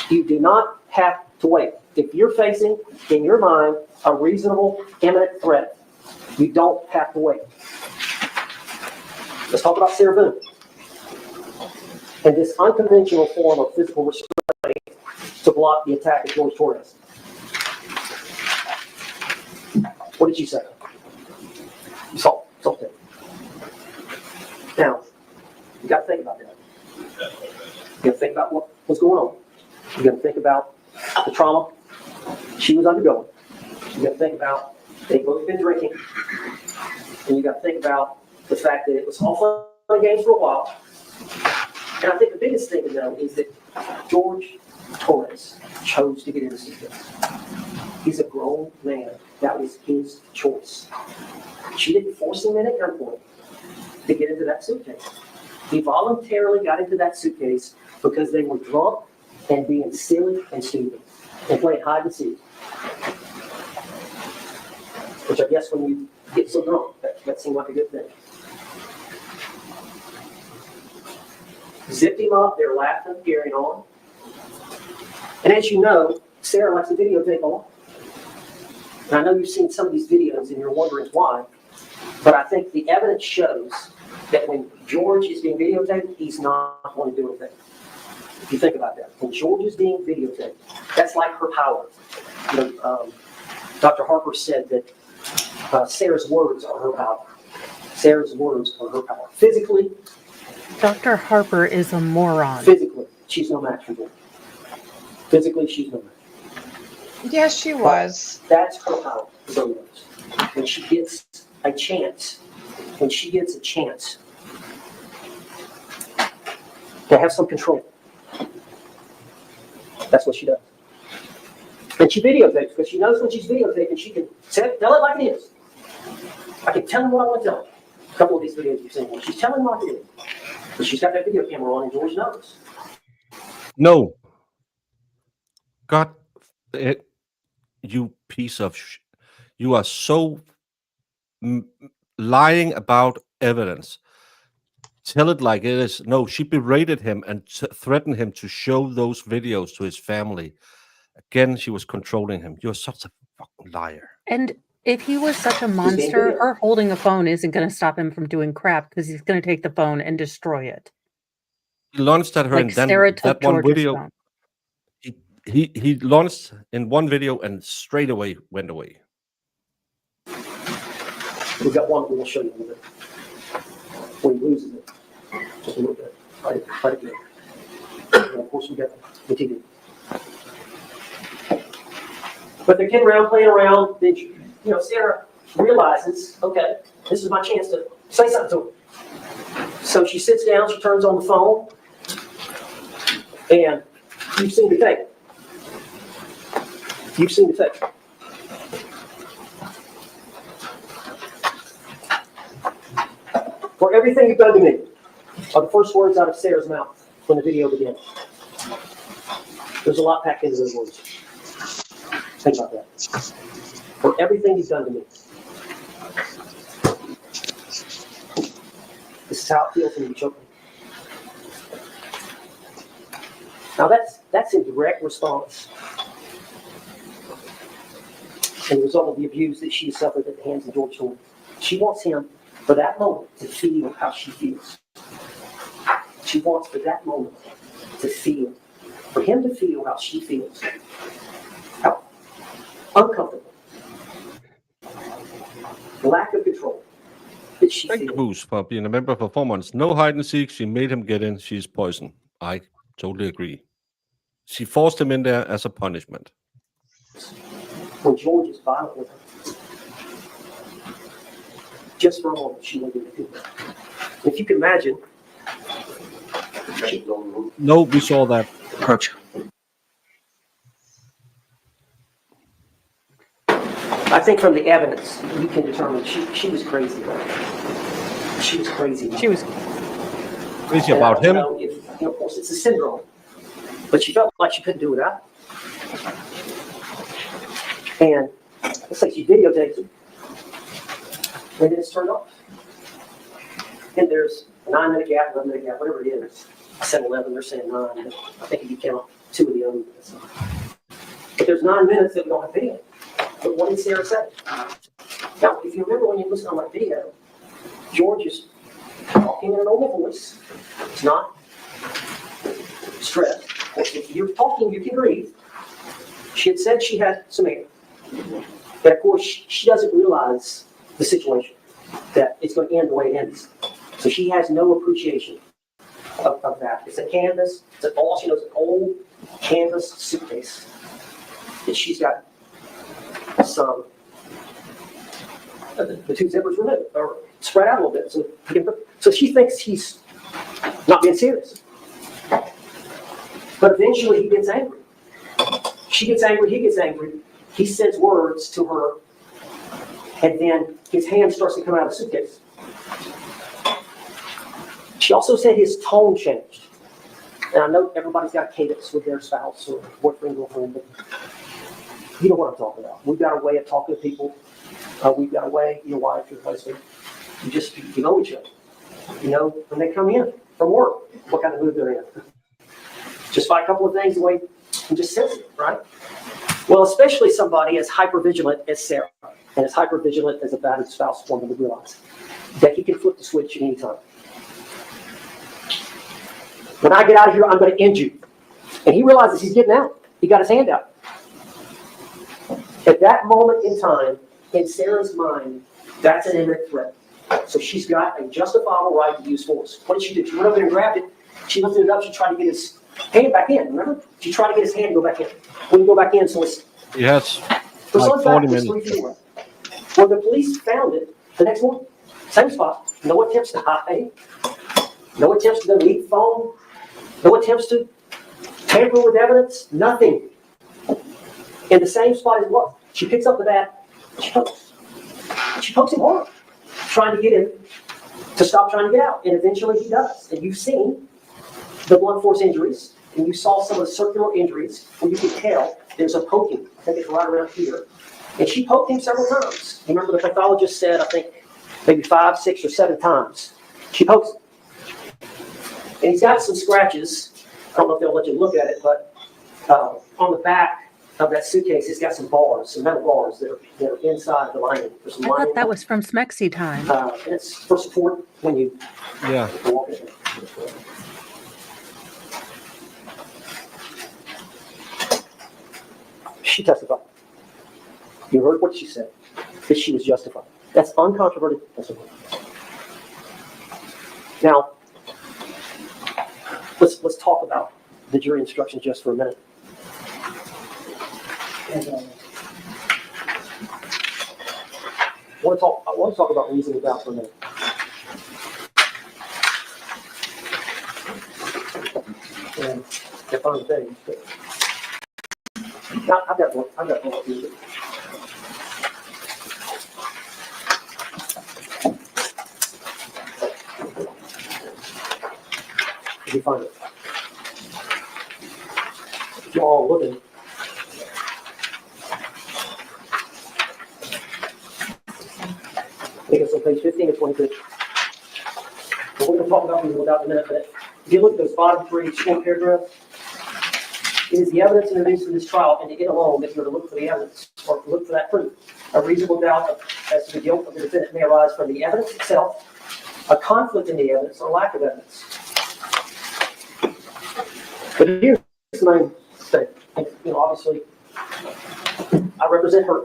You do not have to wait. If you're facing, in your mind, a reasonable imminent threat, you don't have to wait. Let's talk about Sarah Boone and this unconventional form of physical restraint to block the attack of George Torres. What did she say? You saw it. Now, you got to think about that. You got to think about what was going on. You got to think about the trauma she was undergoing. You got to think about they've both been drinking, and you got to think about the fact that it was all fun and games for a while. And I think the biggest thing to know is that George Torres chose to get in the suitcase. He's a grown man. That was his choice. She didn't force him in at gunpoint to get into that suitcase. He voluntarily got into that suitcase because they were drunk and being silly and stupid and playing hide and seek. Which I guess when you get so drunk, that seemed like a good thing. Zipped him up, they're laughing, carrying on. And as you know, Sarah likes to videotape a lot. And I know you've seen some of these videos and you're wondering why, but I think the evidence shows that when George is being videotaped, he's not going to do anything. If you think about that, when George is being videotaped, that's like her power. You know, Dr. Harper said that Sarah's words are her power. Sarah's words are her power. Physically, Dr. Harper is a moron. Physically, she's no match for George. Physically, she's no match. Yes, she was. That's her power. When she gets a chance, to have some control, that's what she does. And she videotapes because she knows when she's videotaping, she can tell it like it is. I can tell him what I want to tell him. A couple of these videos you've seen, she's telling him like it is. But she's got that video camera on, and George knows. No. God, you piece of you are so lying about evidence. Tell it like it is. No, she berated him and threatened him to show those videos to his family. Again, she was controlling him. You're such a fucking liar. And if he was such a monster, her holding a phone isn't going to stop him from doing crap because he's going to take the phone and destroy it. He launched at her, Like and then Sarah took that one George's video. phone. He launched in one video and straight away went away. We've got one we'll show you a little bit. When he loses it, just a little bit. Right again. And of course, we got the TV. But they're kidding around, playing around. Then, Sarah realizes, okay, this is my chance to say something to him. So she sits down, she turns on the phone, and you've seen the tape. You've seen the tape. For everything you've done to me, are the first words out of Sarah's mouth when the video begins. There's a lot packed into those words. Think about that. For everything you've done to me. This is how it feels when you choke me. Now that's in direct response and the result of the abuse that she suffered at the hands of George Thorne. She wants him, for that moment, to feel how she feels. She wants, for that moment, to feel, for him to feel how she feels. How uncomfortable, lack of control that she Thank you, feels. Boost, for being a member for 4 months. No hide and seek. She made him get in. She's poison. I totally agree. She forced him in there as a punishment. When George is violent with her, just for a moment, she wanted to do that. If you can imagine, No, we saw that. Approach. I think from the evidence, you can determine she was crazy. She was crazy. She was crazy about him. Of course, it's a syndrome, but she felt like she couldn't do without it. And let's say she videotapes it, and then it's turned off. And there's a 9-minute gap, 11-minute gap, whatever it is. I said 11, they're saying 9. I think if you count 2 of the other minutes. But there's 9 minutes that we don't have video. But what did Sarah say? Now, if you remember when you listen on my video, George is talking in a normal voice. It's not stressed. If you're talking, you can breathe. She had said she had some air. And of course, she doesn't realize the situation, that it's going to end the way it ends. So she has no appreciation of that. It's a canvas. All she knows is an old canvas suitcase that she's got some, the 2 zippers removed or spread out a little bit. So she thinks he's not being serious. But eventually he gets angry. She gets angry, he gets angry. He sends words to her, and then his hand starts to come out of the suitcase. She also said his tone changed. And I know everybody's got a cadence with their spouse or boyfriend, girlfriend, but you know what I'm talking about. We've got a way of talking to people. We've got a way, your wife, your husband, you know each other. You know when they come in from work, what kind of mood they're in. Just by a couple of things, the way you just sense it, right? Well, especially somebody as hypervigilant as Sarah, and as hypervigilant as a battered spouse woman would realize that he can flip the switch at any time. When I get out of here, I'm going to end you. And he realizes he's getting out. He got his hand out. At that moment in time, in Sarah's mind, that's an imminent threat. So she's got a justifiable right to use force. What did she do? She went over there and grabbed it. She lifted it up. She tried to get his hand back in. Remember? She tried to get his hand to go back in. Wouldn't go back in, so it's... Yes, For like some 40 fact, it's minutes. 3 feet away. When the police found it the next morning, same spot. No attempts to hide. No attempts to delete phone. No attempts to tamper with evidence. Nothing. in the same spot as what? She picks up the bat, she pokes him hard, trying to get him to stop trying to get out. And eventually he does. And you've seen the blunt force injuries, and you saw some of the circular injuries where you could tell there's a poking. I think it's right around here. And she poked him several times. You remember the pathologist said, I think, maybe 5, 6, or 7 times. She pokes him. And he's got some scratches. I don't know if they'll let you look at it, but on the back of that suitcase, it's got some bars, some metal bars that are inside the lining. There's some I thought lining. that was from Smexy time. And it's for support when you walk in. She testified. You heard what she said, that she was justified. That's uncontroverted testimony. Now, let's talk about the jury instructions just for a minute. And, I want to talk about reasoning doubt for a minute. And I found the thing. I've got one. If you find it. If you're all looking. I think it's on page 15 to 22. We're going to talk about these without a minute, but if you look at those bottom 3 short paragraphs, it is the evidence introduced in this trial, and to it alone that you're to look for the evidence or look for that proof. A reasonable doubt as to the guilt of the defendant may arise from the evidence itself, a conflict in the evidence, or lack of evidence. But here's the main thing. Obviously, I represent her,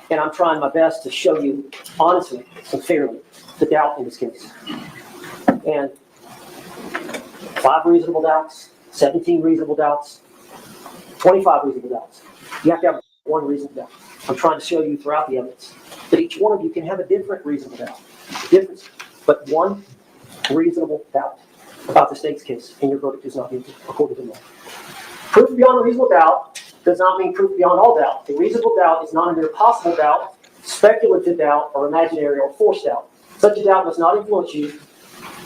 and I'm trying my best to show you honestly and fairly the doubt in this case. And 5 reasonable doubts. 17 reasonable doubts, 25 reasonable doubts. You have to have 1 reasonable doubt. I'm trying to show you throughout the evidence that each one of you can have a different reasonable doubt. Difference, but 1 reasonable doubt about the state's case, and your verdict is not guilty according to law. Proof beyond a reasonable doubt does not mean proof beyond all doubt. A reasonable doubt is not a mere possible doubt, speculative doubt, or imaginary or forced doubt. Such a doubt must not influence you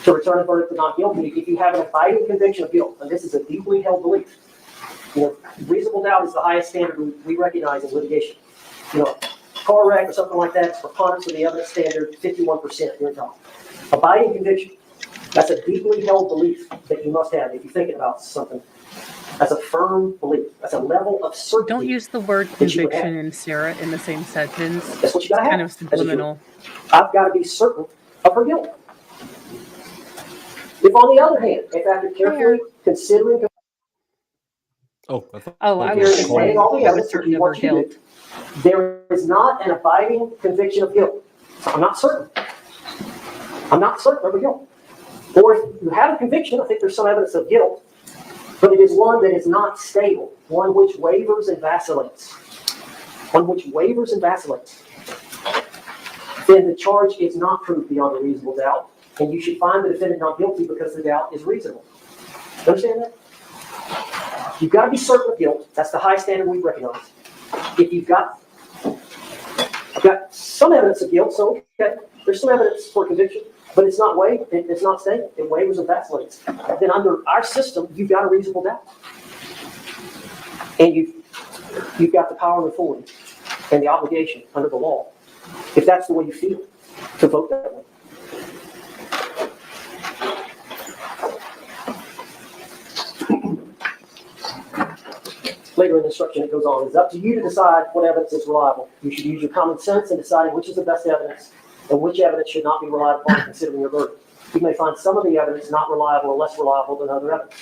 to return a verdict of not guilty if you have an abiding conviction of guilt, and this is a deeply held belief. Reasonable doubt is the highest standard we recognize in litigation. Car wreck or something like that is preponderance of the evidence standard, 51% you're entitled. Abiding conviction, that's a deeply held belief that you must have if you're thinking about something. That's a firm belief. That's a level of certainty. Don't use the word conviction and Sarah in the same sentence. That's what you gotta have. Kind of subliminal. I've got to be certain of her guilt. If, on the other hand, if after carefully considering, I was saying all the evidence that you want to do, there is not an abiding conviction of guilt. So I'm not certain. I'm not certain of her guilt. Or if you have a conviction, I think there's some evidence of guilt, but it is one that is not stable, one which wavers and vacillates. One which wavers and vacillates. Then the charge is not proved beyond a reasonable doubt, and you should find the defendant not guilty because the doubt is reasonable. You understand that? You've got to be certain of guilt. That's the high standard we recognize. If I've got some evidence of guilt, so okay, there's some evidence for conviction, but it's not it's not stable. It wavers and vacillates. Then under our system, you've got a reasonable doubt, and you've got the power and authority and the obligation under the law, if that's the way you feel, to vote that way. Later in the instruction, it goes on. It's up to you to decide what evidence is reliable. You should use your common sense in deciding which is the best evidence and which evidence should not be relied upon in considering your verdict. You may find some of the evidence not reliable or less reliable than other evidence.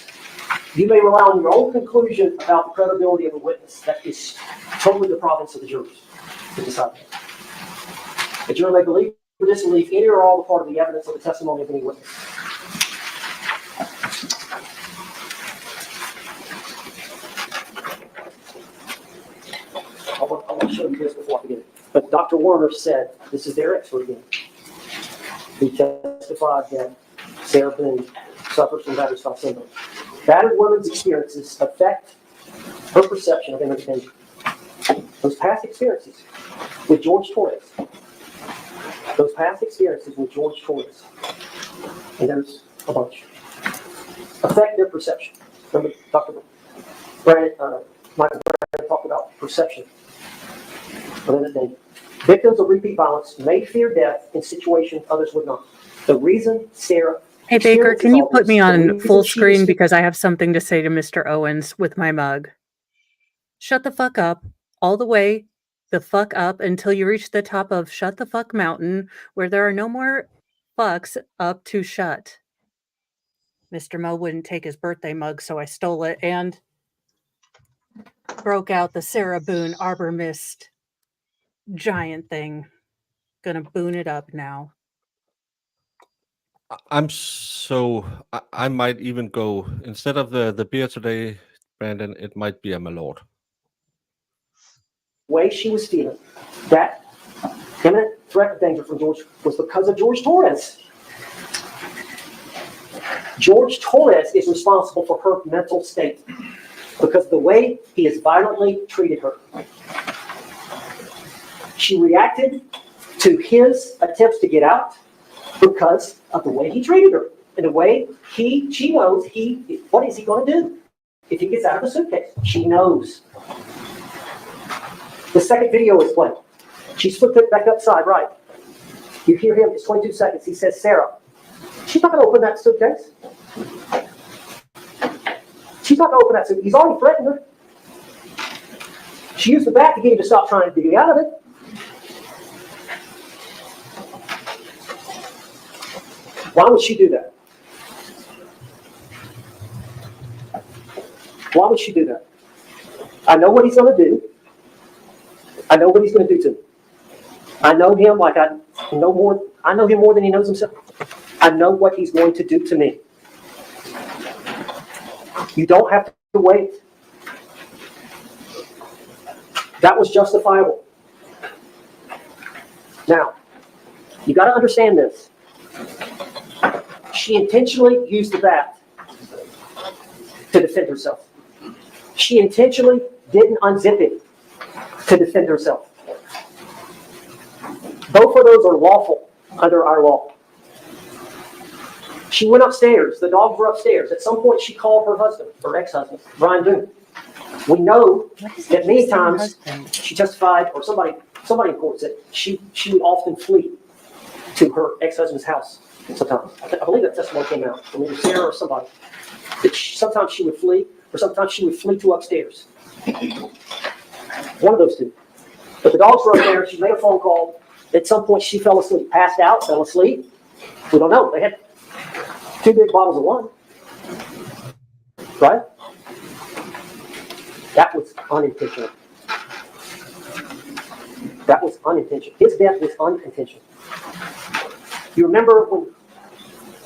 You may rely on your own conclusion about the credibility of a witness. That is totally the province of the jurors to decide. The jury may believe or disbelieve any or all the part of the evidence or the testimony of any witness. I want to show you this before I begin. But Dr. Warner said, this is their expert again. He testified that Sarah Boone suffers from battered spouse syndrome. Battered women's experiences affect her perception of entertainment. those past experiences with George Torres, and there's a bunch, affect their perception. Remember, Dr. Michael Brandon talked about perception. Victims of repeat violence may fear death in situations others would not. The reason Sarah. Hey, Baker, can you put me on full screen because I have something to say to Mr. Owens with my mug? Shut the fuck up all the way the fuck up until you reach the top of Shut the Fuck Mountain, where there are no more fucks up to shut. Mr. Mo wouldn't take his birthday mug, so I stole it and broke out the Sarah Boone Arbor Mist giant thing. Gonna boon it up now. I might even go, instead of the beer today, Brandon, it might be a Malort. Way she was feeling, that imminent threat of danger from George was because of George Torres. George Torres is responsible for her mental state because of the way he has violently treated her. She reacted to his attempts to get out because of the way he treated her and the way she knows what is he going to do if he gets out of the suitcase? She knows. The second video is playing. She's flipped it back upside right. You hear him, it's 22 seconds. He says, Sarah, she's not going to open that suitcase. She's not going to open that suitcase. He's already threatened her. She used the bat to get him to stop trying to get out of it. Why would she do that? Why would she do that? I know what he's going to do. I know what he's going to do to me. I know him like I know him more than he knows himself. I know what he's going to do to me. You don't have to wait. That was justifiable. Now, you got to understand this. She intentionally used the bat to defend herself. She intentionally didn't unzip it to defend herself. Both of those are lawful under our law. She went upstairs. The dogs were upstairs. At some point, she called her husband, her ex-husband, Brian Boone. We know that many times she testified, or somebody in court said she would often flee to her ex-husband's house. Sometimes I believe that testimony came out from either Sarah or somebody. That sometimes she would flee, or sometimes she would flee to upstairs. One of those two. But the dogs were up there. She made a phone call. At some point, she fell asleep, passed out, fell asleep. We don't know. They had 2 big bottles of wine. Right? That was unintentional. That was unintentional. His death was unintentional. You remember when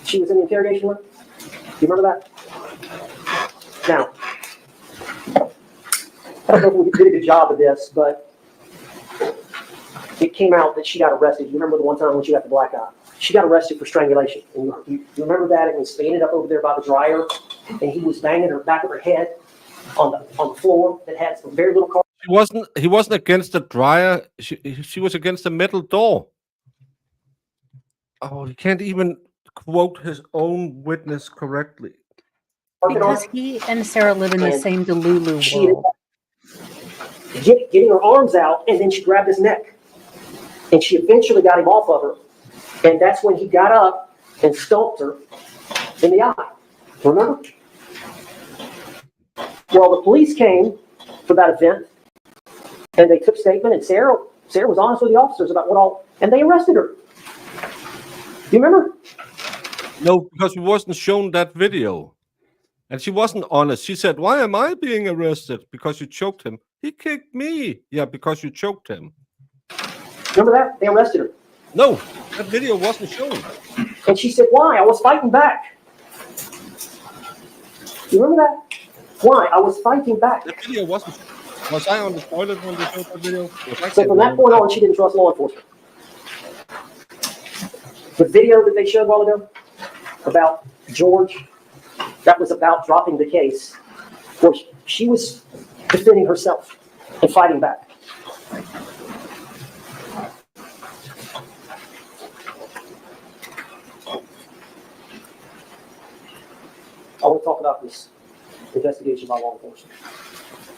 she was in the interrogation room? You remember that? Now, I don't know if we did a good job of this, but it came out that she got arrested. You remember the one time when she got the black eye? She got arrested for strangulation. And you remember that? They ended up over there by the dryer, and he was banging her back of her head on the floor that had some very little car. He wasn't against the dryer. She was against the metal door. Oh, he can't even quote his own witness correctly. Because he and Sarah live in the same Delulu world. Getting her arms out, and then she grabbed his neck. And she eventually got him off of her. And that's when he got up and stomped her in the eye. Remember? Well, the police came for that event, and they took statement, and Sarah was honest with the officers about what all, and they arrested her. Do you remember? No, because we wasn't shown that video. And she wasn't honest. She said, why am I being arrested? Because you choked him. He kicked me. Yeah, because you choked him. Remember that? They arrested her. No, that video wasn't shown. And she said, why? I was fighting back. You remember that? Why? I was fighting back. That video wasn't shown. Was I on the toilet when they showed that video? So from that point on, she didn't trust law enforcement. The video that they showed a while ago about George, that was about dropping the case, where she was defending herself and fighting back. I want to talk about this investigation by law enforcement.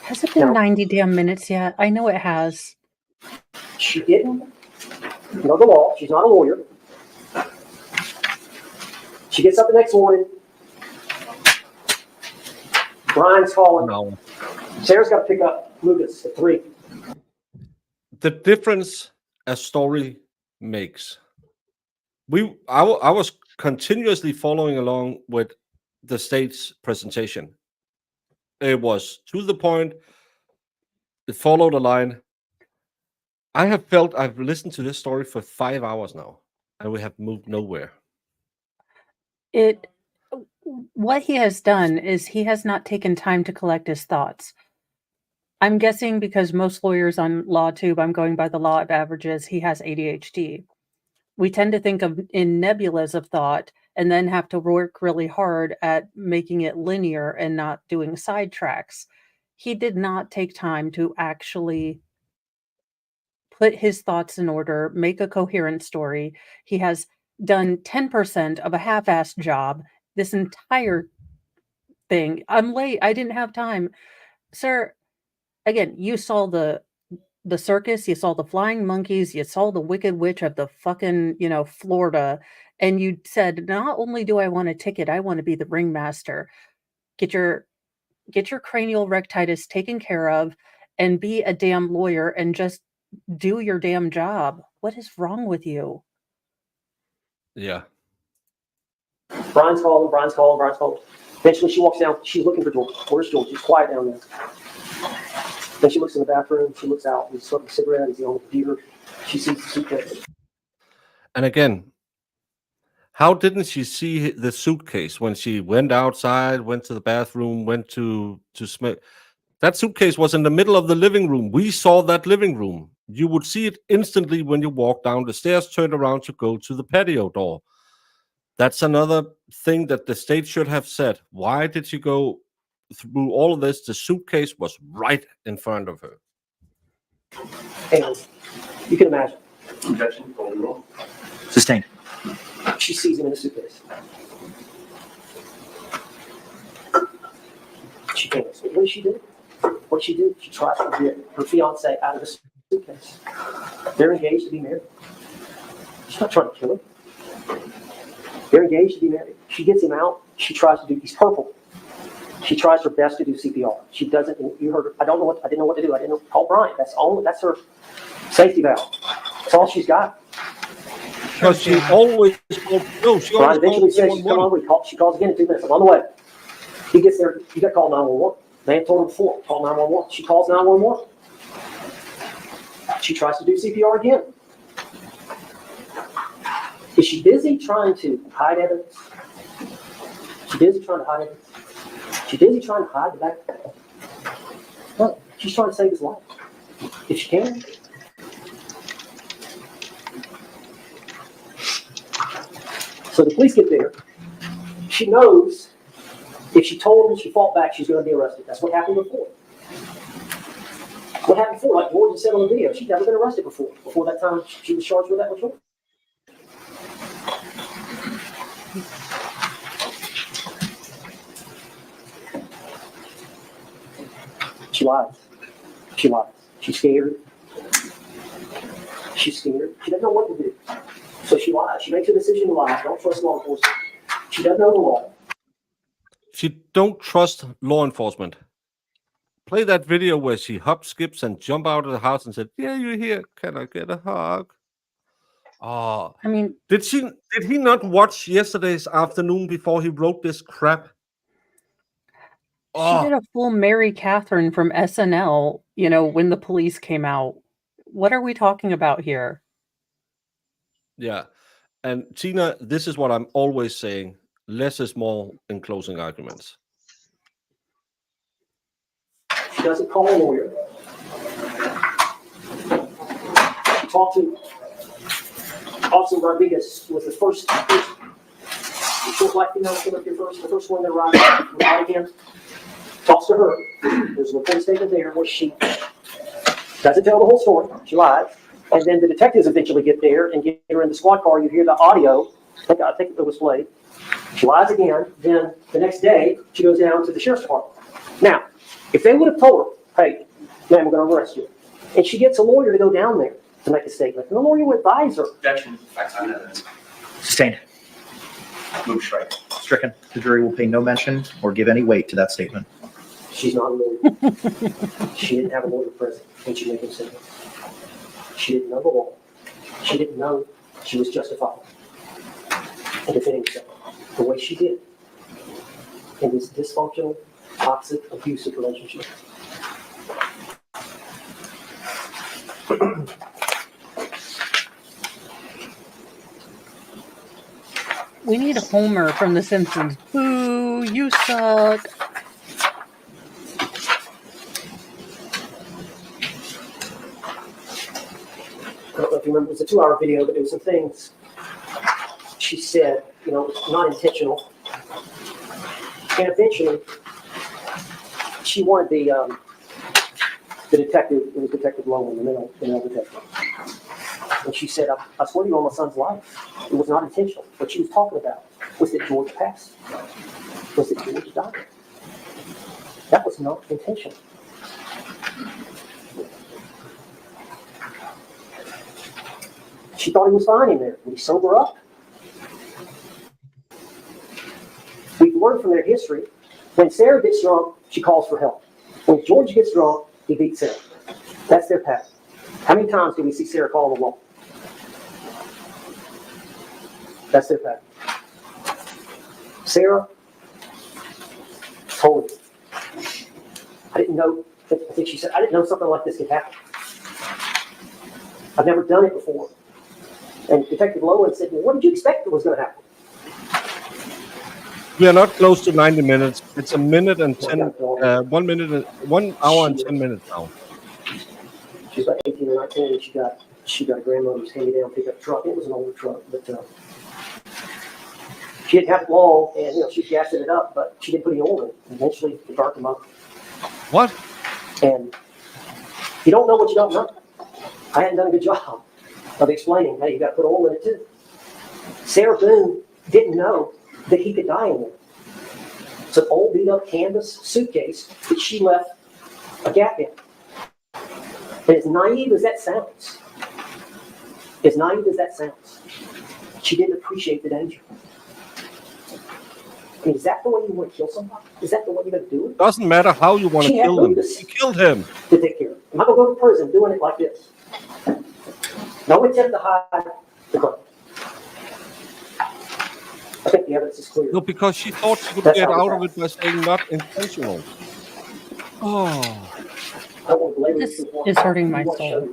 Has it been Now- 90 damn minutes yet? I know it has. She didn't know the law. She's not a lawyer. She gets up the next morning. Brian's calling. No. Sarah's got to pick up Lucas at 3. The difference a story makes. I was continuously following along with the state's presentation. It was to the point. It followed a line. I have felt I've listened to this story for 5 hours now, and we have moved nowhere. What he has done is he has not taken time to collect his thoughts. I'm guessing because most lawyers on LawTube, I'm going by the law of averages, he has ADHD. We tend to think of in nebulas of thought and then have to work really hard at making it linear and not doing sidetracks. He did not take time to actually put his thoughts in order, make a coherent story. He has done 10% of a half-assed job this entire thing. I'm late. I didn't have time. Sir, again, you saw the circus, you saw the flying monkeys, you saw the Wicked Witch of the fucking, Florida, and you said, not only do I want a ticket, I want to be the ringmaster. Get your cranial rectitis taken care of and be a damn lawyer and just do your damn job. What is wrong with you? Yeah. Brian's calling. Eventually she walks down. She's looking for George. Where's George? He's quiet down there. Then she looks in the bathroom. She looks out. He's smoking a cigarette. He's on the computer. She sees the suitcase. And again, how didn't she see the suitcase when she went outside, went to the bathroom, went to smoke? That suitcase was in the middle of the living room. We saw that living room. You would see it instantly when you walk down the stairs, turn around to go to the patio door. That's another thing that the state should have said. Why did she go through all of this? The suitcase was right in front of her. And you can imagine. Objection, call the roll. Sustained. She sees him in the suitcase. She can't. What did she do? What did she do? She tries to get her fiance out of the suitcase. They're engaged to be married. She's not trying to kill him. They're engaged to be married. She gets him out. She tries to do. He's purple. She tries her best to do CPR. She doesn't. You heard her. I didn't know what to do. I didn't know. Call Brian. That's her safety valve. That's all she's got. Because she always called. No, she Brian always eventually called says she's coming over. She calls again in 2 minutes. I'm on the way. He gets there. You got to call 911. They had told him before. Call 911. She calls 911. She tries to do CPR again. Is she busy trying to hide evidence? She busy trying to hide evidence? She busy trying to hide the back? No, she's trying to save his life. If she can. So the police get there. She knows if she told him, she fought back, she's going to be arrested. That's what happened before. What happened before? Like Gordon said on the video, she'd never been arrested before. Before that time, she was charged with that before. She lies. She lies. She's scared. She's scared. She doesn't know what to do. So she lies. She makes a decision to lie. Don't trust law enforcement. She doesn't know the law. She don't trust law enforcement. Play that video where she hop, skips, and jump out of the house and said, "Yeah, you're here. Can I get a hug?" Oh, I mean, did he not watch yesterday's afternoon before he wrote this crap? she did a full Mary Catherine from SNL, when the police came out. What are we talking about here? Yeah. And Tina, this is what I'm always saying. Less is more in closing arguments. She doesn't call a lawyer. She talked to Officer Rodriguez, who was the first short black female came up here first, the first one that arrived again. Talks to her. There's a recording statement there where she Doesn't tell the whole story. She lies. And then the detectives eventually get there and get her in the squad car. You hear the audio. I think it was played. She lies again. Then the next day, she goes down to the sheriff's department. Now, if they would have told her, hey, ma'am, we're going to arrest you, and she gets a lawyer to go down there to make a statement, and the lawyer would advise her. Objection, facts on evidence. Sustained. Move strike. Stricken. The jury will pay no mention or give any weight to that statement. She's not a lawyer. She didn't have a lawyer present when she made the statement. She didn't know the law. She didn't know she was justified in defending herself the way she did in this dysfunctional, toxic, abusive relationship. We need Homer from The Simpsons. Boo, you suck. I don't know if you remember, it was a 2-hour video, but there were some things she said, not intentional. And eventually, she wanted the detective, it was Detective Lowen, the male detective. And she said, I swear to you on my son's life, it was not intentional. What she was talking about was that George passed, was that George died. That was not intentional. She thought he was fine in there. Would he sober up? We've learned from their history, when Sarah gets drunk, she calls for help. When George gets drunk, he beats Sarah. That's their pattern. How many times do we see Sarah call the law? That's their pattern. Sarah told me, I didn't know, I think she said, I didn't know something like this could happen. I've never done it before. And Detective Lowen said, well, what did you expect was going to happen? We are not close to 90 minutes. It's a minute and 10, 1 minute, and 1 hour and 10 minutes now. She's about 18 or 19, and she got a grandmother's hand-me-down pickup truck. It was an older truck, but she didn't have it long, and she was gassing it up, but she didn't put any oil in it. Eventually, it burnt them up. What? And you don't know what you don't know. I hadn't done a good job of explaining, hey, you got to put oil in it too. Sarah Boone didn't know that he could die in there. It's an old beat-up canvas suitcase that she left a gap in. And as naive as that sounds, she didn't appreciate the danger. I mean, is that the way you want to kill somebody? Is that the way you're going to do it? Doesn't matter how you want to kill him. You killed him. To take care of. I'm not going to go to prison doing it like this. No attempt to hide the crime. I think the evidence is clear. No, because she thought she could That's get how out of it by saying not intentional. Oh. This is hurting my soul.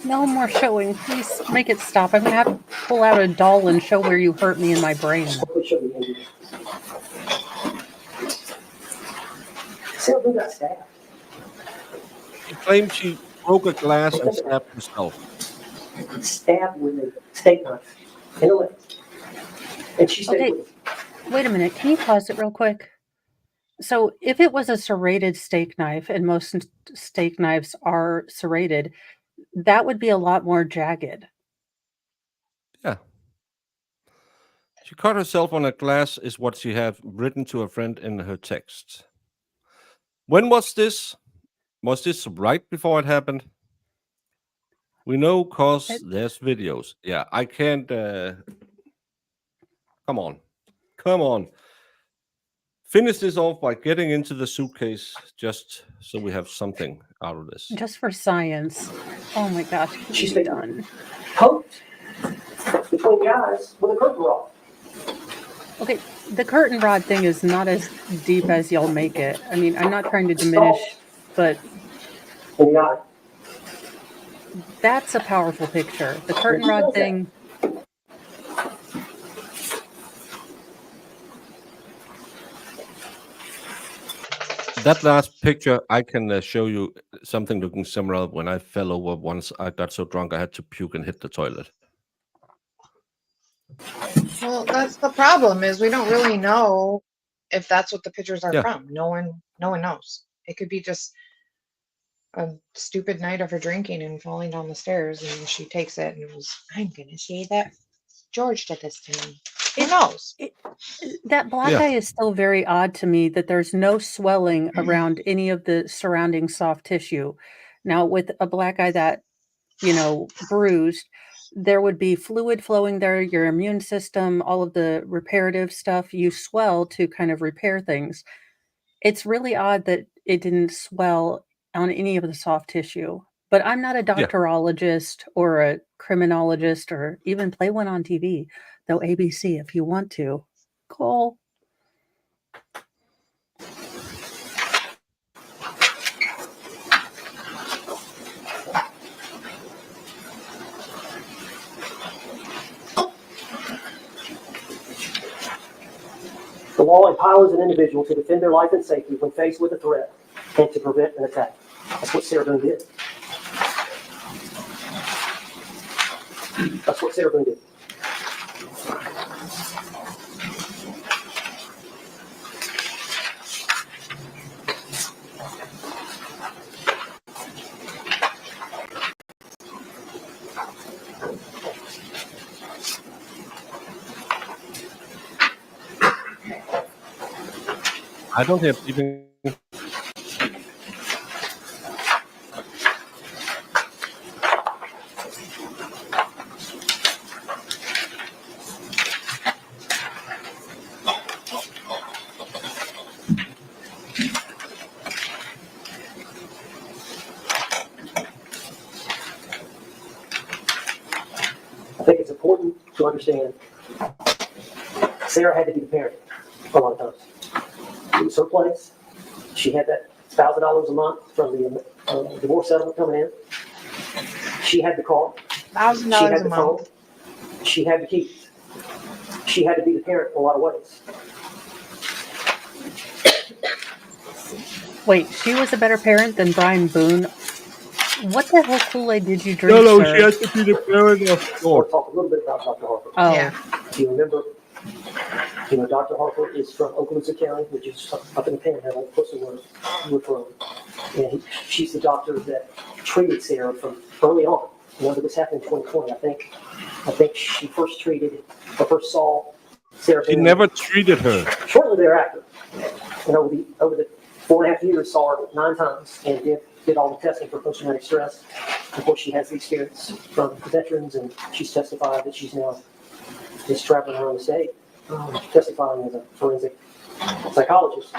No more showing. Please make it stop. I'm going to have to pull out a doll and show where you hurt me in my brain. Sarah Boone got stabbed. She claimed she broke a glass and stabbed herself. Stabbed with a steak knife in the leg. And she said, Okay, wait a minute. Can you pause it real quick? So if it was a serrated steak knife, and most steak knives are serrated, that would be a lot more jagged. Yeah. She cut herself on a glass is what she had written to a friend in her text. When was this? Was this right before it happened? We know because there's videos. Yeah, I can't... Come on. Finish this off by getting into the suitcase just so we have something out of this. Just for science. Oh my gosh. She's been done. Poked between the eyes with a curtain rod. Okay, the curtain rod thing is not as deep as y'all make it. I mean, I'm not trying to diminish, but in the eye. That's a powerful picture. The curtain rod thing. That last picture, I can show you something looking similar when I fell over once. I got so drunk I had to puke and hit the toilet. Well, that's the problem is we don't really know if that's what the pictures are Yeah. from. No one knows. It could be just a stupid night of her drinking and falling down the stairs, and she takes it and it was, I'm gonna say that George did this to me. Who knows? That black Yeah. eye is still very odd to me that there's no swelling around any of the surrounding soft tissue. Now, with a black eye that, bruised, there would be fluid flowing there, your immune system, all of the reparative stuff, you swell to kind of repair things. It's really odd that it didn't swell on any of the soft tissue. But I'm not a Yeah. doctorologist or a criminologist or even play one on TV, though ABC if you want to. Cole. The law empowers an individual to defend their life and safety when faced with a threat and to prevent an attack. That's what Sarah Boone did. That's what Sarah Boone did. I don't have even. I think it's important to understand Sarah had to be the parent a lot of times. It was her place. She had that $1,000 a month from the divorce settlement coming in. She had the car. $1,000 She had a the phone. month. She had the keys. She had to be the parent in a lot of ways. Wait, she was a better parent than Brian Boone? What the hell Kool-Aid did you drink, No, sir? she has to be the parent of We'll God. talk a little bit about Dr. Harper. Oh. Yeah. Do you remember, Dr. Harper is from Okaloosa County, which is up in the Panhandle, close to where we're from. And she's the doctor that treated Sarah from early on. Remember, this happened in 2020. I think she first saw Sarah She Boone never treated her. shortly thereafter. And over the 4.5 years, saw her 9 times and did all the testing for post-traumatic stress. Of course, she has the experience from veterans, and she's testified that she's now just traveling around the state, testifying as a forensic psychologist.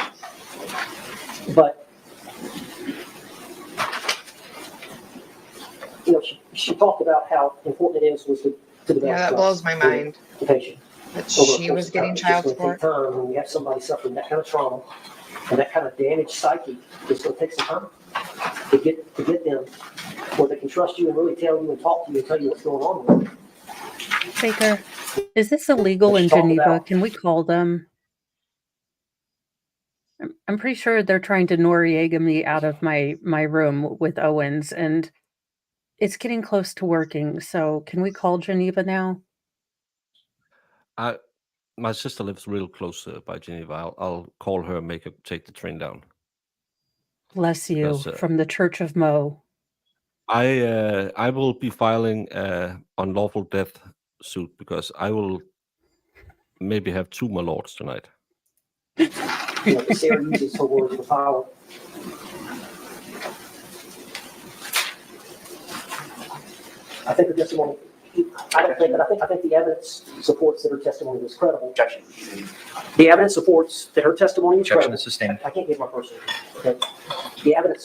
But, she talked about how important it was to develop Yeah, that trust blows my with mind. the patient. That Over the she course was of time. getting It's child just gonna take support. time when you have somebody suffering that kind of trauma and that kind of damaged psyche. It's going to take some time to get them where they can trust you and really tell you and talk to you and tell you what's going on with them. Baker, is this illegal in Talk Geneva? about- Can we call them? I'm pretty sure they're trying to Noriega me out of my room with Owens, and it's getting close to working. So can we call Geneva now? My sister lives real close by Geneva. I'll call her and make her take the train down. Bless you, Because, from the Church of Mo. I will be filing unlawful death suit because I will maybe have 2 my lords tonight. Sarah uses her words for power. I think the testimony. I think the evidence supports that her testimony was credible. Objection. The evidence supports that her testimony is Objection credible. is sustained. I can't give my person. Okay. The evidence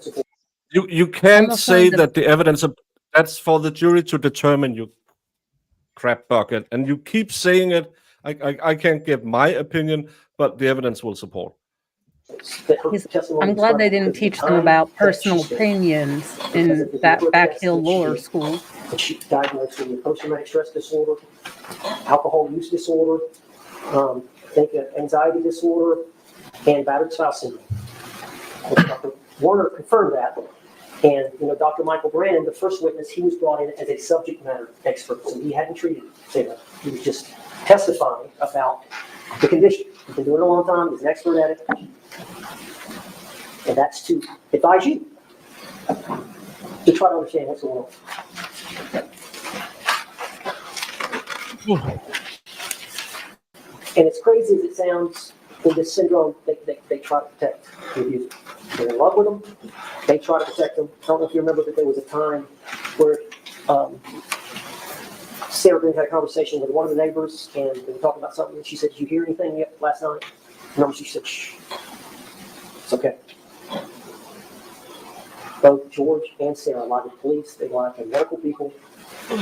supports. You can't Almost say wanted to- that the evidence that's for the jury to determine, you crap bucket, and you keep saying it. I can't give my opinion, but the evidence will support. That her testimony I'm was glad they credible didn't because teach the them time about that personal she spent- opinions because in of the that number of back tests hill that she lore did. school. And she diagnosed with post-traumatic stress disorder, alcohol use disorder, I think anxiety disorder, and battered spouse syndrome. Dr. Warner confirmed that. And, Dr. Michael Brandon, the first witness, he was brought in as a subject matter expert. So he hadn't treated Sarah. He was just testifying about the condition. He's been doing it a long time. He's an expert at it. And that's to advise you to try to understand what's going on. And as crazy as it sounds, in this syndrome, they try to protect the abuser. They're in love with them. They try to protect them. I don't know if you remember that there was a time where Sarah Boone had a conversation with one of the neighbors, and they were talking about something, and she said, "Did you hear anything yet last night?" Remember, she said, "Shh, it's okay." Both George and Sarah lied to the police. They lied to medical people. I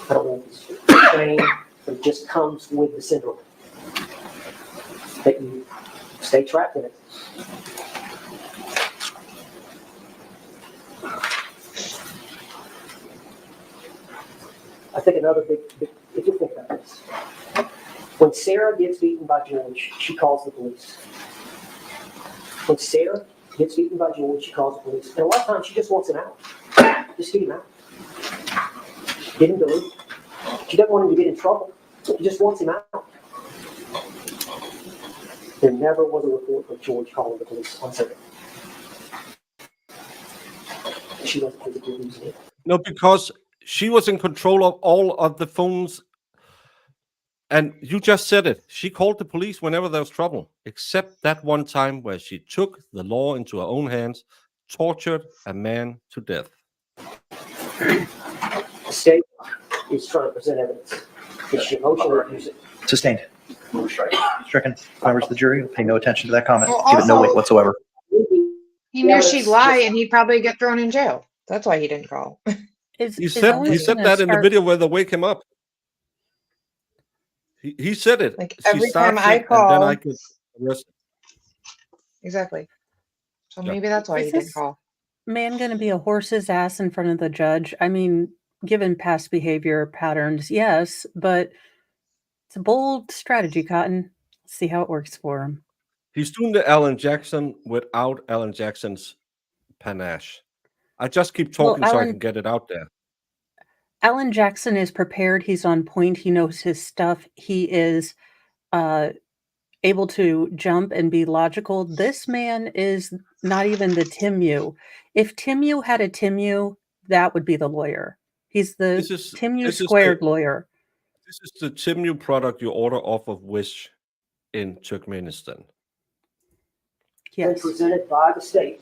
don't know if it's trained, but it just comes with the syndrome. That you stay trapped in it. I think another big, if you think about this, when Sarah gets beaten by George, she calls the police. When Sarah gets beaten by George, she calls the police. And a lot of times she just wants him out. Just get him out. Get him to leave. She doesn't want him to get in trouble. She just wants him out. There never was a report of George calling the police on Sarah. She wasn't physically abusing him. No, because she was in control of all of the phones. And you just said it. She called the police whenever there was trouble, except that one time where she took the law into her own hands, tortured a man to death. The state is trying to present evidence. Is she emotionally abusive? Sustained. Stricken. Members of the jury will pay no attention to that comment. Well, Give it no also- weight whatsoever. He knew she'd lie and he'd probably get thrown in jail. That's why he didn't call. He said that in the video where they wake him up. He said it. Like She every time starts I it, and then I call. get arrested. Exactly. So Yeah. maybe that's why he Is didn't this call. man going to be a horse's ass in front of the judge? I mean, given past behavior patterns, yes, but it's a bold strategy, Cotton. Let's see how it works for him. He's doing the Alan Jackson without Alan Jackson's panache. I just keep talking so I can get it out there. Alan Jackson is prepared. He's on point. He knows his stuff. He is able to jump and be logical. This man is not even the Timu. If Timu had a Timu, that would be the lawyer. He's the Timu squared lawyer. This is the Timu product you order off of Wish in Turkmenistan. Been presented by the state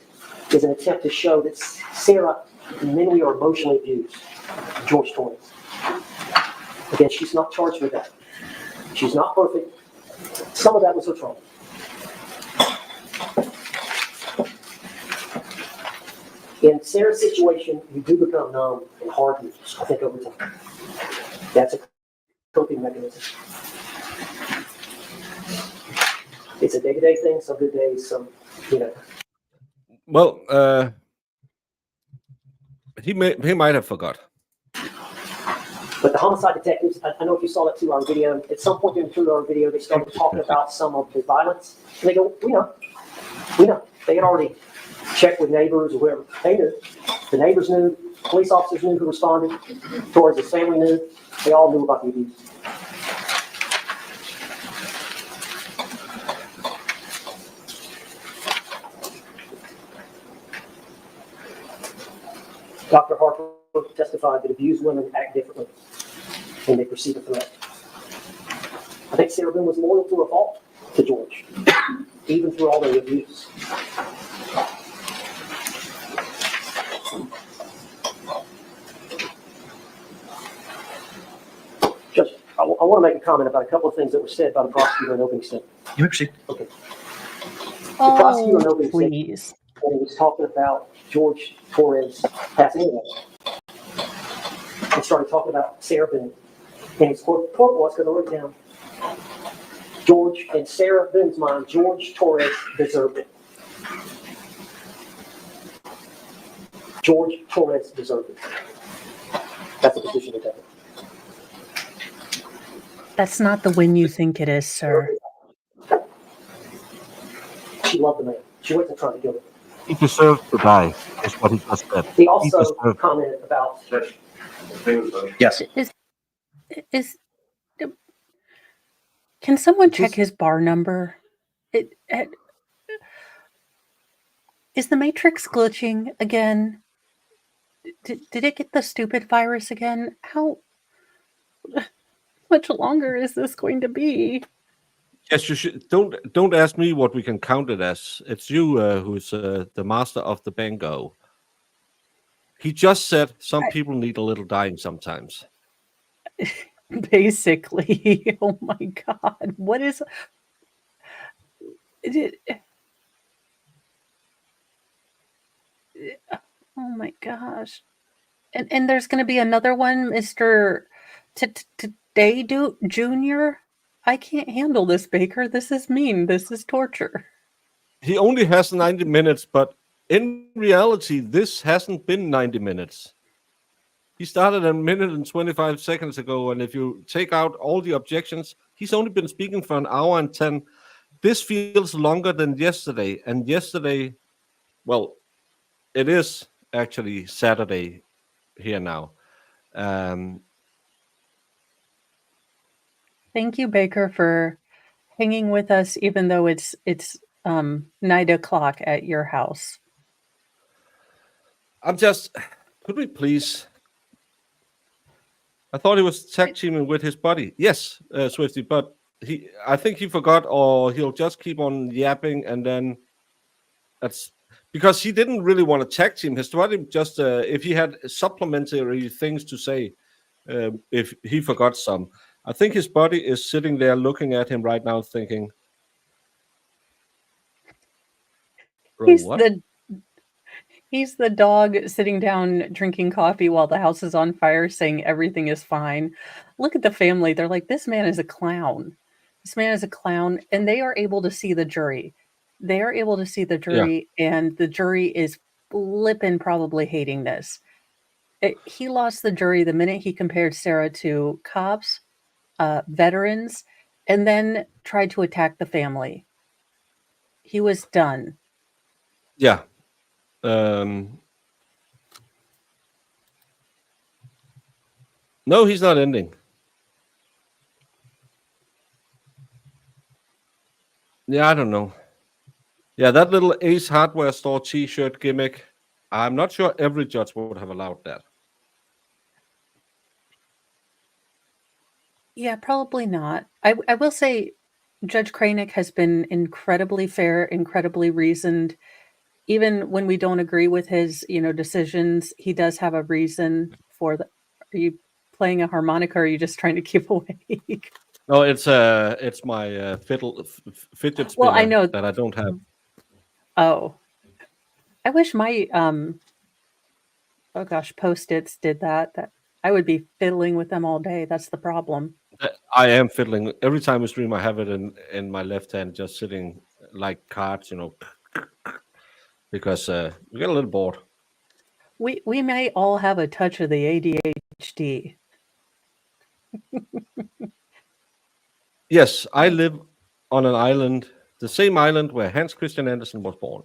is an attempt to show that Sarah mentally or emotionally abused George Torrance. Again, she's not charged with that. She's not perfect. Some of that was her trauma. In Sarah's situation, you do become numb and hardened, I think, over time. That's a coping mechanism. It's a day-to-day thing, some good days, some, Well, he might have forgot. But the homicide detectives, I don't know if you saw that 2-hour video. At some point during the 2-hour video, they started talking about some of the violence. And they go, we know. They had already checked with neighbors or whoever. They knew. The neighbors knew. Police officers knew who responded. Torres' family knew. They all knew about the abuse. Dr. Harper testified that abused women act differently when they perceive a threat. I think Sarah Boone was loyal to her fault to George, even through all the abuse. Judge, I want to make a comment about a couple of things that were said by the prosecutor in opening statement. You may proceed. Okay. The prosecutor in opening please. statement, when he was talking about George Torres passing away, and started talking about Sarah Boone. And his quote was, because I wrote it down, George, in Sarah Boone's mind, George Torres deserved it. George Torres deserved it. That's the position they're taking. That's not the win you think it is, sir. She loved the man. She wasn't trying to kill him. He deserved to die, is what he just said. He also commented about. Yes. Can someone check his bar number? Is the Matrix glitching again? Did it get the stupid virus again? How much longer is this going to be? Yes, you should. Don't ask me what we can count it as. It's you who's the master of the bingo. He just said some people need a little dying sometimes. Basically. Oh my God. What is it? Oh my gosh. And there's going to be another one, Mr. Today Junior. I can't handle this, Baker. This is mean. This is torture. He only has 90 minutes, but in reality, this hasn't been 90 minutes. He started a minute and 25 seconds ago, and if you take out all the objections, he's only been speaking for an hour and 10. This feels longer than yesterday, and yesterday, well, it is actually Saturday here now. Thank you, Baker, for hanging with us, even though it's 9:00 at your house. Could we please? I thought he was tag teaming with his buddy. Yes, Swifty, but I think he forgot, or he'll just keep on yapping, and then that's because he didn't really want to tag team. His buddy just, if he had supplementary things to say, if he forgot some. I think his buddy is sitting there looking at him right now thinking, He's the dog sitting down drinking coffee while the house is on fire saying everything is fine. Look at the family. They're like, this man is a clown. This man is a clown. And they are able to see the jury. They are able to see the jury, and the jury is flippin' probably hating this. He lost the jury the minute he compared Sarah to cops, veterans, and then tried to attack the family. He was done. Yeah. No, he's not ending. Yeah, I don't know. Yeah, that little Ace Hardware Store T-shirt gimmick, I'm not sure every judge would have allowed that. Yeah, probably not. I will say Judge Kranick has been incredibly fair, incredibly reasoned. Even when we don't agree with his, decisions, he does have a reason for the. Are you playing a harmonica, or are you just trying to keep awake? No, it's my fidget spinner Well, I know that I don't have. Oh, I wish my Post-its did that. That I would be fiddling with them all day. That's the problem. I am fiddling every time we stream. I have it in my left hand, just sitting like cards, because we get a little bored. We may all have a touch of the ADHD. Yes, I live on an island, the same island where Hans Christian Andersen was born.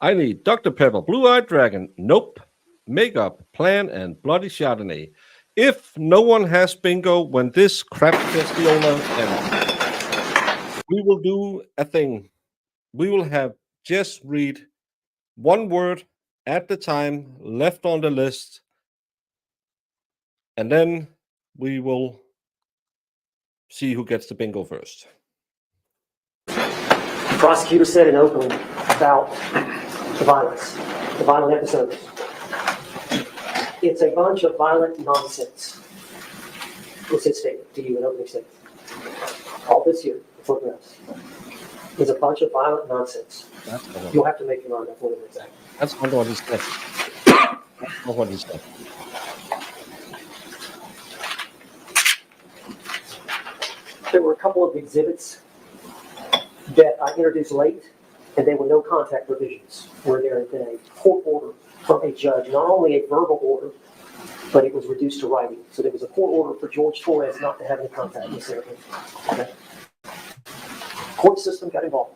I need Dr. Pepper, Blue-Eyed Dragon, Nope, Makeup, Plan, and Bloody Chardonnay. If no one has bingo when this crap festiola ends, we will do a thing. We will have Jess read one word at the time left on the list, and then we will see who gets the bingo first. The prosecutor said in opening about the violent episodes. It's a bunch of violent nonsense. Was his statement to you in opening statement. All this here, the photographs, is a bunch of violent nonsense. You'll have to make your mind up what it is. That's not what he said. That's not what he said. There were a couple of exhibits that I introduced late, and they were no contact provisions, where there had been a court order from a judge, not only a verbal order, but it was reduced to writing. So there was a court order for George Torres not to have any contact with Sarah Boone. Okay. Court system got involved.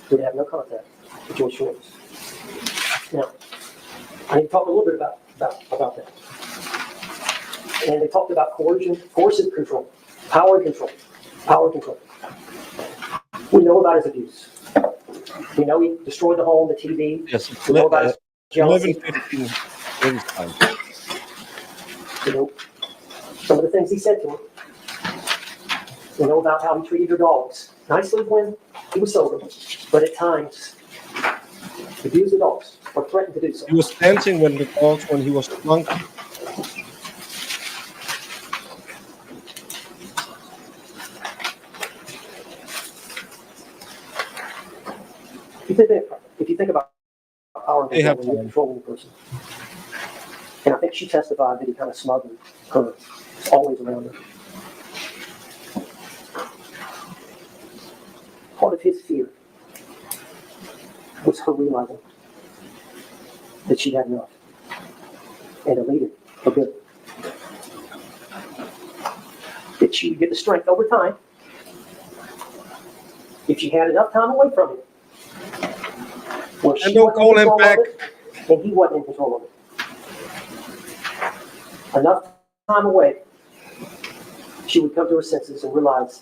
We would have no contact with George Torres. Now, I need to talk a little bit about that. And they talked about coercion, coercive control, power and control, power and control. We know about his abuse. We know he destroyed the home, the TV. Yes, We know about his jealousy. 11:15. Very fine. You know, some of the things he said to her. We know about how he treated her dogs. Nicely when he was sober, but at times abused the dogs or threatened to do so. He was dancing when the dogs when he was drunk. If you think about power and They have control, when you're controlling the person, and I think she testified that he kind of smothered her, always around her. Part of his fear was her realizing that she had enough and to lead it for good. That she would get the strength over time if she had enough time away from him. Where And don't call him back. And he wasn't in control of it. Enough time away, she would come to her senses and realize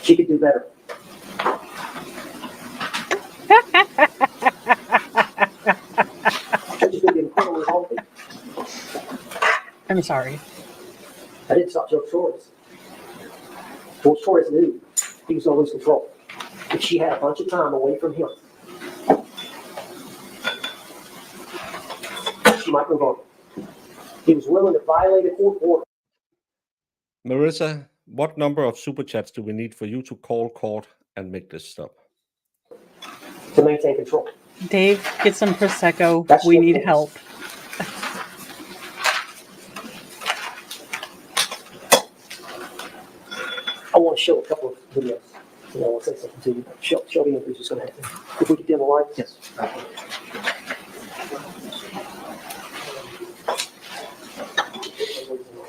she could do better. I'm sorry. I didn't stop George Torres. George Torres knew he was going to lose control. If she had a bunch of time away from him, she might move on. He was willing to violate a court order. Marissa, what number of super chats do we need for you to call court and make this stop? To maintain control. Dave, get some Prosecco. That's We what need it is. help. I want to show a couple of videos. I want to say something to you. Show me if this is going to happen. If we could dim the lights. Yes.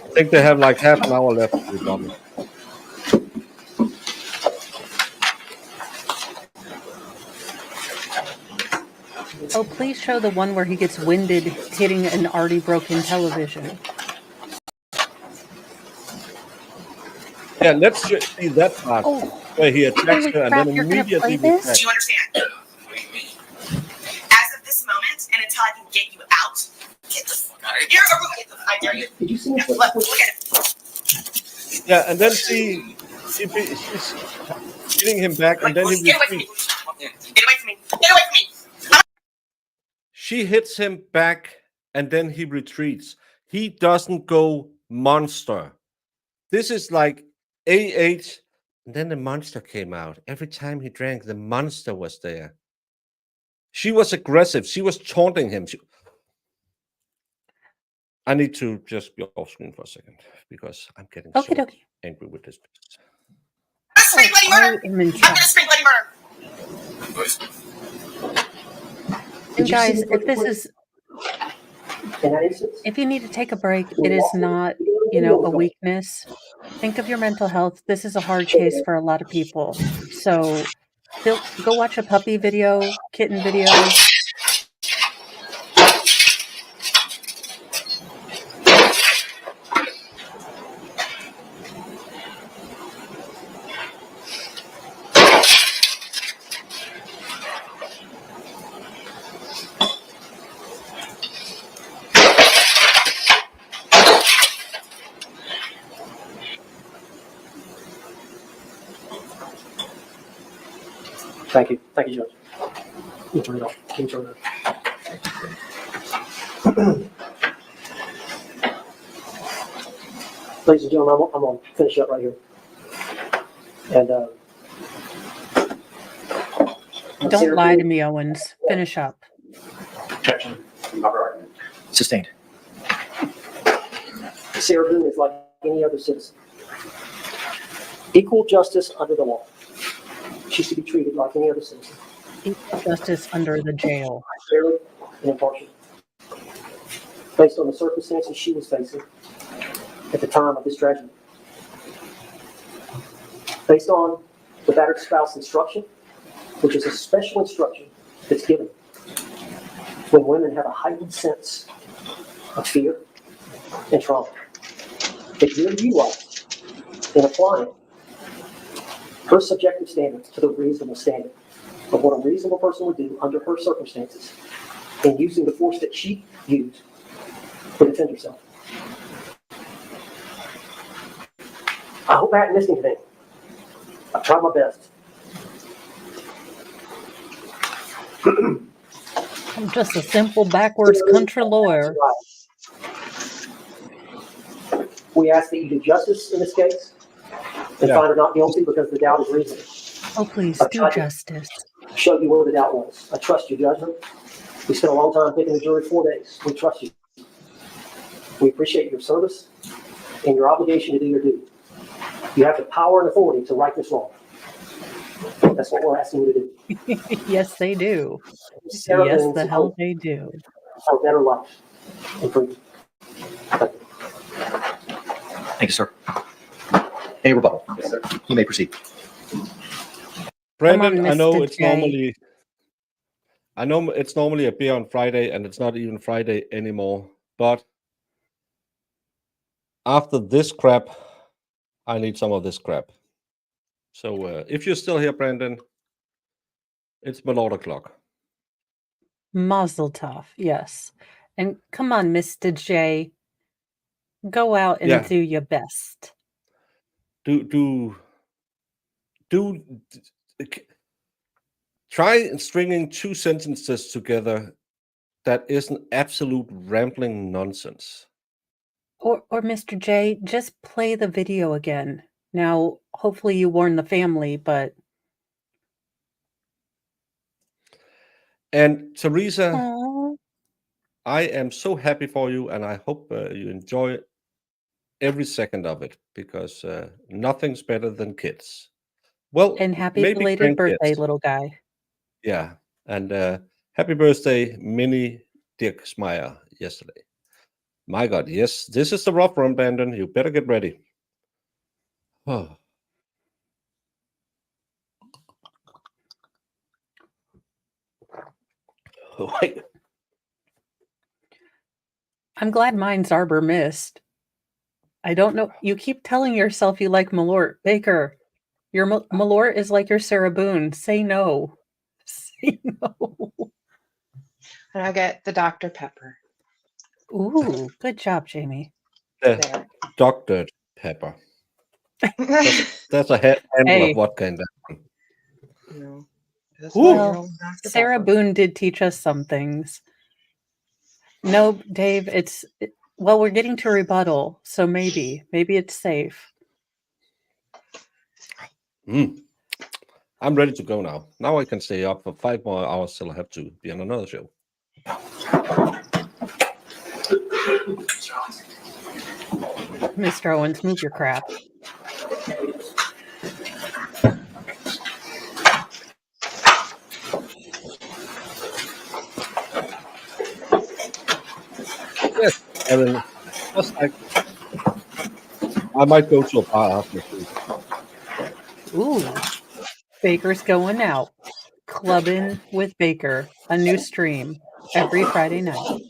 I think they have like half an hour left to be done. Oh, please show the one where he gets winded hitting an already broken television. Yeah, let's see that part where he attacks Holy her and crap, then you're gonna immediately play this? attacks. Do you understand? As of this moment, and until I can get you out, get the fuck out of here. I dare you. Did you see Look at it. Yeah, and then she's hitting him back, and then he Get away from me. retreats. Get away from me. Get away from me. She hits him back, and then he retreats. He doesn't go monster. This is like AH, and then the monster came out. Every time he drank, the monster was there. She was aggressive. She was taunting him. I need to just be off screen for a second because I'm getting so angry with this. I am in shock. And guys, if this is, if you need to take a break, it is not, a weakness. Think of your mental health. This is a hard case for a lot of people. So go watch a puppy video, kitten video. Thank you, Judge. Can you turn it off? Can you turn it off? Ladies and gentlemen, I'm going to finish up right here. And Don't Sarah lie to Boone- me, Owens. Finish up. Objection. Proper argument. Sustained. Sarah Boone is like any other citizen. Equal justice under the law. She's to be treated like any other citizen. Equal justice under the jail. Fairly and impartial. Based on the circumstances she was facing at the time of this tragedy. Based on the battered spouse instruction, which is a special instruction that's given when women have a heightened sense of fear and trauma. That you're utilized in applying her subjective standard to the reasonable standard. of what a reasonable person would do under her circumstances in using the force that she used to defend herself. I hope I haven't missed anything. I've tried my best. I'm just a simple backwards country lawyer. We ask that you do justice in this case and find her not guilty because the doubt is reasonable. Oh, please I've do tried to justice. show you where the doubt was. I trust your judgment. We spent a long time picking the jury, 4 days. We trust you. We appreciate your service and your obligation to do your duty. You have the power and authority to right this wrong. That's what we're asking you to do. Yes, they do. Sarah Yes, Boone the some hell hope they do. for a better life and freedom. Thank you, sir. Any rebuttal? Yes, sir. You may proceed. Brandon, I know Mr. it's J. normally, I know it's normally a beer on Friday, and it's not even Friday anymore. But after this crap, I need some of this crap. So if you're still here, Brandon, it's Malort o'clock. Mazel tov, yes. And come on, Mr. J. Go out and Yeah. do your best. Try stringing two sentences together that isn't absolute rambling nonsense. Or Mr. J, just play the video again. Now, hopefully you warn the family, but And Teresa, Aw. I am so happy for you, and I hope you enjoy every second of it, because nothing's better than kids. Well, And happy maybe belated birthday, grandkids. little guy. Yeah, and happy birthday, Minnie Dirk Smyer, yesterday. My God, yes, this is the rough run, Brandon. You better get ready. Oh. Wait. I'm glad mine's Arbor Mist. I don't know. You keep telling yourself you like Malort. Baker, your Malort is like your Sarah Boone. Say no. Say no. And I get the Dr. Pepper. Ooh, good job, Jamie. The Dr. Pepper. That's a handle Hey. of what kind of. No. Well, Sarah Boone did teach us some things. No, Dave, well, we're getting to rebuttal, so maybe it's safe. I'm ready to go now. Now I can stay up for 5 more hours till I have to be on another show. Mr. Owens, move your crap. Yes, Erin. Just like I might go to a bar after too. Ooh, Baker's going out. Clubbing with Baker, a new stream every Friday night.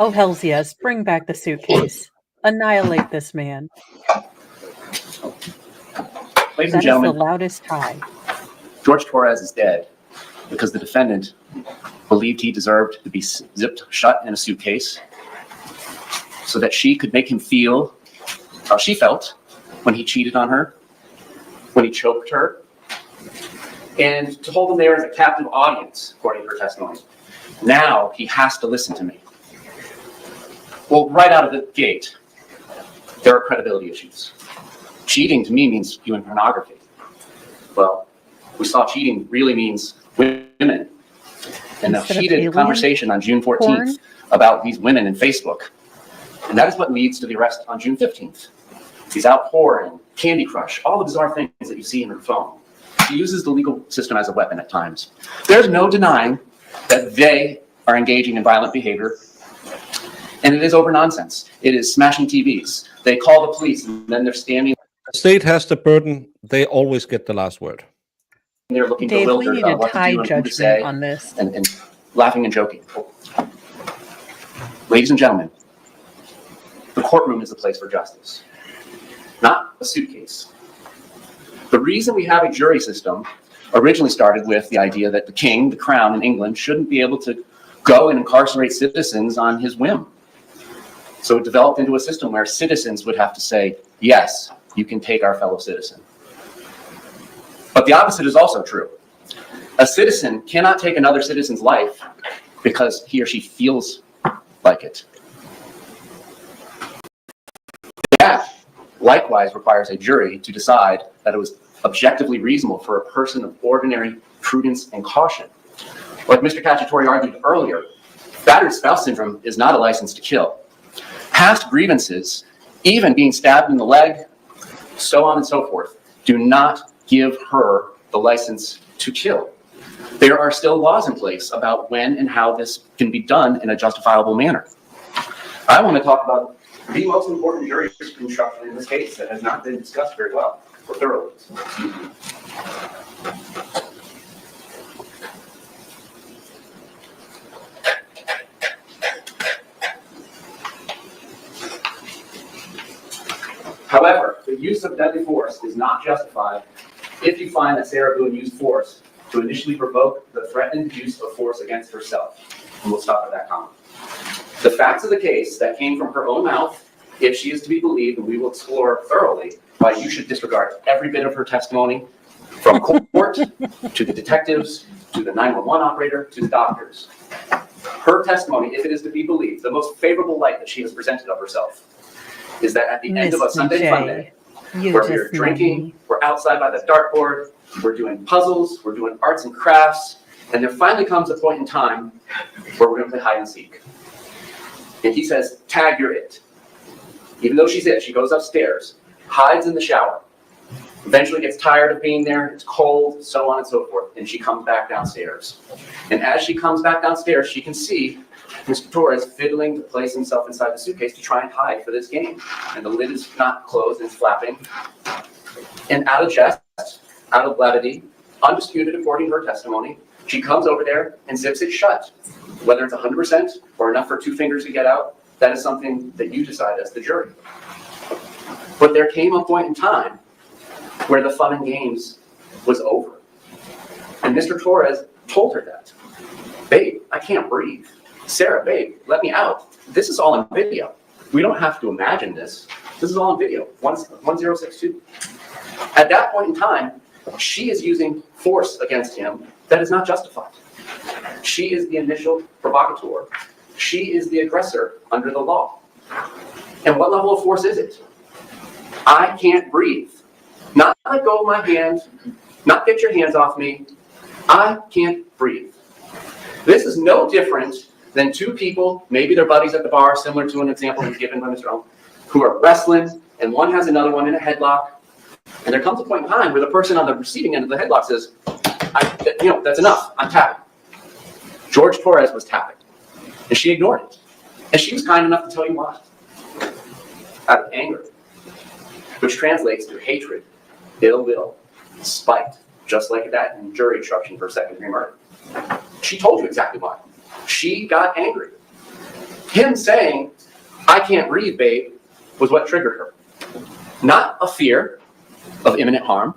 Oh, hells yes. Bring back the suitcase. Annihilate this man. Ladies That and is the gentlemen, loudest high. George Torres is dead because the defendant believed he deserved to be zipped shut in a suitcase so that she could make him feel how she felt when he cheated on her, when he choked her, and to hold him there as a captive audience, according to her testimony. Now he has to listen to me. Well, right out of the gate, there are credibility issues. Cheating to me means viewing pornography. Well, we saw cheating really means women. And a Instead of heated alien conversation on June 14th porn? about these women in Facebook. And that is what leads to the arrest on June 15th. He's out whoring, Candy Crush, all the bizarre things that you see in her phone. She uses the legal system as a weapon at times. There's no denying that they are engaging in violent behavior. And it is over nonsense. It is smashing TVs. They call the police and then they're standing The state has the burden. They always get the last word. there looking Dave, we bewildered need about a what to tie do and who to judgment say on this. and laughing and joking. Ladies and gentlemen, the courtroom is a place for justice, not a suitcase. The reason we have a jury system originally started with the idea that the king, the crown in England, shouldn't be able to go and incarcerate citizens on his whim. So it developed into a system where citizens would have to say, yes, you can take our fellow citizen. But the opposite is also true. A citizen cannot take another citizen's life because he or she feels like it. That likewise requires a jury to decide that it was objectively reasonable for a person of ordinary prudence and caution. Like Mr. Cacciatore argued earlier, battered spouse syndrome is not a license to kill. Past grievances, even being stabbed in the leg, so on and so forth, do not give her the license to kill. There are still laws in place about when and how this can be done in a justifiable manner. I want to talk about the most important jury instruction in this case that has not been discussed very well or thoroughly. However, the use of deadly force is not justified if you find that Sarah Boone used force to initially provoke the threatened use of force against herself. And we'll stop at that comment. The facts of the case that came from her own mouth, if she is to be believed, and we will explore thoroughly why you should disregard every bit of her testimony, from court to the detectives, to the 911 operator, to the doctors. Her testimony, if it is to be believed, the most favorable light that she has presented of herself, is that at the end of a Sunday fun day, where we're drinking, we're outside by the dartboard, we're doing puzzles, we're doing arts and crafts, and there finally comes a point in time where we're going to play hide and seek. And he says, tag, you're it. Even though she's it, she goes upstairs, hides in the shower, eventually gets tired of being there, it's cold, so on and so forth, and she comes back downstairs. And as she comes back downstairs, she can see Mr. Torres fiddling to place himself inside the suitcase to try and hide for this game. And the lid is not closed, it's flapping. And out of jest, out of levity, undisputed according to her testimony, she comes over there and zips it shut. Whether it's 100% or enough for 2 fingers to get out, that is something that you decide as the jury. But there came a point in time where the fun and games was over. And Mr. Torres told her that. Babe, I can't breathe. Sarah, babe, let me out. This is all on video. We don't have to imagine this. This is all on video, 1062. At that point in time, she is using force against him that is not justified. She is the initial provocateur. She is the aggressor under the law. And what level of force is it? I can't breathe. Not let go of my hand, not get your hands off me. I can't breathe. This is no different than 2 people, maybe they're buddies at the bar, similar to an example was given by Mr. Owen, who are wrestling, and one has another one in a headlock. And there comes a point in time where the person on the receiving end of the headlock says, that's enough, I'm tapping. George Torres was tapping, and she ignored it. And she was kind enough to tell you why. Out of anger, which translates to hatred, ill will, spite, just like that in jury instruction for second-degree murder. She told you exactly why. She got angry. Him saying, I can't breathe, babe, was what triggered her. Not a fear of imminent harm.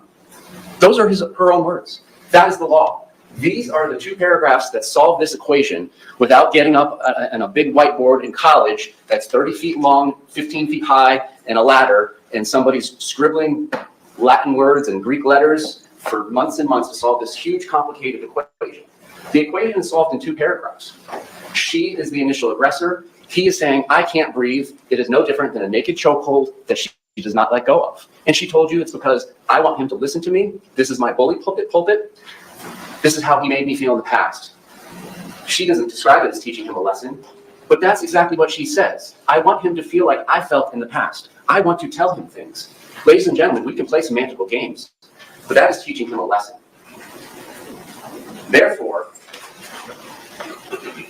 Those are her own words. That is the law. These are the 2 paragraphs that solve this equation without getting up on a big whiteboard in college that's 30 feet long, 15 feet high, and a ladder, and somebody's scribbling Latin words and Greek letters for months and months to solve this huge, complicated equation. The equation is solved in 2 paragraphs. She is the initial aggressor. He is saying, I can't breathe. It is no different than a naked chokehold that she does not let go of. And she told you it's because I want him to listen to me. This is my bully pulpit. This is how he made me feel in the past. She doesn't describe it as teaching him a lesson, but that's exactly what she says. I want him to feel like I felt in the past. I want to tell him things. Ladies and gentlemen, we can play semantical games, but that is teaching him a lesson. Therefore,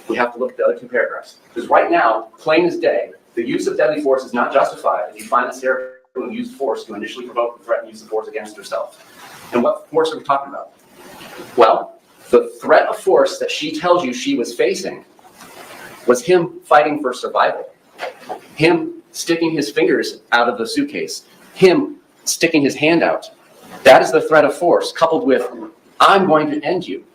we have to look at the other 2 paragraphs. Because right now, plain as day, the use of deadly force is not justified if you find that Sarah Boone used force to initially provoke the threatened use of force against herself. And what force are we talking about? Well, the threat of force that she tells you she was facing was him fighting for survival. Him sticking his fingers out of the suitcase. Him sticking his hand out. That is the threat of force, coupled with I'm going to end you.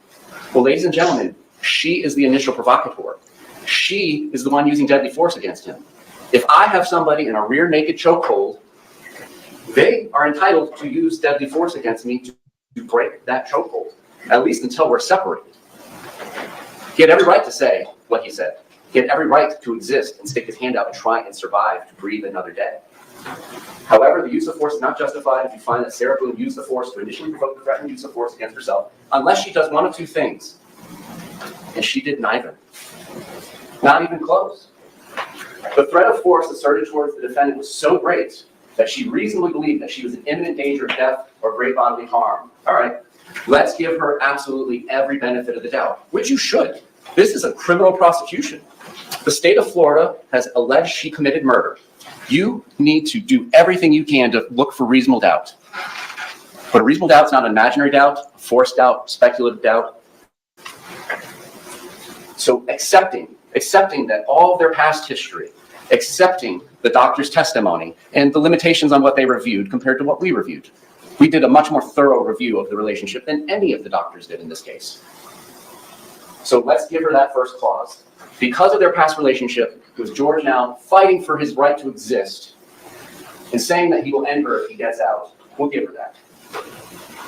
Well, ladies and gentlemen, she is the initial provocateur. She is the one using deadly force against him. If I have somebody in a rear naked chokehold, they are entitled to use deadly force against me to break that chokehold, at least until we're separated. He had every right to say what he said. He had every right to exist and stick his hand out and try and survive to breathe another day. However, the use of force is not justified if you find that Sarah Boone used the force to initially provoke the threatened use of force against herself, unless she does one of two things. And she did neither. Not even close. The threat of force asserted towards the defendant was so great that she reasonably believed that she was in imminent danger of death or great bodily harm. All right, let's give her absolutely every benefit of the doubt, which you should. This is a criminal prosecution. The state of Florida has alleged she committed murder. You need to do everything you can to look for reasonable doubt. But a reasonable doubt is not an imaginary doubt, a forced doubt, speculative doubt. So accepting that all of their past history, accepting the doctor's testimony and the limitations on what they reviewed compared to what we reviewed. We did a much more thorough review of the relationship than any of the doctors did in this case. So let's give her that first clause. Because of their past relationship, with George now fighting for his right to exist and saying that he will end her if he gets out, we'll give her that.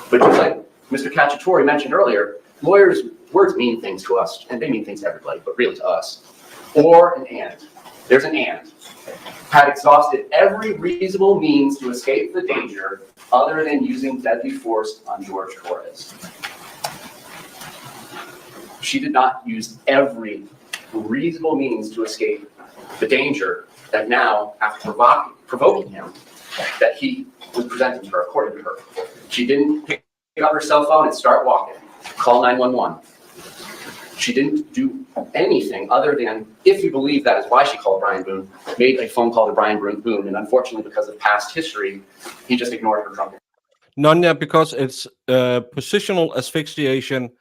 But just like Mr. Cacciatore mentioned earlier, lawyers, words mean things to us, and they mean things to everybody, but really to us. Or an and. There's an and. Had exhausted every reasonable means to escape the danger other than using deadly force on George Torres. She did not use every reasonable means to escape the danger that now, after provoking him, that he was presenting to her, according to her. She didn't pick up her cell phone and start walking, call 911. She didn't do anything other than, if you believe that is why she called Brian Boone, made a phone call to Brian Boone, and unfortunately, because of past history, he just ignored her trumpet. Nanya, because it's positional asphyxiation,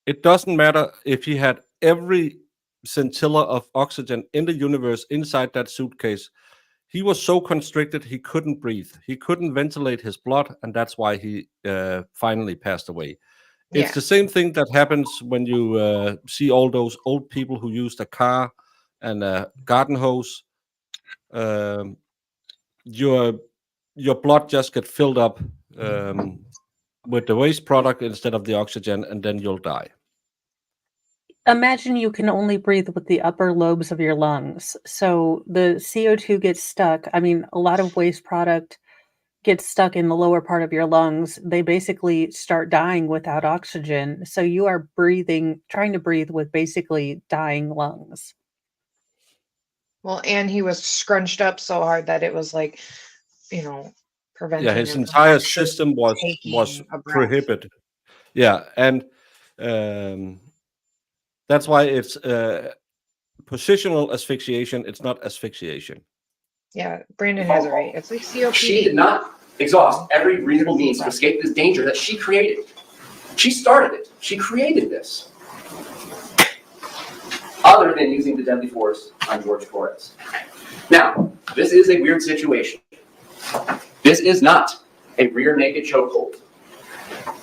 it doesn't matter if he had every scintilla of oxygen in the universe inside that suitcase. He was so constricted he couldn't breathe. He couldn't ventilate his blood, and that's why he finally passed away. It's the same thing that happens when you see all those old people who used a car and a garden hose. Your blood just gets filled up with the waste product instead of the oxygen, and then you'll die. Imagine you can only breathe with the upper lobes of your lungs. So the CO2 gets stuck. I mean, a lot of waste product gets stuck in the lower part of your lungs. They basically start dying without oxygen. So you are trying to breathe with basically dying lungs. Well, and he was scrunched up so hard that it was like, preventing him. Yeah, his entire system was prohibited. Yeah, and that's why it's positional asphyxiation. It's not asphyxiation. Yeah, Brandon has it right. It's like COPD. She did not exhaust every reasonable means to escape this danger that she created. She started it. She created this. Other than using the deadly force on George Torres. Now, this is a weird situation. This is not a rear naked chokehold.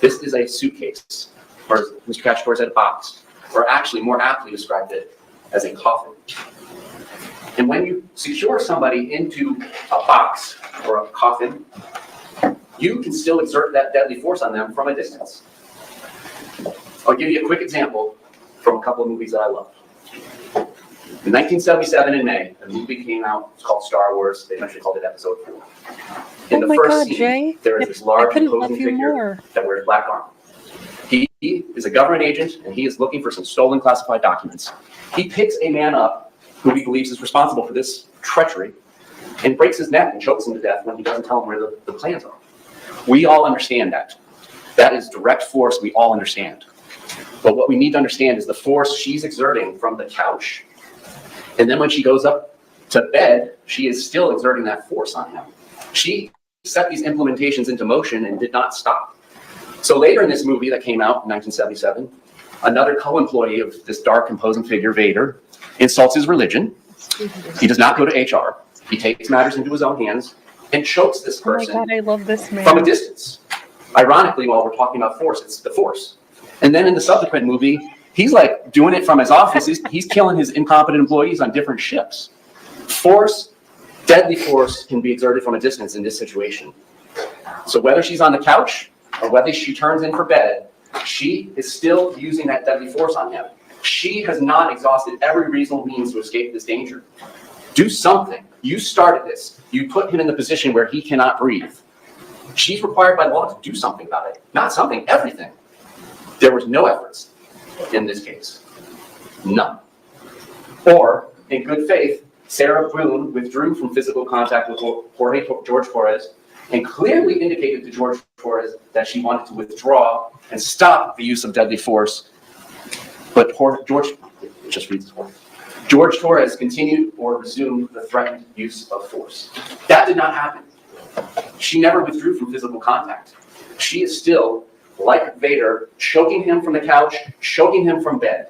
This is a suitcase, or as Mr. Cacciatore said, a box, or actually more aptly described it as a coffin. And when you secure somebody into a box or a coffin, you can still exert that deadly force on them from a distance. I'll give you a quick example from a couple of movies that I love. In 1977 in May, a movie came out. It's called Star Wars. They eventually called it Episode 4. In the first scene, Jay, there is this large imposing figure that wears black armor. He is a government agent, and he is looking for some stolen classified documents. He picks a man up who he believes is responsible for this treachery and breaks his neck and chokes him to death when he doesn't tell him where the plans are. We all understand that. That is direct force. We all understand. But what we need to understand is the force she's exerting from the couch. And then when she goes up to bed, she is still exerting that force on him. She set these implementations into motion and did not stop. So later in this movie that came out in 1977, another co-employee of this dark, imposing figure, Vader, insults his religion. He does not go to HR. He takes matters into his own hands and chokes this person I love this man. from a distance. Ironically, while we're talking about force, it's the force. And then in the subsequent movie, he's like doing it from his office. He's killing his incompetent employees on different ships. Force, deadly force, can be exerted from a distance in this situation. So whether she's on the couch or whether she turns in for bed, she is still using that deadly force on him. She has not exhausted every reasonable means to escape this danger. Do something. You started this. You put him in the position where he cannot breathe. She's required by law to do something about it. Not something, everything. There was no efforts in this case. None. Or, in good faith, Sarah Boone withdrew from physical contact with George Torres and clearly indicated to George Torres that she wanted to withdraw and stop the use of deadly force. But George Torres continued or resumed the threatened use of force. That did not happen. She never withdrew from physical contact. She is still, like Vader, choking him from the couch, choking him from bed.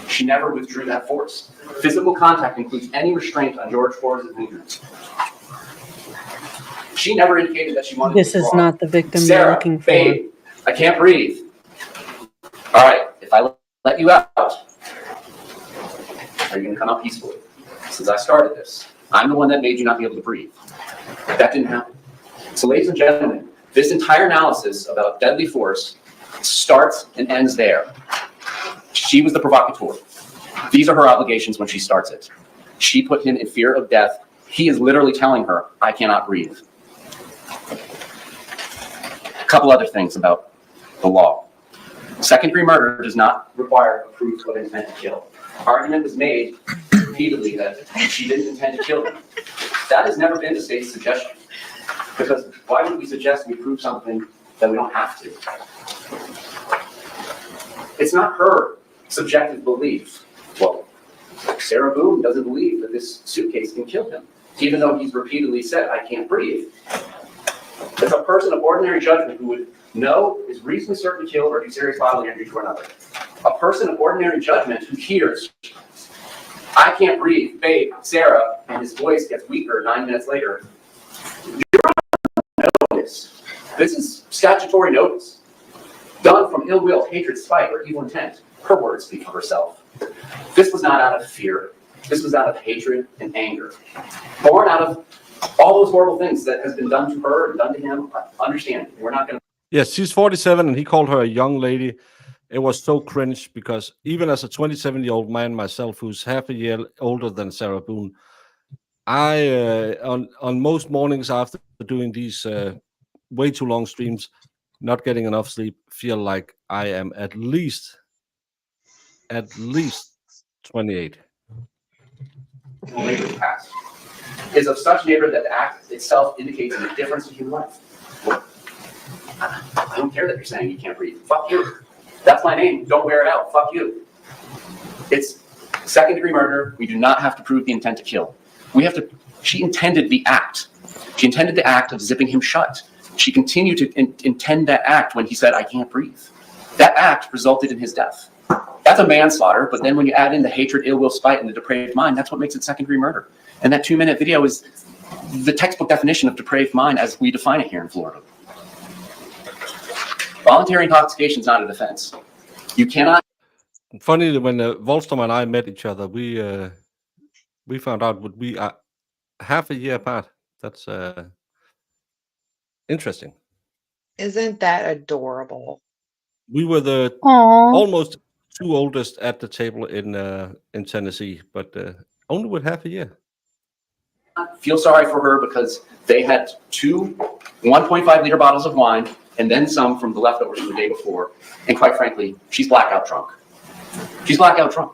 She never withdrew that force. Physical contact includes any restraint on George Torres' movements. She never indicated that she wanted This to is withdraw. not the victim you're Sarah, looking for. babe, I can't breathe. All right, if I let you out, are you going to come out peacefully? Since I started this, I'm the one that made you not be able to breathe. That didn't happen. So ladies and gentlemen, this entire analysis about deadly force starts and ends there. She was the provocateur. These are her obligations when she starts it. She put him in fear of death. He is literally telling her, I cannot breathe. A couple other things about the law. Second-degree murder does not require a proof of intent to kill. Argument was made repeatedly that she didn't intend to kill him. That has never been the state's suggestion. Because why would we suggest we prove something that we don't have to? It's not her subjective belief. Well, Sarah Boone doesn't believe that this suitcase can kill him, even though he's repeatedly said, I can't breathe. It's a person of ordinary judgment who would know is reasonably certain to kill or do serious bodily injury to another. A person of ordinary judgment who hears, I can't breathe, babe, Sarah, and his voice gets weaker 9 minutes later. You're on notice. This is statutory notice. Done from ill will, hatred, spite, or evil intent. Her words speak for herself. This was not out of fear. This was out of hatred and anger. Born out of all those horrible things that has been done to her and done to him. Understand, we're not going to. Yes, she's 47 and he called her a young lady. It was so cringe because even as a 27-year-old man myself, who's half a year older than Sarah Boone, I, on most mornings after doing these way too long streams, not getting enough sleep, feel like I am at least 28. Neighbor's past is of such neighbor that the act itself indicates a difference in human life. I don't care that you're saying you can't breathe. Fuck you. That's my name. Don't wear it out. Fuck you. It's second-degree murder. We do not have to prove the intent to kill. We have to. She intended the act. She intended the act of zipping him shut. She continued to intend that act when he said, I can't breathe. That act resulted in his death. That's a manslaughter, but then when you add in the hatred, ill will, spite, and the depraved mind, that's what makes it second-degree murder. And that 2-minute video is the textbook definition of depraved mind as we define it here in Florida. Voluntary intoxication is not a defense. You cannot. Funny that when Wallstrom and I met each other, we found out would we are half a year apart. That's interesting. Isn't that adorable? We were the Aww. almost two oldest at the table in Tennessee, but only with half a year. Feel sorry for her because they had 2 1.5-liter bottles of wine and then some from the leftovers from the day before. And quite frankly, she's blackout drunk. She's blackout drunk.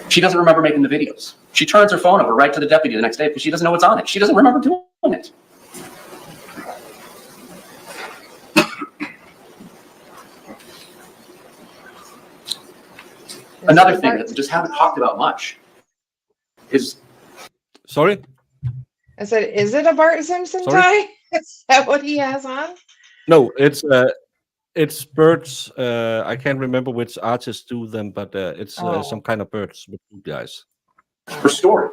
She doesn't remember making the videos. She turns her phone over right to the deputy the next day because she doesn't know what's on it. She doesn't remember doing it. Another thing that we just haven't talked about much is. Sorry? I said, is it a Bart Simpson tie? Is that what he has on? No, it's birds. I can't remember which artists do them, but it's some kind of birds with two guys. Her story.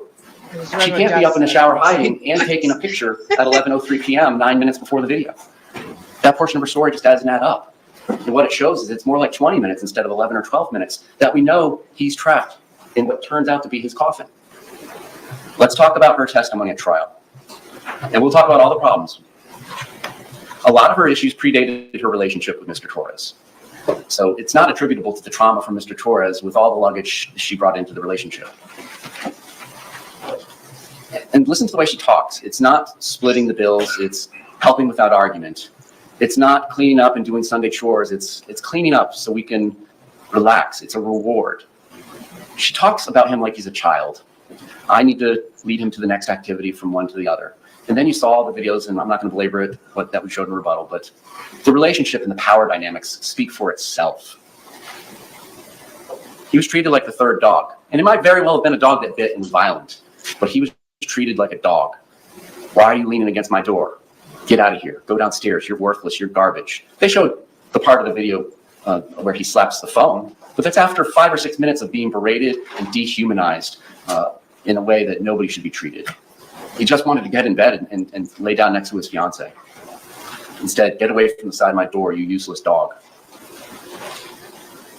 She can't be up in the shower hiding and taking a picture at 11:03 p.m. 9 minutes before the video. That portion of her story just doesn't add up. And what it shows is it's more like 20 minutes instead of 11 or 12 minutes that we know he's trapped in what turns out to be his coffin. Let's talk about her testimony at trial. And we'll talk about all the problems. A lot of her issues predated her relationship with Mr. Torres. So it's not attributable to the trauma from Mr. Torres with all the luggage she brought into the relationship. And listen to the way she talks. It's not splitting the bills. It's helping without argument. It's not cleaning up and doing Sunday chores. It's cleaning up so we can relax. It's a reward. She talks about him like he's a child. I need to lead him to the next activity from one to the other. And then you saw all the videos, and I'm not going to belabor it, what that we showed in rebuttal, but the relationship and the power dynamics speak for itself. He was treated like the third dog. And it might very well have been a dog that bit and was violent, but he was treated like a dog. Why are you leaning against my door? Get out of here. Go downstairs. You're worthless. You're garbage. They showed the part of the video where he slaps the phone, but that's after 5 or 6 minutes of being berated and dehumanized in a way that nobody should be treated. He just wanted to get in bed and lay down next to his fiance. Instead, get away from the side of my door, you useless dog.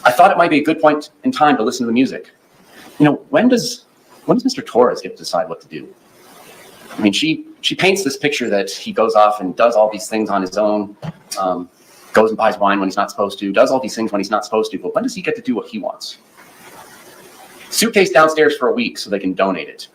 I thought it might be a good point in time to listen to the music. You know, when does Mr. Torres get to decide what to do? I mean, she paints this picture that he goes off and does all these things on his own, goes and buys wine when he's not supposed to, does all these things when he's not supposed to, but when does he get to do what he wants? Suitcase downstairs for a week so they can donate it.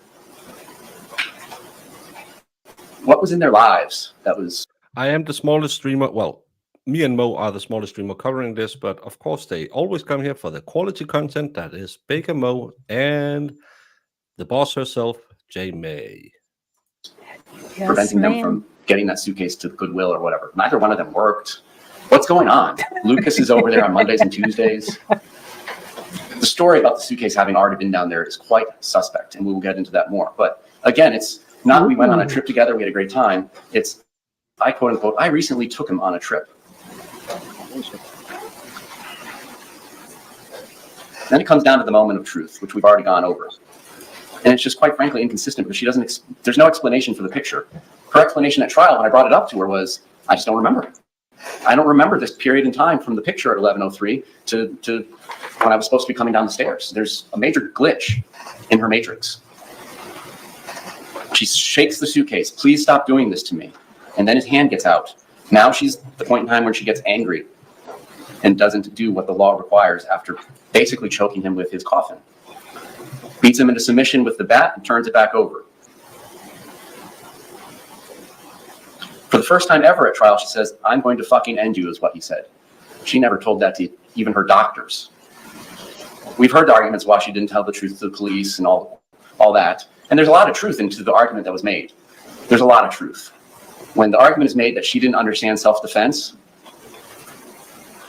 What was in their lives that was... I am the smallest streamer. Well, me and Mo are the smallest streamer covering this, but of course they always come here for the quality content. That is Baker Mo and the boss herself, J. May. Yes, preventing them from getting that suitcase to Goodwill or whatever. Neither one of them worked. What's going on? Lucas is over there on Mondays and Tuesdays. The story about the suitcase having already been down there is quite suspect, and we will get into that more. But again, it's not we went on a trip together, we had a great time. It's, I quote unquote, I recently took him on a trip. Then it comes down to the moment of truth, which we've already gone over. And it's just quite frankly inconsistent because she doesn't, there's no explanation for the picture. Her explanation at trial when I brought it up to her was, I just don't remember. I don't remember this period in time from the picture at 11:03 to when I was supposed to be coming down the stairs. There's a major glitch in her matrix. She shakes the suitcase. Please stop doing this to me. And then his hand gets out. Now she's at the point in time when she gets angry and doesn't do what the law requires after basically choking him with his coffin. Beats him into submission with the bat and turns it back over. For the first time ever at trial, she says, I'm going to fucking end you, is what he said. She never told that to even her doctors. We've heard the arguments why she didn't tell the truth to the police and all that. And there's a lot of truth into the argument that was made. There's a lot of truth. When the argument is made that she didn't understand self-defense,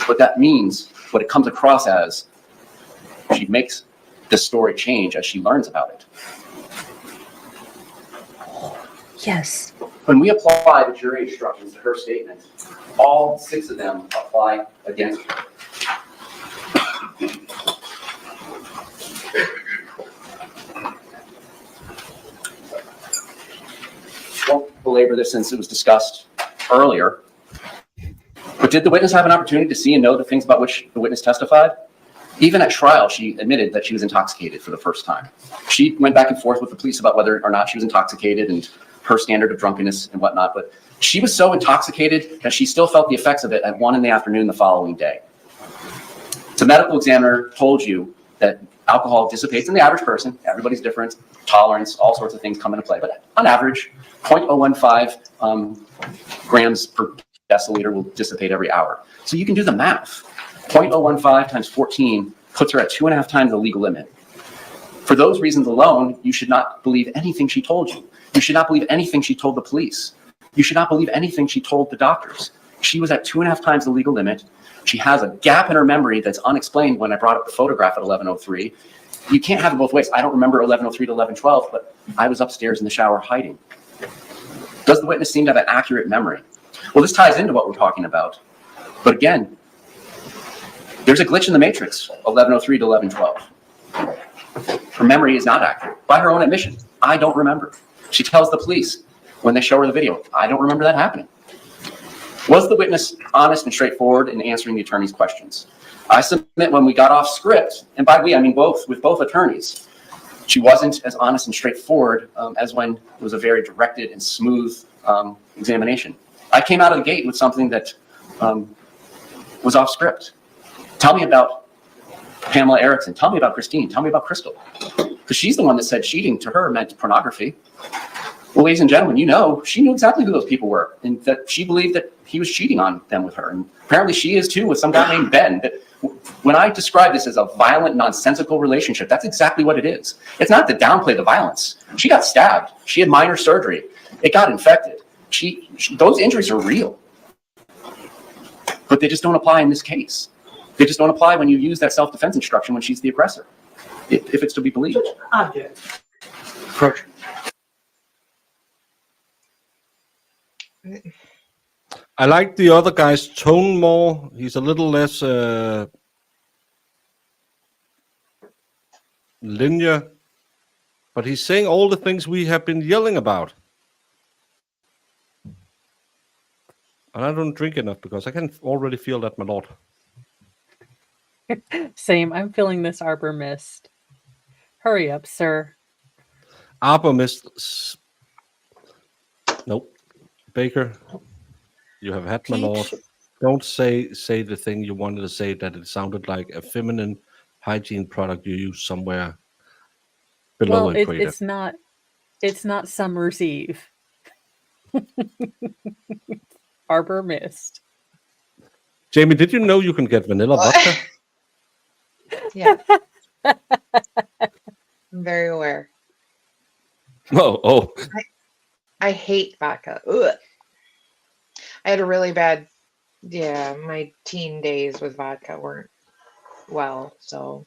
what that means, what it comes across as, she makes the story change as she learns about it. Yes. When we apply the jury instructions to her statement, all 6 of them apply against her. Won't belabor this since it was discussed earlier. But did the witness have an opportunity to see and know the things about which the witness testified? Even at trial, she admitted that she was intoxicated for the first time. She went back and forth with the police about whether or not she was intoxicated and her standard of drunkenness and whatnot, but she was so intoxicated that she still felt the effects of it at 1 PM the following day. The medical examiner told you that alcohol dissipates in the average person. Everybody's different, tolerance, all sorts of things come into play, but on average, 0.015 grams per deciliter will dissipate every hour. So you can do the math. 0.015 times 14 puts her at 2.5 times the legal limit. For those reasons alone, you should not believe anything she told you. You should not believe anything she told the police. You should not believe anything she told the doctors. She was at 2.5 times the legal limit. She has a gap in her memory that's unexplained when I brought up the photograph at 11:03. You can't have it both ways. I don't remember 11:03 to 11:12, but I was upstairs in the shower hiding. Does the witness seem to have an accurate memory? Well, this ties into what we're talking about. But again, there's a glitch in the matrix, 11:03 to 11:12. Her memory is not accurate. By her own admission, I don't remember. She tells the police when they show her the video, I don't remember that happening. Was the witness honest and straightforward in answering the attorney's questions? I submit when we got off script, and by we, I mean with both attorneys, she wasn't as honest and straightforward as when it was a very directed and smooth examination. I came out of the gate with something that was off script. Tell me about Pamela Erickson. Tell me about Christine. Tell me about Crystal. Because she's the one that said cheating to her meant pornography. Well, ladies and gentlemen, you know, she knew exactly who those people were, and that she believed that he was cheating on them with her. And apparently she is too, with some guy named Ben. That when I describe this as a violent, nonsensical relationship, that's exactly what it is. It's not to downplay the violence. She got stabbed. She had minor surgery. It got infected. Those injuries are real. But they just don't apply in this case. They just don't apply when you use that self-defense instruction when she's the aggressor, if it's to be believed. Object. Approach. I like the other guy's tone more. He's a little less linear, but he's saying all the things we have been yelling about. And I don't drink enough because I can already feel that, my lord. Same. I'm feeling this Arbor Mist. Hurry up, sir. Arbor Mist. Nope. Baker, you have had, my lord. Don't say the thing you wanted to say, that it sounded like a feminine hygiene product you use somewhere below Well, equator. it's not Summer's Eve. Arbor Mist. Jamie, did you know you can get vanilla vodka? Yeah. I'm very aware. Oh. I hate vodka. Ugh. I had a really bad, my teen days with vodka weren't well, so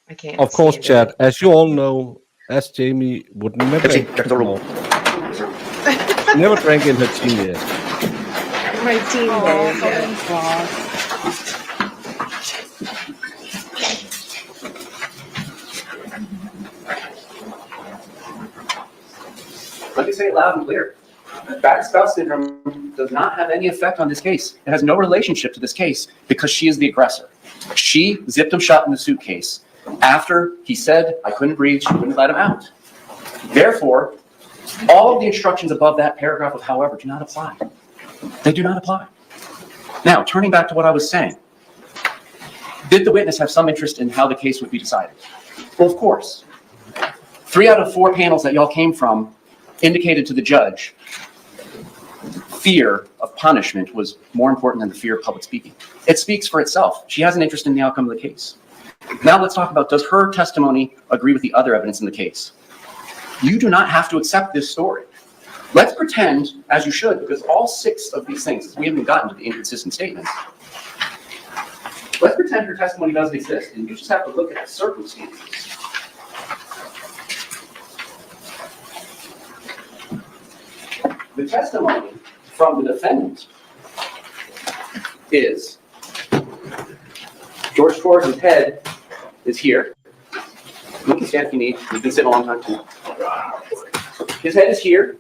I can't. Of course, stand Chad, it. as you all know, as Jamie would never never drank in her teen years. My teen days, Let me say it loud and clear. Bad spouse syndrome does not have any effect on this case. It has no relationship to this case because she is the aggressor. She zipped him shut in the suitcase after he said, I couldn't breathe, she wouldn't let him out. Therefore, all of the instructions above that paragraph of however do not apply. They do not apply. Now, turning back to what I was saying, did the witness have some interest in how the case would be decided? Well, of course. 3 out of 4 panels that y'all came from indicated to the judge fear of punishment was more important than the fear of public speaking. It speaks for itself. She has an interest in the outcome of the case. Now let's talk about, does her testimony agree with the other evidence in the case? You do not have to accept this story. Let's pretend, as you should, because all 6 of these things, we haven't gotten to the inconsistent statements. Let's pretend her testimony doesn't exist, and you just have to look at the circumstances. The testimony from the defendant is George Torres' head is here. You can stand if you need. You can sit a long time too. His head is here.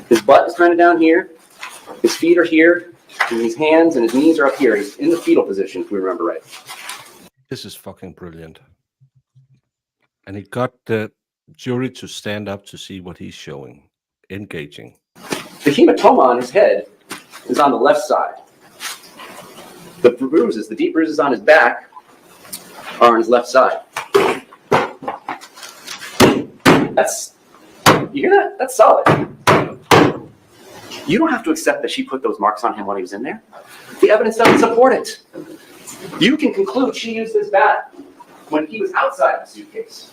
His butt is kind of down here. His feet are here. And his hands and his knees are up here. He's in the fetal position, if we remember right. This is fucking brilliant. And he got the jury to stand up to see what he's showing. Engaging. The hematoma on his head is on the left side. The bruises, the deep bruises on his back, are on his left side. You hear that? That's solid. You don't have to accept that she put those marks on him when he was in there. The evidence doesn't support it. You can conclude she used this bat when he was outside the suitcase.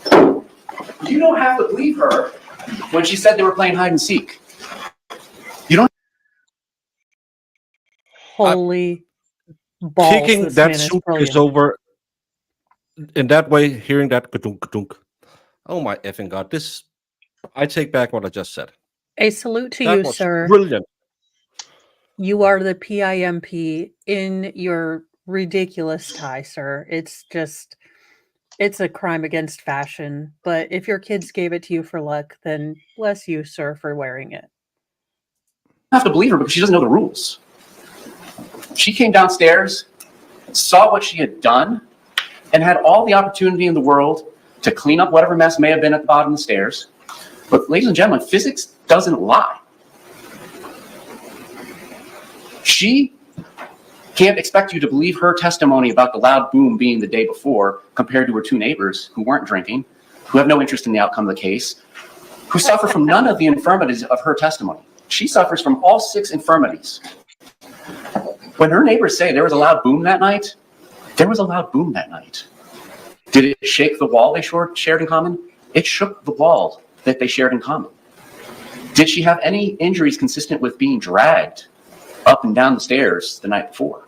You don't have to believe her when she said they were playing hide and seek. You don't. Holy balls! Kicking This that man is suitcase brilliant. over in that way, hearing that ka-dunk, ka-dunk. Oh my effing god! This, I take back what I just said. A salute to That you, was sir. brilliant. You are the PIMP in your ridiculous tie, sir. It's a crime against fashion. But if your kids gave it to you for luck, then bless you, sir, for wearing it. have to believe her because she doesn't know the rules. She came downstairs, saw what she had done, and had all the opportunity in the world to clean up whatever mess may have been at the bottom of the stairs. But ladies and gentlemen, physics doesn't lie. She can't expect you to believe her testimony about the loud boom being the day before compared to her two neighbors who weren't drinking, who have no interest in the outcome of the case, who suffer from none of the infirmities of her testimony. She suffers from all 6 infirmities. When her neighbors say there was a loud boom that night, there was a loud boom that night. Did it shake the wall they shared in common? It shook the wall that they shared in common. Did she have any injuries consistent with being dragged up and down the stairs the night before?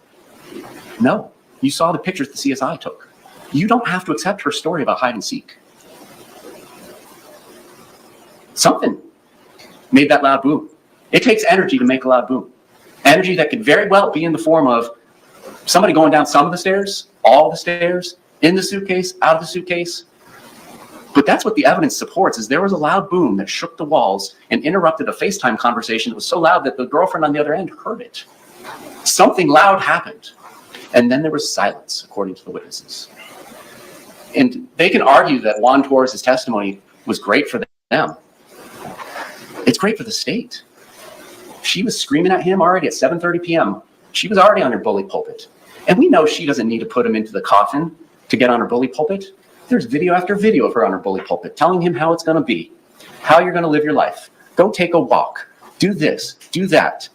No. You saw the pictures the CSI took. You don't have to accept her story about hide and seek. Something made that loud boom. It takes energy to make a loud boom. Energy that could very well be in the form of somebody going down some of the stairs, all the stairs, in the suitcase, out of the suitcase. But that's what the evidence supports, is there was a loud boom that shook the walls and interrupted a FaceTime conversation that was so loud that the girlfriend on the other end heard it. Something loud happened. And then there was silence, according to the witnesses. And they can argue that Juan Torres' testimony was great for them. It's great for the state. She was screaming at him already at 7:30 p.m. She was already on her bully pulpit. And we know she doesn't need to put him into the coffin to get on her bully pulpit. There's video after video of her on her bully pulpit telling him how it's going to be, how you're going to live your life. Go take a walk. Do this. Do that.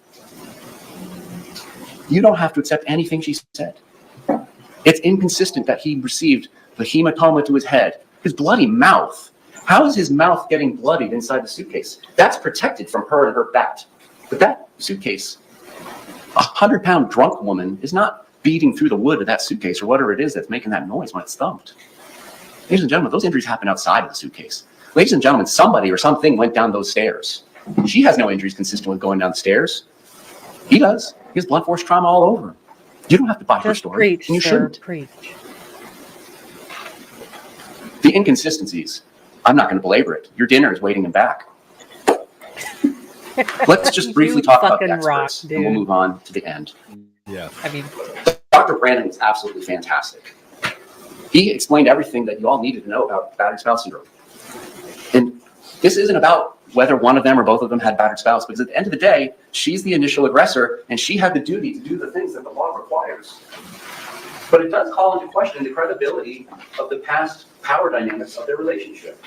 You don't have to accept anything she said. It's inconsistent that he received the hematoma to his head, his bloody mouth. How is his mouth getting bloodied inside the suitcase? That's protected from her and her bat. But that suitcase, a 100-pound drunk woman is not beating through the wood of that suitcase or whatever it is that's making that noise when it's thumped. Ladies and gentlemen, those injuries happen outside of the suitcase. Ladies and gentlemen, somebody or something went down those stairs. She has no injuries consistent with going down the stairs. He does. He has blunt force trauma all over him. You don't have to buy her story. Preach, and you sir, shouldn't. preach. The inconsistencies, I'm not going to belabor it. Your dinner is waiting in back. Let's just briefly talk about the experts, and we'll move on to the end. Yeah. I mean, Dr. Brandon was absolutely fantastic. He explained everything that you all needed to know about battered spouse syndrome. And this isn't about whether one of them or both of them had battered spouse, because at the end of the day, she's the initial aggressor, and she had the duty to do the things that the law requires. But it does call into question the credibility of the past power dynamics of their relationship.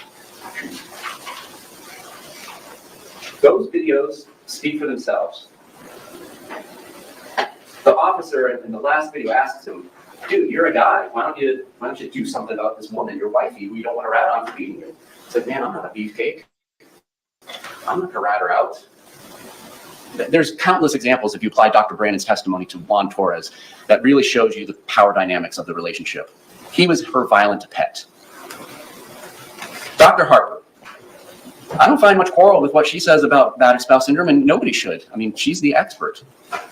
Those videos speak for themselves. The officer in the last video asks him, dude, you're a guy. Why don't you do something about this woman, your wifey, who you don't want to rat on for beating you? He's like, man, I'm not a beefcake. I'm not going to rat her out. There's countless examples, if you apply Dr. Brandon's testimony to Juan Torres, that really shows you the power dynamics of the relationship. He was her violent pet. Dr. Harper. I don't find much quarrel with what she says about battered spouse syndrome, and nobody should. I mean, she's the expert.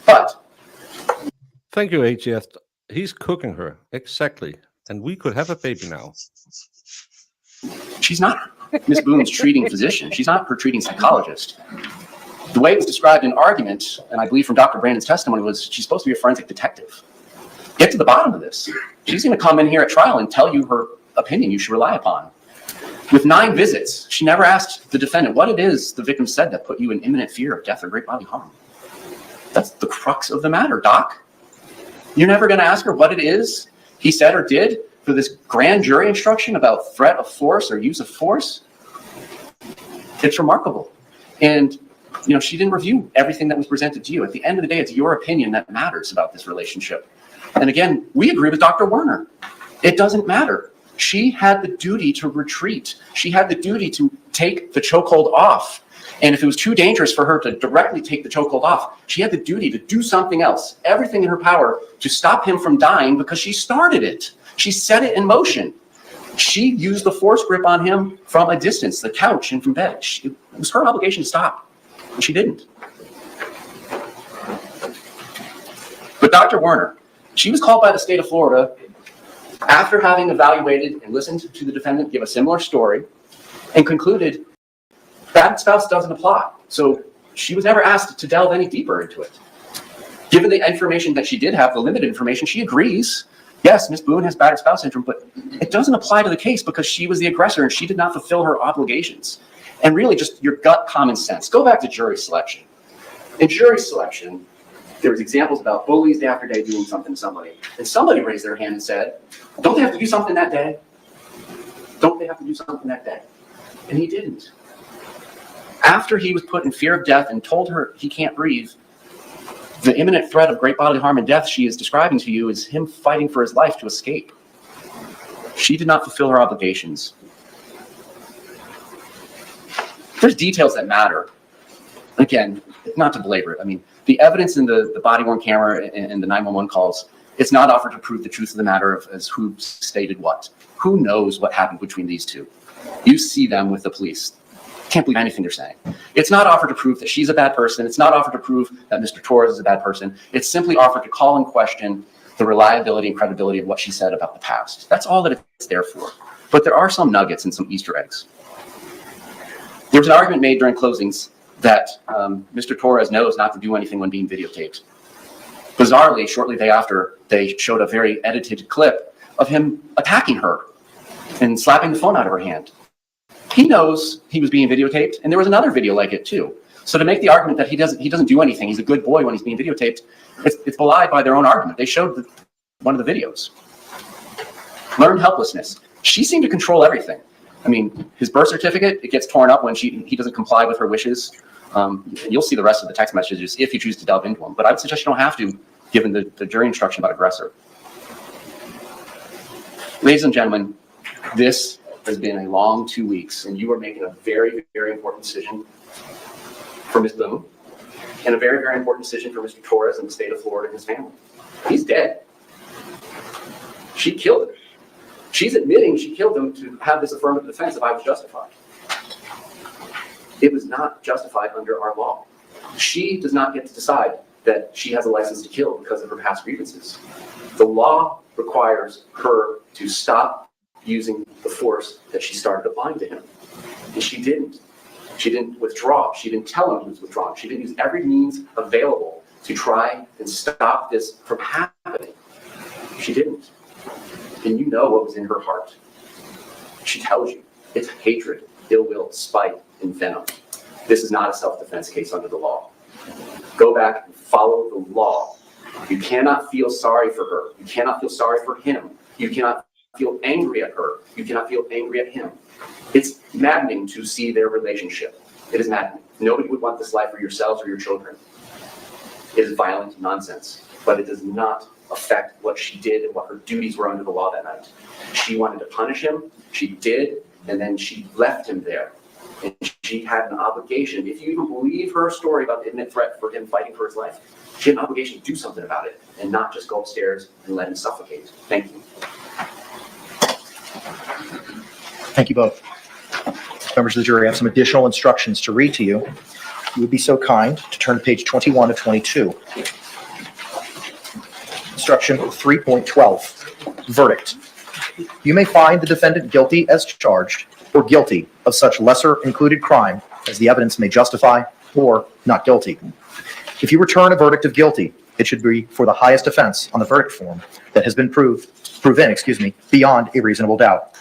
But thank you, HF. He's cooking her. Exactly. And we could have a baby now. She's not Ms. Boone's treating physician. She's not her treating psychologist. The way it was described in argument, and I believe from Dr. Brandon's testimony, was she's supposed to be a forensic detective. Get to the bottom of this. She's going to come in here at trial and tell you her opinion you should rely upon. With 9 visits, she never asked the defendant what it is the victim said that put you in imminent fear of death or great bodily harm. That's the crux of the matter, Doc. You're never going to ask her what it is he said or did for this grand jury instruction about threat of force or use of force? It's remarkable. And, you know, she didn't review everything that was presented to you. At the end of the day, it's your opinion that matters about this relationship. And again, we agree with Dr. Werner. It doesn't matter. She had the duty to retreat. She had the duty to take the chokehold off. And if it was too dangerous for her to directly take the chokehold off, she had the duty to do something else, everything in her power to stop him from dying, because she started it. She set it in motion. She used the force grip on him from a distance, the couch and from bed. It was her obligation to stop, and she didn't. But Dr. Werner, she was called by the state of Florida after having evaluated and listened to the defendant give a similar story and concluded that spouse doesn't apply. So she was never asked to delve any deeper into it. Given the information that she did have, the limited information, she agrees, yes, Ms. Boone has battered spouse syndrome, but it doesn't apply to the case because she was the aggressor and she did not fulfill her obligations. And really just your gut common sense. Go back to jury selection. In jury selection, there was examples about bullies day after day doing something to somebody. And somebody raised their hand and said, don't they have to do something that day? Don't they have to do something that day? And he didn't. After he was put in fear of death and told her he can't breathe, the imminent threat of great bodily harm and death she is describing to you is him fighting for his life to escape. She did not fulfill her obligations. There's details that matter. Again, not to belabor it. I mean, the evidence in the body-worn camera and the 911 calls, it's not offered to prove the truth of the matter of as who stated what. Who knows what happened between these two? You see them with the police. Can't believe anything they're saying. It's not offered to prove that she's a bad person. It's not offered to prove that Mr. Torres is a bad person. It's simply offered to call in question the reliability and credibility of what she said about the past. That's all that it's there for. But there are some nuggets and some Easter eggs. There was an argument made during closings that Mr. Torres knows not to do anything when being videotaped. Bizarrely, shortly thereafter, they showed a very edited clip of him attacking her and slapping the phone out of her hand. He knows he was being videotaped, and there was another video like it too. So to make the argument that he doesn't do anything, he's a good boy when he's being videotaped, it's belied by their own argument. They showed one of the videos. Learned helplessness. She seemed to control everything. I mean, his birth certificate, it gets torn up when he doesn't comply with her wishes. You'll see the rest of the text messages if you choose to delve into them. But I would suggest you don't have to, given the jury instruction about aggressor. Ladies and gentlemen, this has been a long 2 weeks, and you are making a very, very important decision for Ms. Boone, and a very, very important decision for Mr. Torres in the state of Florida and his family. He's dead. She killed him. She's admitting she killed him to have this affirmative defense if I was justified. It was not justified under our law. She does not get to decide that she has a license to kill because of her past grievances. The law requires her to stop using the force that she started applying to him. And she didn't. She didn't withdraw. She didn't tell him he was withdrawing. She didn't use every means available to try and stop this from happening. She didn't. And you know what was in her heart. She tells you it's hatred, ill will, spite, and venom. This is not a self-defense case under the law. Go back and follow the law. You cannot feel sorry for her. You cannot feel sorry for him. You cannot feel angry at her. You cannot feel angry at him. It's maddening to see their relationship. It is maddening. Nobody would want this life for yourselves or your children. It is violent nonsense, but it does not affect what she did and what her duties were under the law that night. She wanted to punish him. She did, and then she left him there. And she had an obligation, if you even believe her story about the imminent threat for him fighting for his life, she had an obligation to do something about it and not just go upstairs and let him suffocate. Thank you. Thank you both. Members of the jury, I have some additional instructions to read to you. You would be so kind to turn to page 21 of 22. Instruction 3.12, verdict. You may find the defendant guilty as charged or guilty of such lesser included crime as the evidence may justify or not guilty. If you return a verdict of guilty, it should be for the highest offense on the verdict form that has been proven beyond a reasonable doubt.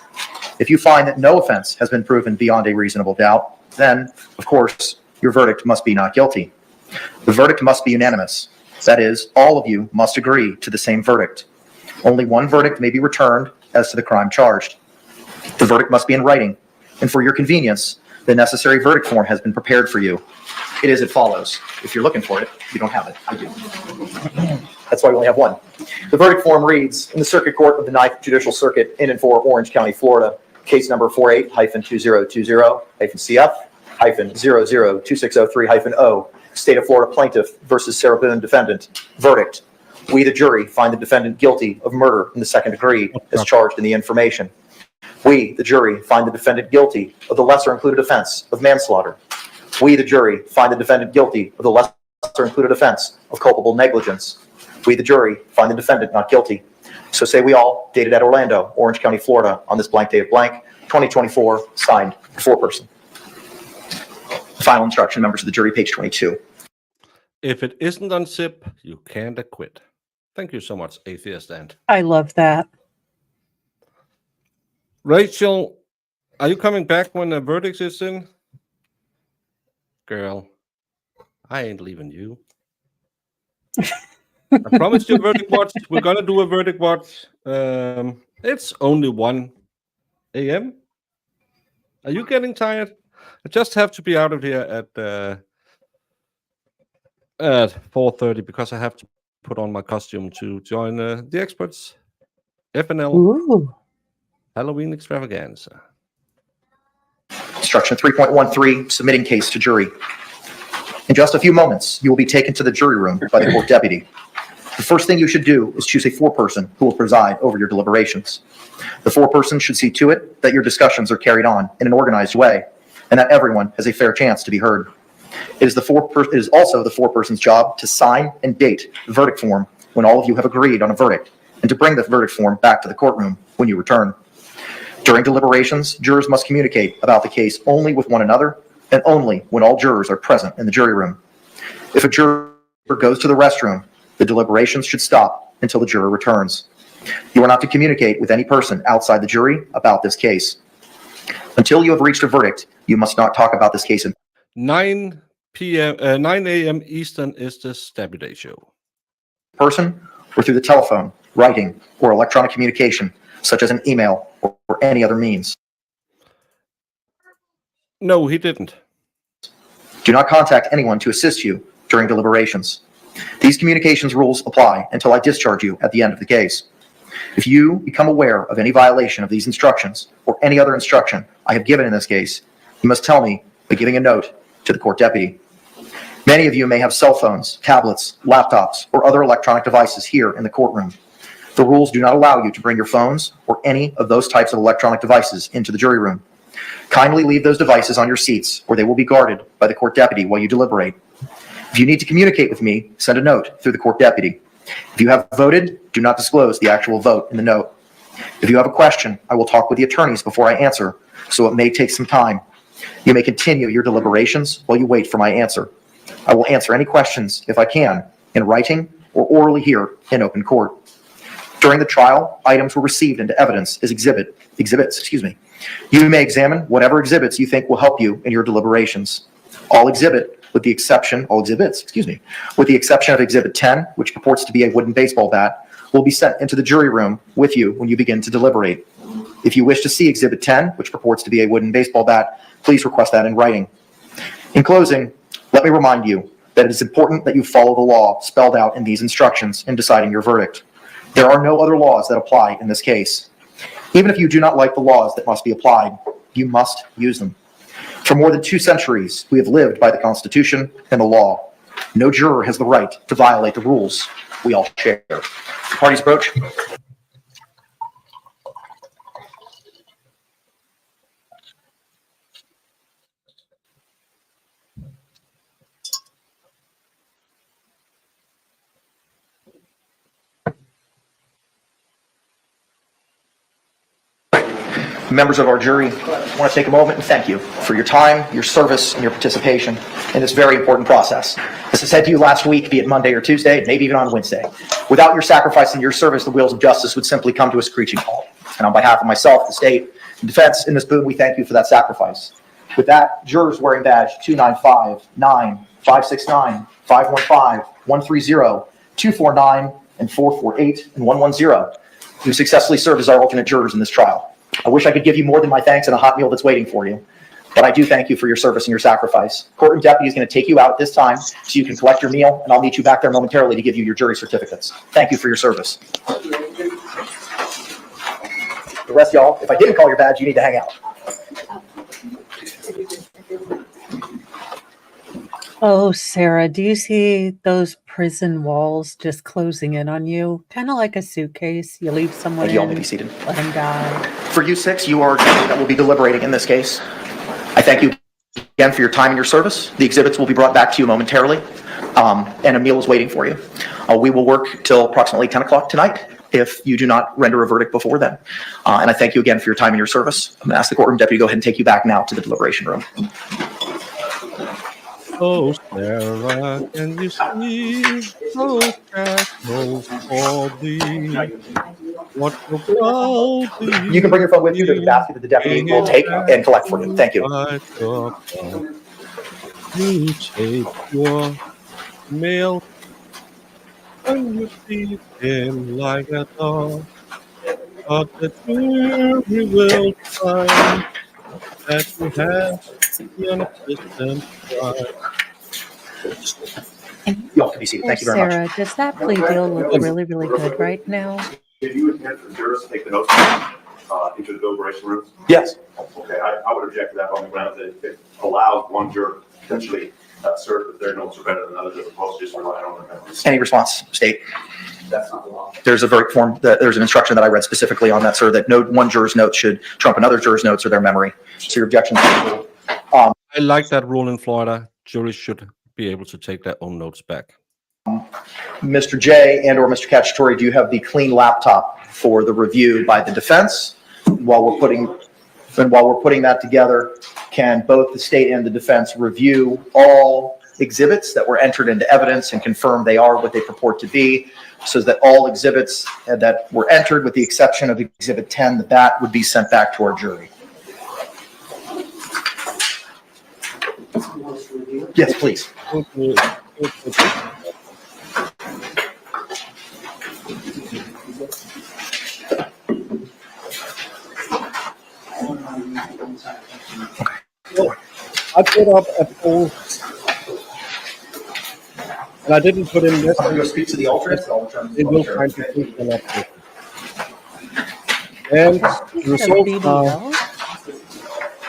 If you find that no offense has been proven beyond a reasonable doubt, then, of course, your verdict must be not guilty. The verdict must be unanimous. That is, all of you must agree to the same verdict. Only one verdict may be returned as to the crime charged. The verdict must be in writing, and for your convenience, the necessary verdict form has been prepared for you. It is as follows. If you're looking for it, you don't have it. I do. That's why we only have one. The verdict form reads, in the Circuit Court of the 9th Judicial Circuit in and for Orange County, Florida, case number 48-2020-CF-002603-0, State of Florida plaintiff versus Sarah Boone defendant. Verdict. We, the jury, find the defendant guilty of murder in the second degree as charged in the information. We, the jury, find the defendant guilty of the lesser included offense of manslaughter. We, the jury, find the defendant guilty of the lesser included offense of culpable negligence. We, the jury, find the defendant not guilty. So say we all, dated at Orlando, Orange County, Florida, on this blank day of blank, 2024, signed, foreperson. Final instruction, members of the jury, page 22. If it isn't unzip, you can't acquit. Thank you so much, Atheist and I love that. Rachel. Are you coming back when the verdict is in? Girl, I ain't leaving you. I promised you a verdict watch. We're gonna do a verdict watch. It's only 1 a.m. Are you getting tired? I just have to be out of here at 4:30 because I have to put on my costume to join the experts FNL Ooh. Halloween extravaganza. Instruction 3.13, submitting case to jury. In just a few moments, you will be taken to the jury room by the court deputy. The first thing you should do is choose a foreperson who will preside over your deliberations. The foreperson should see to it that your discussions are carried on in an organized way and that everyone has a fair chance to be heard. It is also the foreperson's job to sign and date the verdict form when all of you have agreed on a verdict and to bring the verdict form back to the courtroom when you return. During deliberations, jurors must communicate about the case only with one another and only when all jurors are present in the jury room. If a juror goes to the restroom, the deliberations should stop until the juror returns. You are not to communicate with any person outside the jury about this case. Until you have reached a verdict, you must not talk about this case. 9 a.m. Eastern is the Stabby Day show. Person or through the telephone, writing, or electronic communication, such as an email or any other means. No, he didn't. Do not contact anyone to assist you during deliberations. These communications rules apply until I discharge you at the end of the case. If you become aware of any violation of these instructions or any other instruction I have given in this case, you must tell me by giving a note to the court deputy. Many of you may have cell phones, tablets, laptops, or other electronic devices here in the courtroom. The rules do not allow you to bring your phones or any of those types of electronic devices into the jury room. Kindly leave those devices on your seats or they will be guarded by the court deputy while you deliberate. If you need to communicate with me, send a note through the court deputy. If you have voted, do not disclose the actual vote in the note. If you have a question, I will talk with the attorneys before I answer, so it may take some time. You may continue your deliberations while you wait for my answer. I will answer any questions, if I can, in writing or orally here in open court. During the trial, items were received into evidence as exhibits. You may examine whatever exhibits you think will help you in your deliberations. All exhibits, with the exception of Exhibit 10, which purports to be a wooden baseball bat, will be sent into the jury room with you when you begin to deliberate. If you wish to see Exhibit 10, which purports to be a wooden baseball bat, please request that in writing. In closing, let me remind you that it is important that you follow the law spelled out in these instructions in deciding your verdict. There are no other laws that apply in this case. Even if you do not like the laws that must be applied, you must use them. For more than 2 centuries, we have lived by the Constitution and the law. No juror has the right to violate the rules we all share. The parties approach. Members of our jury, I want to take a moment and thank you for your time, your service, and your participation in this very important process. As I said to you last week, be it Monday or Tuesday, maybe even on Wednesday, without your sacrifice and your service, the wheels of justice would simply come to a screeching halt. And on behalf of myself, the state, and defense in this boon, we thank you for that sacrifice. With that, jurors wearing badge 295, 9, 569, 515, 130, 249, and 448, and 110, who successfully served as our alternate jurors in this trial. I wish I could give you more than my thanks and a hot meal that's waiting for you, but I do thank you for your service and your sacrifice. Courtroom deputy is going to take you out at this time so you can collect your meal, and I'll meet you back there momentarily to give you your jury certificates. Thank you for your service. The rest of y'all, if I didn't call your badge, you need to hang out. Oh, Sarah, do you see those prison walls just closing in on you? Kind of like a suitcase. You leave someone in, You all may be seated. let them die. For you 6, you are that will be deliberating in this case. I thank you again for your time and your service. The exhibits will be brought back to you momentarily, and a meal is waiting for you. We will work till approximately 10 o'clock tonight if you do not render a verdict before then. And I thank you again for your time and your service. I'm going to ask the courtroom deputy to go ahead and take you back now to the deliberation room. Oh, Sarah, can you see those castles for thee? What so proudly You can bring your phone with you. There's a basket that the deputy will take and collect for you. Thank you. You take your mail and you feed him like a dog, but the jury will find that you have the unpleasant pride. Y'all can be seated. Poor Thank you very much. Sarah, does that plea deal look really, really good right now? If you intend for jurors to take the notes into the deliberation room? Yes. Okay, I would object to that on the grounds that it allows one juror to potentially assert that their notes are better than others as opposed to just relying on their memories. Any response, State? That's not the law. There's a verdict form, there's an instruction that I read specifically on that, sir, that no one juror's notes should trump another juror's notes or their memory. So your objection to the rule. I like that rule in Florida. Juries should be able to take their own notes back. Mr. J and or Mr. Cacciatore, do you have the clean laptop for the review by the defense? While we're putting that together, can both the state and the defense review all exhibits that were entered into evidence and confirm they are what they purport to be, so that all exhibits that were entered, with the exception of Exhibit 10, the bat, would be sent back to our jury? Yes, please. Well, I put up a poll, and I didn't put in this. I'm going to speak to the alternates. It will find the truth and not. And the results are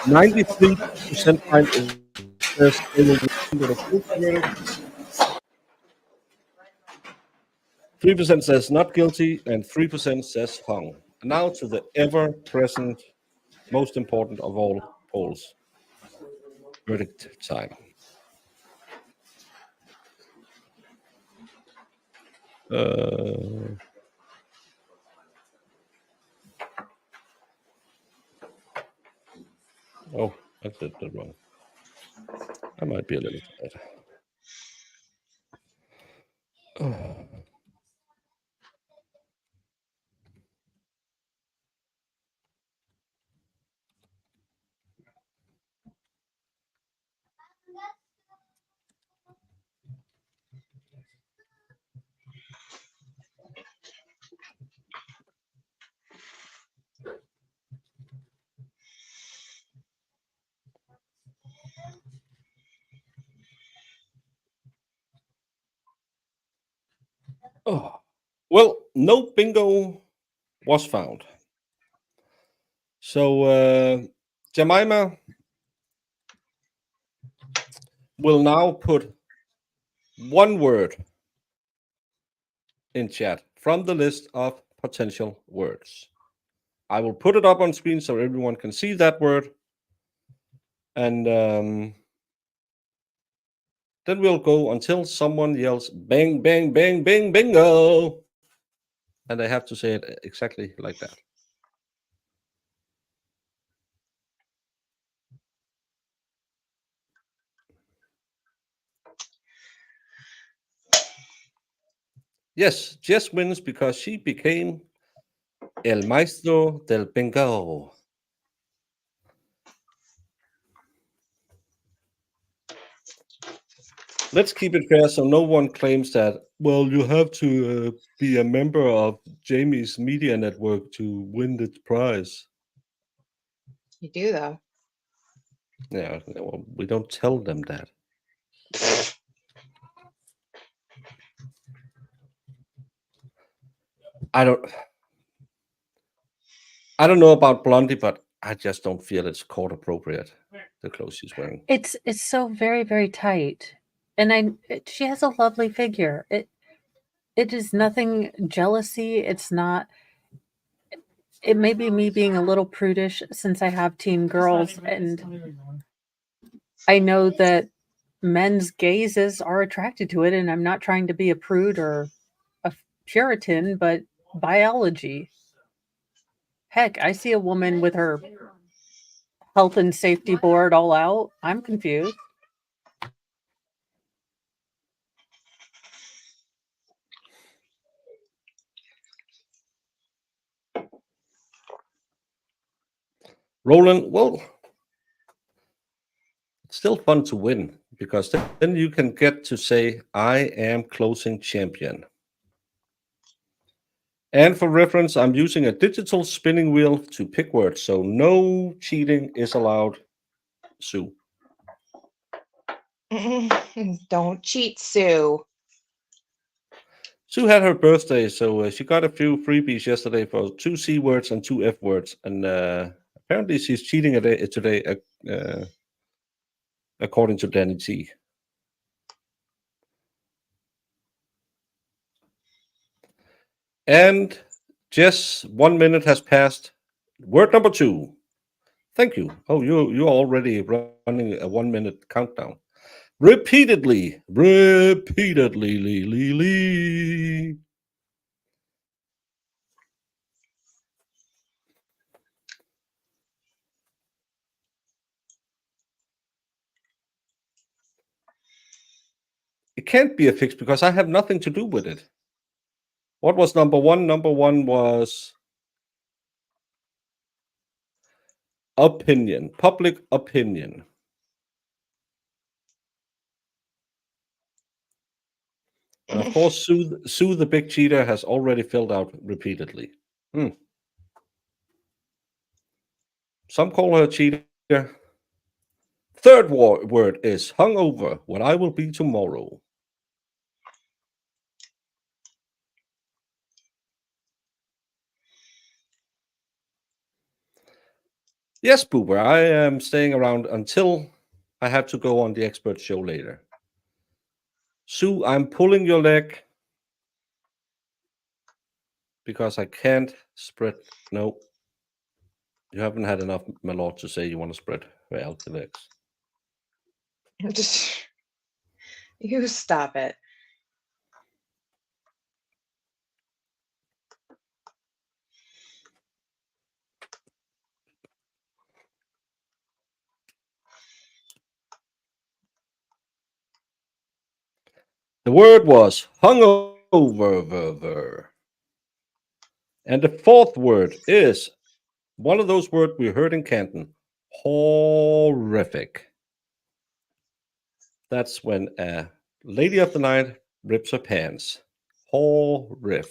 93% find it says they will be the full verdict. 3% says not guilty, and 3% says hung. Now to the ever-present, most important of all polls. Verdict time. Oh, I did that wrong. I might be a little tired. Oh. Oh. Well, no bingo was found. So Jemima will now put one word in chat from the list of potential words. I will put it up on screen so everyone can see that word. And then we'll go until someone yells bang, bang, bang, bang, bingo. And they have to say it exactly like that. Yes, Jess wins because she became El Maestro del Bingo. Let's keep it fair so no one claims that, well, you have to be a member of Jamie's media network to win the prize. You do, though. Yeah, well, we don't tell them that. I don't know about Blondie, but I just don't feel it's court appropriate, the clothes she's wearing. It's so very, very tight. And she has a lovely figure. It is nothing jealousy. It's not. It may be me being a little prudish since I have teen girls, and I know that men's gazes are attracted to it, and I'm not trying to be a prude or a Puritan, but biology. Heck, I see a woman with her health and safety board all out. I'm confused. Roland, well, it's still fun to win because then you can get to say, I am closing champion. And for reference, I'm using a digital spinning wheel to pick words, so no cheating is allowed, Sue. Don't cheat, Sue. Sue had her birthday, so she got a few freebies yesterday for 2 C words and 2 F words, and apparently she's cheating today, according to Danny T. And Jess, 1 minute has passed. Word number 2. Thank you. Oh, you're already running a 1 minute countdown. Repeatedly. It can't be a fix because I have nothing to do with it. What was number 1? Number 1 was opinion, public opinion. And of course, Sue the big cheater has already filled out repeatedly. Some call her cheater. Third word is hungover, what I will be tomorrow. Yes, Boober, I am staying around until I have to go on the expert show later. Sue, I'm pulling your leg because I can't spread. No, you haven't had enough, my lord, to say you want to spread her out the legs. Just you stop it. The word was hungover. And the fourth word is one of those words we heard in Canton. Horrific. That's when a lady of the night rips her pants. Horrific.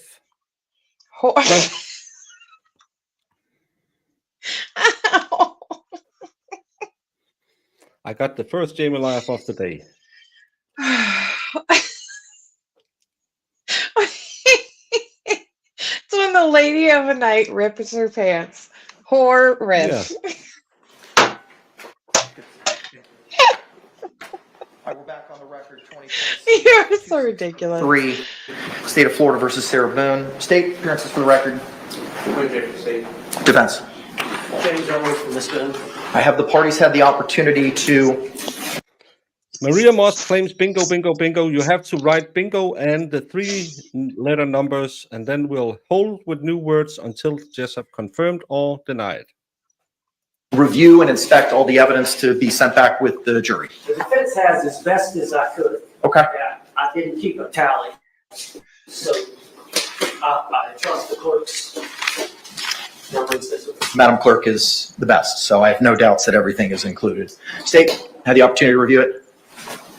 I got the first Jamie laugh of the day. It's when the lady of a night rips her pants. Horrific. Yeah. All right, we're back on the record. You're so ridiculous. 3, State of Florida versus Sarah Boone. State appearances for the record. Defense. James Elway from Miss Boone. I have the parties had the opportunity to. Maria Moss claims bingo, bingo, bingo. You have to write bingo and the 3-letter numbers, and then we'll hold with new words until just have confirmed or denied. Review and inspect all the evidence to be sent back with the jury. The defense has as best as I could. Okay. Yeah, I didn't keep a tally, so I trust the clerk's numbers. Madam Clerk is the best, so I have no doubts that everything is included. State, had the opportunity to review it?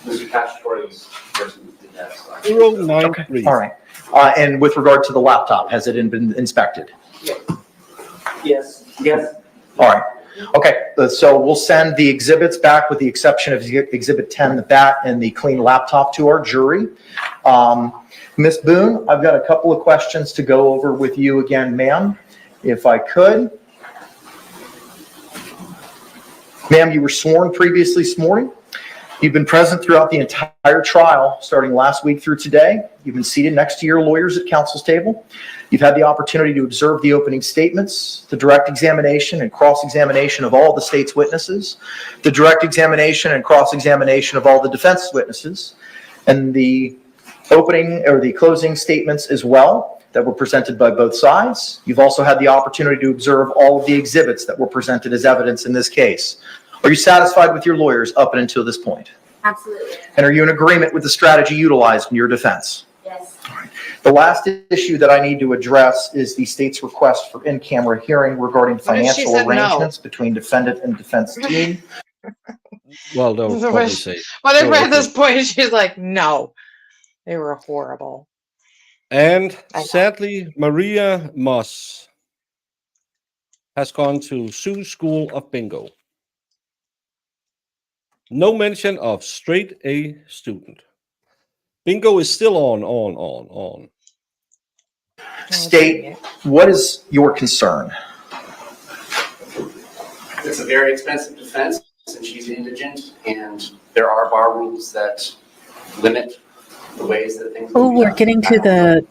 Mr. Cacciatore's person did that. 093. All right. And with regard to the laptop, has it been inspected? Yes. All right. Okay, so we'll send the exhibits back with the exception of Exhibit 10, the bat, and the clean laptop to our jury. Ms. Boone, I've got a couple of questions to go over with you again, ma'am, if I could. Ma'am, you were sworn previously this morning. You've been present throughout the entire trial, starting last week through today. You've been seated next to your lawyers at counsel's table. You've had the opportunity to observe the opening statements, the direct examination and cross-examination of all the state's witnesses, the direct examination and cross-examination of all the defense witnesses, and the opening or the closing statements as well that were presented by both sides. You've also had the opportunity to observe all of the exhibits that were presented as evidence in this case. Are you satisfied with your lawyers up and until this point? Absolutely. And are you in agreement with the strategy utilized in your defense? Yes. All right. The last issue that I need to address is the state's request for in-camera hearing regarding What if she financial said no? arrangements between defendant and defense team. Well, they'll What probably if, say. what if "Go at this ahead." point she's like, no, they were horrible. And I know. sadly, Maria Moss has gone to Sue School of Bingo. No mention of straight A student. Bingo is still on. State, what is your concern? It's a very expensive defense, and she's indigent, and there are bar rules that limit the ways that things Oh, can be we're done. getting I to don't know the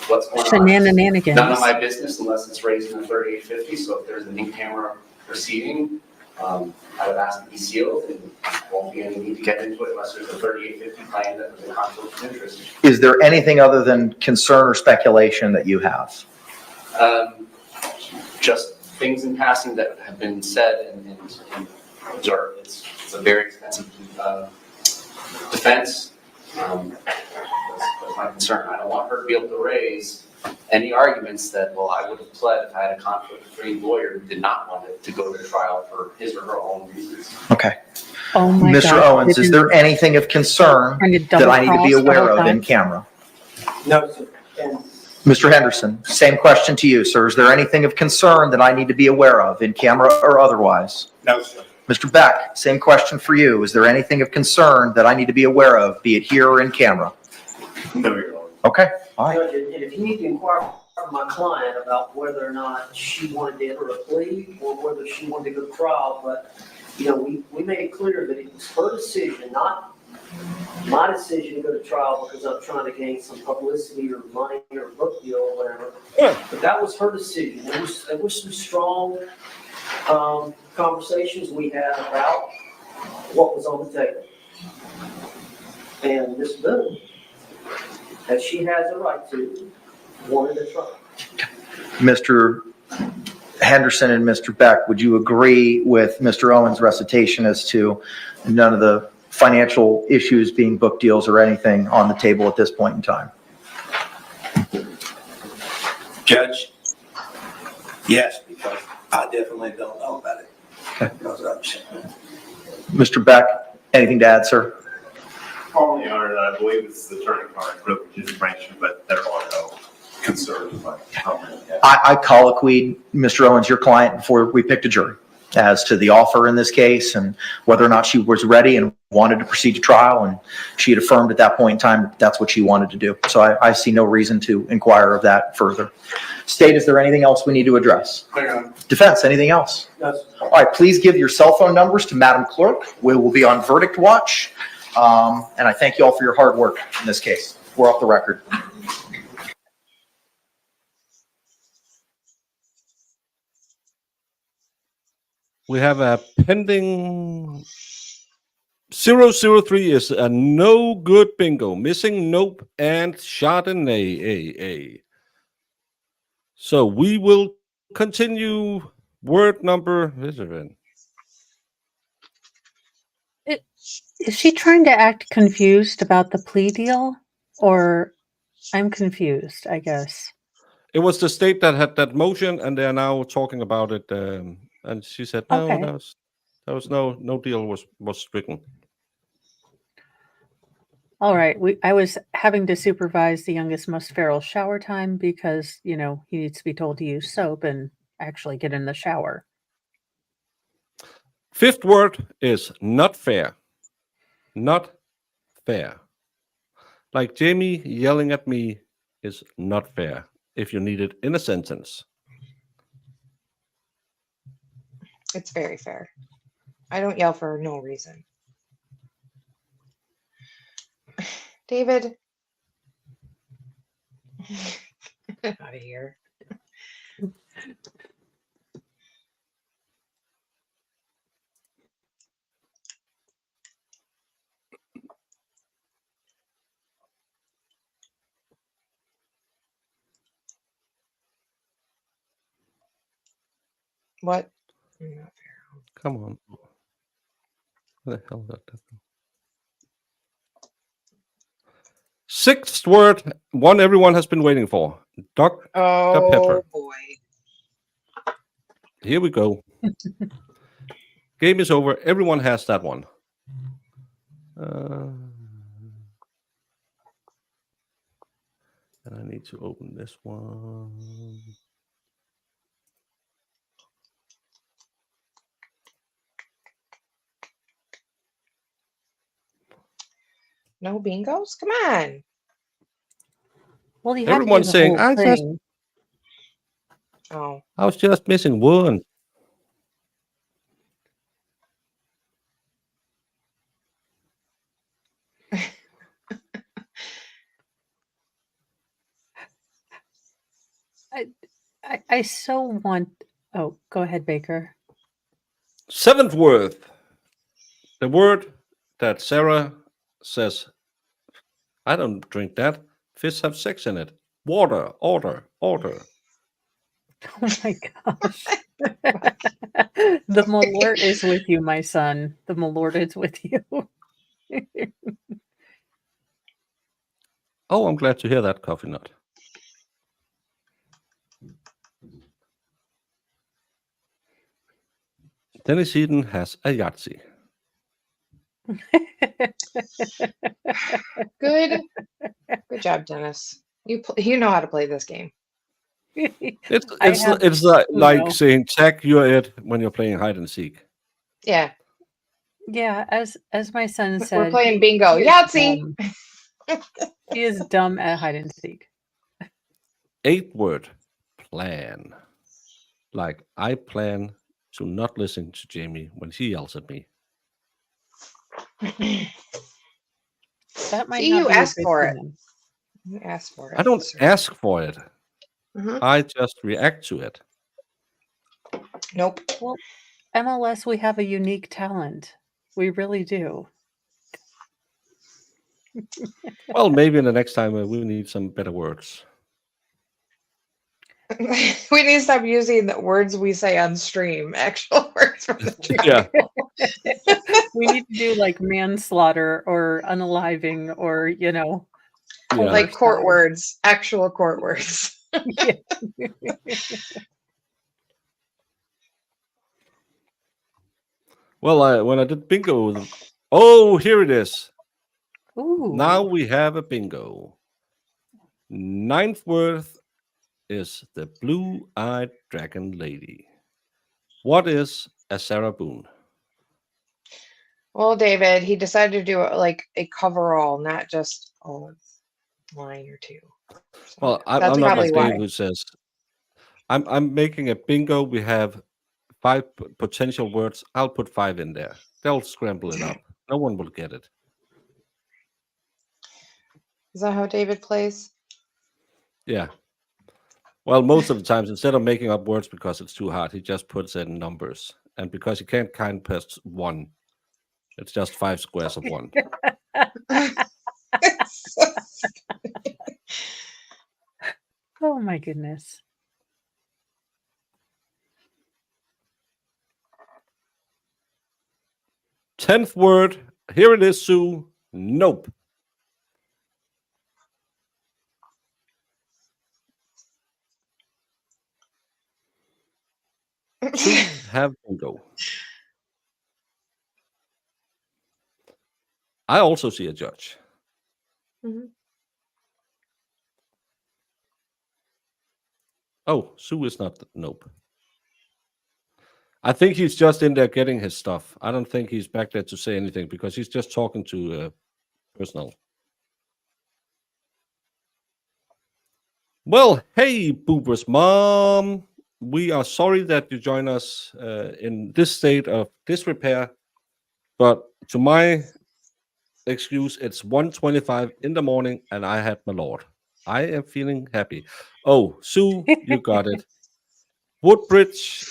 what's going on. shenanigans. None of my business unless it's raised in the 3850. So if there's an in-camera proceeding, I would ask to be sealed, and won't be any need to get into it unless there's a 3850 claim that there's a conflict of interest. Is there anything other than concern or speculation that you have? Just things in passing that have been said and observed. It's a very expensive defense. That's my concern. I don't want her to be able to raise any arguments that, well, I would have pled if I had a conflict-free lawyer who did not want it to go to trial for his or her own reasons. Okay. Oh my Mr. God. Owens, is there anything of concern Trying to that I need to be double-cross the aware whole of in time? camera? No, sir. And Mr. Henderson, same question to you, sir. Is there anything of concern that I need to be aware of in camera or otherwise? No, sir. Mr. Beck, same question for you. Is there anything of concern that I need to be aware of, be it here or in camera? No, Your Honor. Okay, all right. Judge, and if you need to inquire from my client about whether or not she wanted to enter a plea or whether she wanted to go to trial, but, you know, we made it clear that it was her decision, not my decision to go to trial because I'm trying to gain some publicity or money or book deal or whatever. But that was her decision. There was some strong conversations we had about what was on the table. And Ms. Boone, as she has a right to, wanted a trial. Mr. Henderson and Mr. Beck, would you agree with Mr. Owens' recitation as to none of the financial issues being book deals or anything on the table at this point in time? Judge, yes, because I definitely don't know about it. Okay. Because Mr. Beck, anything to add, sir? Only, Your Honor, that I believe it's the attorney-client privilege information, but there are no concerns about comment. I colloquied Mr. Owens, your client, before we picked a jury as to the offer in this case and whether or not she was ready and wanted to proceed to trial. And she had affirmed at that point in time that that's what she wanted to do. So I see no reason to inquire of that further. State, is there anything else we need to address? Defense, anything else? No, sir. All right, please give your cell phone numbers to Madam Clerk. We will be on verdict watch. And I thank you all for your hard work in this case. We're off the record. We have a pending 003 is a no good bingo, missing nope and Chardonnay. So we will continue word number. Is she trying to act confused about the plea deal? Or I'm confused, I guess. It was the state that had that motion, and they're now talking about it. And she said, no, Okay. that was no deal was stricken. All right. I was having to supervise the youngest, most feral shower time because, you know, he needs to be told to use soap and actually get in the shower. Fifth word is not fair. Not fair. Like Jamie yelling at me is not fair if you need it in a sentence. It's very fair. I don't yell for no reason. David. Get out of here. What? Come on. What the hell is that? Sixth word, one everyone has been waiting for. Dr. Pepper. Oh boy. Here we go. Game is over. Everyone has that one. And I need to open this one. No bingos? Come on. Well, you have to do Everyone's the saying, whole thing. Oh. I was just missing one. I so want. Oh, go ahead, Baker. Seventh word. The word that Sarah says, I don't drink that. Fish have sex in it. Water, order, order. Oh my gosh. The Malort is with you, my son. The Malort is with you. Oh, I'm glad to hear that, Coffee Nut. Dennis Eden has a Yahtzee. Good job, Dennis. You know how to play this game. It's like saying check you're it when you're playing hide and seek. Yeah. Yeah, as my son said, We're playing bingo. Yahtzee. He is dumb at hide and seek. Eighth word, plan. Like I plan to not listen to Jamie when she yells at me. That might See, not you be a asked good for it. plan. You asked for it. I don't ask for it. Mhm. I just react to it. Nope. Well, MLS, we have a unique talent. We really do. Well, maybe in the next time we need some better words. We need to stop using the words we say on stream. Actual words from the stream. Yeah. We need to do like manslaughter or unaliving or, Yeah. Like court words, actual court words. Well, when I did bingo, oh, here it is. Ooh. Now we have a bingo. Ninth word is the blue-eyed dragon lady. What is a Sarah Boone? Well, David, he decided to do it like a coverall, not just a line or two. So Well, that's I'm not probably like Dave why. who says, I'm making a bingo. We have 5 potential words. I'll put 5 in there. They'll scramble it up. No one will get it. Is that how David plays? Yeah. Well, most of the times, instead of making up words because it's too hard, he just puts in numbers. And because he can't count past 1, it's just 5 squares of 1. Oh my goodness. Tenth word. Here it is, Sue. Nope. Sue, have bingo. I also see a judge. Mhm. Oh, Sue is not. Nope. I think he's just in there getting his stuff. I don't think he's back there to say anything because he's just talking to personnel. Well, hey, Boober's mom. We are sorry that you join us in this state of disrepair, but to my excuse, it's 1:25 in the morning and I had my Lord. I am feeling happy. Oh, Sue, you got it. Woodbridge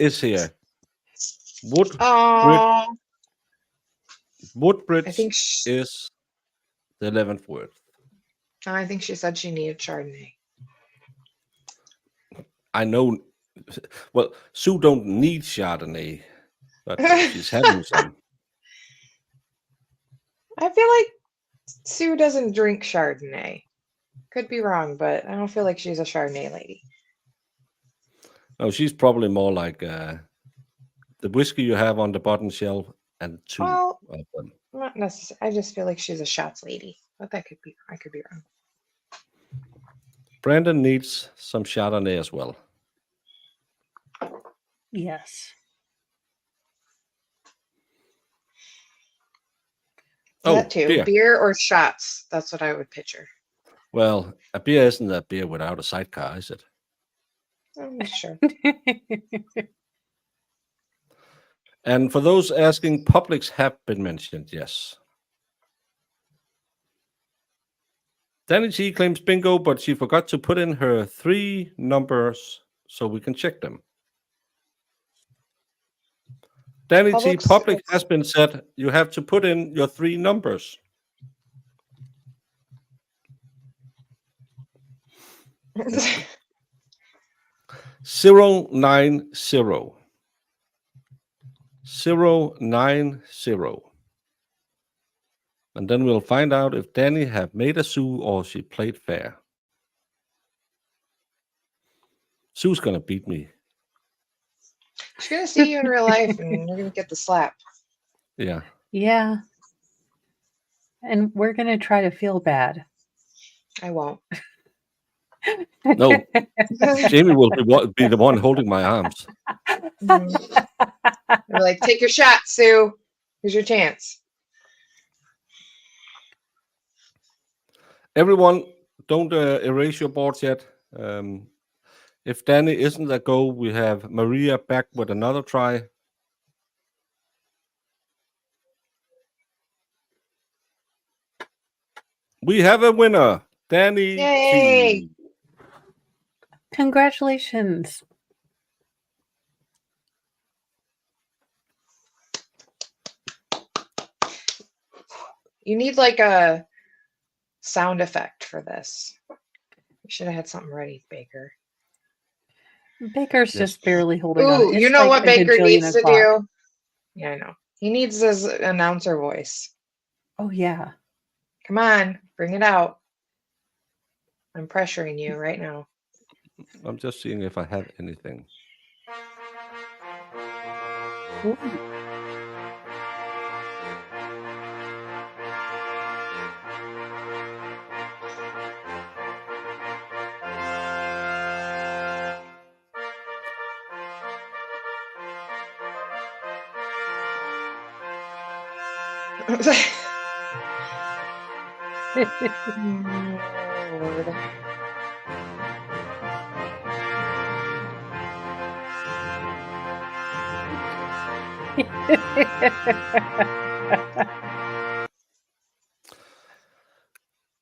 is here. Woodbridge I think is the 11th word. I think she said she needed Chardonnay. I know. Well, Sue don't need Chardonnay, but she's having some. I feel like Sue doesn't drink Chardonnay. Could be wrong, but I don't feel like she's a Chardonnay lady. No, she's probably more like the whiskey you have on the bottom shelf and two Well, of them. not necessarily. I just feel like she's a shots lady, but I could be wrong. Brandon needs some Chardonnay as well. Yes. That too. Beer. Beer or shots. That's what I would picture. Well, a beer isn't a beer without a sidecar, is it? I'm sure. And for those asking, Publix have been mentioned, yes. Danny G claims bingo, but she forgot to put in her 3 numbers so we can check them. Danny G, Publix has been said you have to put in your 3 numbers. Zero 090. 090. And then we'll find out if Danny have made a Sue or she played fair. Sue's gonna beat me. She's gonna see you in real life, and you're gonna get the slap. Yeah. Yeah. And we're going to try to feel bad. I won't. No. Jamie will be the one holding my arms. You're like, take your shot, Sue. Here's your chance. Everyone, don't erase your boards yet. If Danny isn't a go, we have Maria back with another try. We have a winner, Danny Yay! T. Congratulations. You need like a sound effect for this. You should have had something ready, Baker. Baker's just barely holding on. Ooh, It's you know like what a Baker gajillion needs to o'clock. do? Yeah, I know. He needs his announcer voice. Oh, yeah. Come on, bring it out. I'm pressuring you right now. I'm just seeing if I have anything. Lord.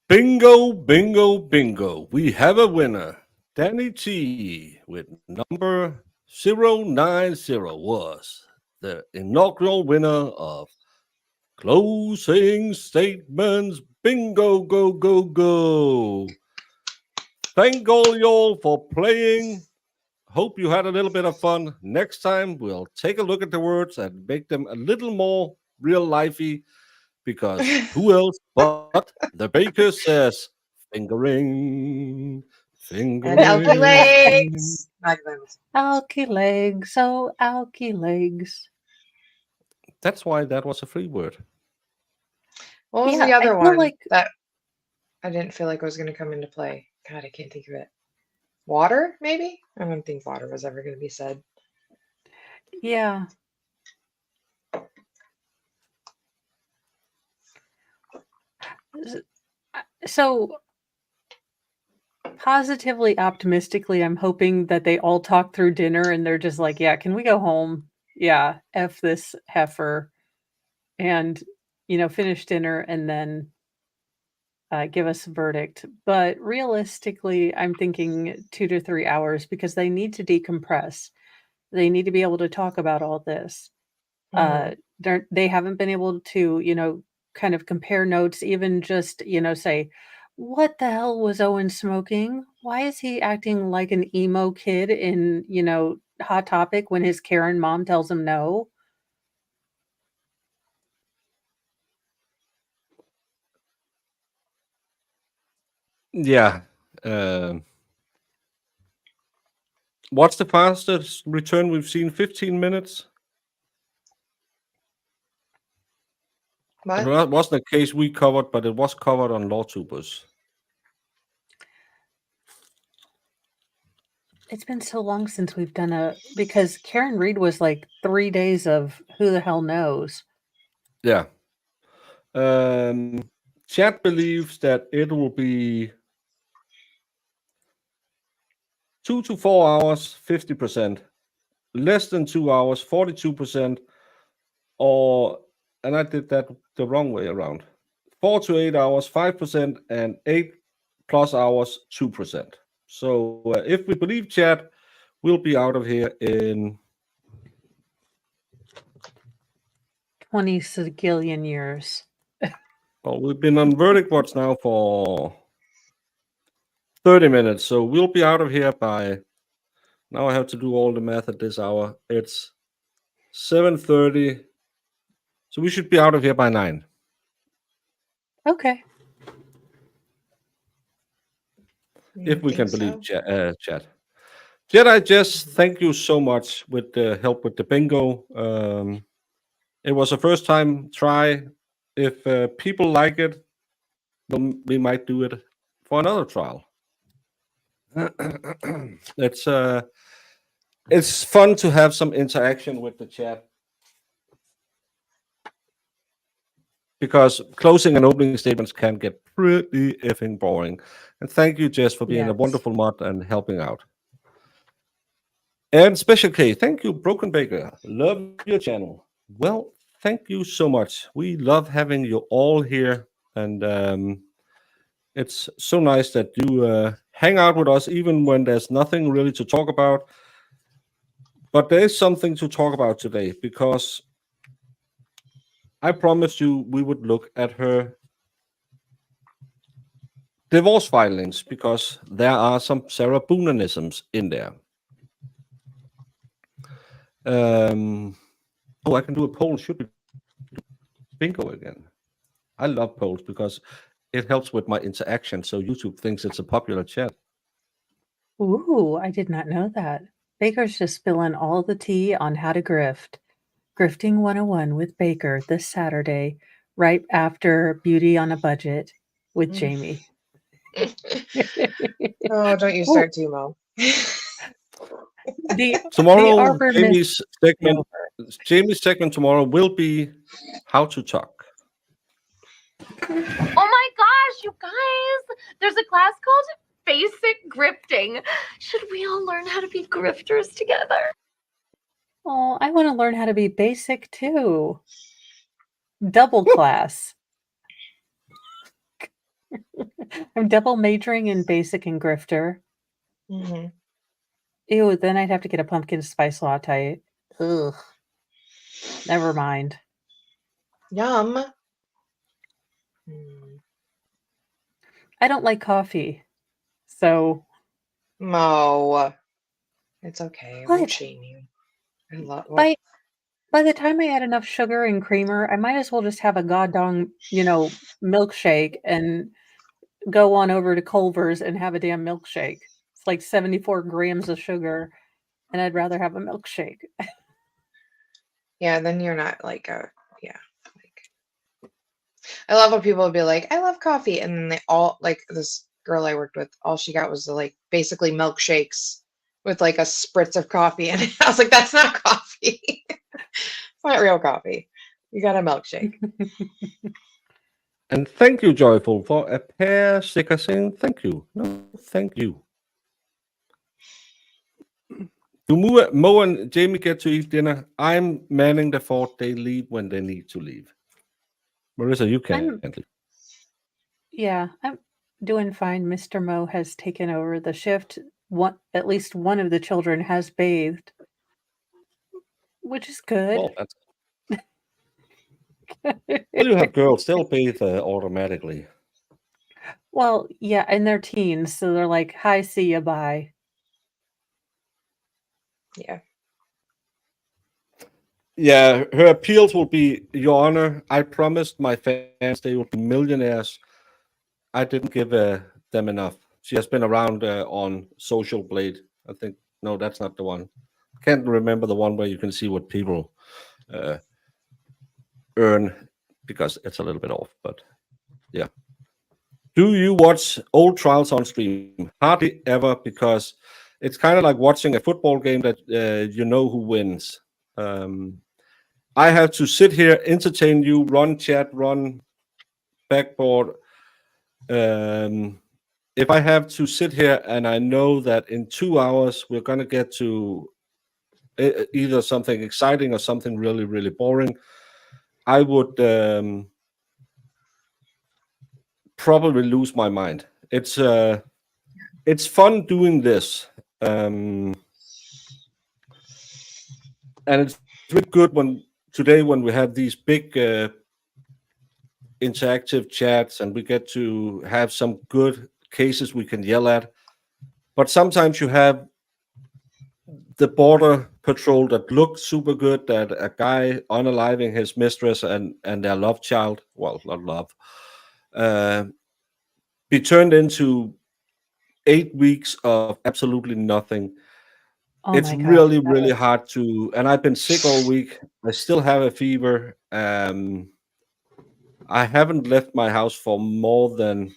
Bingo, bingo, bingo. We have a winner. Danny T with number 090 was the inaugural winner of Closing Statements Bingo, go, go, go. Thank all y'all for playing. Hope you had a little bit of fun. Next time, we'll take a look at the words and make them a little more real lifey, because who else but the Baker says fingering, fingering. And Alky legs. Alky legs, oh, alky legs. That's why that was a free word. What was Yeah, the I other feel one like- that I didn't feel like was going to come into play? God, I can't think of it. Water, maybe? I don't think water was ever going to be said. Yeah. So, positively optimistically, I'm hoping that they all talk through dinner and they're just like, yeah, can we go home? Yeah, F this heifer. And, finish dinner and then give us a verdict. But realistically, I'm thinking 2 to 3 hours because they need to decompress. They need to be able to talk about all this. They haven't been able to, kind of compare notes, even just, say, what the hell was Owen smoking? Why is he acting like an emo kid in, Hot Topic when his Karen mom tells him no? Yeah. What's the fastest return we've seen? 15 minutes? What? That wasn't a case we covered, but it was covered on LawTubers. It's been so long since we've done because Karen Reed was like 3 days of who the hell knows. Yeah. Chat believes that it will be 2 to 4 hours, 50%. Less than 2 hours, 42%. And I did that the wrong way around. 4 to 8 hours, 5%, and 8+ hours, 2%. So if we believe chat, we'll be out of here in 20 sigillion years. Well, we've been on Verdict Watch now for 30 minutes, so we'll be out of here by. Now I have to do all the math at this hour. It's 7:30, so we should be out of here by 9. Okay. If we can believe chat. Jedi Jess, thank you so much with the help with the bingo. It was a first time try. If people like it, we might do it for another trial. It's fun to have some interaction with the chat, because closing and opening statements can get pretty effing boring. And thank you, Jess, for being a Yes. wonderful mod and helping out. And Special K, thank you, Broken Baker. Love your channel. Well, thank you so much. We love having you all here, and it's so nice that you hang out with us even when there's nothing really to talk about. But there is something to talk about today, because I promised you we would look at her divorce filings, because there are some Sarah Booneisms in there. I can do a poll. Should we do bingo again? I love polls because it helps with my interaction, so YouTube thinks it's a popular chat. Ooh, I did not know that. Baker's just spilling all the tea on how to grift. Grifting 101 with Baker this Saturday, right after Beauty on a Budget with Jamie. Oh, don't you start, Timo. Tomorrow, Jamie's segment tomorrow will be how to talk. Oh my gosh, you guys! There's a class called Basic Grifting. Should we all learn how to be grifters together? Oh, I want to learn how to be basic too. Double class. I'm double majoring in basic and grifter. Mm-hmm. Ew, then I'd have to get a pumpkin spice latte. Ugh. Never mind. Yum. I don't like coffee. So. Mo. It's okay. I won't What? shame you. I love By the time I add enough sugar and creamer, I might as well just have a goddamn, milkshake and go on over to Culver's and have a damn milkshake. It's like 74 grams of sugar, and I'd rather have a milkshake. Yeah, then you're not like I love when people would be like, I love coffee, and then they all, like this girl I worked with, all she got was basically milkshakes with like a spritz of coffee in it. I was like, that's not coffee. It's not real coffee. You got a milkshake. And thank you, Joyful, for a pair sticker saying thank you. No, thank you. Do Mo and Jamie get to eat dinner? I'm manning the fort. They leave when they need to leave. Marissa, you can't leave. Yeah, I'm doing fine. Mr. Mo has taken over the shift. At least one of the children has bathed, which is good. Well, that's... Well, you have girls. They'll bathe automatically. Well, yeah, and they're teens, so they're like, hi, see ya, bye. Yeah. Yeah, her appeals will be, Your Honor, I promised my fans they would be millionaires. I didn't give a them enough. She has been around on Social Blade. I think no, that's not the one. Can't remember the one where you can see what people earn because it's a little bit off. But yeah. Do you watch old trials on stream? Hardly ever, because it's kind of like watching a football game that you know who wins. I have to sit here, entertain you, run chat, run backboard. If I have to sit here and I know that in 2 hours we're going to get to either something exciting or something really, really boring, I would probably lose my mind. It's fun doing this, and it's really good when we have these big interactive chats and we get to have some good cases we can yell at. But sometimes you have the border patrol that looked super good, that a guy unaliving his mistress and their love child, well, not love, be turned into 8 weeks of absolutely nothing. Oh It's my gosh, really, that really was hard to, and I've been sick all week. I still have a fever. I haven't left my house for more than,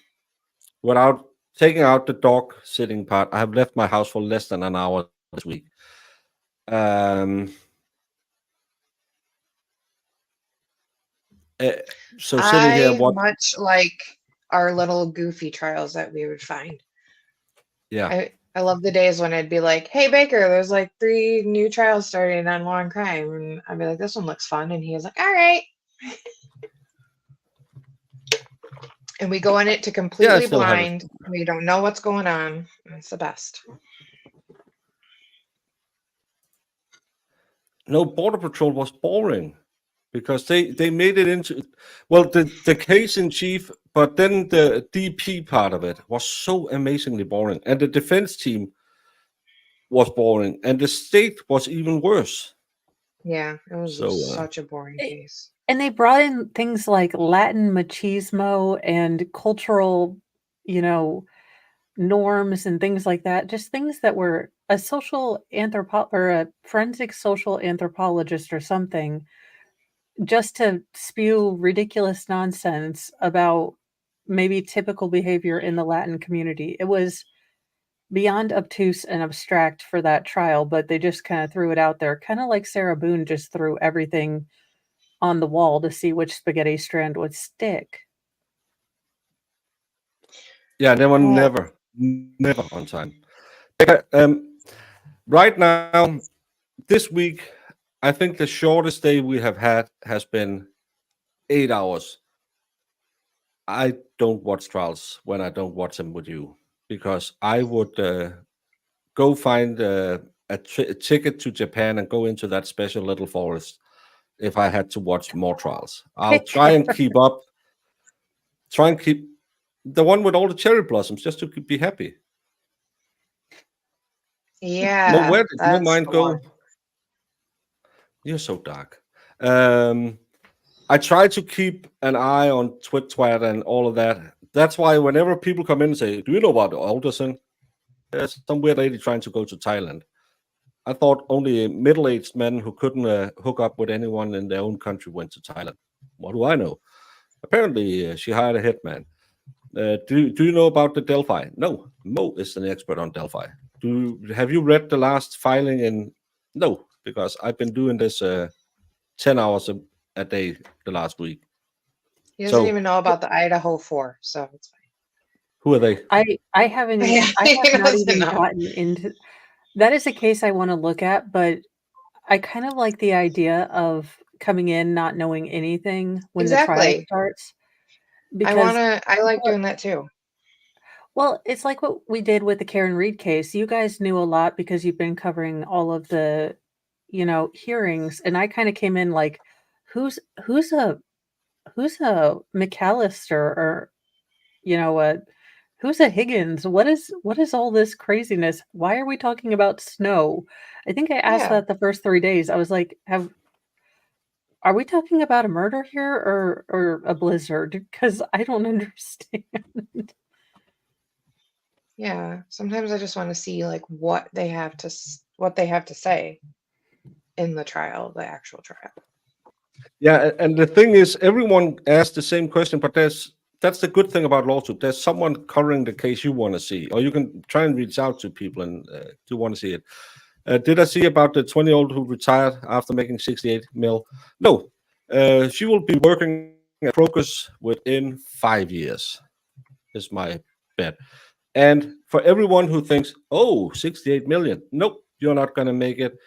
without taking out the dog sitting part, I have left my house for less than an hour this week. So sitting here, much like our little goofy trials that we would find. Yeah. I love the days when it'd be like, hey Baker, there's like 3 new trials starting on law and crime, and I'd be like, this one looks fun, and he was like, all right. And we go in it to completely blind. We don't know what's going on. It's the best. No, Border Patrol was boring because they made it into, well, the case in chief, but then the DP part of it was so amazingly boring, and the defense team was boring, and the state was even worse. Yeah, it was So, such a boring case. And they brought in things like Latin machismo and cultural, norms and things like that. Just things that were a or a forensic social anthropologist or something, just to spew ridiculous nonsense about maybe typical behavior in the Latin community. It was beyond obtuse and abstract for that trial, but they just kind of threw it out there, kind of like Sarah Boone just threw everything on the wall to see which spaghetti strand would stick. Yeah, they were never on time. Right now, this week, I think the shortest day we have had has been 8 hours. I don't watch trials when I don't watch them with you, because I would go find a ticket to Japan and go into that special little forest if I had to watch more trials. I'll try and keep up. Try and keep the one with all the cherry blossoms just to be happy. Yeah. Well, where did your that's mind the go? one. You're so dark. I try to keep an eye on Twit and all of that. That's why whenever people come in and say, "Do you know about Alderson?" There's some weird lady trying to go to Thailand. I thought only middle-aged men who couldn't hook up with anyone in their own country went to Thailand. What do I know? Apparently, she hired a hitman. Do you know about the Delphi? No, Mo is an expert on Delphi. Have you read the last filing in? No, because I've been doing this 10 hours a day the last week. He doesn't So even know about the Idaho 4, so it's fine. who are they? I haven't Yeah, I he have not doesn't even know. gotten into that. Is a case I want to look at, but I kind of like the idea of coming in not knowing anything when the trial Exactly. starts. I like doing that too. Well, it's like what we did with the Karen Reed case. You guys knew a lot because you've been covering all of the, hearings, and I kind of came in like, who's a McAllister, or who's a Higgins? What is all this craziness? Why are we talking about snow? I think I asked Yeah. that the first 3 days. I was like, are we talking about a murder here or a blizzard? Because I don't understand. Yeah, sometimes I just want to see like what they have to say in the trial, the actual trial. Yeah, and the thing is, everyone asks the same question, but that's the good thing about lawsuit. There's someone covering the case you want to see, or you can try and reach out to people and do want to see it. Did I see about the 20-year-old who retired after making 68 mil? No, she will be working at Progress within 5 years, is my bet. And for everyone who thinks, oh, 68 million, nope, you're not going to make it.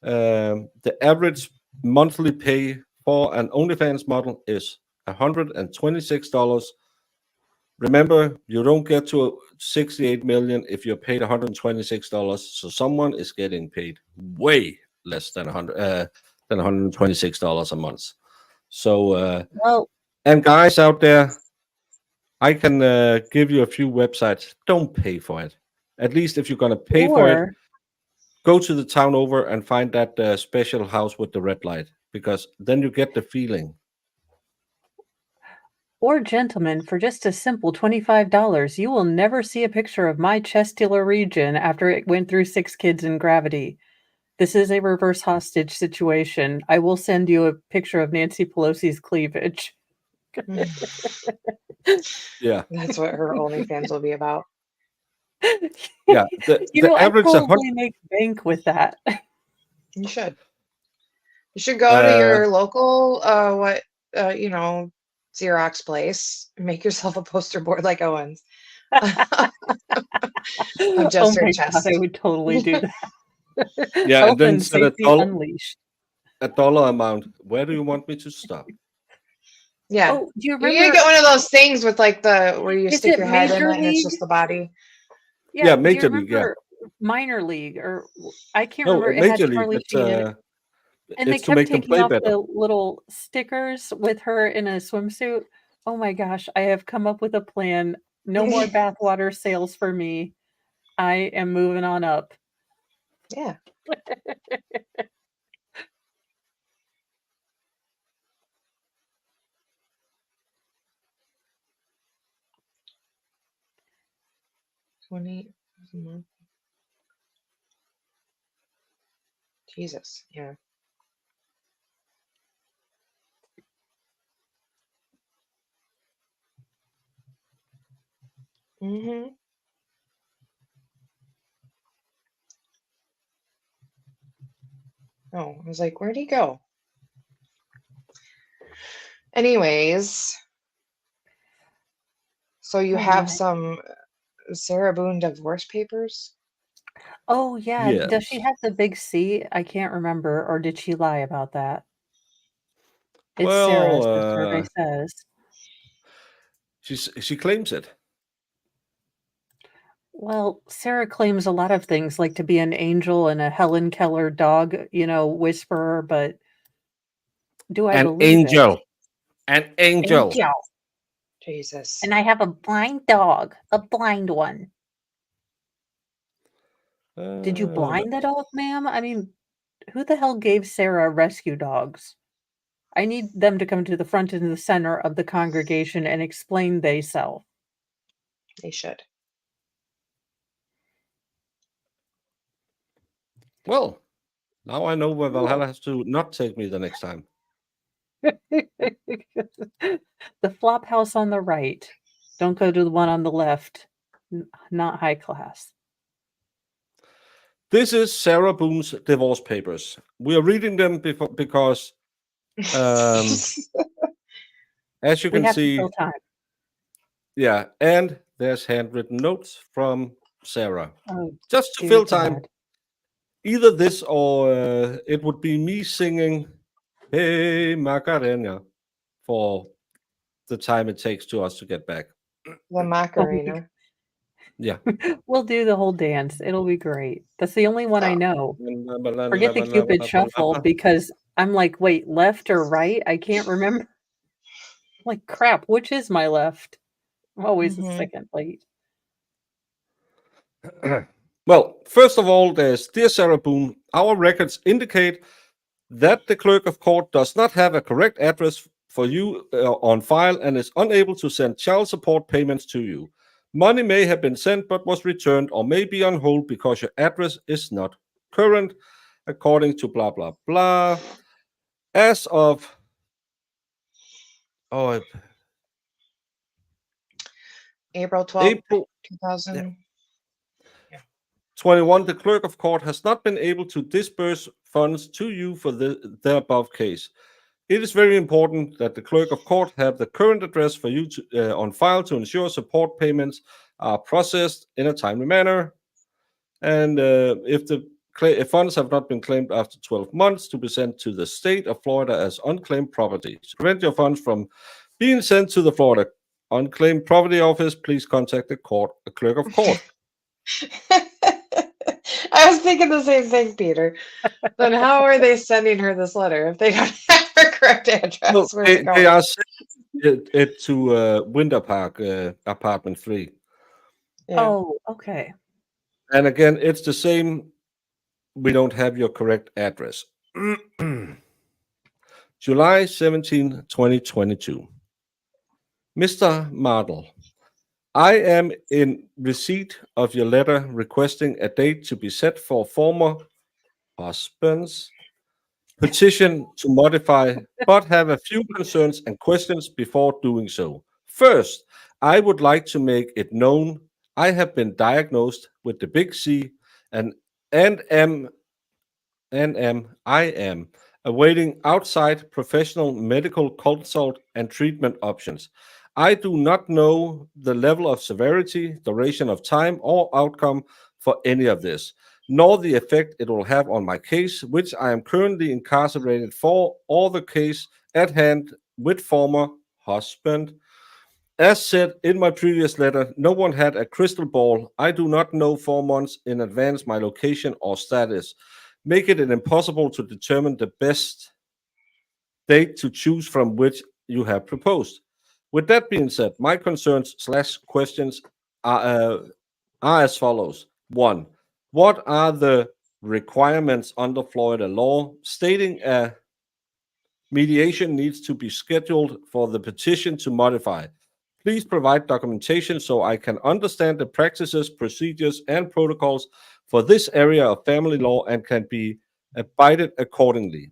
The average monthly pay for an OnlyFans model is $126. Remember, you don't get to 68 million if you're paid $126. So someone is getting paid way less than $126 a month. So, Well, and guys out there, I can give you a few websites. Don't pay for it. At least if you're going to pay for it, or go to the town over and find that special house with the red light, because then you get the feeling. Or gentlemen, for just a simple $25, you will never see a picture of my chesticular region after it went through 6 kids in gravity. This is a reverse hostage situation. I will send you a picture of Nancy Pelosi's cleavage. Yeah. That's what her OnlyFans will be about. Yeah. The I average probably make bank with that. You should. You should go to your local Xerox place and make yourself a poster board like Owen's. Of just Oh her my chest. God, I would totally do that. Yeah, Health and then and set a safety unleashed. dollar amount. Where do you want me to stop? Yeah. Oh, do you You need to remember? get one of those things with like where you Is stick it your head in Major it and it's League? just the body. Yeah, Do you Major League. Yeah. remember Minor League, or I can't No, remember? It had Major League. Charlie Sheen in it, and they It's to kept make them taking play off better. the little stickers with her in a swimsuit. Oh my gosh, I have come up with a plan. No more bathwater sales for me. I am moving on up. Yeah. $20 a month. Jesus. Yeah. Mm-hmm. Oh, I was like, where'd he go? Anyways, so you Oh have my. some Sarah Boone divorce papers? Oh yeah, does she Yes. have the big C? I can't remember, or did she lie about that? It's Sarah, as the survey Well, says. she claims it. Well, Sarah claims a lot of things, like to be an angel and a Helen Keller dog, whisperer, but do I An believe it? angel. An angel. Angel. Jesus. And I have a blind dog, a blind one. Did you blind the dog, ma'am? I mean, who the hell gave Sarah rescue dogs? I need them to come to the front and the center of the congregation and explain theyself. They should. Well, now I know where Valhalla has to not take me the next time. The flop house on the right. Don't go to the one on the left. Not high class. This is Sarah Boone's divorce papers. We are reading them because, as you We can have to see, fill time. yeah, and there's handwritten notes from Sarah. Oh, Just to dear fill time. God. Either this or it would be me singing Hey Macarena for the time it takes to us to get back. The Macarena. Yeah. We'll do the whole dance. It'll be great. That's the only one I know. Forget the Cupid Shuffle, because I'm like, wait, left or right? I can't remember. Like, crap, which is my left? I'm always a second late. Well, first of all, there's Dear Sarah Boone, our records indicate that the clerk of court does not have a correct address for you on file and is unable to send child support payments to you. Money may have been sent but was returned or may be on hold because your address is not current, according to blah, blah, blah. As of April 12th, April 2000. 21, the clerk of court has not been able to disburse funds to you for the above case. It is very important that the clerk of court have the current address for you on file to ensure support payments are processed in a timely manner. And if funds have not been claimed after 12 months, to be sent to the state of Florida as unclaimed property. To prevent your funds from being sent to the Florida Unclaimed Property Office, please contact the clerk of court. I was thinking the same thing, Peter. Then how are they sending her this letter if they don't have her correct address? No, Where's it going? they are sending it to Winter Park, apartment 3. Yeah. Oh, okay. And again, it's the same. We don't have your correct address. July 17, 2022. Mr. Martel, I am in receipt of your letter requesting a date to be set for former husband's petition to modify, but have a few concerns and questions before doing so. First, I would like to make it known I have been diagnosed with the big C and I am awaiting outside professional medical consult and treatment options. I do not know the level of severity, duration of time, or outcome for any of this, nor the effect it will have on my case, which I am currently incarcerated for, or the case at hand with former husband. As said in my previous letter, no one had a crystal ball. I do not know 4 months in advance my location or status, make it impossible to determine the best date to choose from which you have proposed. With that being said, my concerns / questions are as follows. 1. What are the requirements under Florida law stating a mediation needs to be scheduled for the petition to modify? Please provide documentation so I can understand the practices, procedures, and protocols for this area of family law and can be abided accordingly.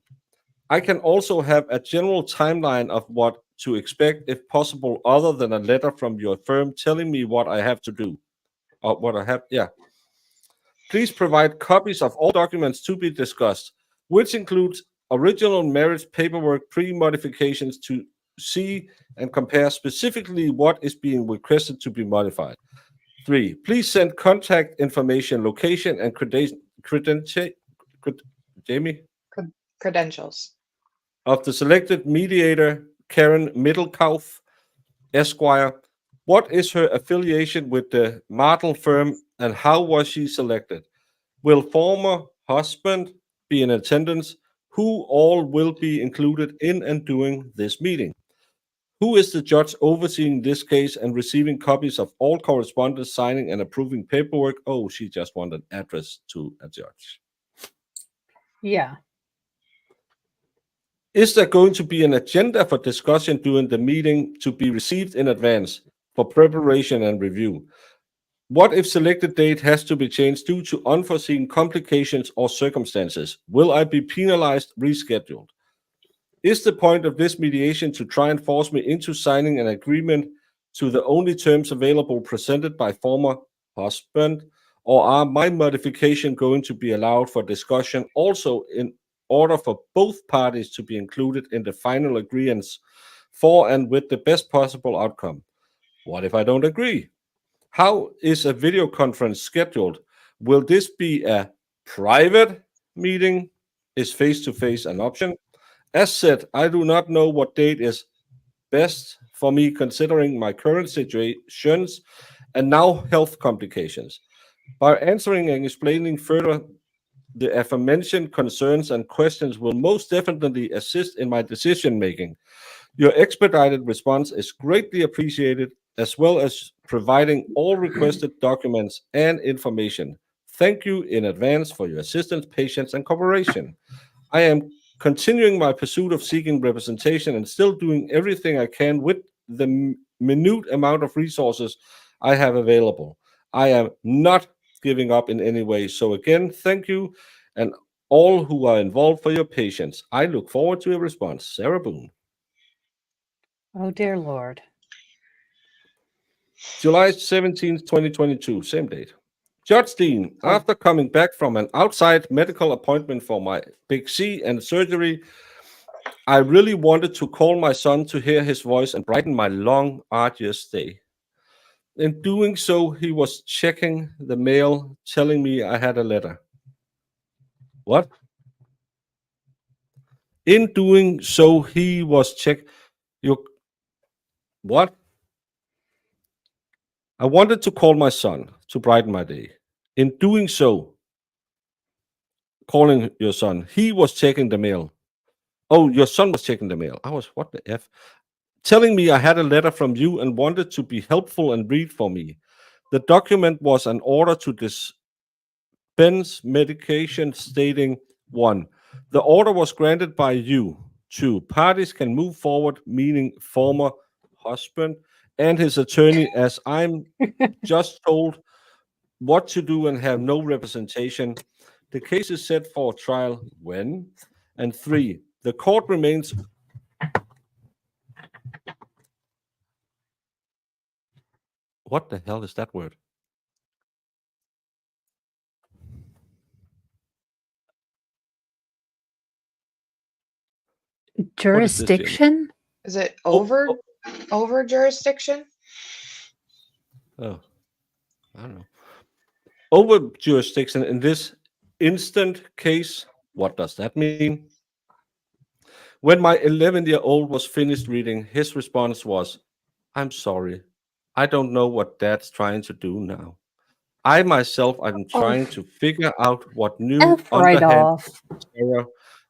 I can also have a general timeline of what to expect, if possible, other than a letter from your firm telling me what I have to do. Please provide copies of all documents to be discussed, which includes original marriage paperwork, pre-modifications to see and compare specifically what is being requested to be modified. 3. Please send contact information, location, and Credentials. Of the selected mediator, Karen Middlekauf, Esquire. What is her affiliation with the Martel firm and how was she selected? Will former husband be in attendance? Who all will be included in and doing this meeting? Who is the judge overseeing this case and receiving copies of all correspondence, signing and approving paperwork? Oh, she just wanted an address to a judge. Yeah. Is there going to be an agenda for discussion during the meeting to be received in advance for preparation and review? What if selected date has to be changed due to unforeseen complications or circumstances? Will I be penalized, rescheduled? Is the point of this mediation to try and force me into signing an agreement to the only terms available presented by former husband? Or are my modification going to be allowed for discussion also in order for both parties to be included in the final agreements for and with the best possible outcome? What if I don't agree? How is a video conference scheduled? Will this be a private meeting? Is face-to-face an option? As said, I do not know what date is best for me considering my current situations and now health complications. By answering and explaining further, the aforementioned concerns and questions will most definitely assist in my decision making. Your expedited response is greatly appreciated, as well as providing all requested documents and information. Thank you in advance for your assistance, patience, and cooperation. I am continuing my pursuit of seeking representation and still doing everything I can with the minute amount of resources I have available. I am not giving up in any way. So again, thank you and all who are involved for your patience. I look forward to your response. Sarah Boone. Oh, dear Lord. July 17th, 2022, same date. Judge Dean, after coming back from an outside medical appointment for my big C and surgery, I really wanted to call my son to hear his voice and brighten my long, arduous day. In doing so, he was checking the mail, telling me I had a letter. What? In doing so, he was your what? I wanted to call my son to brighten my day. In doing so, calling your son, he was checking the mail. Oh, your son was checking the mail. I was, what the F? Telling me I had a letter from you and wanted to be helpful and read for me. The document was an order to dispense medication stating 1. The order was granted by you. 2. Parties can move forward, meaning former husband and his attorney, as I'm just told what to do and have no representation. The case is set for trial when? And 3. The court remains. What the hell is that word? Jurisdiction? Is it over jurisdiction? Oh, I don't know. Over jurisdiction in this instant case, what does that mean? When my 11-year-old was finished reading, his response was, I'm sorry. I don't know what Dad's trying to do now. I myself, I'm trying to figure out what new F right underhand off. terror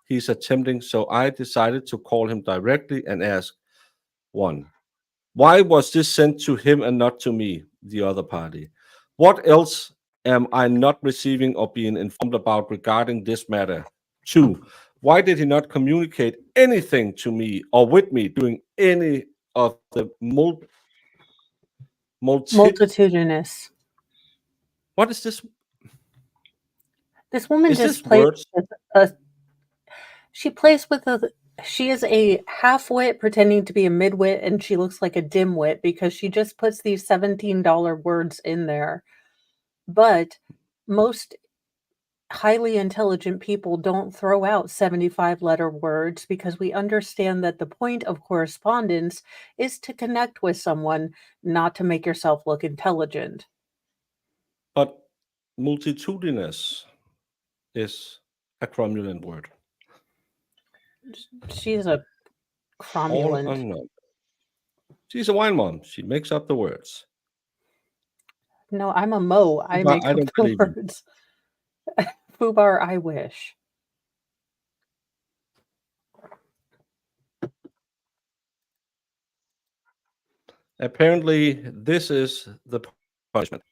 he's attempting, so I decided to call him directly and ask, 1. Why was this sent to him and not to me, the other party? What else am I not receiving or being informed about regarding this matter? 2. Why did he not communicate anything to me or with me during any of the Multitudinous. What is this? This woman Is just this plays words? with she plays with she is a half-wit pretending to be a midwit, and she looks like a dimwit because she just puts these $17 words in there. But most highly intelligent people don't throw out 75-letter words because we understand that the point of correspondence is to connect with someone, not to make yourself look intelligent. But multitudinous is a cromulent word. She's a All cromulent. unknown. She's a wine mom. She makes up the words. No, I'm a Mo. I make I up don't the believe you. words. Fubar, I wish. Apparently, this is the punishment.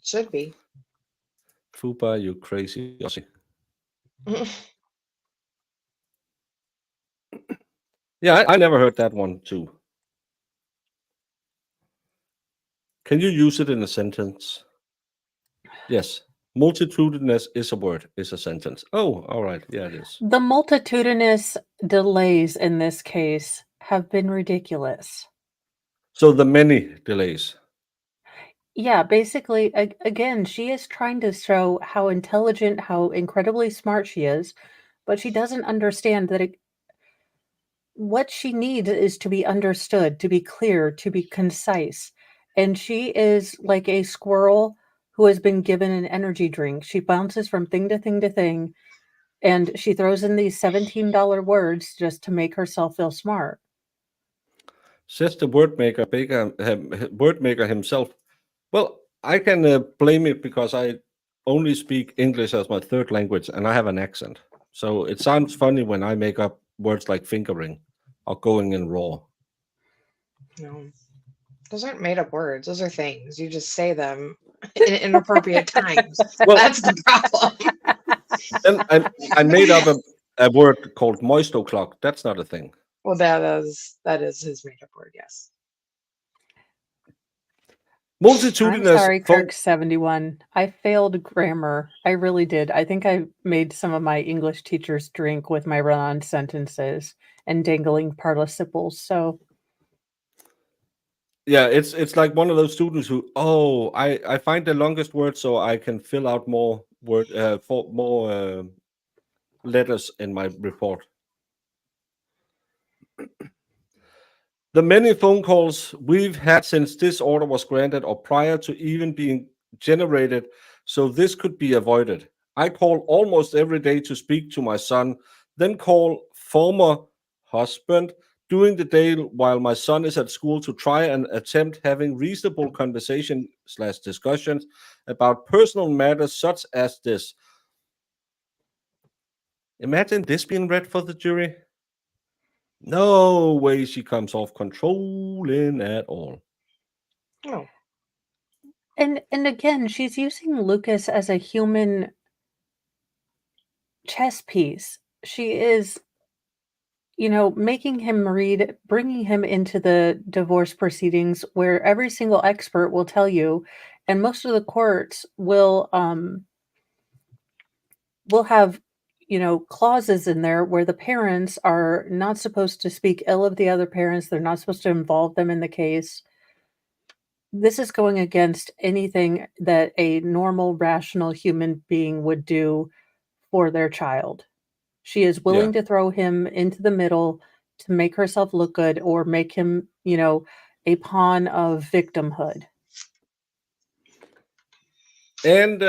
Should be. Fuba, you crazy Aussie. Yeah, I never heard that one too. Can you use it in a sentence? Yes. Multitudinous is a word, is a sentence. Oh, all right. Yeah, it is. The multitudinous delays in this case have been ridiculous. So the many delays. Yeah, basically, again, she is trying to show how intelligent, how incredibly smart she is, but she doesn't understand that what she needs is to be understood, to be clear, to be concise. And she is like a squirrel who has been given an energy drink. She bounces from thing to thing to thing, and she throws in these $17 words just to make herself feel smart. Says the word maker himself. Well, I can blame it because I only speak English as my third language and I have an accent. So it sounds funny when I make up words like fingering or going in raw. No. Those aren't made up words. Those are things. You just say them in inappropriate times. Well, that's the problem. Then I made up a word called moist o'clock. That's not a thing. Well, that is his made up word. Yes. I'm Multitudinous sorry, phone. Kirk 71. I failed grammar. I really did. I think I made some of my English teachers drink with my run-on sentences and dangling participles. So Yeah, it's like one of those students who, oh, I find the longest word so I can fill out more for more letters in my report. The many phone calls we've had since this order was granted or prior to even being generated, so this could be avoided. I call almost every day to speak to my son, then call former husband during the day while my son is at school to try and attempt having reasonable conversation/discussions about personal matters such as this. Imagine this being read for the jury. No way she comes off controlling at all. Oh. and again, she's using Lucas as a human chess piece. She is, making him read, bringing him into the divorce proceedings where every single expert will tell you, and most of the courts will have, clauses in there where the parents are not supposed to speak ill of the other parents. They're not supposed to involve them in the case. This is going against anything that a normal, rational human being would do for their child. She is Yeah. willing to throw him into the middle to make herself look good or make him, a pawn of victimhood. And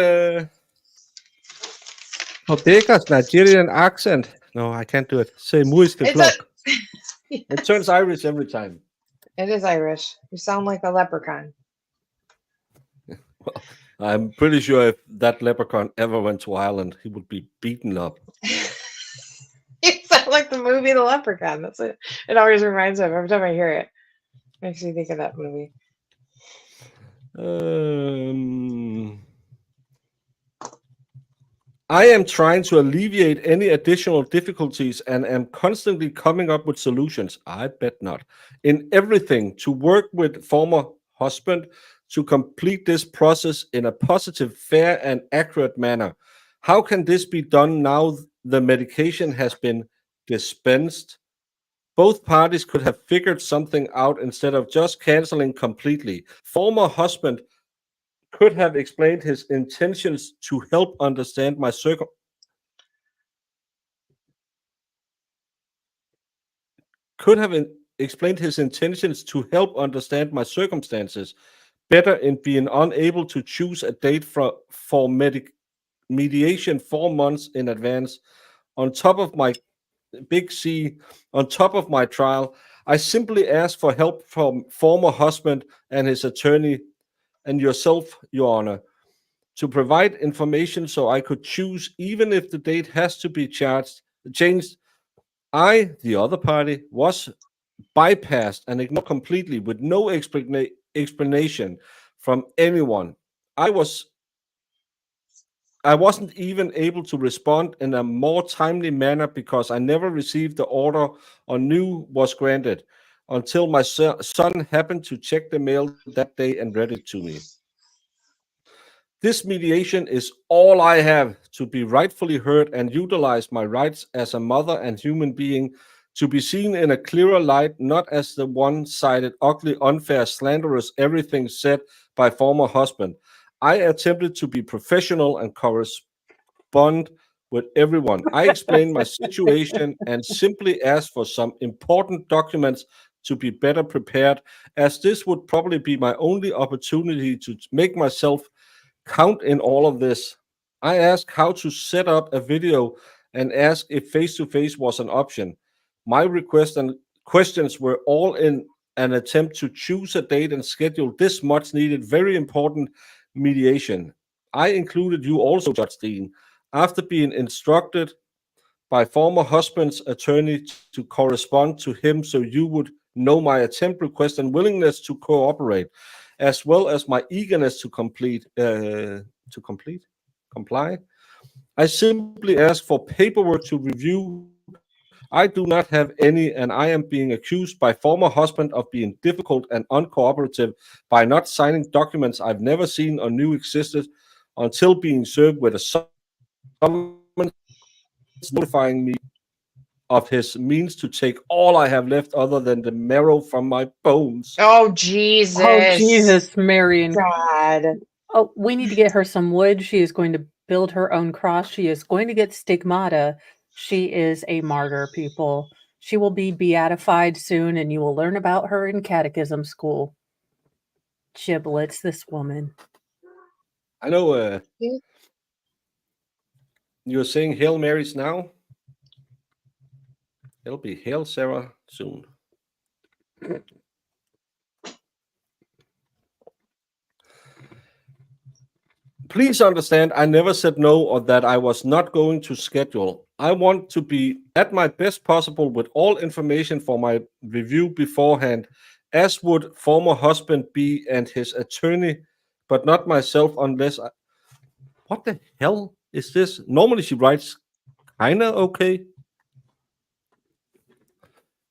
Bodega's Nigerian accent. No, I can't do it. Say moist the It's clock. it turns Irish every time. It is Irish. You sound like a leprechaun. I'm pretty sure if that leprechaun ever went to Ireland, he would be beaten up. You sound like the movie The Leprechaun. That's it. It always reminds me of every time I hear it. Makes me think of that movie. I am trying to alleviate any additional difficulties and am constantly coming up with solutions. I bet not. In everything to work with former husband to complete this process in a positive, fair, and accurate manner. How can this be done now the medication has been dispensed? Both parties could have figured something out instead of just canceling completely. Former husband could have explained his intentions to help understand my explained his intentions to help understand my circumstances better in being unable to choose a date for mediation 4 months in advance. On top of my big C, on top of my trial, I simply asked for help from former husband and his attorney and yourself, Your Honor, to provide information so I could choose, even if the date has to be changed. I, the other party, was bypassed and ignored completely with no explanation from anyone. I wasn't even able to respond in a more timely manner because I never received the order or knew was granted until my son happened to check the mail that day and read it to me. This mediation is all I have to be rightfully heard and utilize my rights as a mother and human being to be seen in a clearer light, not as the one-sided, ugly, unfair, slanderous everything said by former husband. I attempted to be professional and correspond with everyone. I explained my situation and simply asked for some important documents to be better prepared, as this would probably be my only opportunity to make myself count in all of this. I asked how to set up a video and asked if face-to-face was an option. My requests and questions were all in an attempt to choose a date and schedule this much needed, very important mediation. I included you also, Judge Dean, after being instructed by former husband's attorney to correspond to him so you would know my attempt, request, and willingness to cooperate, as well as my eagerness to comply. I simply ask for paperwork to review. I do not have any, and I am being accused by former husband of being difficult and uncooperative by not signing documents I've never seen or knew existed until being served with a summons notifying me of his means to take all I have left other than the marrow from my bones. Oh, Jesus. Oh, Jesus, Marion. God. Oh, we need to get her some wood. She is going to build her own cross. She is going to get stigmata. She is a martyr, people. She will be beatified soon, and you will learn about her in catechism school. Giblets, this woman. I know you're saying Hail Marys now. It'll be Hail Sarah soon. Please understand, I never said no or that I was not going to schedule. I want to be at my best possible with all information for my review beforehand, as would former husband be and his attorney, but not myself unless I... What the hell is this? Normally she writes kinda okay.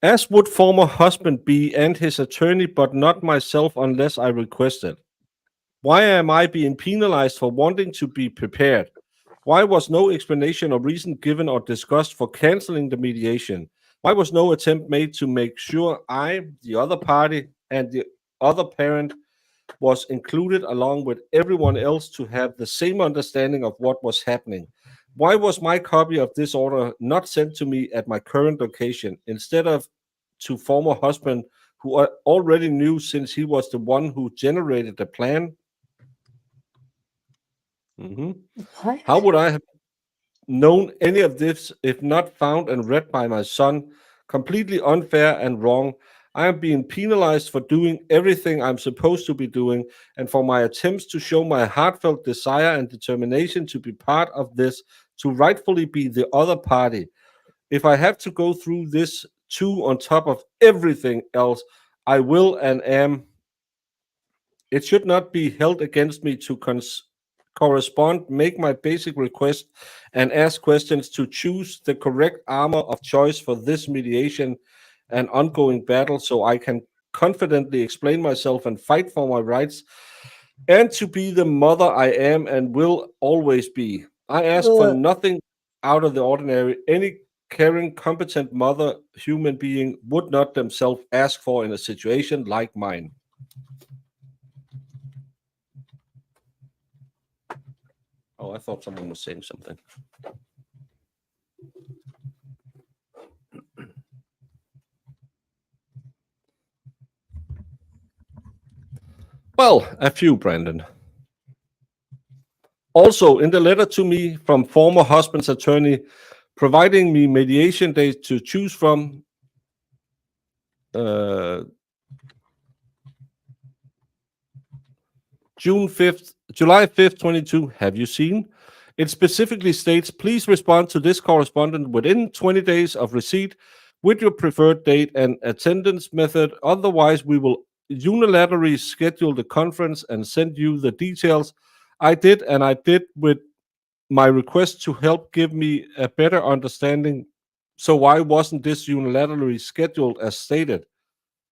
As would former husband be and his attorney, but not myself unless I request it. Why am I being penalized for wanting to be prepared? Why was no explanation or reason given or discussed for canceling the mediation? Why was no attempt made to make sure I, the other party, and the other parent was included along with everyone else to have the same understanding of what was happening? Why was my copy of this order not sent to me at my current location instead of to former husband who already knew since he was the one who generated the plan? What? How would I have known any of this if not found and read by my son? Completely unfair and wrong. I am being penalized for doing everything I'm supposed to be doing and for my attempts to show my heartfelt desire and determination to be part of this, to rightfully be the other party. If I have to go through this too on top of everything else, I will and am. It should not be held against me to correspond, make my basic request, and ask questions to choose the correct armor of choice for this mediation and ongoing battle so I can confidently explain myself and fight for my rights and to be the mother I am and will always be. I ask for Ugh. nothing out of the ordinary. Any caring, competent mother, human being would not themselves ask for in a situation like mine. Oh, I thought someone was saying something. Well, a few, Brandon. Also, in the letter to me from former husband's attorney, providing me mediation dates to choose from, July 5th, 22, have you seen? It specifically states, please respond to this correspondent within 20 days of receipt with your preferred date and attendance method. Otherwise, we will unilaterally schedule the conference and send you the details. I did with my request to help give me a better understanding. So why wasn't this unilaterally scheduled as stated?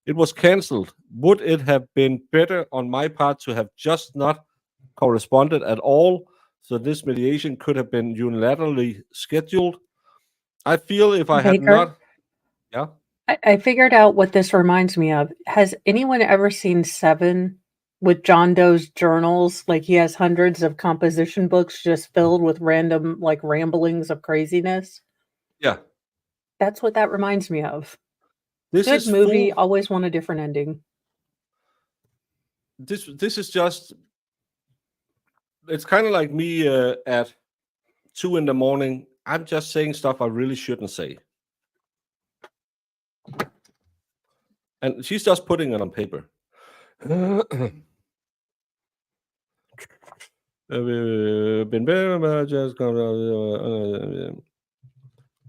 It was cancelled. Would it have been better on my part to have just not corresponded at all, so this mediation could have been unilaterally scheduled? I feel if I had Baker? not... Yeah? I figured out what this reminds me of. Has anyone ever seen Seven with John Doe's journals? Like he has hundreds of composition books just filled with random like ramblings of craziness. Yeah. That's what that reminds me of. This Good is movie, full... always want a different ending. This is just... It's kind of like me at 2 a.m. I'm just saying stuff I really shouldn't say. And she's just putting it on paper.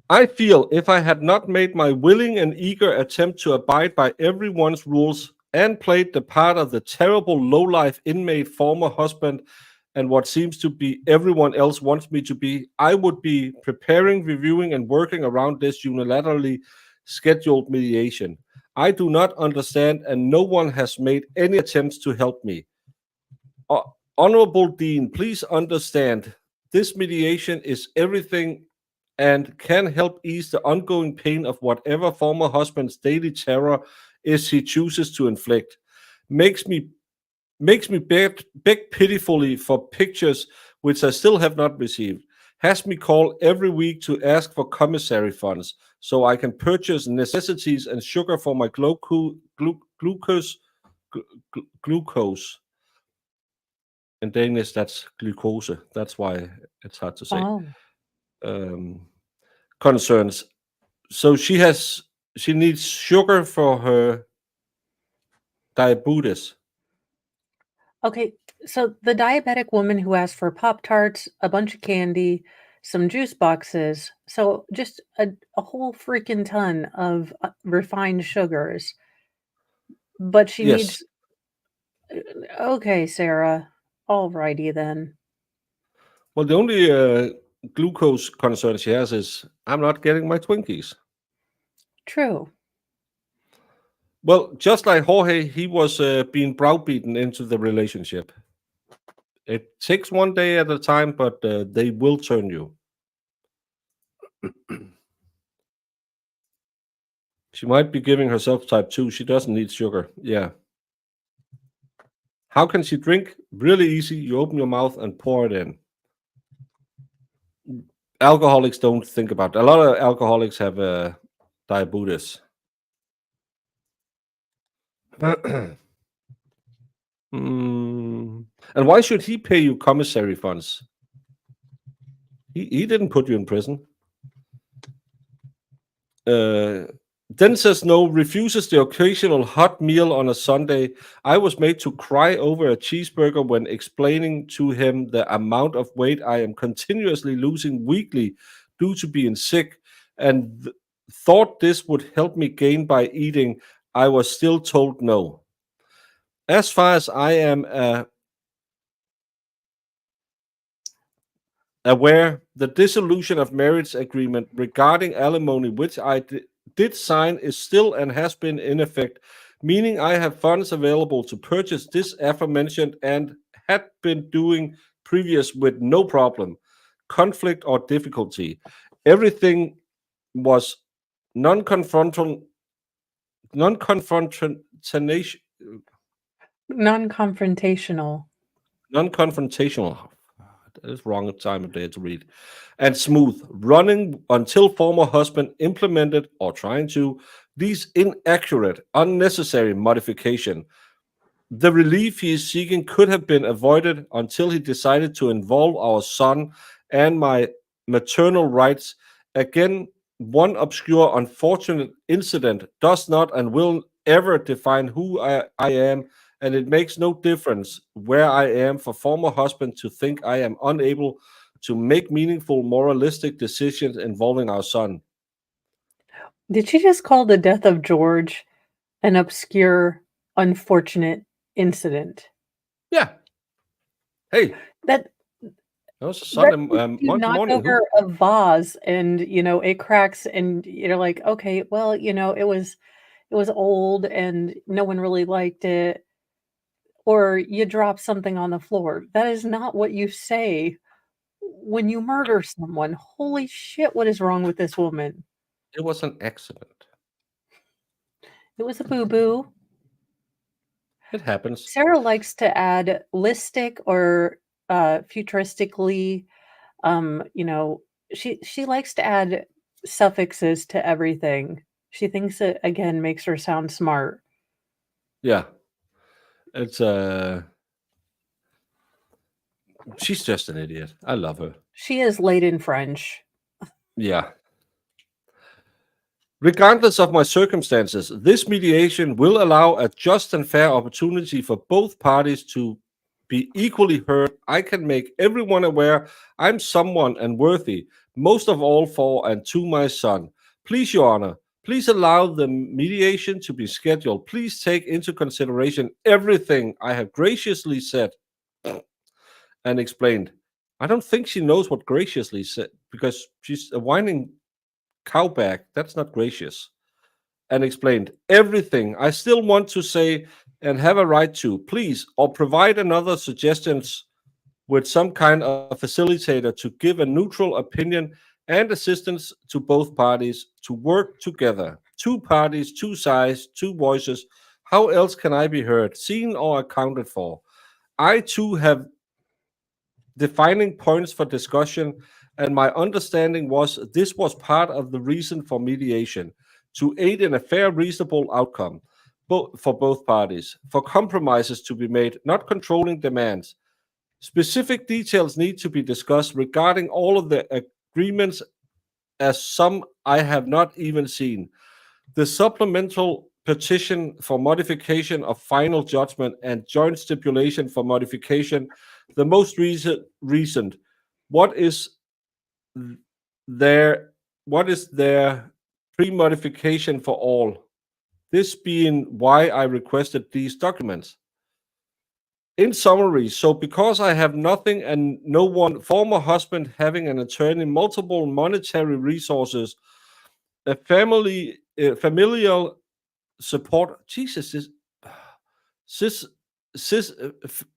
I feel if I had not made my willing and eager attempt to abide by everyone's rules and played the part of the terrible lowlife inmate former husband and what seems to be everyone else wants me to be, I would be preparing, reviewing, and working around this unilaterally scheduled mediation. I do not understand, and no one has made any attempts to help me. Honorable Dean, please understand this mediation is everything and can help ease the ongoing pain of whatever former husband's daily terror is he chooses to inflict. Makes me beg pitifully for pictures which I still have not received. Has me call every week to ask for commissary funds so I can purchase necessities and sugar for my glucose. In Danish, that's glucose. That's why it's hard to say. Oh. Concerns. So she needs sugar for her diabetes. Okay, so the diabetic woman who asked for Pop-Tarts, a bunch of candy, some juice boxes, so just a whole freaking ton of refined sugars. But she Yes. needs. Okay, Sarah. Alrighty then. Well, the only glucose concern she has is I'm not getting my Twinkies. True. Well, just like Jorge, he was being browbeaten into the relationship. It takes one day at a time, but they will turn you. She might be giving herself type 2. She doesn't need sugar. Yeah. How can she drink? Really easy. You open your mouth and pour it in. Alcoholics don't think about it. A lot of alcoholics have diabetes. And why should he pay you commissary funds? He didn't put you in prison. Then says no, refuses the occasional hot meal on a Sunday. I was made to cry over a cheeseburger when explaining to him the amount of weight I am continuously losing weekly due to being sick, and thought this would help me gain by eating. I was still told no. As far as I am aware, the dissolution of marriage agreement regarding alimony, which I did sign, is still and has been in effect, meaning I have funds available to purchase this aforementioned and had been doing previous with no problem, conflict, or difficulty. Everything was non-confrontational. Non-confrontational. That is wrong time of day to read. And smooth, running until former husband implemented or trying to these inaccurate, unnecessary modification. The relief he is seeking could have been avoided until he decided to involve our son and my maternal rights. Again, one obscure, unfortunate incident does not and will ever define who I am, and it makes no difference where I am for former husband to think I am unable to make meaningful moralistic decisions involving our son. Did she just call the death of George an obscure, unfortunate incident? Yeah. Hey. That was a Sunday you knock morning. over a vase and it cracks and you're like, okay, well, it was old and no one really liked it. Or you drop something on the floor. That is not what you say when you murder someone. Holy shit, what is wrong with this woman? It was an accident. It was a boo-boo. It happens. Sarah likes to add listic or futuristically, she likes to add suffixes to everything. She thinks it, again, makes her sound smart. Yeah. It's she's just an idiot. I love her. She is late in French. Yeah. Regardless of my circumstances, this mediation will allow a just and fair opportunity for both parties to be equally heard. I can make everyone aware I'm someone and worthy, most of all for and to my son. Please, Your Honor, please allow the mediation to be scheduled. Please take into consideration everything I have graciously said. and explained, I don't think she knows what graciously said because she's a whining cowback. That's not gracious. And explained everything I still want to say and have a right to, please, or provide another suggestions with some kind of facilitator to give a neutral opinion and assistance to both parties to work together. Two parties, two sides, two voices. How else can I be heard, seen, or accounted for? I too have defining points for discussion, and my understanding was this was part of the reason for mediation to aid in a fair, reasonable outcome for both parties, for compromises to be made, not controlling demands. Specific details need to be discussed regarding all of the agreements, as some I have not even seen. The supplemental petition for modification of final judgment and joint stipulation for modification, the most recent. What is their pre-modification for all? This being why I requested these documents. In summary, so because I have nothing and no one, former husband having an attorney, multiple monetary resources, a familial support,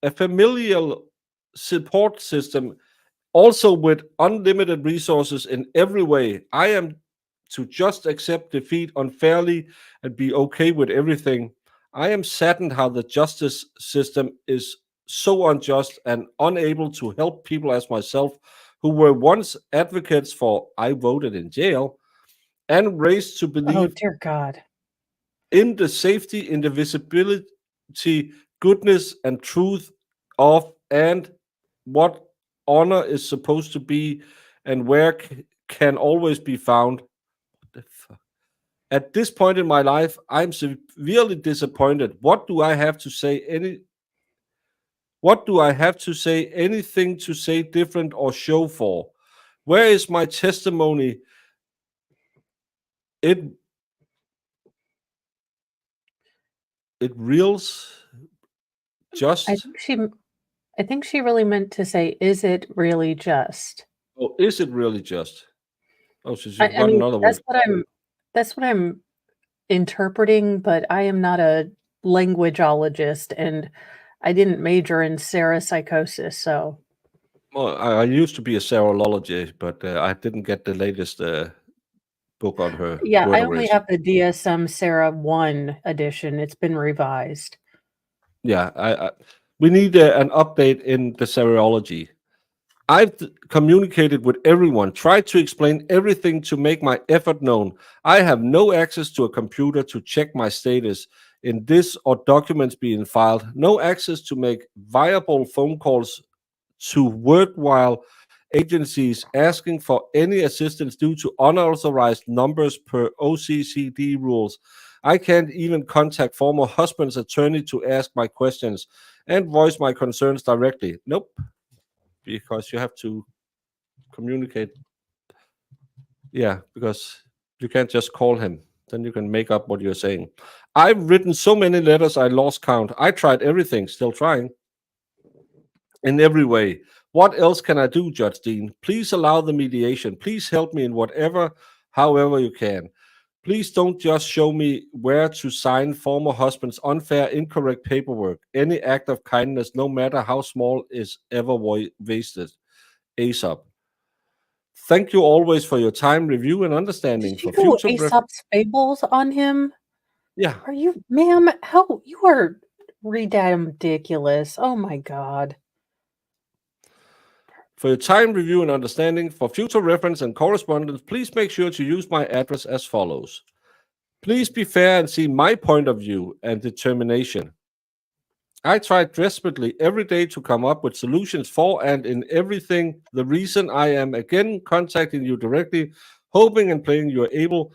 a familial support system, also with unlimited resources in every way. I am to just accept defeat unfairly and be okay with everything. I am saddened how the justice system is so unjust and unable to help people as myself who were once advocates for I voted in jail and raised to Oh, believe dear God. in the safety, indivisibility, goodness, and truth of and what honor is supposed to be and where can always be found. What the fuck? At this point in my life, I'm severely disappointed. What do I have to say? What do I have to say? Anything to say different or show for? Where is my testimony? It reals just. I think she really meant to say, "Is it really just?" Oh, is it really just? Oh, so she's I got mean, another word. that's what I'm interpreting, but I am not a languageologist, and I didn't major in parapsychosis, so Well, I used to be a serologist, but I didn't get the latest book on her yeah, word I only arrays. have the DSM Sarah 1 edition. It's been revised. Yeah, we need an update in the serology. I've communicated with everyone, tried to explain everything to make my effort known. I have no access to a computer to check my status in this or documents being filed, no access to make viable phone calls to worthwhile agencies asking for any assistance due to unauthorized numbers per OCCD rules. I can't even contact former husband's attorney to ask my questions and voice my concerns directly. Nope, because you have to communicate. Yeah, because you can't just call him. Then you can make up what you're saying. I've written so many letters I lost count. I tried everything, still trying. In every way. What else can I do, Judge Dean? Please allow the mediation. Please help me in whatever, however you can. Please don't just show me where to sign former husband's unfair, incorrect paperwork. Any act of kindness, no matter how small, is ever wasted. ASAP. Thank you always for your time, review, and understanding. Did you For go future Aesop's Fables on him? Yeah. Are you, ma'am? How you are ridiculous? Oh my God. For your time, review, and understanding, for future reference and correspondence, please make sure to use my address as follows. Please be fair and see my point of view and determination. I try desperately every day to come up with solutions for and in everything. The reason I am again contacting you directly, hoping and praying you are able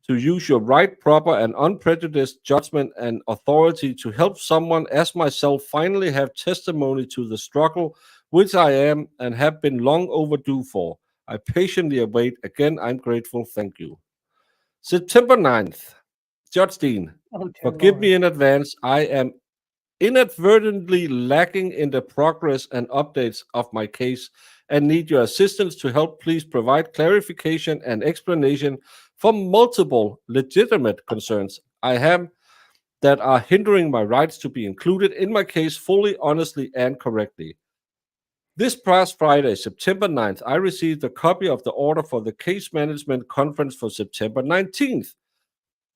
to use your right, proper, and unprejudiced judgment and authority to help someone as myself finally have testimony to the struggle which I am and have been long overdue for. I patiently await. Again, I'm grateful. Thank you. September 9th. Judge Dean, Oh, dear forgive me Lord. in advance. I am inadvertently lacking in the progress and updates of my case and need your assistance to help. Please provide clarification and explanation for multiple legitimate concerns I have that are hindering my rights to be included in my case fully, honestly, and correctly. This past Friday, September 9th, I received a copy of the order for the case management conference for September 19th.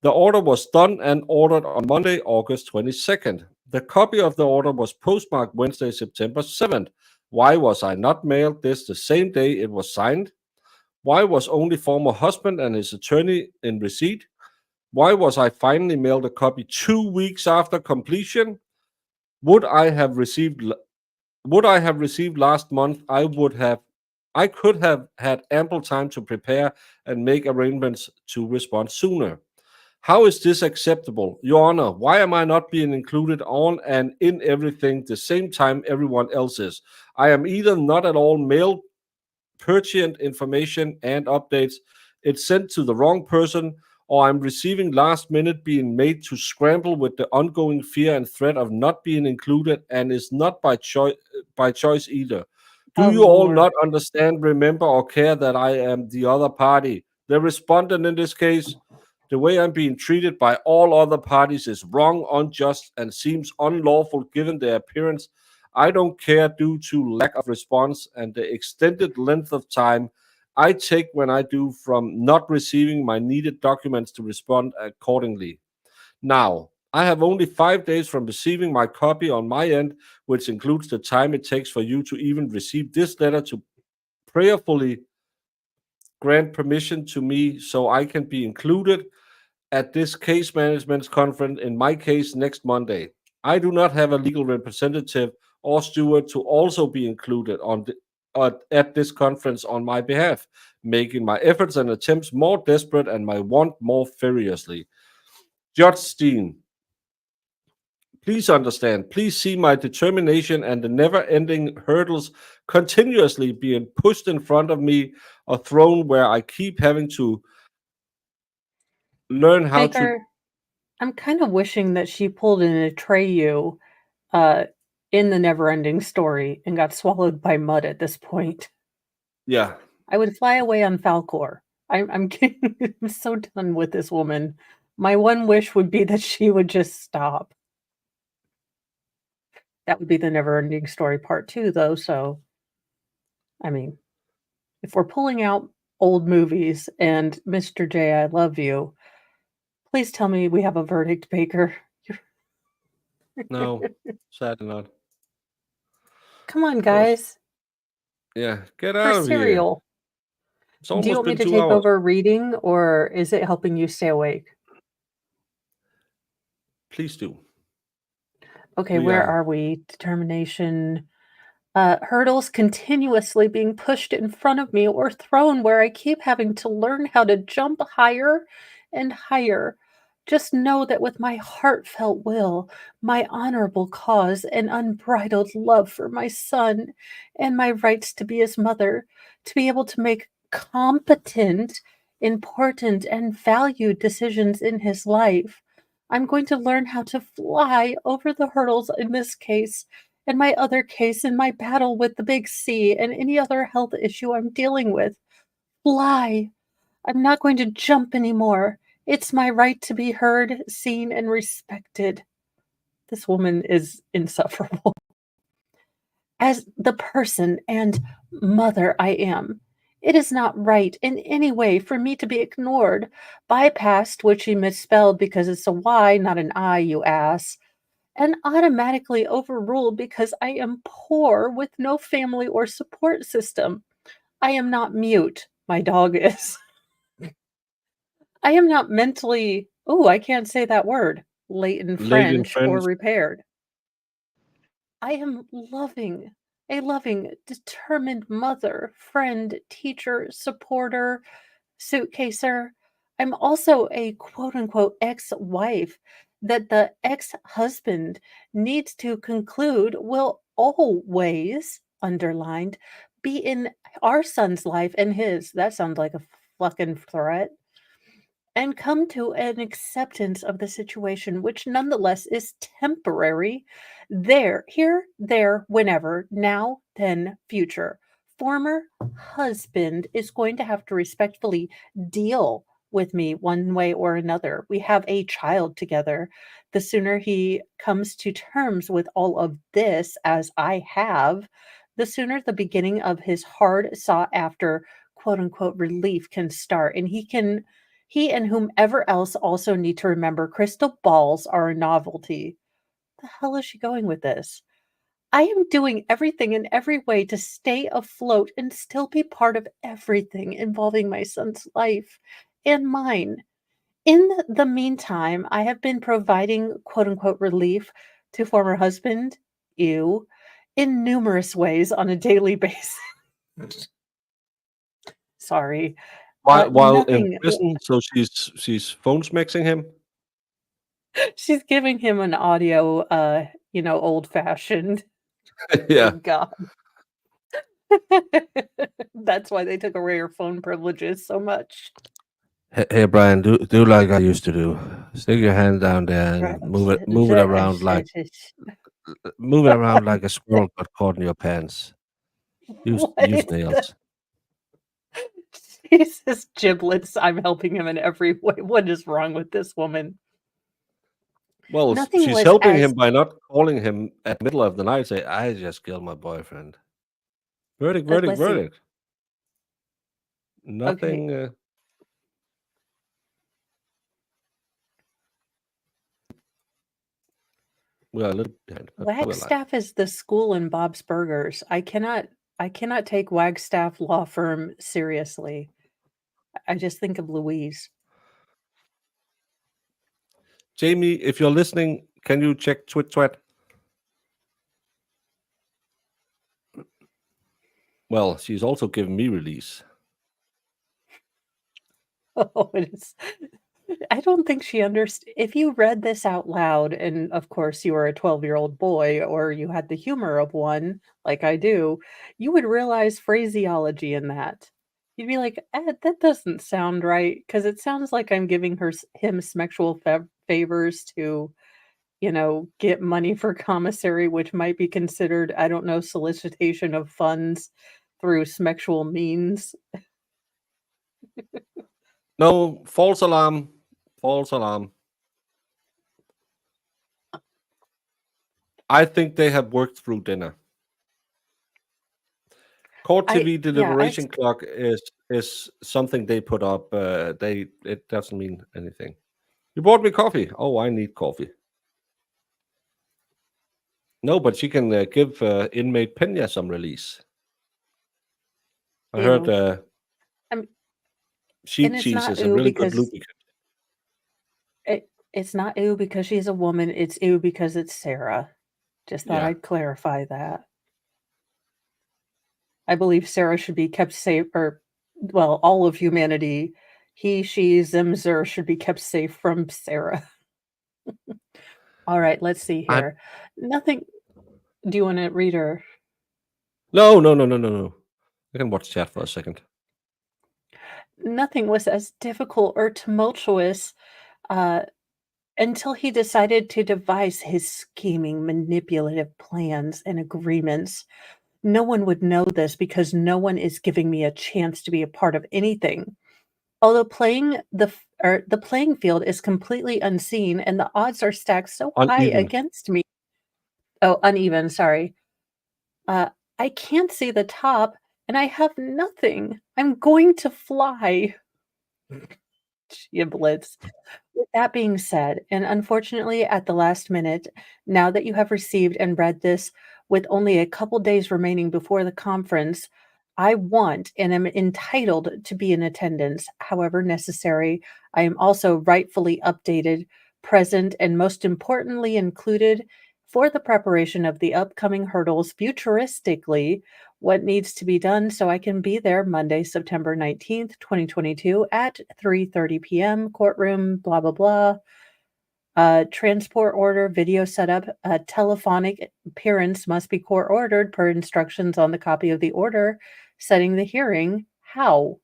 The order was done and ordered on Monday, August 22nd. The copy of the order was postmarked Wednesday, September 7th. Why was I not mailed this the same day it was signed? Why was only former husband and his attorney in receipt? Why was I finally mailed a copy 2 weeks after completion? Would I have received last month? I could have had ample time to prepare and make arrangements to respond sooner. How is this acceptable? Your Honor, why am I not being included on and in everything the same time everyone else is? I am either not at all mailed pertinent information and updates, it's sent to the wrong person, or I'm receiving last minute being made to scramble with the ongoing fear and threat of not being included, and is not by choice either. Do Oh, you all Lord. not understand, remember, or care that I am the other party, the respondent in this case? The way I'm being treated by all other parties is wrong, unjust, and seems unlawful given their appearance. I don't care due to lack of response and the extended length of time I take when I do from not receiving my needed documents to respond accordingly. Now, I have only 5 days from receiving my copy on my end, which includes the time it takes for you to even receive this letter to prayerfully grant permission to me so I can be included at this case management conference in my case next Monday. I do not have a legal representative or steward to also be included at this conference on my behalf, making my efforts and attempts more desperate and my want more furiously. Judge Steen, please understand, please see my determination and the never ending hurdles continuously being pushed in front of me or thrown where I keep having to learn how to. Baker, I'm kind of wishing that she pulled an Atreyu uh, in the Neverending Story and got swallowed by mud at this point. Yeah. I would fly away on Falcor. I'm kidding. I'm so done with this woman. My one wish would be that she would just stop. That would be the Neverending Story part 2, though. So, I mean, if we're pulling out old movies and Mr. J, I love you, please tell me we have a verdict, Baker. No, sadly not. Come on, Because, guys. yeah, get For out of here. cereal. It's Do you almost want me been to 2 take hours. over reading, or is it helping you stay awake? Please do. Okay, We where are. are we? Determination. Hurdles continuously being pushed in front of me or thrown where I keep having to learn how to jump higher and higher. Just know that with my heartfelt will, my honorable cause, and unbridled love for my son, and my rights to be his mother, to be able to make competent, important, and valued decisions in his life, I'm going to learn how to fly over the hurdles in this case and my other case in my battle with the big C and any other health issue I'm dealing with. Fly. I'm not going to jump anymore. It's my right to be heard, seen, and respected. This woman is insufferable. As the person and mother I am, it is not right in any way for me to be ignored, bypassed, which she misspelled because it's a Y, not an I, you ass, and automatically overruled because I am poor with no family or support system. I am not mute. My dog is. I am not mentally, oh, I can't say that word, late in Lady and French or friends. repaired. I am a loving, determined mother, friend, teacher, supporter, suitcaser. I'm also a quote unquote ex wife that the ex husband needs to conclude will always, underlined, be in our son's life and his. That sounds like a fucking threat. and come to an acceptance of the situation, which nonetheless is temporary. There, whenever, now, then, future. Former husband is going to have to respectfully deal with me one way or another. We have a child together. The sooner he comes to terms with all of this, as I have, the sooner the beginning of his hard sought after quote unquote relief can start. And he and whomever else also need to remember crystal balls are a novelty. The hell is she going with this? I am doing everything in every way to stay afloat and still be part of everything involving my son's life and mine. In the meantime, I have been providing quote unquote relief to former husband, ew, in numerous ways on a daily basis. Sorry. While in Nothing. prison, so she's phone mixing him. She's giving him an audio, old fashioned. Yeah. Good God. That's why they took away her phone privileges so much. Hey, Brian, do like I used to do. Stick your hand down there and move it around like a squirrel got caught in your pants. Use What is nails. Jesus giblets. I'm helping him in every way. What is wrong with this woman? Well, Nothing she's was helping as him by not calling him at the middle of the night. Say, "I just killed my boyfriend." Verdict, verdict, let's see. verdict. Nothing. We are a little behind. But we're live. Wagstaff is the school in Bob's Burgers. I cannot take Wagstaff Law Firm seriously. I just think of Louise. Jamie, if you're listening, can you check Twit? Well, she's also given me release. Oh, it is. I don't think she understands. If you read this out loud, and of course you were a 12-year-old boy, or you had the humor of one, like I do, you would realize phraseology in that. You'd be like, that doesn't sound right, because it sounds like I'm giving him sexual favors to, get money for commissary, which might be considered, I don't know, solicitation of funds through sexual means. No, false alarm. False alarm. I think they have worked through dinner. Court TV deliberation clock is something they put up. It doesn't mean anything. You bought me coffee. Oh, I need coffee. No, but she can give inmate Pena some release. I heard sheep cheese is a really good lubricant. It's not ew because she's a woman. It's ew because it's Sarah. Just thought I'd clarify that. I believe Sarah should be kept safe, or, well, all of humanity, he, she, zim, zer, should be kept safe from Sarah. All right, let's see here. Nothing. Do you want to read her? No. I can watch chat for a second. Nothing was as difficult or tumultuous until he decided to devise his scheming, manipulative plans and agreements. No one would know this because no one is giving me a chance to be a part of anything. Although the playing field is completely unseen and the odds are stacked so high against me. Oh, uneven, sorry. I can't see the top and I have nothing. I'm going to fly. Giblets. With that being said, and unfortunately at the last minute, now that you have received and read this with only a couple days remaining before the conference, I want and am entitled to be in attendance, however necessary. I am also rightfully updated, present, and most importantly included for the preparation of the upcoming hurdles futuristically, what needs to be done so I can be there Monday, September 19th, 2022 at 3:30 p.m. Courtroom, blah, blah, blah. Transport order, video setup, telephonic appearance must be court ordered per instructions on the copy of the order setting the hearing. How?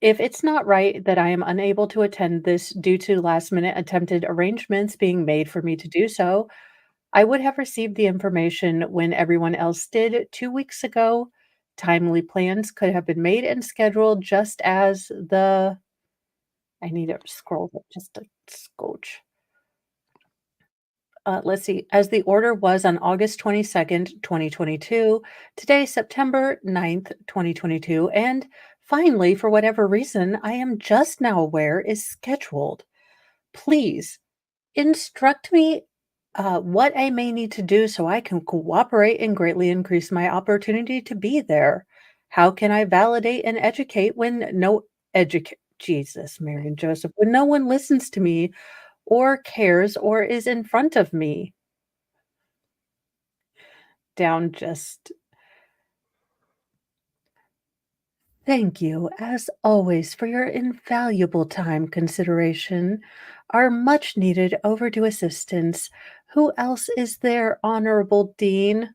If it's not right that I am unable to attend this due to last-minute attempted arrangements being made for me to do so, I would have received the information when everyone else did 2 weeks ago. Timely plans could have been made and scheduled just as the I need to scroll up just a scotch. Let's see, as the order was on August 22nd, 2022, today, September 9th, 2022, and finally, for whatever reason, I am just now aware is scheduled. Please instruct me what I may need to do so I can cooperate and greatly increase my opportunity to be there. How can I validate and educate when no educate Jesus, Mary and Joseph, when no one listens to me or cares or is in front of me? Down just Thank you, as always, for your invaluable time consideration, our much needed overdue assistance. Who else is there, Honorable Dean?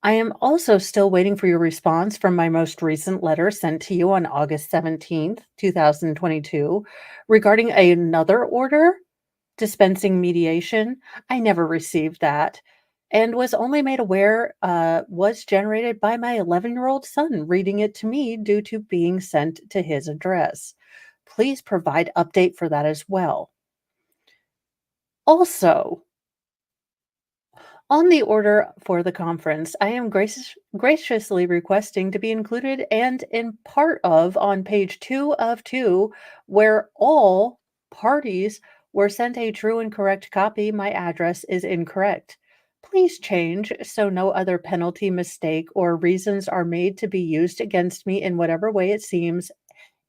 I am also still waiting for your response from my most recent letter sent to you on August 17th, 2022, regarding another order dispensing mediation. I never received that and was only made aware was generated by my 11-year-old son reading it to me due to being sent to his address. Please provide update for that as well. Also, on the order for the conference, I am graciously requesting to be included and in part of on page 2 of 2, where all parties were sent a true and correct copy. My address is incorrect. Please change so no other penalty, mistake, or reasons are made to be used against me in whatever way it seems.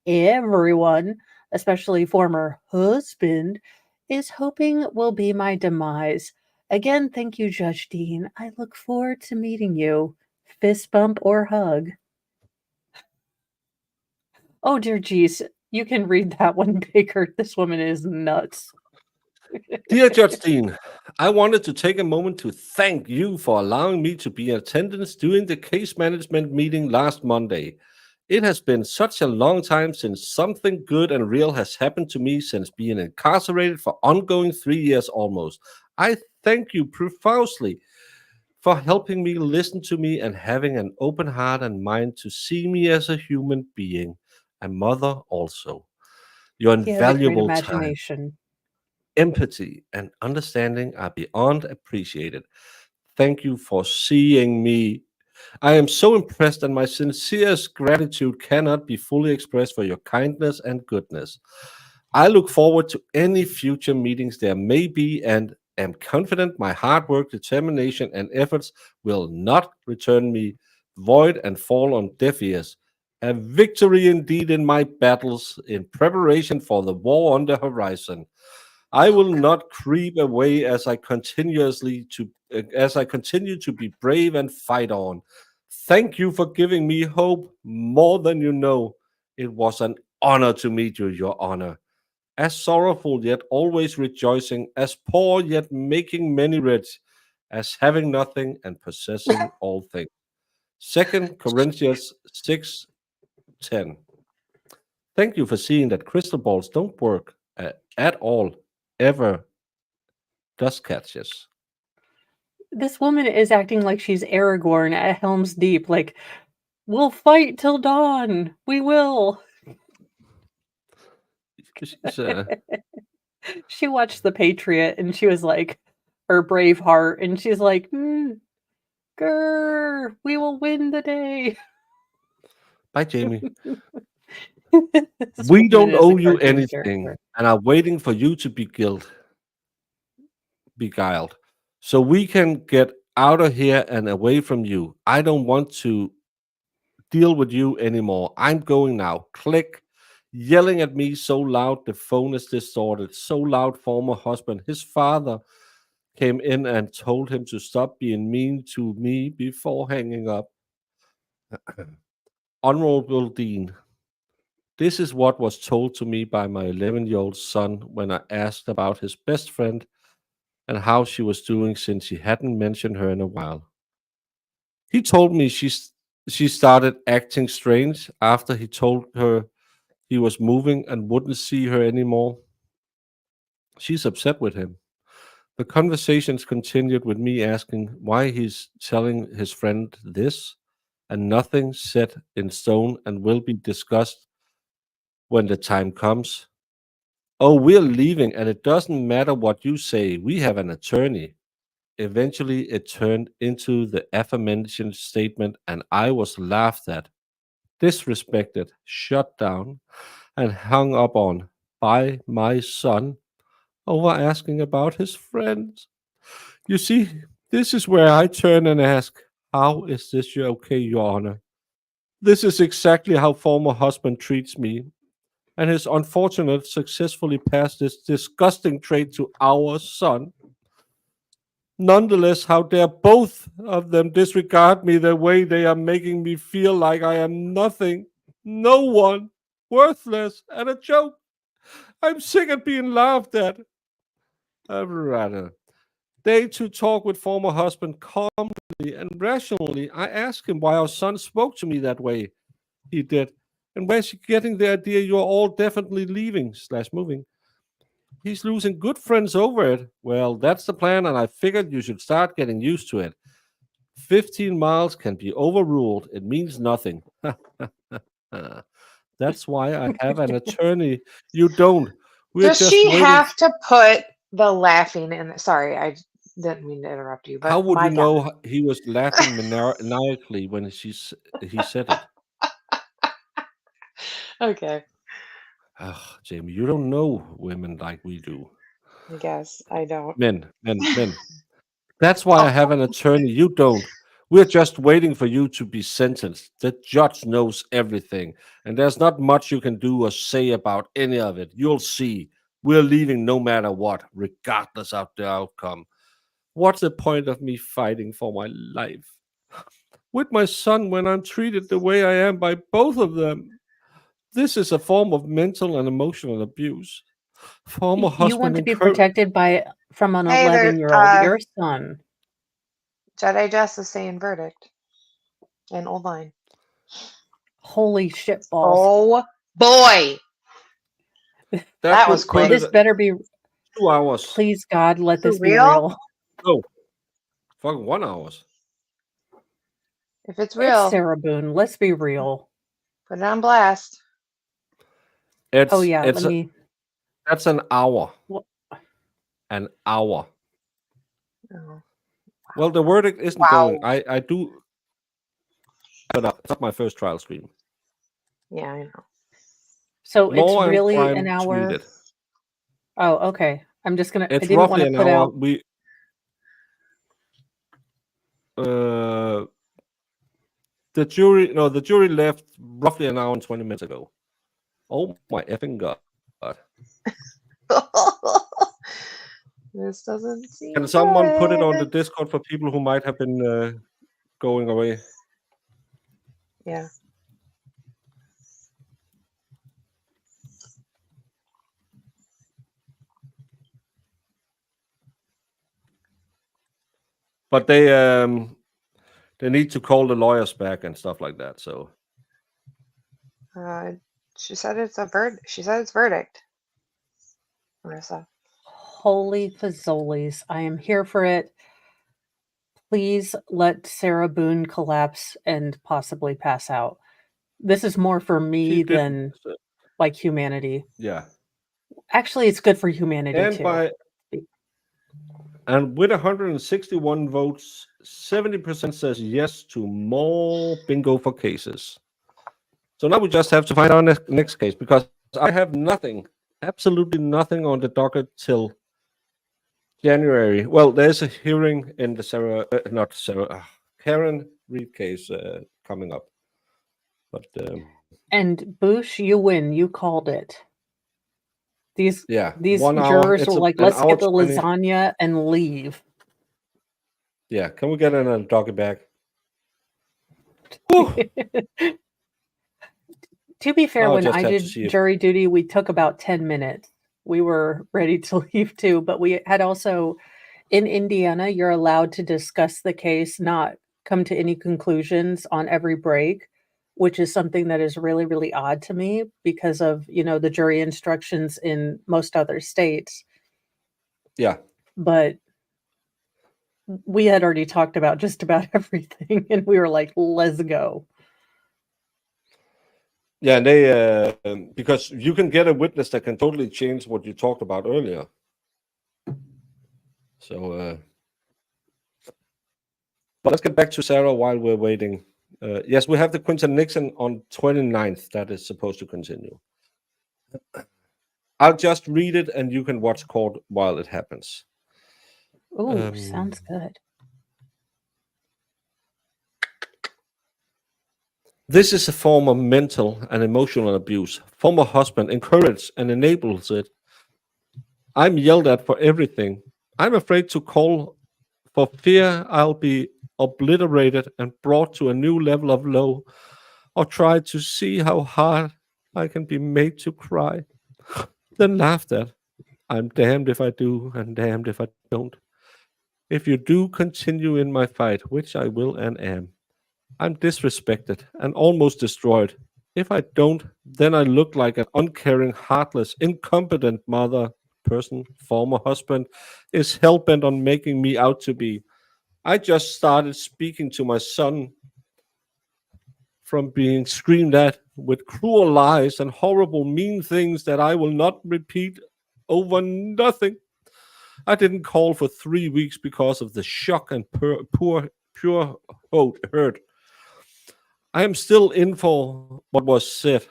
Everyone, especially former husband, is hoping will be my demise. Again, thank you, Judge Dean. I look forward to meeting you. Fist bump or hug. Oh, dear geez. You can read that one, Baker. This woman is nuts. Dear Judge Dean, I wanted to take a moment to thank you for allowing me to be in attendance during the case management meeting last Monday. It has been such a long time since something good and real has happened to me since being incarcerated for ongoing 3 years almost. I thank you profusely for helping me, listen to me, and having an open heart and mind to see me as a human being, a mother also. Your He has a great invaluable time, imagination. empathy, and understanding are beyond appreciated. Thank you for seeing me. I am so impressed, and my sincerest gratitude cannot be fully expressed for your kindness and goodness. I look forward to any future meetings there may be and am confident my hard work, determination, and efforts will not return me void and fall on deaf ears. A victory indeed in my battles in preparation for the war on the horizon. I will not creep away as I continue to be brave and fight on. Thank you for giving me hope more than you know. It was an honor to meet you, Your Honor. As sorrowful yet always rejoicing, as poor yet making many rich, as having nothing and possessing all things. 2 Corinthians 6:10. Thank you for seeing that crystal balls don't work at all, ever dust catches. This woman is acting like she's Aragorn at Helm's Deep. Like, we'll fight till dawn. We will. She watched The Patriot and she was like, or Braveheart, and she's like, grr, we will win the day. Bye, Jamie. This We woman don't is a owe you cartoon anything character. and are waiting for you to be beguiled. So we can get out of here and away from you. I don't want to deal with you anymore. I'm going now. Click. Yelling at me so loud the phone is distorted. So loud, former husband. His father came in and told him to stop being mean to me before hanging up. Honorable Dean, this is what was told to me by my 11-year-old son when I asked about his best friend and how she was doing since he hadn't mentioned her in a while. He told me she's she started acting strange after he told her he was moving and wouldn't see her anymore. She's upset with him. The conversations continued with me asking why he's telling his friend this, and nothing set in stone and will be discussed when the time comes. Oh, we're leaving, and it doesn't matter what you say. We have an attorney. Eventually, it turned into the aforementioned statement, and I was laughed at, disrespected, shut down, and hung up on by my son over asking about his friends. You see, this is where I turn and ask, how is this okay, Your Honor? This is exactly how former husband treats me, and his unfortunate successfully passed this disgusting trait to our son. Nonetheless, how dare both of them disregard me the way they are making me feel like I am nothing, no one, worthless, and a joke. I'm sick of being laughed at. I'd rather. Day to talk with former husband calmly and rationally. I asked him why our son spoke to me that way. He did. And where's he getting the idea you're all definitely leaving / moving? He's losing good friends over it. Well, that's the plan, and I figured you should start getting used to it. 15 miles can be overruled. It means nothing. That's why I have an attorney. You don't. We're Does just she waiting. have to put the laughing in? Sorry, I didn't mean to interrupt you, How but would my you God. know he was laughing maniacally when he said it? Okay, Ugh, Jamie, you don't know women like we do. I guess I don't. Men. That's why I have an attorney. You don't. We're just waiting for you to be sentenced. The judge knows everything, and there's not much you can do or say about any of it. You'll see. We're leaving no matter what, regardless of the outcome. What's the point of me fighting for my life with my son when I'm treated the way I am by both of them? This is a form of mental and emotional abuse. Former You want husband to be encouraged. protected from an Hey there, 11-year-old, your son. Jedi Jess is saying verdict in Old Line. Holy shit balls. Oh boy, that was quick. This better be 2 hours. Please, God, let For this be real? real. No, fucking 1 hour. If it's It's real, Sarah Boone. Let's be real. put it on blast. It's Oh yeah, it's let me. that's an hour. What? An hour. Oh, Well, the verdict isn't going. I do. But it's not my first trial stream. yeah, I know. So Law it's and really crime an hour. tweeted. Oh, okay. I'm just gonna. I It's didn't want roughly to an put hour. out. The jury left roughly an hour and 20 minutes ago. Oh my effing God. This doesn't seem Can someone put it on the good. Discord for people who might have been going away? Yeah. But they need to call the lawyers back and stuff like that. So She said it's a verdict. She said it's verdict. Marissa. Holy fazolies! I am here for it. Please let Sarah Boone collapse and possibly pass out. This is more for me than like humanity. Yeah. Actually, it's good for humanity And too. And with 161 votes, 70% says yes to more bingo for cases. So now we just have to find our next case, because I have nothing, absolutely nothing on the docket till January. Well, there's a hearing in the Karen Reed case coming up. But And Boosh, you win. You called it. These 1 hour. jurors It's were like, an let's hour get the 20. lasagna and leave. Yeah, can we get in a docket back? To be fair, I'll when just I have to did see if- jury duty, we took about 10 minutes. We were ready to leave too, but we had also in Indiana, you're allowed to discuss the case not come to any conclusions on every break, which is something that is really, really odd to me because of, the jury instructions in most other states. Yeah. But we had already talked about just about everything, and we were like, let's go. Yeah, and they because you can get a witness that can totally change what you talked about earlier. So, but let's get back to Sarah while we're waiting. Yes, we have the Quinton Nixon on 29th that is supposed to continue. I'll just read it and you can watch court while it happens. Oh, sounds good. This is a form of mental and emotional abuse. Former husband encourages and enables it. I'm yelled at for everything. I'm afraid to call for fear I'll be obliterated and brought to a new level of low, or try to see how hard I can be made to cry, then laughed at. I'm damned if I do and damned if I don't. If you do continue in my fight, which I will and am, I'm disrespected and almost destroyed. If I don't, then I look like an uncaring, heartless, incompetent mother, person, former husband is hell-bent on making me out to be. I just started speaking to my son from being screamed at with cruel lies and horrible, mean things that I will not repeat over nothing. I didn't call for 3 weeks because of the shock and pure hurt. I am still in for what was said.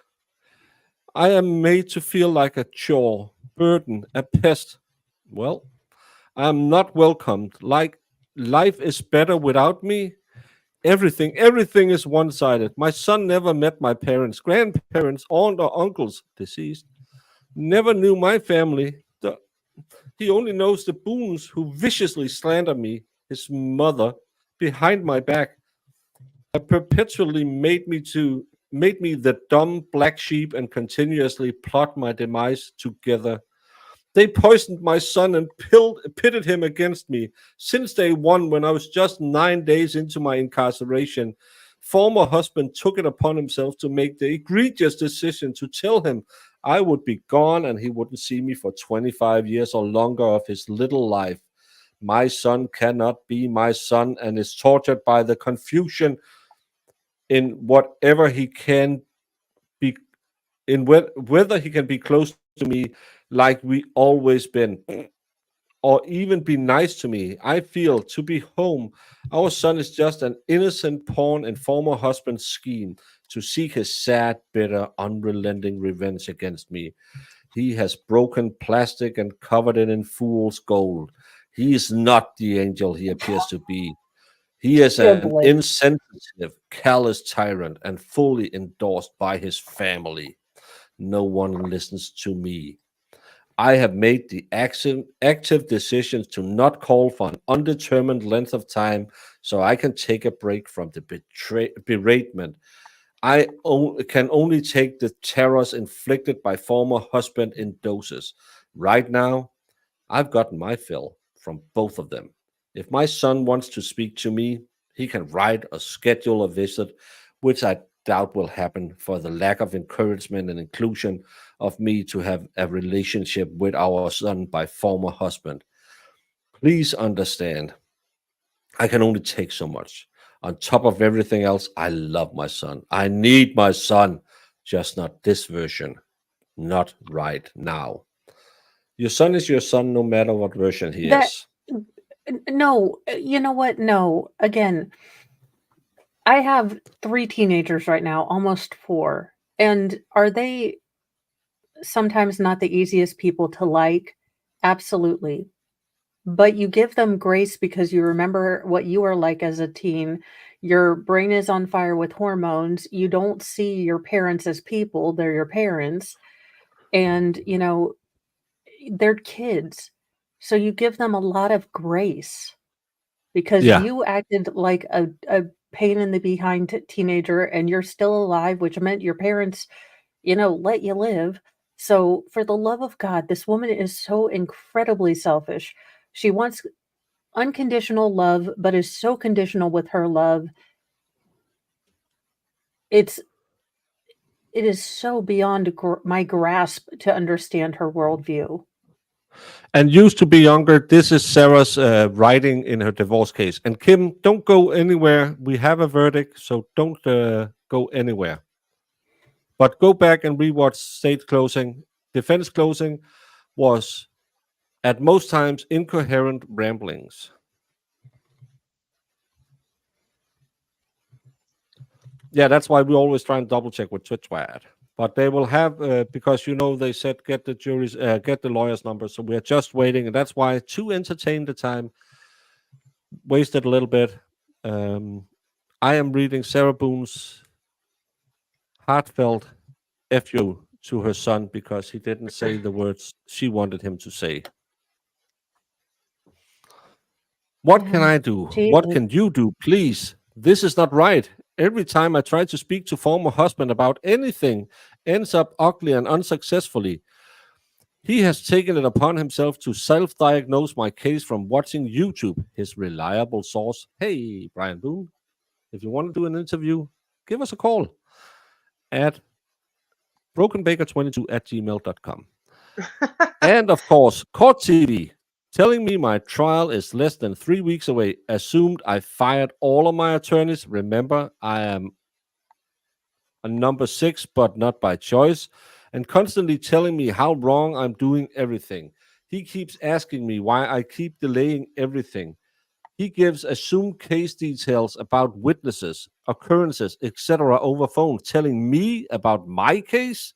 I am made to feel like a chore, burden, a pest. Well, I am not welcomed. Like life is better without me. Everything is one-sided. My son never met my parents, grandparents, aunt or uncles, deceased. Never knew my family. He only knows the Boones who viciously slander me, his mother, behind my back. Have perpetually made me the dumb black sheep and continuously plot my demise together. They poisoned my son and pitted him against me since day one when I was just 9 days into my incarceration. Former husband took it upon himself to make the egregious decision to tell him I would be gone and he wouldn't see me for 25 years or longer of his little life. My son cannot be my son and is tortured by the confusion in whatever he can be, in whether he can be close to me like we always been, or even be nice to me. I feel to be home. Our son is just an innocent pawn in former husband's scheme to seek his sad, bitter, unrelenting revenge against me. He has broken plastic and covered it in fool's gold. He is not the angel he appears to be. He is an insensitive, callous tyrant and fully endorsed by his family. No one listens to me. I have made the active decisions to not call for an undetermined length of time so I can take a break from the beratement. I can only take the terrors inflicted by former husband in doses. Right now, I've gotten my fill from both of them. If my son wants to speak to me, he can write or schedule a visit, which I doubt will happen for the lack of encouragement and inclusion of me to have a relationship with our son by former husband. Please understand, I can only take so much. On top of everything else, I love my son. I need my son, just not this version, not right now. Your son is your son no matter what version he is. No, you know what? No. Again, I have 3 teenagers right now, almost 4. And are they sometimes not the easiest people to like? Absolutely. But you give them grace because you remember what you were like as a teen. Your brain is on fire with hormones. You don't see your parents as people, they're your parents. And, they're kids. So you give them a lot of grace because Yeah. you acted like a pain in the behind teenager and you're still alive, which meant your parents, let you live. So for the love of God, this woman is so incredibly selfish. She wants unconditional love, but is so conditional with her love. It is so beyond my grasp to understand her worldview. And used to be younger, this is Sarah's writing in her divorce case. And Kim, don't go anywhere. We have a verdict, so don't go anywhere. But go back and rewatch state closing. Defense closing was at most times incoherent ramblings. Yeah, that's why we always try and double check with TwitchWad. But they will have because they said get the lawyer's number, so we are just waiting, and that's why to entertain the time, wasted a little bit. I am reading Sarah Boone's heartfelt FU to her son because he didn't say the words she wanted him to say. What can I do? What can you do, please? This is not right. Every time I try to speak to former husband about anything, ends up ugly and unsuccessfully. He has taken it upon himself to self-diagnose my case from watching YouTube, his reliable source. Hey, Brian Boone, if you want to do an interview, give us a call at brokenbaker22@gmail.com. And of course, Court TV, telling me my trial is less than 3 weeks away. Assumed I fired all of my attorneys. Remember, I am a number 6, but not by choice. And constantly telling me how wrong I'm doing everything. He keeps asking me why I keep delaying everything. He gives assumed case details about witnesses, occurrences, etc. over phone, telling me about my case.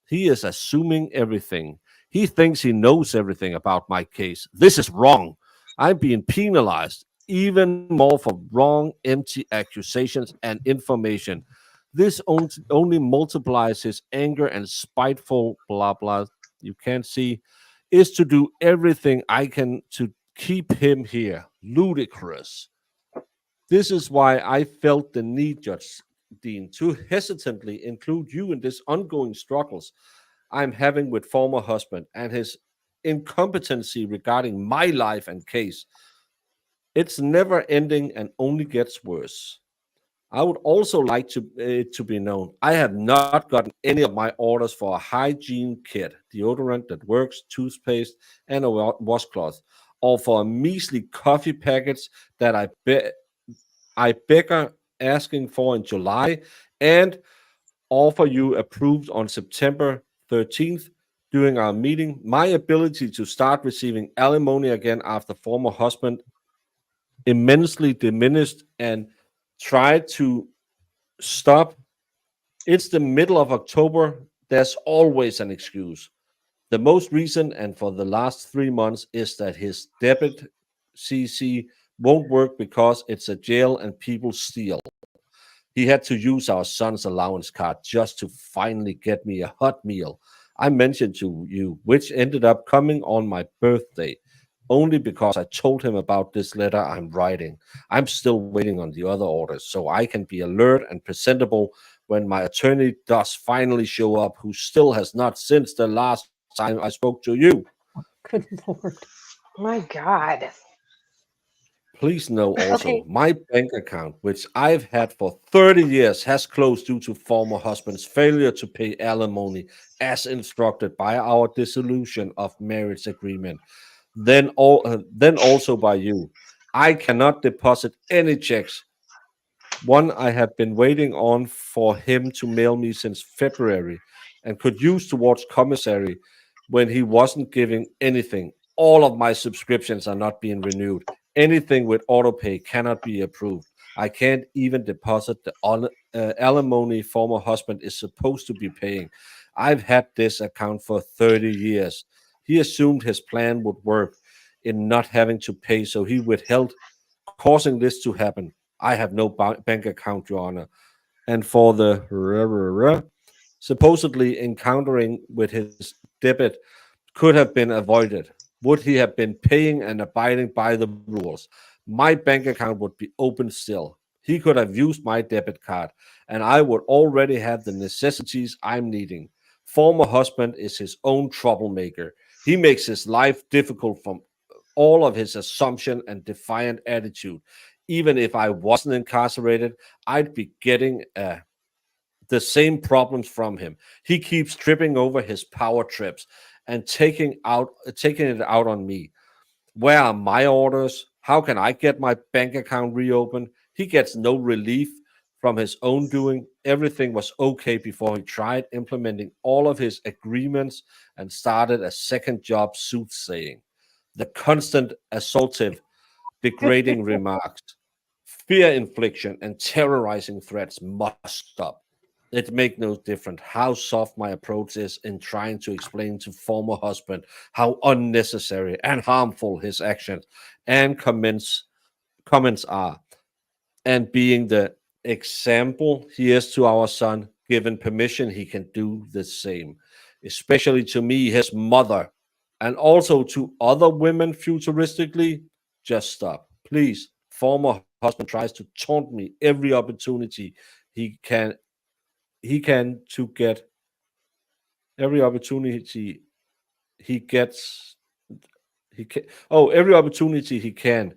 He is assuming everything. He thinks he knows everything about my case. This is wrong. I'm being penalized even more for wrong, empty accusations and information. This only multiplies his anger and spiteful blah blah. You can't see, is to do everything I can to keep him here. Ludicrous. This is why I felt the need, Judge Dean, to hesitantly include you in this ongoing struggles I'm having with former husband and his incompetency regarding my life and case. It's never ending and only gets worse. I would also like to be known I have not gotten any of my orders for a hygiene kit, deodorant that works, toothpaste, and a washcloth, or for a measly coffee package that I beggar asking for in July and offer you approved on September 13th during our meeting. My ability to start receiving alimony again after former husband immensely diminished and tried to stop. It's the middle of October. There's always an excuse. The most recent and for the last 3 months is that his debit CC won't work because it's a jail and people steal. He had to use our son's allowance card just to finally get me a hot meal I mentioned to you, which ended up coming on my birthday, only because I told him about this letter I'm writing. I'm still waiting on the other orders so I can be alert and presentable when my attorney does finally show up, who still has not since the last time I spoke to you. Good Lord. My God. Please know also my bank account, which I've had for 30 years, has closed due to former husband's failure to pay alimony as instructed by our dissolution of marriage agreement. Then also by you. I cannot deposit any checks. One I have been waiting on for him to mail me since February and could use towards commissary when he wasn't giving anything. All of my subscriptions are not being renewed. Anything with autopay cannot be approved. I can't even deposit the alimony former husband is supposed to be paying. I've had this account for 30 years. He assumed his plan would work in not having to pay, so he withheld, causing this to happen. I have no bank account, Your Honor. And for the supposedly encountering with his debit could have been avoided. Would he have been paying and abiding by the rules? My bank account would be open still. He could have used my debit card, and I would already have the necessities I'm needing. Former husband is his own troublemaker. He makes his life difficult all of his assumption and defiant attitude. Even if I wasn't incarcerated, I'd be getting the same problems from him. He keeps tripping over his power trips and taking it out on me. Where are my orders? How can I get my bank account reopened? He gets no relief from his own doing. Everything was okay before he tried implementing all of his agreements and started a second job soothsaying. The constant assaultive, degrading remarks, fear infliction, and terrorizing threats must stop. It makes no difference how soft my approach is in trying to explain to former husband how unnecessary and harmful his actions and comments are, and being the example he is to our son. Given permission, he can do the same, especially to me, his mother, and also to other women futuristically. Just stop, please. Former husband tries to taunt me every opportunity he can to get every opportunity he gets every opportunity he can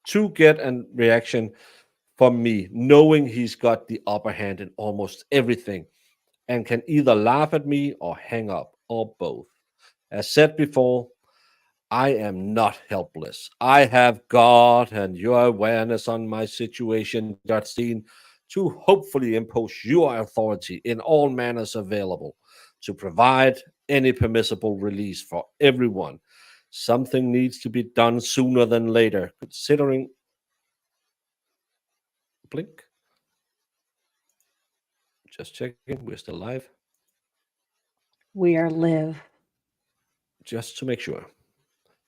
to get a reaction from me, knowing he's got the upper hand in almost everything and can either laugh at me or hang up or both. As said before, I am not helpless. I have God and your awareness on my situation, Judge Steen, to hopefully impose your authority in all manners available to provide any permissible release for everyone. Something needs to be done sooner than later, considering. Blink. Just checking. We're still live. We are live. Just to make sure.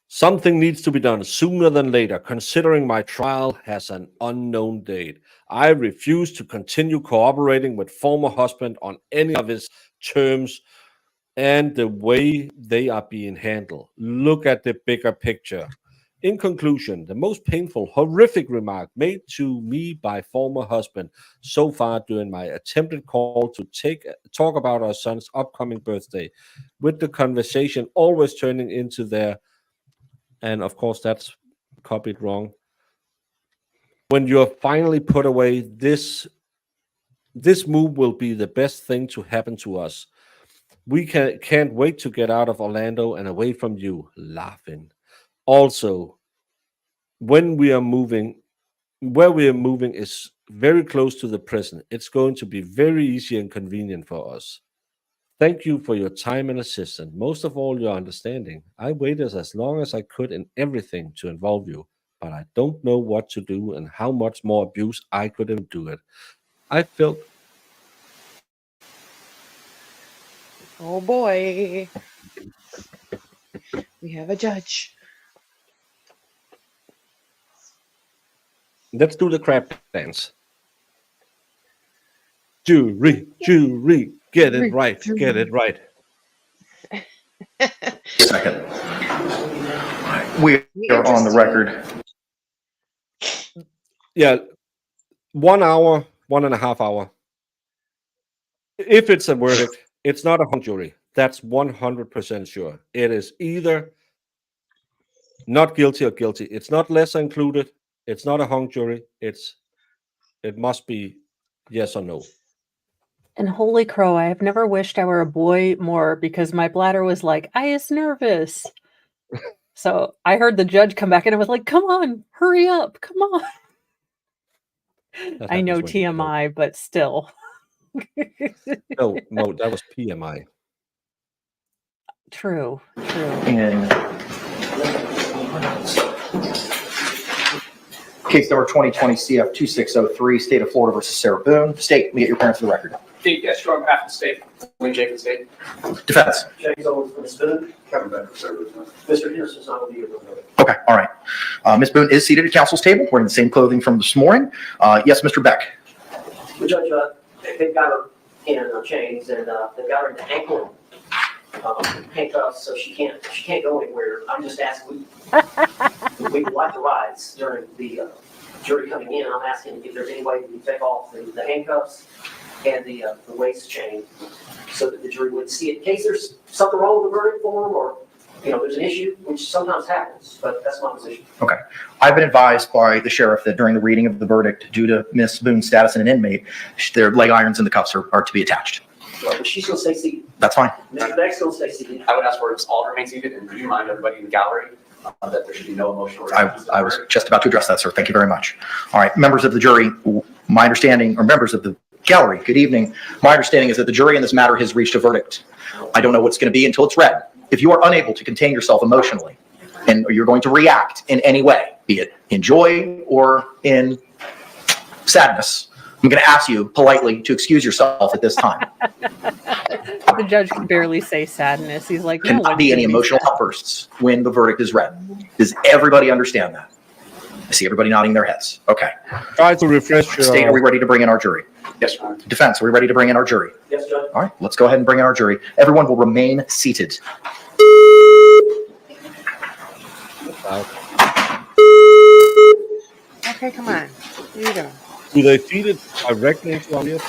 Something needs to be done sooner than later, considering my trial has an unknown date. I refuse to continue cooperating with former husband on any of his terms and the way they are being handled. Look at the bigger picture. In conclusion, the most painful, horrific remark made to me by former husband so far during my attempted call to talk about our son's upcoming birthday, with the conversation always turning into their, and of course that's copied wrong. When you're finally put away, this move will be the best thing to happen to us. We can't wait to get out of Orlando and away from you, laughing. Also, where we are moving is very close to the prison. It's going to be very easy and convenient for us. Thank you for your time and assistance. Most of all, your understanding. I waited as long as I could in everything to involve you, but I don't know what to do and how much more abuse I could endure it. I felt. Oh boy. We have a judge. Let's do the crab dance. Jury, get it right, get it right. Second. We are on the record. Yeah, 1 hour, 1.5 hours. If it's a verdict, it's not a hung jury. That's 100% sure. It is either not guilty or guilty. It's not lesser included. It's not a hung jury. It must be yes or no. And holy crow, I have never wished I were a boy more, because my bladder was like, I is nervous. So I heard the judge come back and I was like, come on, hurry up, come on. I know TMI, but still. No, that was PMI. True. And case number 2020 CF 2603, State of Florida versus Sarah Boone. State, we get your parents for the record. Yes, you're on behalf of the state. William Jenkins State. Defense. James Owens for Ms. Boone. Kevin Becker, Sarah Boone. Mr. Peterson's not going to be here for the vote. Okay, all right. Ms. Boone is seated at counsel's table, wearing the same clothing from this morning. Yes, Mr. Beck. The judge, they've got her in chains, and they've got her in the ankle handcuffs, so she can't go anywhere. I'm just asking, we would like to rise during the jury coming in. I'm asking if there's any way we can take off the handcuffs and the waist chain so that the jury wouldn't see it, in case there's something wrong with the verdict form or there's an issue, which sometimes happens, but that's my position. Okay. I've been advised by the sheriff that during the reading of the verdict, due to Miss Boone's status as an inmate, their leg irons and the cuffs are to be attached. But she's going to stay seated. That's fine. Mr. Beck's going to stay seated. I would ask for us all to remain seated and remind everybody in the gallery that there should be no emotional reactions. I was just about to address that, sir. Thank you very much. All right, members of the jury, my understanding, or members of the gallery, good evening. My understanding is that the jury in this matter has reached a verdict. I don't know what it's going to be until it's read. If you are unable to contain yourself emotionally and you're going to react in any way, be it in joy or in sadness, I'm going to ask you politely to excuse yourself at this time. The judge can barely say sadness. He's like, no, Cannot be any emotional outbursts when the verdict is read. Does everybody understand that? I see everybody nodding their heads. Okay. Try to refresh your... State, are we ready to bring in our jury? Yes, Your Honor. Defense, are we ready to bring in our jury? Yes, Judge. All right, let's go ahead and bring in our jury. Everyone will remain seated. Okay, come on. Here you go. Do they feed it directly into our ears?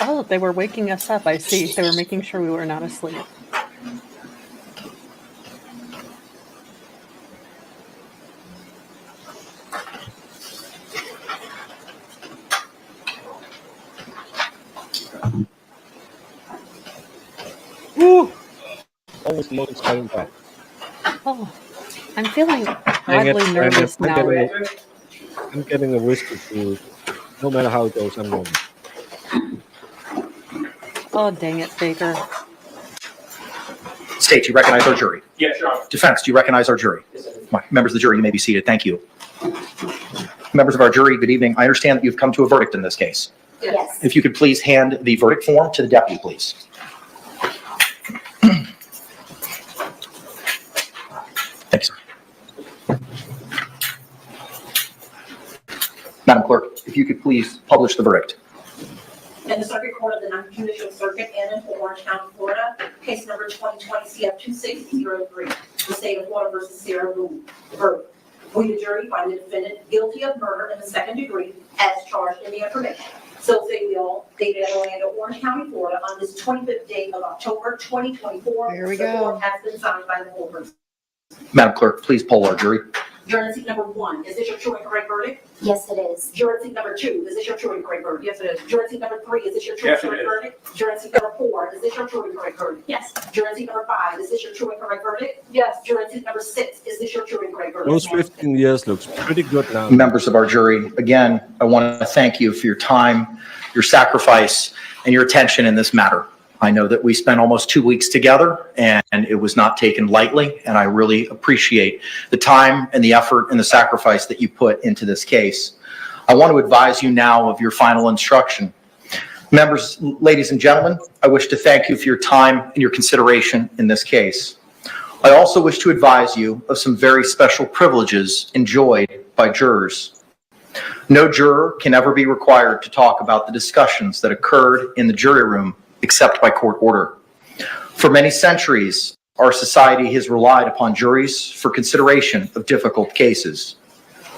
Oh, they were waking us up. I see. They were making sure we were not asleep. Woo! Always the most exciting part. Oh, I'm feeling Dang it, oddly nervous now. I'm getting a whiskey to no matter how it goes, I'm going. Oh, dang it, Baker. State, do you recognize our jury? Yes, Your Honor. Defense, do you recognize our jury? Yes, sir. Members of the jury, you may be seated. Thank you. Members of our jury, good evening. I understand that you've come to a verdict in this case. Yes. If you could please hand the verdict form to the deputy, please. Thank you, sir. Madam Clerk, if you could please publish the verdict. In the Circuit Court of the Ninth Judicial Circuit in Orange County, Florida, case number 2020 CF 2603, the state of Florida versus Sarah Boone. Verdict. We, the jury, find the defendant guilty of murder in the second degree as charged in the information. So say we all, dated at Orlando, Orange County, Florida, on this 25th day of October 2024. Here we The go. warrant has been signed by the whole person. Madam Clerk, please poll our jury. Juror seat number 1, is this your true and correct verdict? Yes, it is. Juror seat number 2, is this your true and correct verdict? Yes, it is. Juror seat number 3, is this your true Yes, and it correct is. verdict? Juror seat number 4, is this your true and correct verdict? Yes. Juror seat number 5, is this your true and correct verdict? Yes. Juror seat number 6, is this your true and correct verdict? Those 15 years looks pretty good now. Members of our jury, again, I want to thank you for your time, your sacrifice, and your attention in this matter. I know that we spent almost 2 weeks together, and it was not taken lightly, and I really appreciate the time and the effort and the sacrifice that you put into this case. I want to advise you now of your final instruction. Members, ladies and gentlemen, I wish to thank you for your time and your consideration in this case. I also wish to advise you of some very special privileges enjoyed by jurors. No juror can ever be required to talk about the discussions that occurred in the jury room except by court order. For many centuries, our society has relied upon juries for consideration of difficult cases.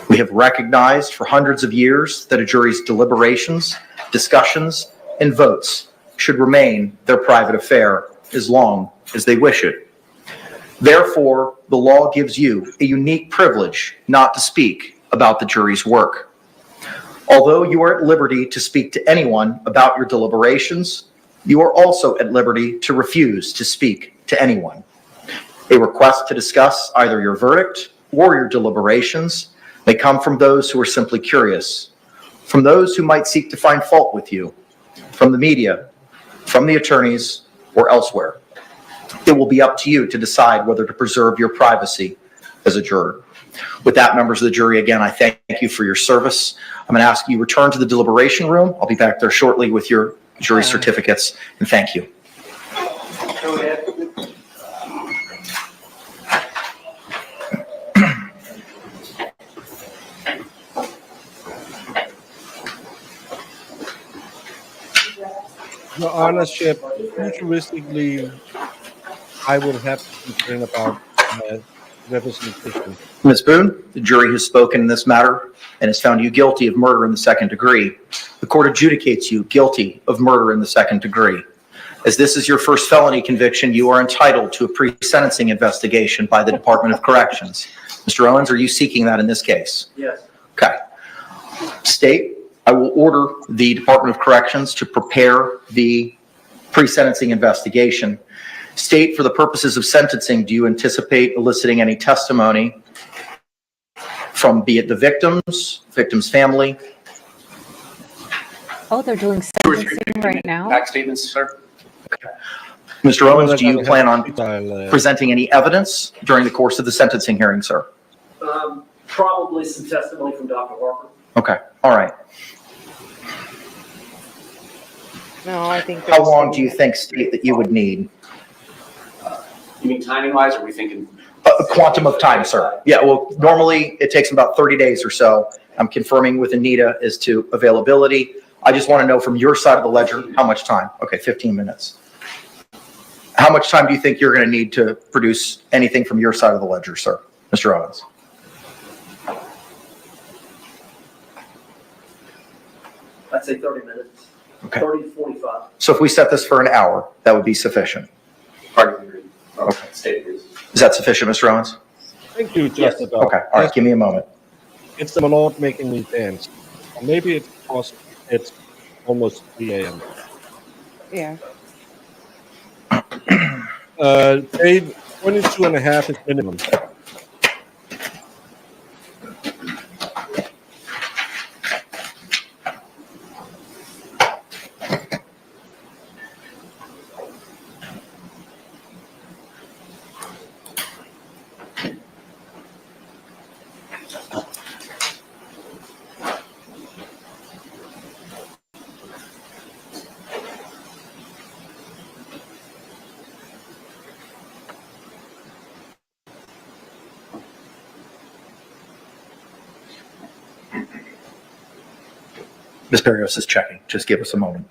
We have recognized for hundreds of years that a jury's deliberations, discussions, and votes should remain their private affair as long as they wish it. Therefore, the law gives you a unique privilege not to speak about the jury's work. Although you are at liberty to speak to anyone about your deliberations, you are also at liberty to refuse to speak to anyone. A request to discuss either your verdict or your deliberations may come from those who are simply curious, from those who might seek to find fault with you, from the media, from the attorneys, or elsewhere. It will be up to you to decide whether to preserve your privacy as a juror. With that, members of the jury, again, I thank you for your service. I'm going to ask you return to the deliberation room. I'll be back there shortly with your jury certificates, and thank you. Go ahead. Your Honorship, futuristically, I would have to complain about representation. Ms. Boone, the jury has spoken in this matter and has found you guilty of murder in the second degree. The court adjudicates you guilty of murder in the second degree. As this is your first felony conviction, you are entitled to a pre-sentencing investigation by the Department of Corrections. Mr. Owens, are you seeking that in this case? Yes. Okay. State, I will order the Department of Corrections to prepare the pre-sentencing investigation. State, for the purposes of sentencing, do you anticipate eliciting any testimony from, be it the victim's family? Oh, they're doing sentencing right now? Back statements, sir? Mr. Owens, do you plan on presenting any evidence during the course of the sentencing hearing, sir? Probably some testimony from Dr. Harper. Okay, all right. No, I think. How long do you think, State, that you would need? You mean timing wise, or are we thinking? A quantum of time, sir. Yeah, well, normally it takes about 30 days or so. I'm confirming with Anita as to availability. I just want to know from your side of the ledger, how much time? Okay, 15 minutes. How much time do you think you're going to need to produce anything from your side of the ledger, sir? Mr. Owens? I'd say 30 minutes. Okay. 30 to 45. So if we set this for an hour, that would be sufficient. Okay. State agrees. Is that sufficient, Mr. Owens? Thank you, just about. Okay, all right, give me a moment. It's the Lord making me dance. Or maybe it's because it's almost 3 a.m. Yeah. Dave, 22 and a half is minimum. Ms. Barrios is checking. Just give us a moment.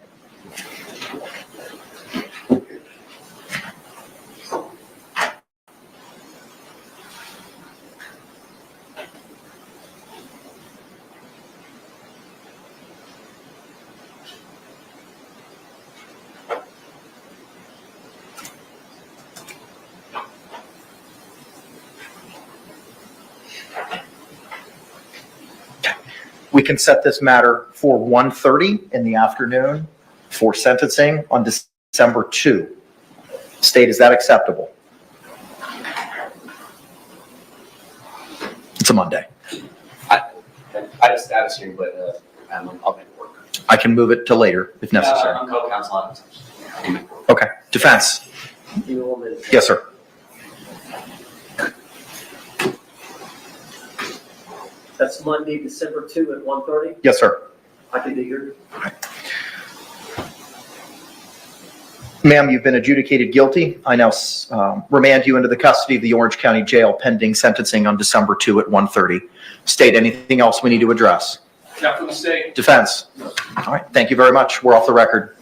We can set this matter for 1:30 in the afternoon for sentencing on December 2. State, is that acceptable? It's a Monday. I just status here, but I'll make it work. I can move it to later if necessary. I'm co-counsel on it. Okay. Defense? Give me 1 minute. Yes, sir. That's Monday, December 2 at 1:30. Yes, sir. I can be here. Ma'am, you've been adjudicated guilty. I now remand you into the custody of the Orange County Jail pending sentencing on December 2 at 1:30. State, anything else we need to address? Not from the state. Defense? All right. Thank you very much. We're off the record.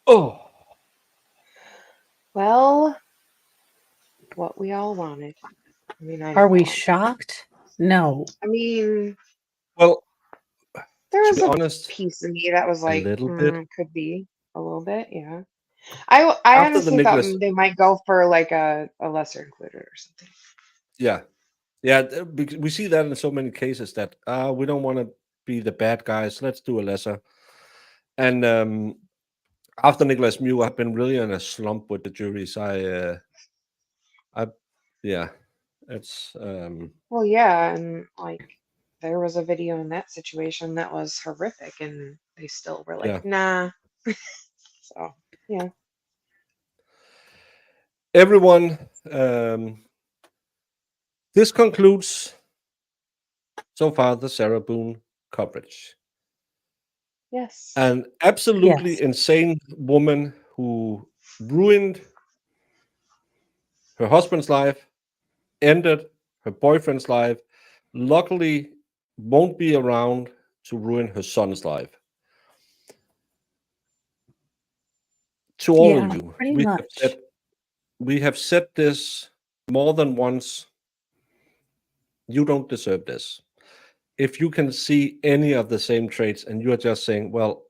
Oh. Well, what we all wanted. I mean, Are we shocked? No. I mean, well, there was a honest, piece of me that was like, little bit. could be a little bit, yeah. I After the honestly thought Nicholas- they might go for like a lesser included or something. Yeah. Yeah, because we see that in so many cases that we don't want to be the bad guys. Let's do a lesser. And after Nicholas Mew, I've been really in a slump with the juries. Yeah, it's Well, yeah, and like there was a video in that situation that was horrific, and they still were like, nah. So yeah. Everyone, this concludes so far the Sarah Boone coverage. Yes. An absolutely insane woman who ruined her husband's life, ended her boyfriend's life, luckily won't be around to ruin her son's life. To all of you, we have said this more than once. You don't deserve this. If you can see any of the same traits and you're just saying, well,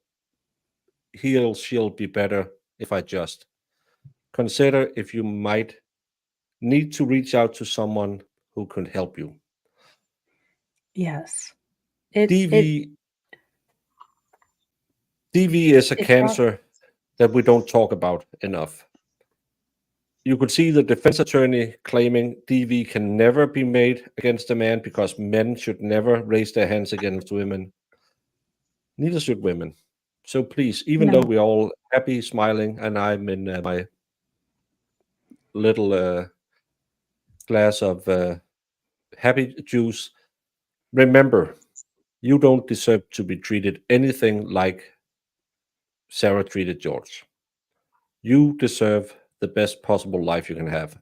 she'll be better if I just consider if you might need to reach out to someone who can help you. Yes. DV is a it's rough. cancer that we don't talk about enough. You could see the defense attorney claiming DV can never be made against a man because men should never raise their hands against women. Neither should women. So please, even though No. we're all happy, smiling, and I'm in my little glass of happy juice, remember, you don't deserve to be treated anything like Sarah treated George. You deserve the best possible life you can have,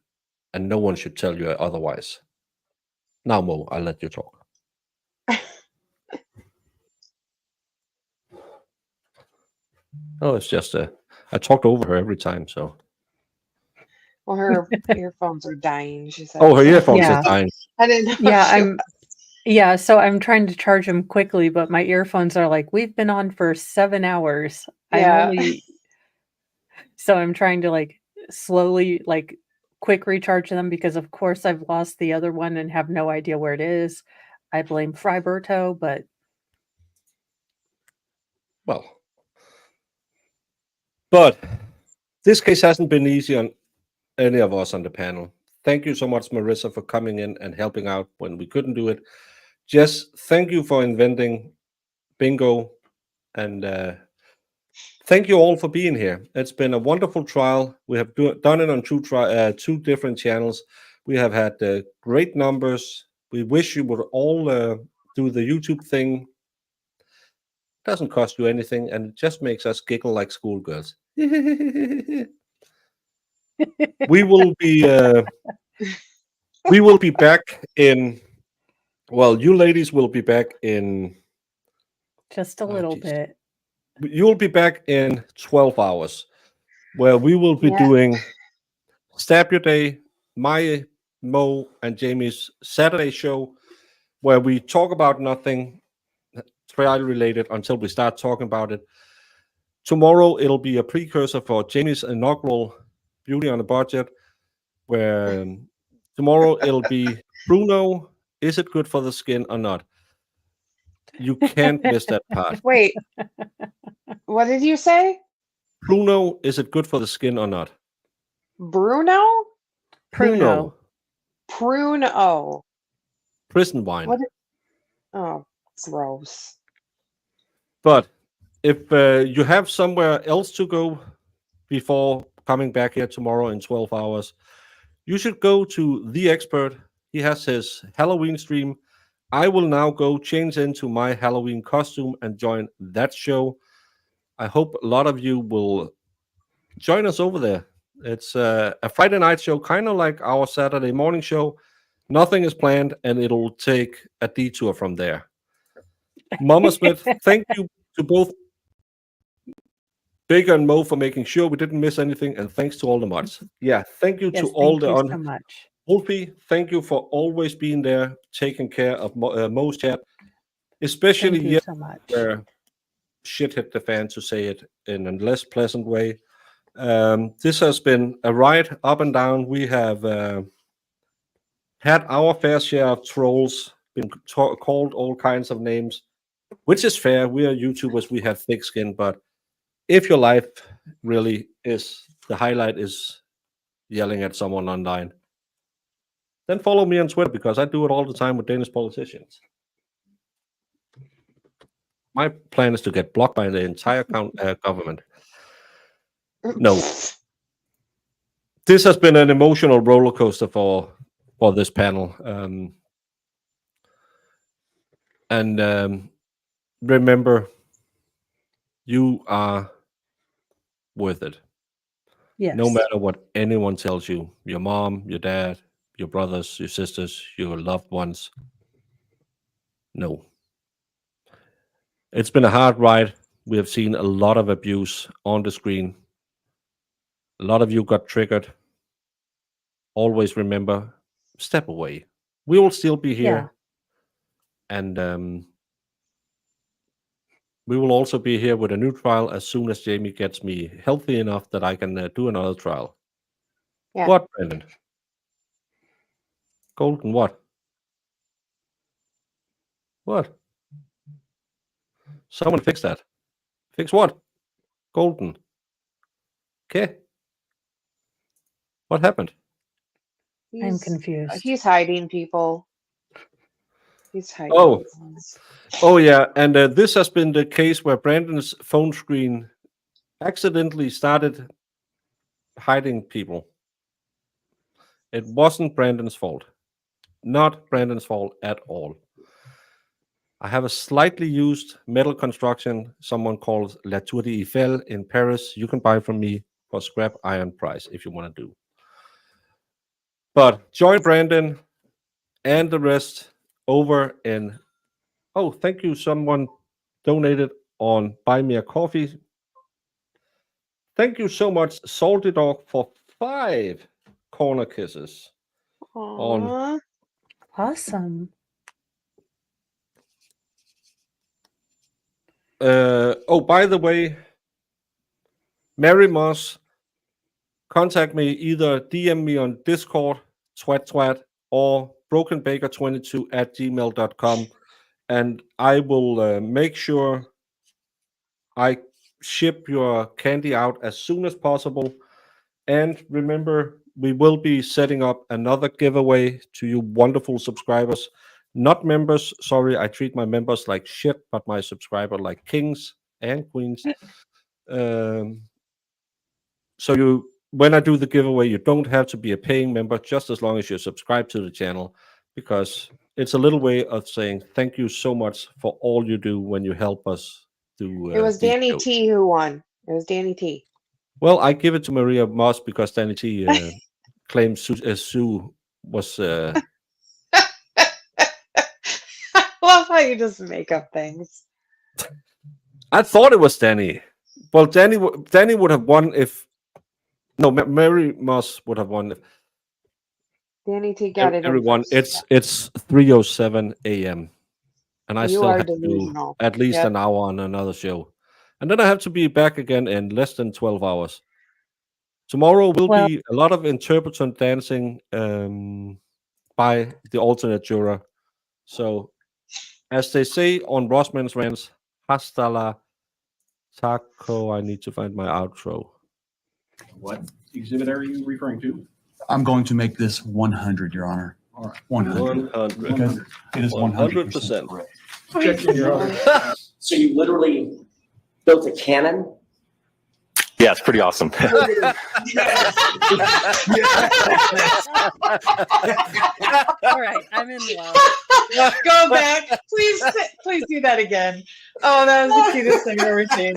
and no one should tell you otherwise. Now, Mo, I'll let you talk. Oh, it's just I talked over her every time, so. Well, her earphones are dying, she said. Oh, her so- earphones Yeah. are dying. I didn't know. Yeah, so I'm trying to charge them quickly, but my earphones are like, we've been on for 7 hours. Yeah. So I'm trying to like slowly like quick recharge them because of course I've lost the other one and have no idea where it is. I blame Friberto, but But this case hasn't been easy on any of us on the panel. Thank you so much, Marissa, for coming in and helping out when we couldn't do it. Jess, thank you for inventing bingo. And thank you all for being here. It's been a wonderful trial. We have done it on two different channels. We have had great numbers. We wish you would all do the YouTube thing. Doesn't cost you anything, and it just makes us giggle like schoolgirls. We will be back in. Well, you ladies will be back in. just a little bit. You'll be back in 12 hours, where we will be Yeah. doing Stab Your Day, my, Mo, and Jamie's Saturday show, where we talk about nothing trial related until we start talking about it. Tomorrow, it'll be a precursor for Jamie's inaugural Beauty on a Budget, where tomorrow it'll be Bruno, is it good for the skin or not? You can't miss that part. Wait, what did you say? Bruno, is it good for the skin or not? Bruno? Pruno. Pruno. Prison wine. Oh, gross. But if you have somewhere else to go before coming back here tomorrow in 12 hours, you should go to The Expert. He has his Halloween stream. I will now go change into my Halloween costume and join that show. I hope a lot of you will join us over there. It's a Friday night show, kind of like our Saturday morning show. Nothing is planned, and it'll take a detour from there. Mama Smith, thank you to both Baker and Mo for making sure we didn't miss anything, and thanks to all the mods. Yeah, thank you Yes, to all thank the you so much. Wolfie, thank you for always being there, taking care of Mo's chat, especially Thank you so much. where shit hit the fan, to say it in a less pleasant way. This has been a ride up and down. We have had our fair share of trolls, been called all kinds of names, which is fair. We are YouTubers, we have thick skin, but if your life really is the highlight is yelling at someone online, then follow me on Twitter, because I do it all the time with Danish politicians. My plan is to get blocked by the entire government. No. This has been an emotional roller coaster for this panel. Remember, you are worth it. Yes. No matter what anyone tells you, your mom, your dad, your brothers, your sisters, your loved ones. No. It's been a hard ride. We have seen a lot of abuse on the screen. A lot of you got triggered. Always remember, step away. We will still be here. Yeah. And we will also be here with a new trial as soon as Jamie gets me healthy enough that I can do another trial. Yeah. What, Brandon? Golden, what? What? Someone fix that. Fix what? Golden. Okay. What happened? I'm confused. He's hiding people. He's hiding. Oh. people. Oh, yeah. And this has been the case where Brandon's phone screen accidentally started hiding people. It wasn't Brandon's fault. Not Brandon's fault at all. I have a slightly used metal construction someone calls La Tour d'Eiffel in Paris. You can buy from me for scrap iron price if you want to do. But join Brandon and the rest over in. Oh, thank you. Someone donated on Buy Me a Coffee. Thank you so much, Salty Dog, for 5 corner kisses. On Awesome. oh, by the way, Mary Moss, contact me, either DM me on Discord, twat, or brokenbaker22@gmail.com, and I will make sure I ship your candy out as soon as possible. And remember, we will be setting up another giveaway to you wonderful subscribers. Not members, sorry, I treat my members like shit, but my subscriber like kings and queens. So when I do the giveaway, you don't have to be a paying member, just as long as you subscribe to the channel, because it's a little way of saying thank you so much for all you do when you help us do. It was these Danny shows. T who won. It was Danny T. Well, I give it to Maria Moss because Danny T claims Sue was. I love how you just make up things. I thought it was Danny. Well, Danny would have won if. No, Mary Moss would have won if. Danny T got it. Everyone, it's 3:07 a.m. and I You still are have to do delusional. at least Yep. an hour on another show, and then I have to be back again in less than 12 hours. Tomorrow will be a lot of interpretant dancing by the alternate juror. So, as they say on Rossman's Rants, hasta la taco. I need to find my outro. What exhibit are you referring to? I'm going to make this 100, Your Honor. All right. 100. 100. Because it is 100% 100%. correct. Checking your So you literally built a cannon? Yeah, it's pretty awesome. All right, I'm in love. Go back. Please do that again. Oh, that was the cutest thing I've ever seen.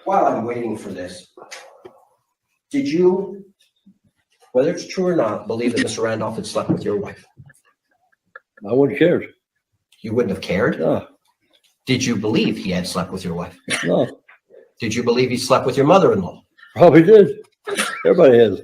While I'm waiting for this, did you, whether it's true or not, believe that Mr. Randolph had slept with your wife? I wouldn't have cared. You wouldn't have cared? No. Did you believe he had slept with your wife? No. Did you believe he slept with your mother-in-law? Probably did. Everybody has.